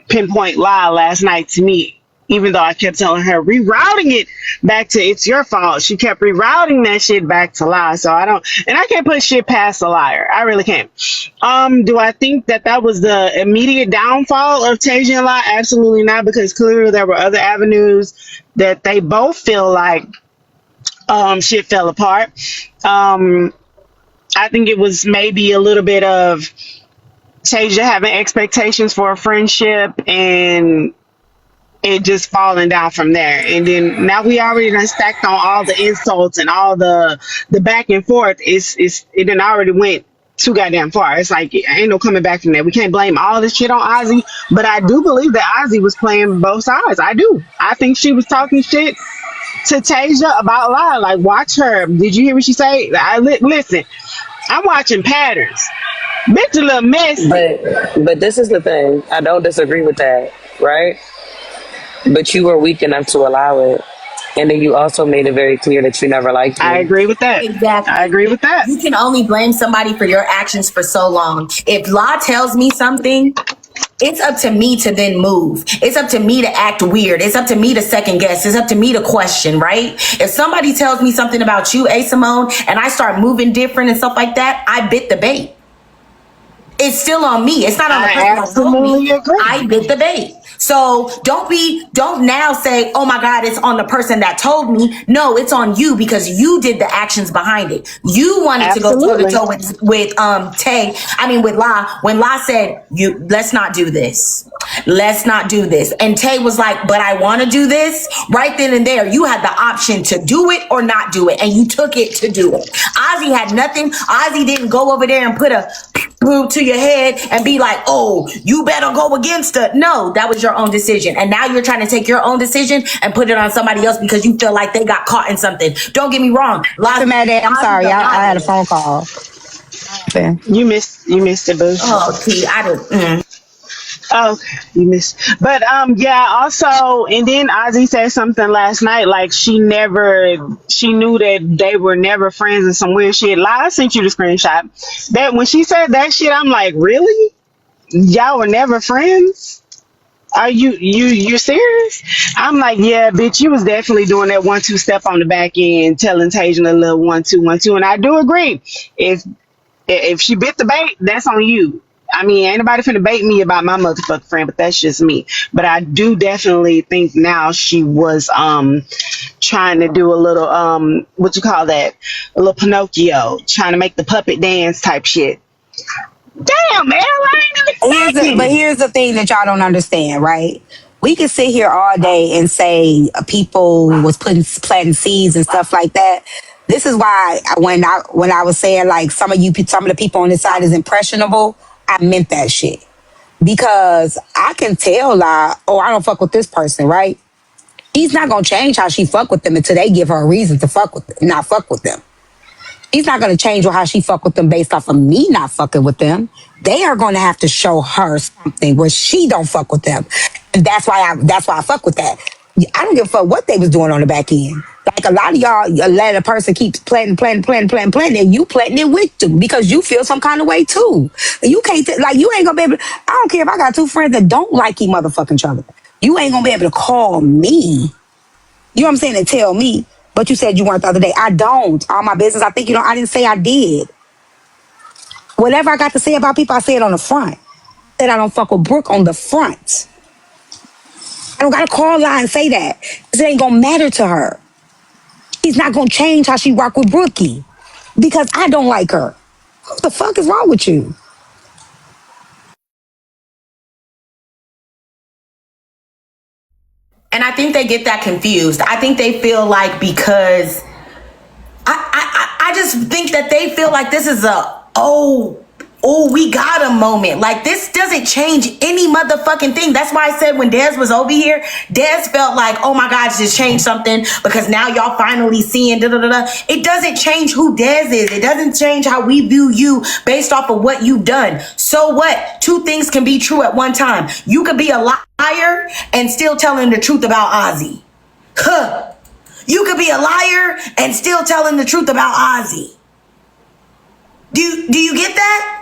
pinpoint La last night to me, even though I kept telling her, rerouting it back to it's your fault. She kept rerouting that shit back to La. So I can't put shit past a liar. I really can't. Do I think that was the immediate downfall of Tasia and La? Absolutely not, because clearly there were other avenues that they both feel like shit fell apart. I think it was maybe a little bit of Tasia having expectations for a friendship and it just falling down from there. And then now we already done stacked on all the insults and all the back and forth. It done already went too goddamn far. It's like, ain't no coming back from that. We can't blame all this shit on Ozzy, but I do believe that Ozzy was playing both sides. I do. I think she was talking shit to Tasia about La. Like, watch her. Did you hear what she say? Listen, I'm watching patterns. Bitch, a little messy. But this is the thing. I don't disagree with that, right? But you were weak enough to allow it. And then you also made it very clear that you never liked me. I agree with that. Exactly. I agree with that. You can only blame somebody for your actions for so long. If La tells me something, it's up to me to then move. It's up to me to act weird. It's up to me to second guess. It's up to me to question, right? If somebody tells me something about you, A. Simone, and I start moving different and stuff like that, I bit the bait. It's still on me. It's not on the person that told me. I bit the bait. So don't now say, oh my God, it's on the person that told me. No, it's on you because you did the actions behind it. You wanted to go toe to toe with La, when La said, let's not do this. Let's not do this. And Tay was like, but I want to do this. Right then and there, you had the option to do it or not do it. And you took it to do it. Ozzy had nothing. Ozzy didn't go over there and put a boot to your head and be like, oh, you better go against it. No, that was your own decision. And now you're trying to take your own decision and put it on somebody else because you feel like they got caught in something. Don't get me wrong. I'm sorry. I had a phone call. You missed it, boo. Oh, T, I didn't. Oh, you missed. But yeah, also, and then Ozzy said something last night, like she knew that they were never friends and some weird shit. I sent you the screenshot. That when she said that shit, I'm like, really? Y'all were never friends? Are you serious? I'm like, yeah, bitch, you was definitely doing that 1-2 step on the back end, telling Tasia a little 1-2. And I do agree. If she bit the bait, that's on you. I mean, ain't nobody finna bait me about my motherfucking friend, but that's just me. But I do definitely think now she was trying to do a little what you call that? A little Pinocchio, trying to make the puppet dance type shit. Damn, man, I ain't even But here's the thing that y'all don't understand, right? We could sit here all day and say people was planting seeds and stuff like that. This is why when I was saying like some of the people on this side is impressionable, I meant that shit. Because I can tell I don't fuck with this person, right? He's not gonna change how she fuck with them until they give her a reason to not fuck with them. He's not gonna change how she fuck with them based off of me not fucking with them. They are gonna have to show her something where she don't fuck with them. And that's why I fuck with that. I don't give a fuck what they was doing on the back end. Like a lot of y'all let a person keep planting, and you planting it with them because you feel some kind of way too. You can't, you ain't gonna be able to, I don't care if I got two friends that don't like each motherfucking other. You ain't gonna be able to call me, you know what I'm saying, and tell me, but you said you weren't the other day. I don't. All my business, I think, I didn't say I did. Whatever I got to say about people, I say it on the front. I said I don't fuck with Brooke on the front. I don't gotta call lie and say that. Because it ain't gonna matter to her. She's not gonna change how she rock with Brookie. Because I don't like her. What the fuck is wrong with you? And I think they get that confused. I think they feel like because I just think that they feel like this is we got a moment. Like this doesn't change any motherfucking thing. That's why I said when Des was over here, Des felt like, oh my God, just changed something because now y'all finally seeing da-da-da-da. It doesn't change who Des is. It doesn't change how we view you based off of what you've done. So what? Two things can be true at one time. You could be a liar and still telling the truth about Ozzy. Huh. You could be a liar and still telling the truth about Ozzy. Do you get that?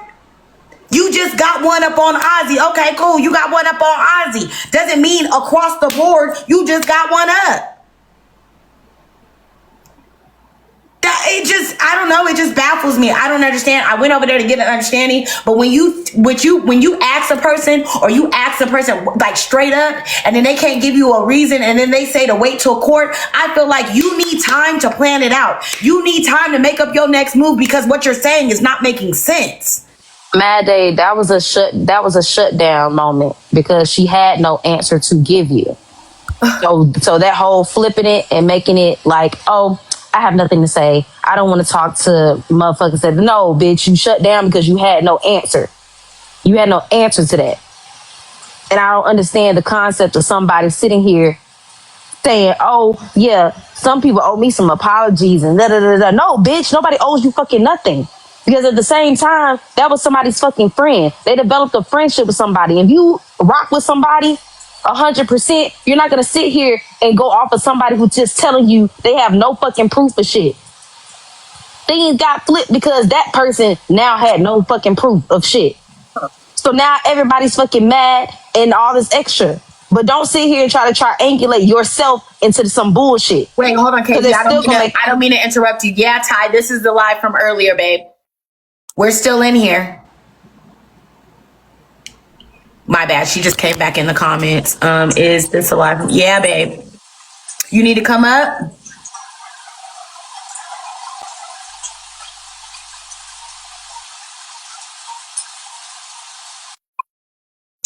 You just got one up on Ozzy. Okay, cool. You got one up on Ozzy. Doesn't mean across the board you just got one up. I don't know. It just baffles me. I don't understand. I went over there to get an understanding, but when you ask a person or you ask a person like straight up, and then they can't give you a reason, and then they say to wait till court, I feel like you need time to plan it out. You need time to make up your next move because what you're saying is not making sense. Mad Day, that was a shutdown moment because she had no answer to give you. So that whole flipping it and making it like, oh, I have nothing to say. I don't want to talk to motherfuckers. Said, no, bitch, you shut down because you had no answer. You had no answer to that. And I don't understand the concept of somebody sitting here saying, oh, yeah, some people owe me some apologies and da-da-da-da. No, bitch, nobody owes you fucking nothing. Because at the same time, that was somebody's fucking friend. They developed a friendship with somebody. If you rock with somebody 100%, you're not going to sit here and go off of somebody who's just telling you they have no fucking proof of shit. Things got flipped because that person now had no fucking proof of shit. So now everybody's fucking mad and all this extra. But don't sit here and try to triangulate yourself into some bullshit. Wait, hold on, Katie. I don't mean to interrupt you. Yeah, Ty, this is the live from earlier, babe. We're still in here. My bad. She just came back in the comments. Is this alive? Yeah, babe. You need to come up?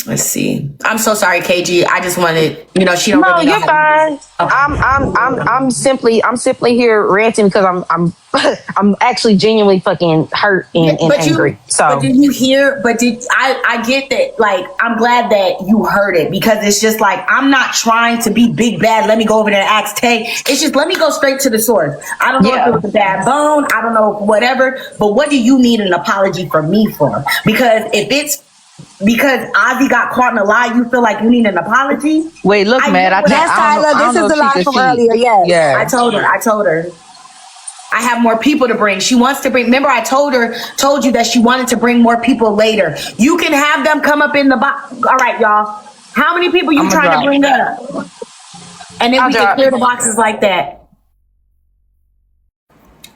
Let's see. I'm so sorry, KG. I just wanted, she don't really know. No, you're fine. Okay. I'm simply here ranting because I'm actually genuinely fucking hurt and angry. But did you hear? I get that? Like, I'm glad that you heard it because it's just like I'm not trying to be big bad. Let me go over there and ask Tay. It's just let me go straight to the source. I don't know if it was a bad bone. I don't know whatever. But what do you need an apology from me for? Because if it's because Ozzy got caught in a lie, you feel like you need an apology? Wait, look, man. This is the lie from earlier. Yes. Yeah. I told her. I have more people to bring. She wants to bring. Remember, I told you that she wanted to bring more people later. You can have them come up in the box. All right, y'all. How many people you trying to bring up? And then we can clear the boxes like that.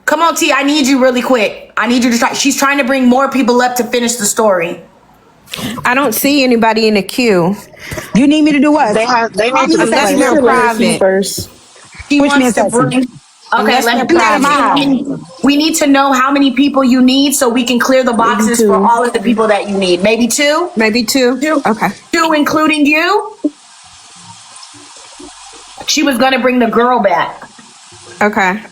Come on, T. I need you really quick. I need you to try. She's trying to bring more people up to finish the story. I don't see anybody in the queue. You need me to do what? They need to be private first. She wants to bring. Okay, we need to know how many people you need so we can clear the boxes for all of the people that you need. Maybe two? Maybe two. Okay. Two, including you? She was gonna bring the girl back. Okay.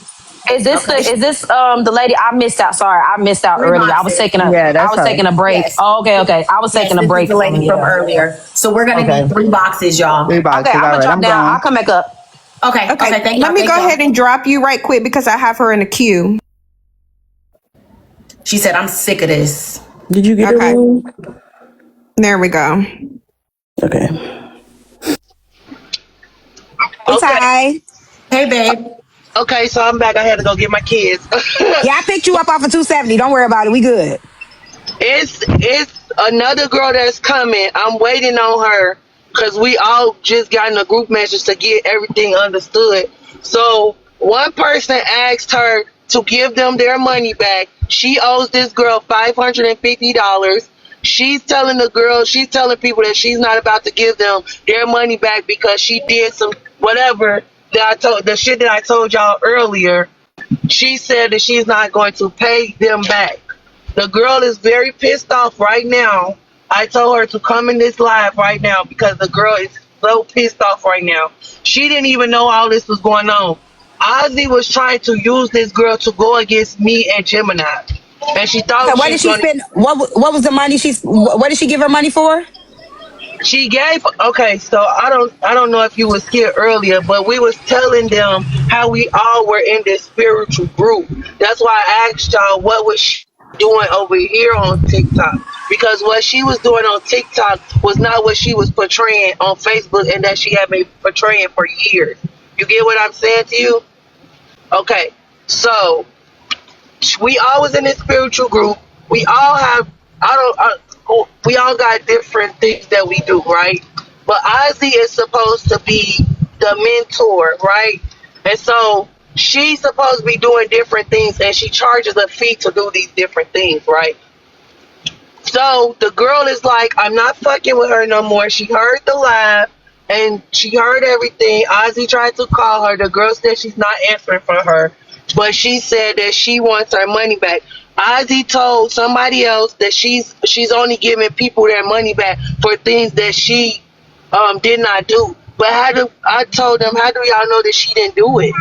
Is this the lady I missed out? Sorry, I missed out 3 earlier. I was boxes. taking a Yeah, that's her. taking a break. Yes. Oh, okay. I was Yes, taking a this is break the from lady from earlier. So we're gonna Okay. need 3 boxes, y'all. 3 boxes. Okay, I'm All gonna right, drop I'm down. gone. I'll come back up. Okay. Okay. Thank y'all. Let me Thank go y'all. ahead and drop you right quick because I have her in the queue. She said, "I'm sick of this." Did you get a Okay. room? There we go. Okay. Hey, Ty. Hey, babe. Okay, so I'm back. I had to go get my kids. Yeah, I picked you up off of 270. Don't worry about it. We good. It's another girl that's coming. I'm waiting on her because we all just got in a group message to get everything understood. So one person asked her to give them their money back. She owes this girl $550. She's telling people that she's not about to give them their money back because she did some whatever the shit that I told y'all earlier. She said that she's not going to pay them back. The girl is very pissed off right now. I told her to come in this live right now because the girl is so pissed off right now. She didn't even know all this was going on. Ozzy was trying to use this girl to go against me and Gemini. And she So thought what she did was she going to... spend? What was the money what did she give her money for? She gave so I don't know if you was here earlier, but we was telling them how we all were in this spiritual group. That's why I asked y'all what was she doing over here on TikTok, because what she was doing on TikTok was not what she was portraying on Facebook, and that she had been portraying for years. You get what I'm saying to you? Okay, so we all was in this spiritual group. We all have we all got different things that we do, right? But Ozzy is supposed to be the mentor, right? And so she's supposed to be doing different things, and she charges a fee to do these different things, right? So the girl is like, I'm not fucking with her no more. She heard the live and she heard everything. Ozzy tried to call her. The girl said she's not answering for her, but she said that she wants her money back. Ozzy told somebody else that she's only giving people their money back for things that she did not do. But I told them, how do y'all know that she didn't do it?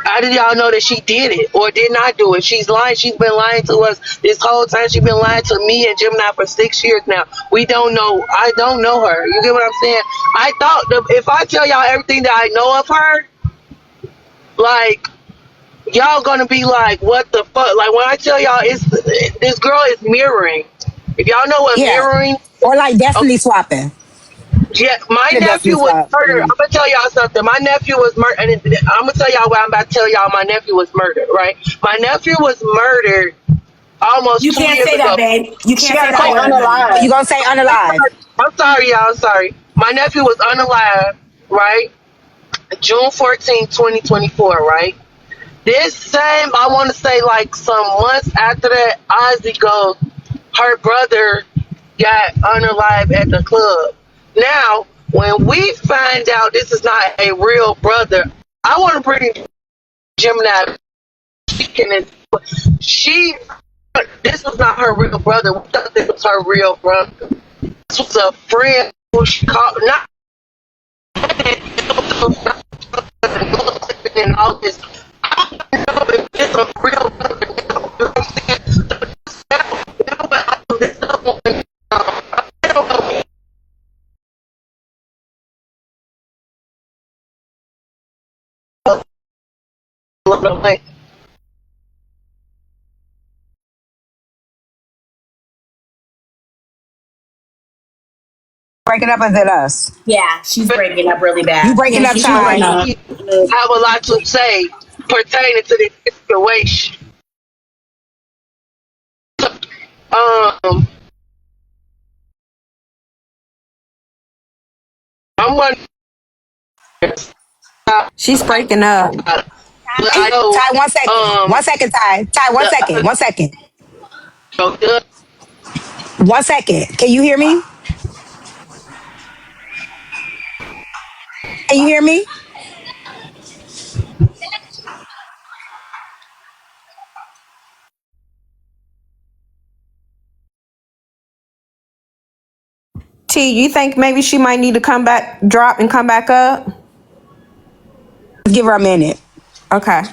How did y'all know that she did it or did not do it? She's lying. She's been lying to us this whole time. She's been lying to me and Gemini for 6 years now. We don't know. I don't know her. You get what I'm saying? I thought if I tell y'all everything that I know of her, like, y'all gonna be like, what the fuck? Like, when I tell y'all, this girl is mirroring. If y'all know what mirroring, or like destiny swapping. Yeah, my The destiny nephew was swap. murdered. I'm gonna tell y'all something. My nephew was murdered. I'm gonna tell y'all what I'm about to tell y'all. My nephew was murdered, right? My nephew was murdered almost You 2 can't years say that, ago. babe. You She can't say gotta that say word, honey. Oh, you gonna say unalive? I'm sorry, y'all. I'm sorry. My nephew was unalive, right? June 14, 2024, right? This same, I want to say like some months after that, Ozzy goes, her brother got unalive at the club. Now, when we find out this is not a real brother, I want to bring Gemini speaking. This was not her real brother. We thought this was her real brother. This was a friend who she called, not and all this. I don't know if it's a real brother. You know what I'm saying? I don't know. Breaking up, is it us? Yeah, she's breaking up really bad. You breaking up, She's Ty? breaking up. Have a lot to say pertaining to this situation. I'm wondering. She's breaking up. I know. Ty, 1 second. 1 second, Ty. Ty, 1 second. 1 second. 1 second. Can you hear me? Can you hear me? T, you think maybe she might need to come back, drop and come back up? give her a minute. Okay.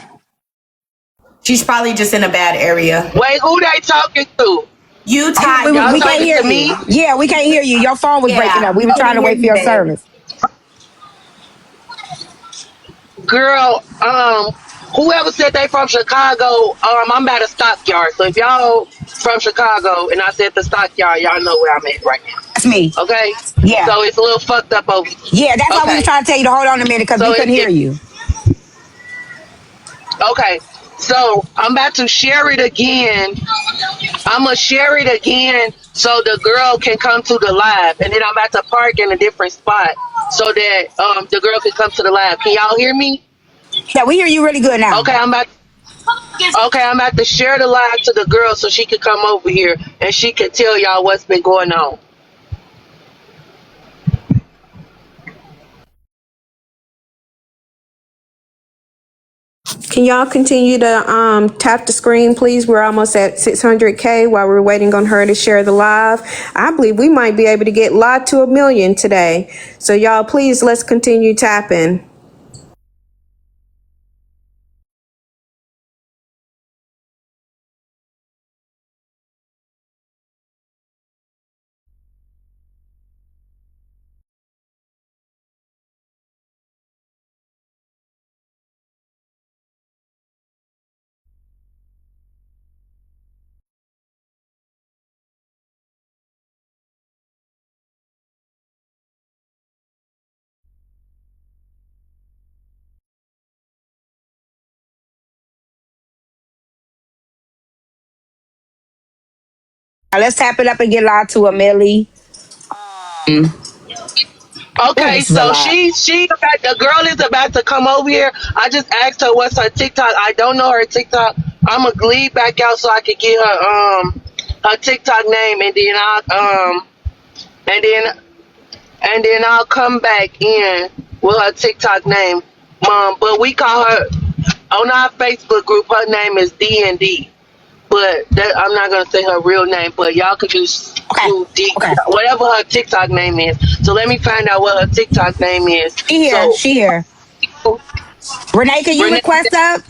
She's probably just in a bad area. Wait, who they talking to? You, Ty. We can't hear you. Yeah, we can't hear you. Your phone was breaking up. We were trying to wait for your service. Girl, whoever said they from Chicago, I'm at a stockyard. So if y'all from Chicago and I said the stockyard, y'all know where I'm at right now. That's me. Okay? Yeah. So it's a little fucked up over here. Yeah, that's why we were trying to tell you to hold on a minute because we couldn't hear you. Okay. So I'm about to share it again. I'm going to share it again so the girl can come to the live. And then I'm about to park in a different spot so that the girl can come to the live. Can y'all hear me? Yeah, we hear you really good now. Okay, I'm about to share the live to the girl so she can come over here and she can tell y'all what's been going on. Can y'all continue to tap the screen, please? We're almost at 600K while we're waiting on her to share the live. I believe we might be able to get live to 1 million today. So y'all, please, let's continue tapping. Now, let's tap it up and get live to 1 million. Okay, so the girl is about to come over here. I just asked her what's her TikTok. I don't know her TikTok. I'm gonna leave back out so I can get her TikTok name, and then I'll come back in with her TikTok name. But we call her on our Facebook group. Her name is D&D. But I'm not gonna say her real name, but y'all could just do whatever her TikTok name is. So let me find out what her TikTok name is. She here. Renee, can you request up?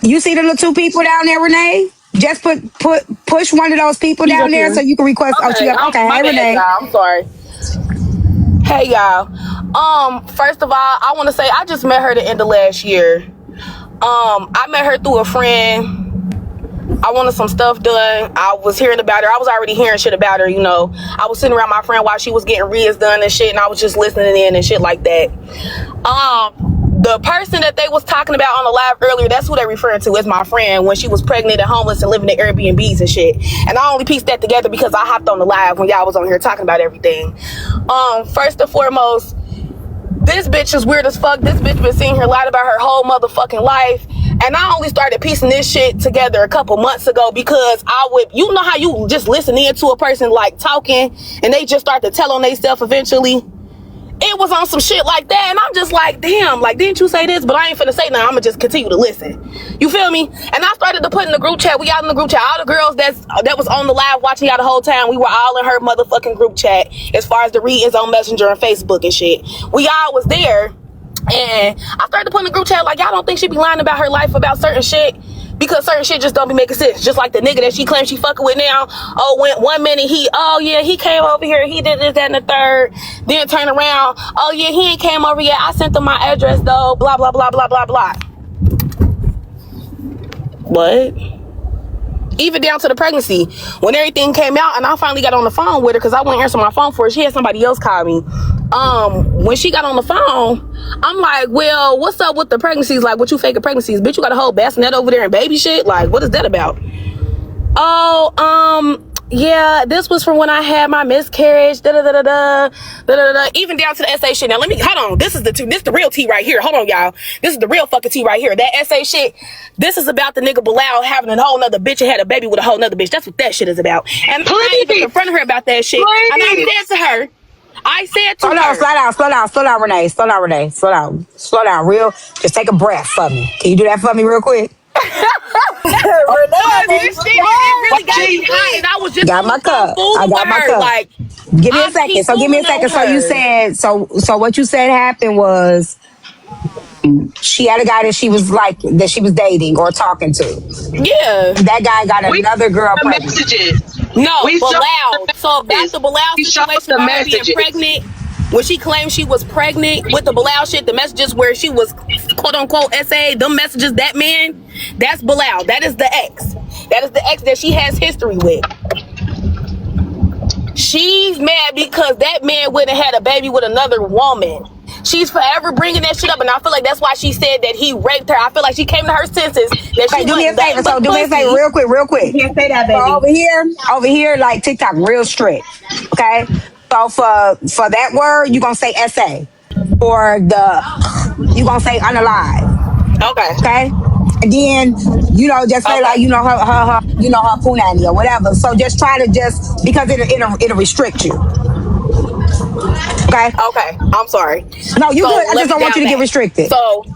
You see the little two people down there, Renee? Just push one of those people down there so you can request. Okay, Hey, Renee. Y'all. I'm sorry. Hey y'all. First of all, I want to say I just met her the end of last year. I met her through a friend. I wanted some stuff done. I was hearing about her. I was already hearing shit about her, you know. I was sitting around my friend while she was getting reads done and shit, and I was just listening in and shit like that. The person that they was talking about on the live earlier, that's who they referring to as my friend when she was pregnant and homeless and living in Airbnbs and shit. And I only pieced that together because I hopped on the live when y'all was on here talking about everything. First and foremost, this bitch is weird as fuck. This bitch been sitting here lying about her whole motherfucking life. And I only started piecing this shit together a couple months ago because you know how you just listen in to a person like talking and they just start to tell on themselves eventually. It was on some shit like that, and I'm just like, damn, like, didn't you say this? But I ain't finna say nothing. I'm gonna just continue to listen. You feel me? And I started to put in the group chat. We out in the group chat. All the girls that was on the live watching y'all the whole time, we were all in her motherfucking group chat as far as the readings on Messenger and Facebook and shit. We all was there, and I started to put in the group chat, like, y'all don't think she be lying about her life about certain shit? Because certain shit just don't be making sense. Just like the nigga that she claims she fucking with now. Oh, when 1 minute he came over here, he did this, that, and the third. Then turn around, oh yeah, he ain't came over yet. I sent him my address though, blah, blah, blah, blah, blah, blah. What? Even down to the pregnancy. When everything came out and I finally got on the phone with her because I wouldn't answer my phone for her. She had somebody else call me. When she got on the phone, I'm like, well, what's up with the pregnancies? Like, what you faking pregnancies? Bitch, you got a whole bassinet over there and baby shit? Like, what is that about? Oh, yeah, this was from when I had my miscarriage, even down to the SA shit. Now, hold on, this is the real tea right here. Hold on, y'all. This is the real fucking tea right here. That SA shit, this is about the nigga Bilal having a whole nother bitch and had a baby with a whole nother bitch. That's what that shit is about. And I even confronted her about that shit. Please. And I said to her, Slow down, Renee. Slow down, real. Just take a breath for me. Can you do that for me real quick? It really got me hot, and I was just got my cup. I got my cup. Like, give me a second. So give me a second. So you said so what you said happened was She had a guy that she was dating or talking to. Yeah. That guy got another girl The pregnant. messages. No, We saw Bilal. the So back messages. to Bilal's We saw situation the about her being messages. pregnant. When she claimed she was pregnant with the Bilal shit, the messages where she was quote unquote SA, them messages, that man, that's Bilal. That is the ex. That is the ex that she has history with. She's mad because that man went and had a baby with another woman. She's forever bringing that shit up, and I feel like that's why she said that he raped her. I feel like she came to her senses that she do me a favor. So do me a favor, real quick. You can't say that, baby. So over here, like TikTok, real strict. Okay. So for that word, you gonna say SA. For you gonna say unalive. Okay. And then just say like her punani or whatever. So just try to because it'll restrict you. Okay. I'm sorry. No, you good. I just don't want you to get restricted. So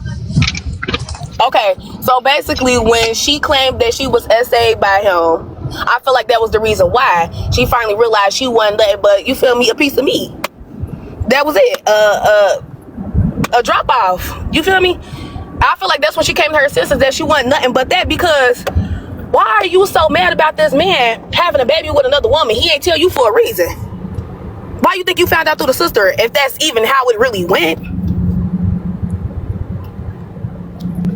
basically, when she claimed that she was SA by him, I feel like that was the reason why she finally realized she wasn't nothing but, you feel me, a piece of meat. That was it. A drop off. You feel me? I feel like that's when she came to her senses, that she wasn't nothing but that, because why are you so mad about this man having a baby with another woman? He ain't tell you for a reason. Why you think you found out through the sister, if that's even how it really went?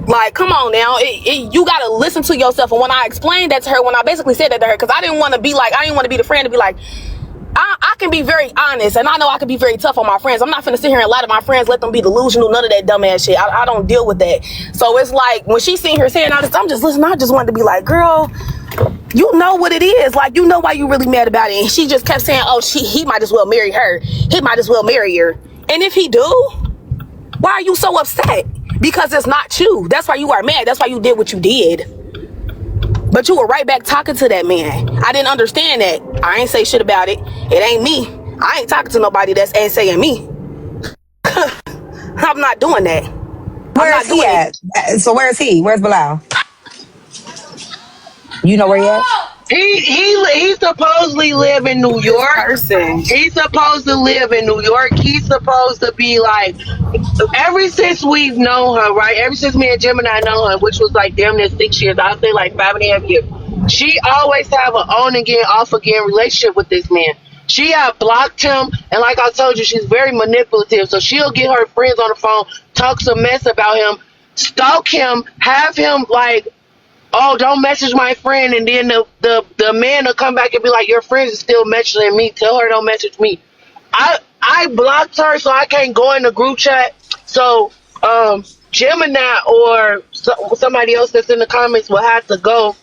Like, come on now. You gotta listen to yourself. And when I explained that to her, when I basically said that to her, because I didn't want to be the friend to be like, I can be very honest, and I know I can be very tough on my friends. I'm not finna sit here and lie to my friends, let them be delusional, none of that dumbass shit. I don't deal with that. So it's like, when she seen her saying all this, I'm just listening. I just wanted to be like, girl, you know what it is. Like, you know why you really mad about it. And she just kept saying, oh, he might as well marry her. He might as well marry her. And if he do, why are you so upset? Because it's not you. That's why you are mad. That's why you did what you did. But you were right back talking to that man. I didn't understand that. I ain't say shit about it. It ain't me. I ain't talking to nobody that's saying me. I'm not doing that. Where is he at? So where is he? Where's Bilal? You know where he at? He supposedly live in New York. He's supposed to live in New York. He's supposed to be like, ever since we've known her, right? Ever since me and Gemini know her, which was like damn near 6 years, I'll say like 5.5 years. She always have an on again, off again relationship with this man. She had blocked him, and like I told you, she's very manipulative. So she'll get her friends on the phone, talk some mess about him, stalk him, have him like, oh, don't message my friend, and then the man will come back and be like, your friend is still messaging me. Tell her don't message me. I blocked her, so I can't go in the group chat. So Gemini or somebody else that's in the comments will have to go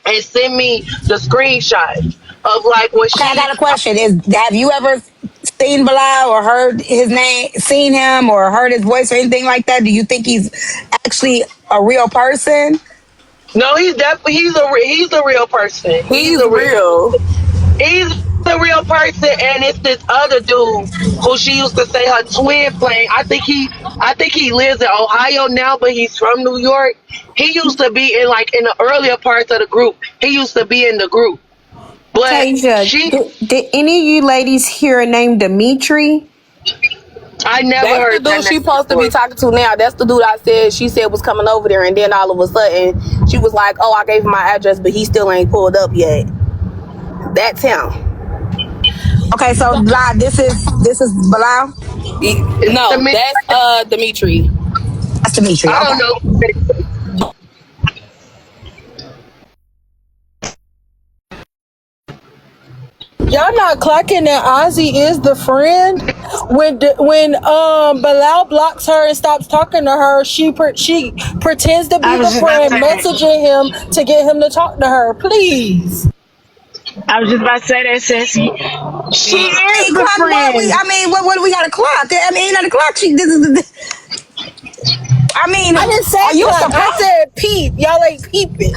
and send me the screenshot of like when she. I got a question. Have you ever seen Bilal or heard his name, seen him or heard his voice or anything like that? Do you think he's actually a real person? No, he's definitely he's a real person. He's real. He's a real person, and it's this other dude who she used to say her twin playing. I think he lives in Ohio now, but he's from New York. He used to be in the earlier parts of the group. He used to be in the group. But Tasia, did any of you ladies hear a name Dimitri? I never heard that. That's the dude she's supposed to be talking to now. That's the dude she said was coming over there, and then all of a sudden she was like, oh, I gave him my address, but he still ain't pulled up yet. That's him. Okay, so this is Bilal? No, that's Dimitri. That's Dimitri. I don't know. Y'all not clocking that Ozzy is the friend. When Bilal blocks her and stops talking to her, she pretends to be the friend, messaging him to get him to talk to her. Please. I was just about to say that, Sassy. She is the friend. What do we got to clock? Ain't not a clock. I didn't say are you clock. surprised? I said peep. Y'all ain't peeping.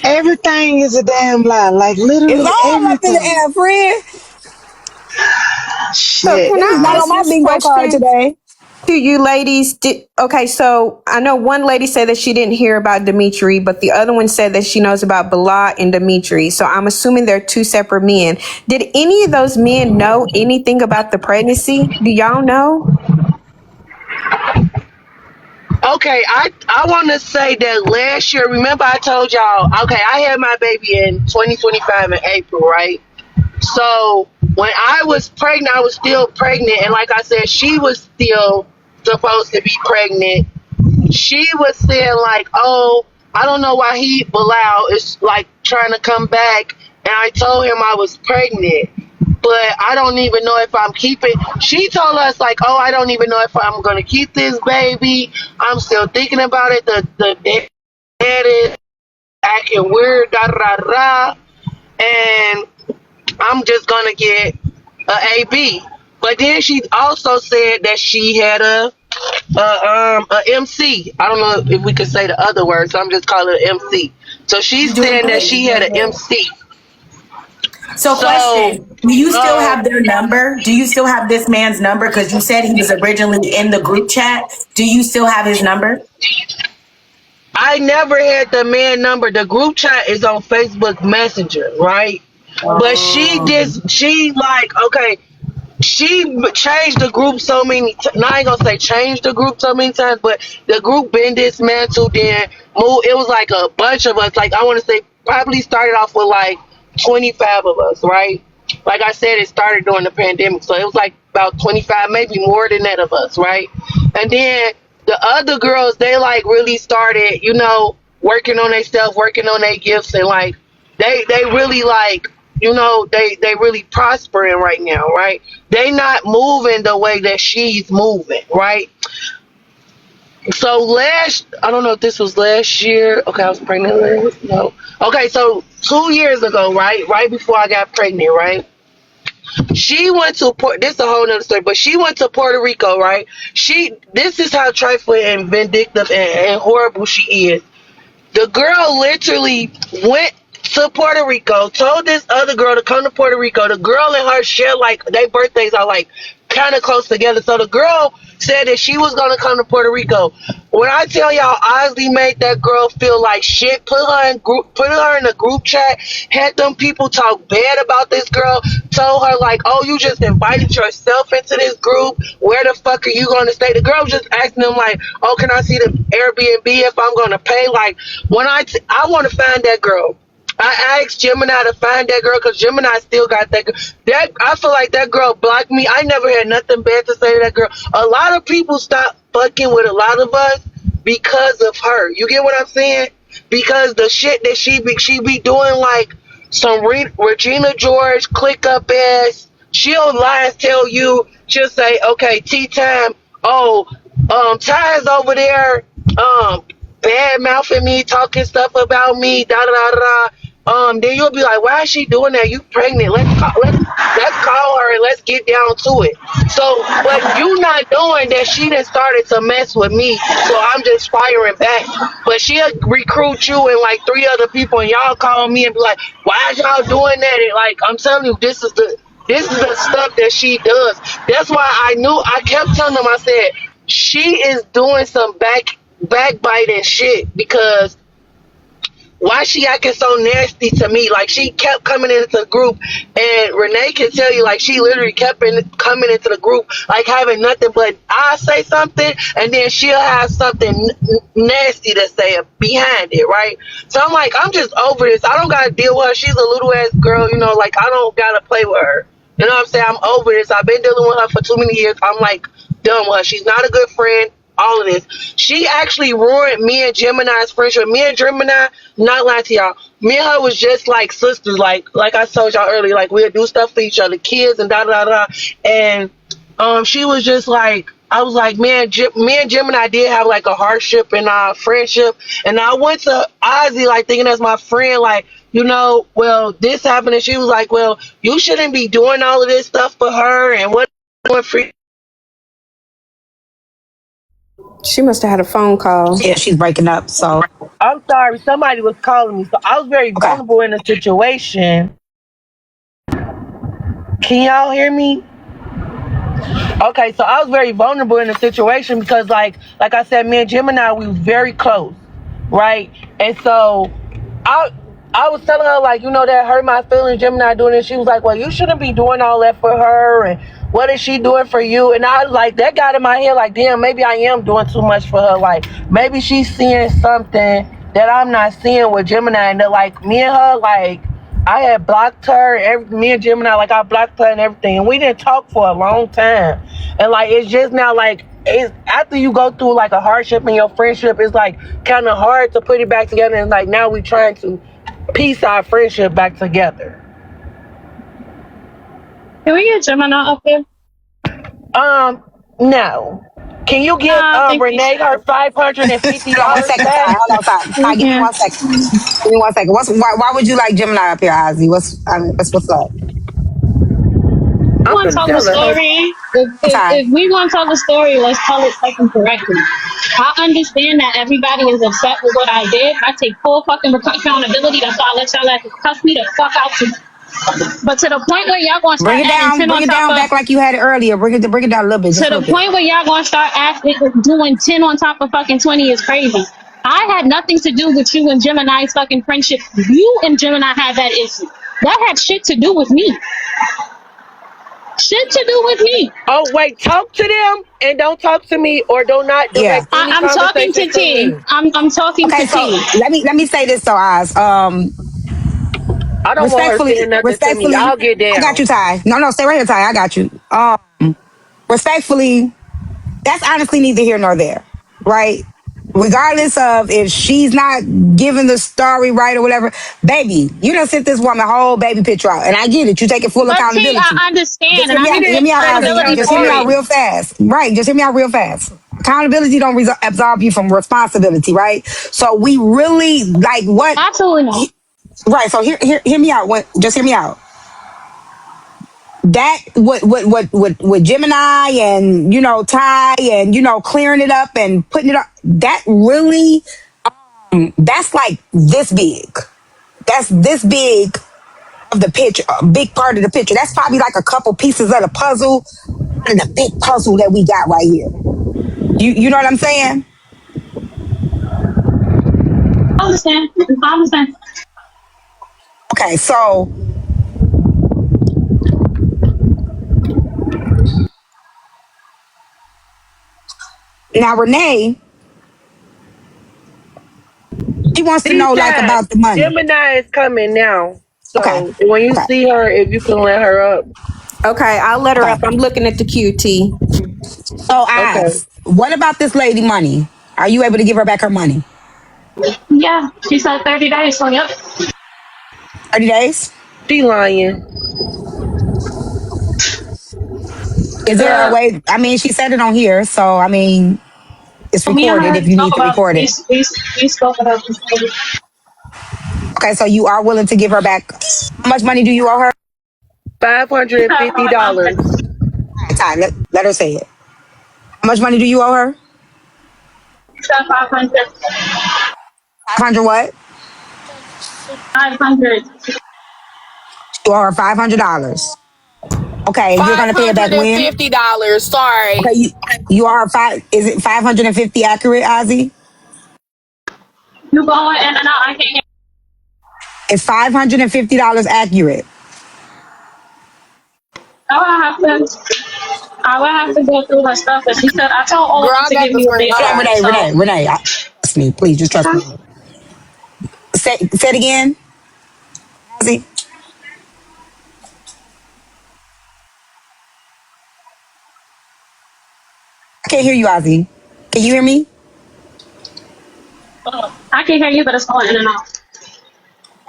Everything is a damn lie. Like literally it's all everything. up in the air, friend. Shit. So can I not ask on my this bingo card question? today. either you ladies did. Okay, so I know one lady said that she didn't hear about Dimitri, but the other one said that she knows about Bilal and Dimitri. So I'm assuming they're two separate men. Did any of those men know anything about the pregnancy? Do y'all know? Okay, I want to say that last year, remember I told y'all, okay, I had my baby in 2025 in April, right? So when I was pregnant, I was still pregnant. And like I said, she was still supposed to be pregnant. She was saying like, oh, I don't know why Bilal is like trying to come back. And I told him I was pregnant. But I don't even know if I'm keeping. She told us like, oh, I don't even know if I'm gonna keep this baby. I'm still thinking about it. The dad is acting weird, da da da, and I'm just gonna get a AB. But then she also said that she had a MC. I don't know if we could say the other word, so I'm just calling it MC. So she's saying that she had an MC. So question, do you still have their number? Do you still have this man's number? Because you said he was originally in the group chat. Do you still have his number? I never had the man number. The group chat is on Facebook Messenger, right? But she changed the group so many now I ain't gonna say changed the group so many times, but the group been dismantled and moved. It was like a bunch of us, like I want to say probably started off with like 25 of us, right? Like I said, it started during the pandemic, so it was like about 25, maybe more than that of us, right? And then the other girls, they like really started, you know, working on their stuff, working on their gifts, and like they really like, you know, they really prospering right now, right? They not moving the way that she's moving, right? So I don't know if this was last year. Okay, I was pregnant. No. Okay, so 2 years ago, right before I got pregnant, right? She went to this is a whole nother story, but she went to Puerto Rico, right? This is how trifling and vindictive and horrible she is. The girl literally went to Puerto Rico, told this other girl to come to Puerto Rico. The girl and her share like their birthdays are like kind of close together. So the girl said that she was gonna come to Puerto Rico. When I tell y'all, Ozzy made that girl feel like shit. Put her in the group chat. Had them people talk bad about this girl. Told her like, oh, you just invited yourself into this group. Where the fuck are you gonna stay? The girl was just asking them like, oh, can I see the Airbnb if I'm gonna pay? Like when I want to find that girl. I asked Gemini to find that girl because Gemini still got that girl. I feel like that girl blocked me. I never had nothing bad to say to that girl. A lot of people stopped fucking with a lot of us because of her. You get what I'm saying? Because the shit that she be doing, like some Regina George click up ass. She'll lie and tell you. She'll say, okay, tea time. Oh, Ty's over there. Bad mouthing me, talking stuff about me, da da da. Then you'll be like, why is she doing that? You pregnant? Let's call her and let's get down to it. So, but you not doing that. She done started to mess with me, so I'm just firing back. But she'll recruit you and like 3 other people, and y'all call me and be like, why is y'all doing that? And like, I'm telling you, this is the stuff that she does. That's why I kept telling them, I said, she is doing some backbiting shit, because why she acting so nasty to me? Like, she kept coming into the group, and Renee can tell you, like, she literally kept coming into the group, like, having nothing but I say something, and then she'll have something nasty to say behind it, right? So I'm like, I'm just over this. I don't gotta deal with her. She's a little ass girl, you know, like, I don't gotta play with her. You know what I'm saying? I'm over this. I've been dealing with her for too many years. I'm like done with her. She's not a good friend. All of this. She actually ruined me and Gemini's friendship. Me and Gemini, not lying to y'all, me and her was just like sisters. Like I told y'all earlier, like we'll do stuff for each other, kids and da da da. And she was just like, I was like, me and Gemini did have like a hardship in our friendship. And I went to Ozzy like thinking that's my friend, like, you know, well, this happened, and she was like, well, you shouldn't be doing all of this stuff for her, and what for. She must have had a phone call. Yeah, she's breaking up. So I'm sorry, somebody was calling me. So I was very vulnerable in the situation. Can y'all hear me? Okay, so I was very vulnerable in the situation because, like I said, me and Gemini, we was very close, right? And so I was telling her, like, that hurt my feelings, Gemini doing it. She was like, well, you shouldn't be doing all that for her, and what is she doing for you? And I, like, that got in my head, like, damn, maybe I am doing too much for her. Like, maybe she's seeing something that I'm not seeing with Gemini. And that, like, me and her, like, I had blocked her, me and Gemini, like, I blocked her and everything. And we didn't talk for a long time. And, like, it's just now, like, it's after you go through, like, a hardship in your friendship, it's, like, kind of hard to put it back together. And, like, now we trying to piece our friendship back together. Can we get Gemini up here? No. Can you give Renee her $550 One second, Ty. back? Hold on, Ty. Give me 1 second. Give me 1 second. Why would you like Gemini up here, Ozzy? What's up? We want to tell the story. If we want to tell the story, let's tell it fucking correctly. I understand that everybody is upset with what I did. I take full fucking accountability. That's why I let y'all cuss me the fuck out to. But to the point where y'all gonna start bring it down back like you had it earlier. Bring it down a little bit. To the point where y'all gonna start doing 10 on top of fucking 20 is crazy. I had nothing to do with you and Gemini's fucking friendship. You and Gemini had that issue. That had shit to do with me. Shit to do with me. Oh wait, talk to them and don't talk to me, or do not direct any I'm talking to T. I'm talking to T. Let me say this, so Oz. I don't want her saying nothing to me. I'll get down. I got you, Ty. No, stay right here, Ty. I got you. Respectfully, that's honestly neither here nor there, right? Regardless of if she's not giving the story right or whatever, baby, you done sent this woman whole baby picture out, and I get it. You taking full accountability. I understand. Hear me out, Ozzy. Just hear me out real fast. Right, just hear me out real fast. Accountability don't absolve you from responsibility, right? So we really, like, what? Absolutely not. Right, so hear me out. Just hear me out. That what Gemini and Ty and clearing it up and putting it up, that really that's like this big. That's this big of the picture, a big part of the picture. That's probably like a couple pieces of the puzzle and the big puzzle that we got right here. You know what I'm saying? I understand. Okay, so now Renee, she wants to know like about the money. Gemini is coming now. So when you see her, if you can let her up. Okay, I'll let her up. I'm looking at the QT. So ask, what about this lady money? Are you able to give her back her money? Yeah, she said 30 days. So yep. 30 days? She lying. Is there a way? I mean, she said it on here, so I mean, it's recorded if you need to record it. We spoke about this lady. Okay, so you are willing to give her back. How much money do you owe her? $550. Time. Let her say it. How much money do you owe her? 500. 500 what? 500. You owe her $500. Okay, you're gonna pay it back when? $550. Sorry. Okay, you are Is it 550 accurate, Ozzy? You going in and out? I can't hear. It's $550 accurate. I would have to go through her stuff. But she said I told all of them to give me what they got. Renee, trust me, please, just trust me. Say it again, Ozzy. I can't hear you, Ozzy. Can you hear me? I can hear you, but it's going in and out.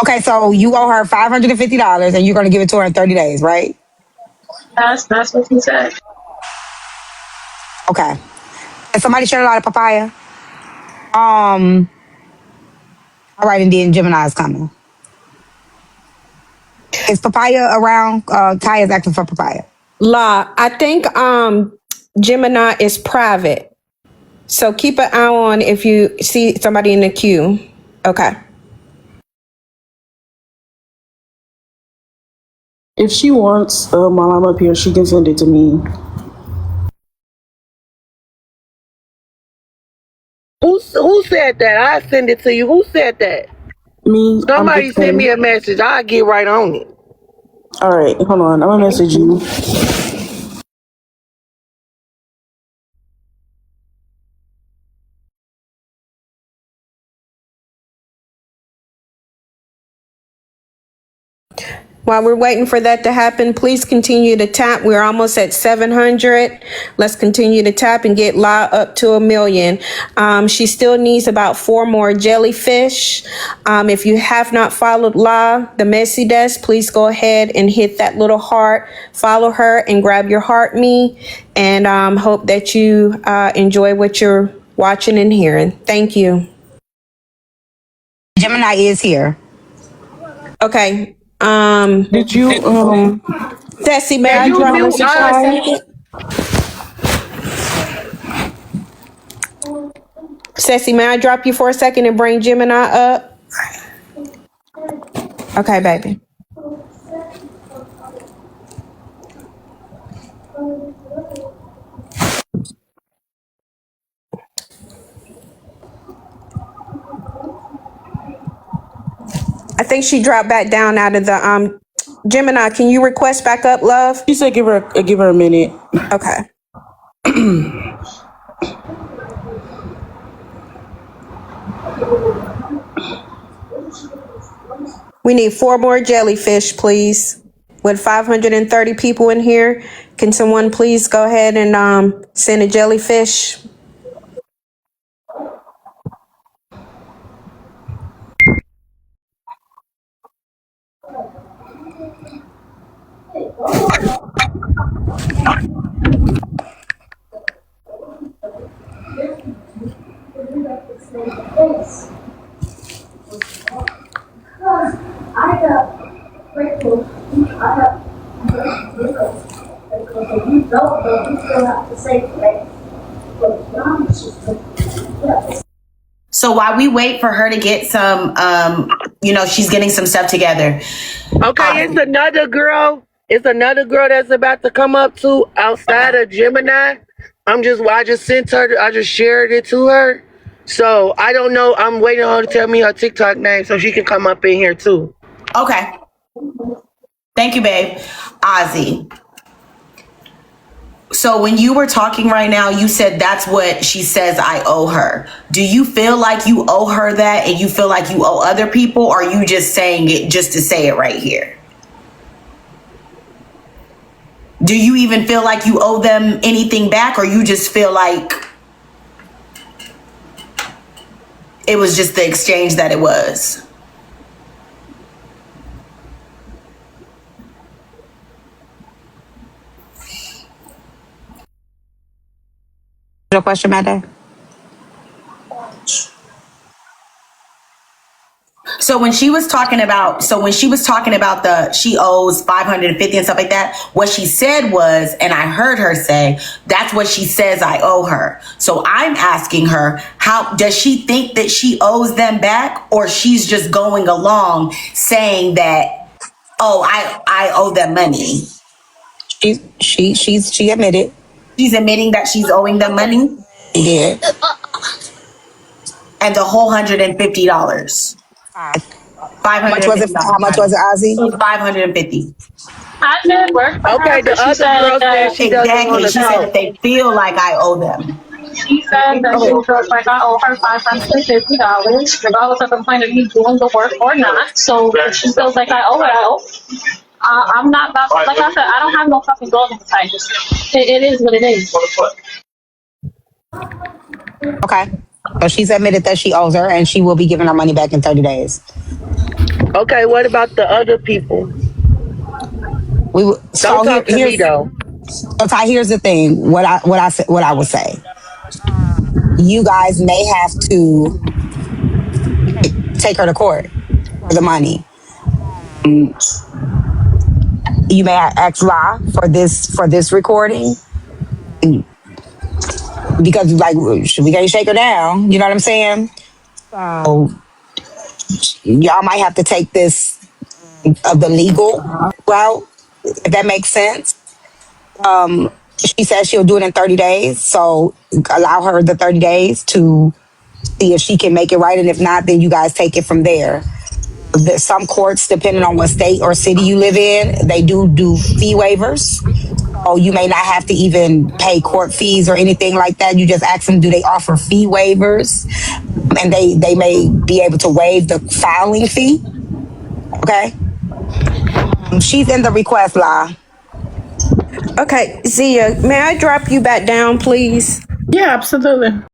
Okay, so you owe her $550 and you're going to give it to her in 30 days, right? That's what she said. Okay. And somebody shed a lot of papaya? All right, and then Gemini's coming. Is papaya around? Ty is asking for papaya. La, I think Gemini is private. So keep an eye on if you see somebody in the queue. Okay. If she wants, while I'm up here, she can send it to me. Who said that? I send it to you. Who said that? Me. Somebody send me a message. I'll get right on it. All right, hold on. I'm gonna message you. While we're waiting for that to happen, please continue to tap. We're almost at 700. Let's continue to tap and get La up to 1 million. She still needs about 4 more jellyfish. If you have not followed La, the Messy Desk, please go ahead and hit that little heart. Follow her and grab your heart me. And hope that you enjoy what you're watching and hearing. Thank you. Gemini is here. Okay. Did you Sassy, may I drop you for a second? Sassy, may I drop you for a second and bring Gemini up? Okay, baby. I think she dropped back down out of the Gemini. Can you request back up, love? She said give her a minute. Okay. We need 4 more jellyfish, please. With 530 people in here, can someone please go ahead and send a jellyfish? So while we wait for her to get some, she's getting some stuff together. Okay, it's another girl. It's another girl that's about to come up to outside of Gemini. I just sent her. I just shared it to her. So I don't know. I'm waiting on her to tell me her TikTok name so she can come up in here too. Okay. Thank you, babe. Ozzy. So when you were talking right now, you said that's what she says I owe her. Do you feel like you owe her that and you feel like you owe other people, or are you just saying it just to say it right here? Do you even feel like you owe them anything back, or you just feel like it was just the exchange that it was? Your question, Madam? So when she was talking about she owes 550 and stuff like that, what she said was, and I heard her say, that's what she says I owe her. So I'm asking her, how does she think that she owes them back, or she's just going along saying that, oh, I owe them money? She admitted. She's admitting that she's owing them money? Yeah. And the whole $150. How much was it, Ozzy? It was 550. I did work for Okay, her, the she other said girl that said she doesn't Exactly. want to She said talk. that they feel like I owe them. she said that she feels like I owe her $550, regardless of the point of me doing the work or not. So if she feels like I owe it, I owe it. I'm not about to, like I said, I don't have no fucking goals in sight. It is what it is. Okay. So she's admitted that she owes her and she will be giving her money back in 30 days. Okay, what about the other people? Don't talk to me though. So Ty, here's the thing. What I would say. You guys may have to take her to court for the money. You may ask La for this recording, because like we can't shake her down. You know what I'm saying? So y'all might have to take this the legal route, if that makes sense. She says she'll do it in 30 days, so allow her the 30 days to See if she can make it right, and if not, then you guys take it from there. Some courts, depending on what state or city you live in, they do fee waivers. Oh, you may not have to even pay court fees or anything like that. You just ask them, do they offer fee waivers? And they may be able to waive the filing fee. Okay? She's in the request, La. Okay, Zia, may I drop you back down, please? Yeah, absolutely.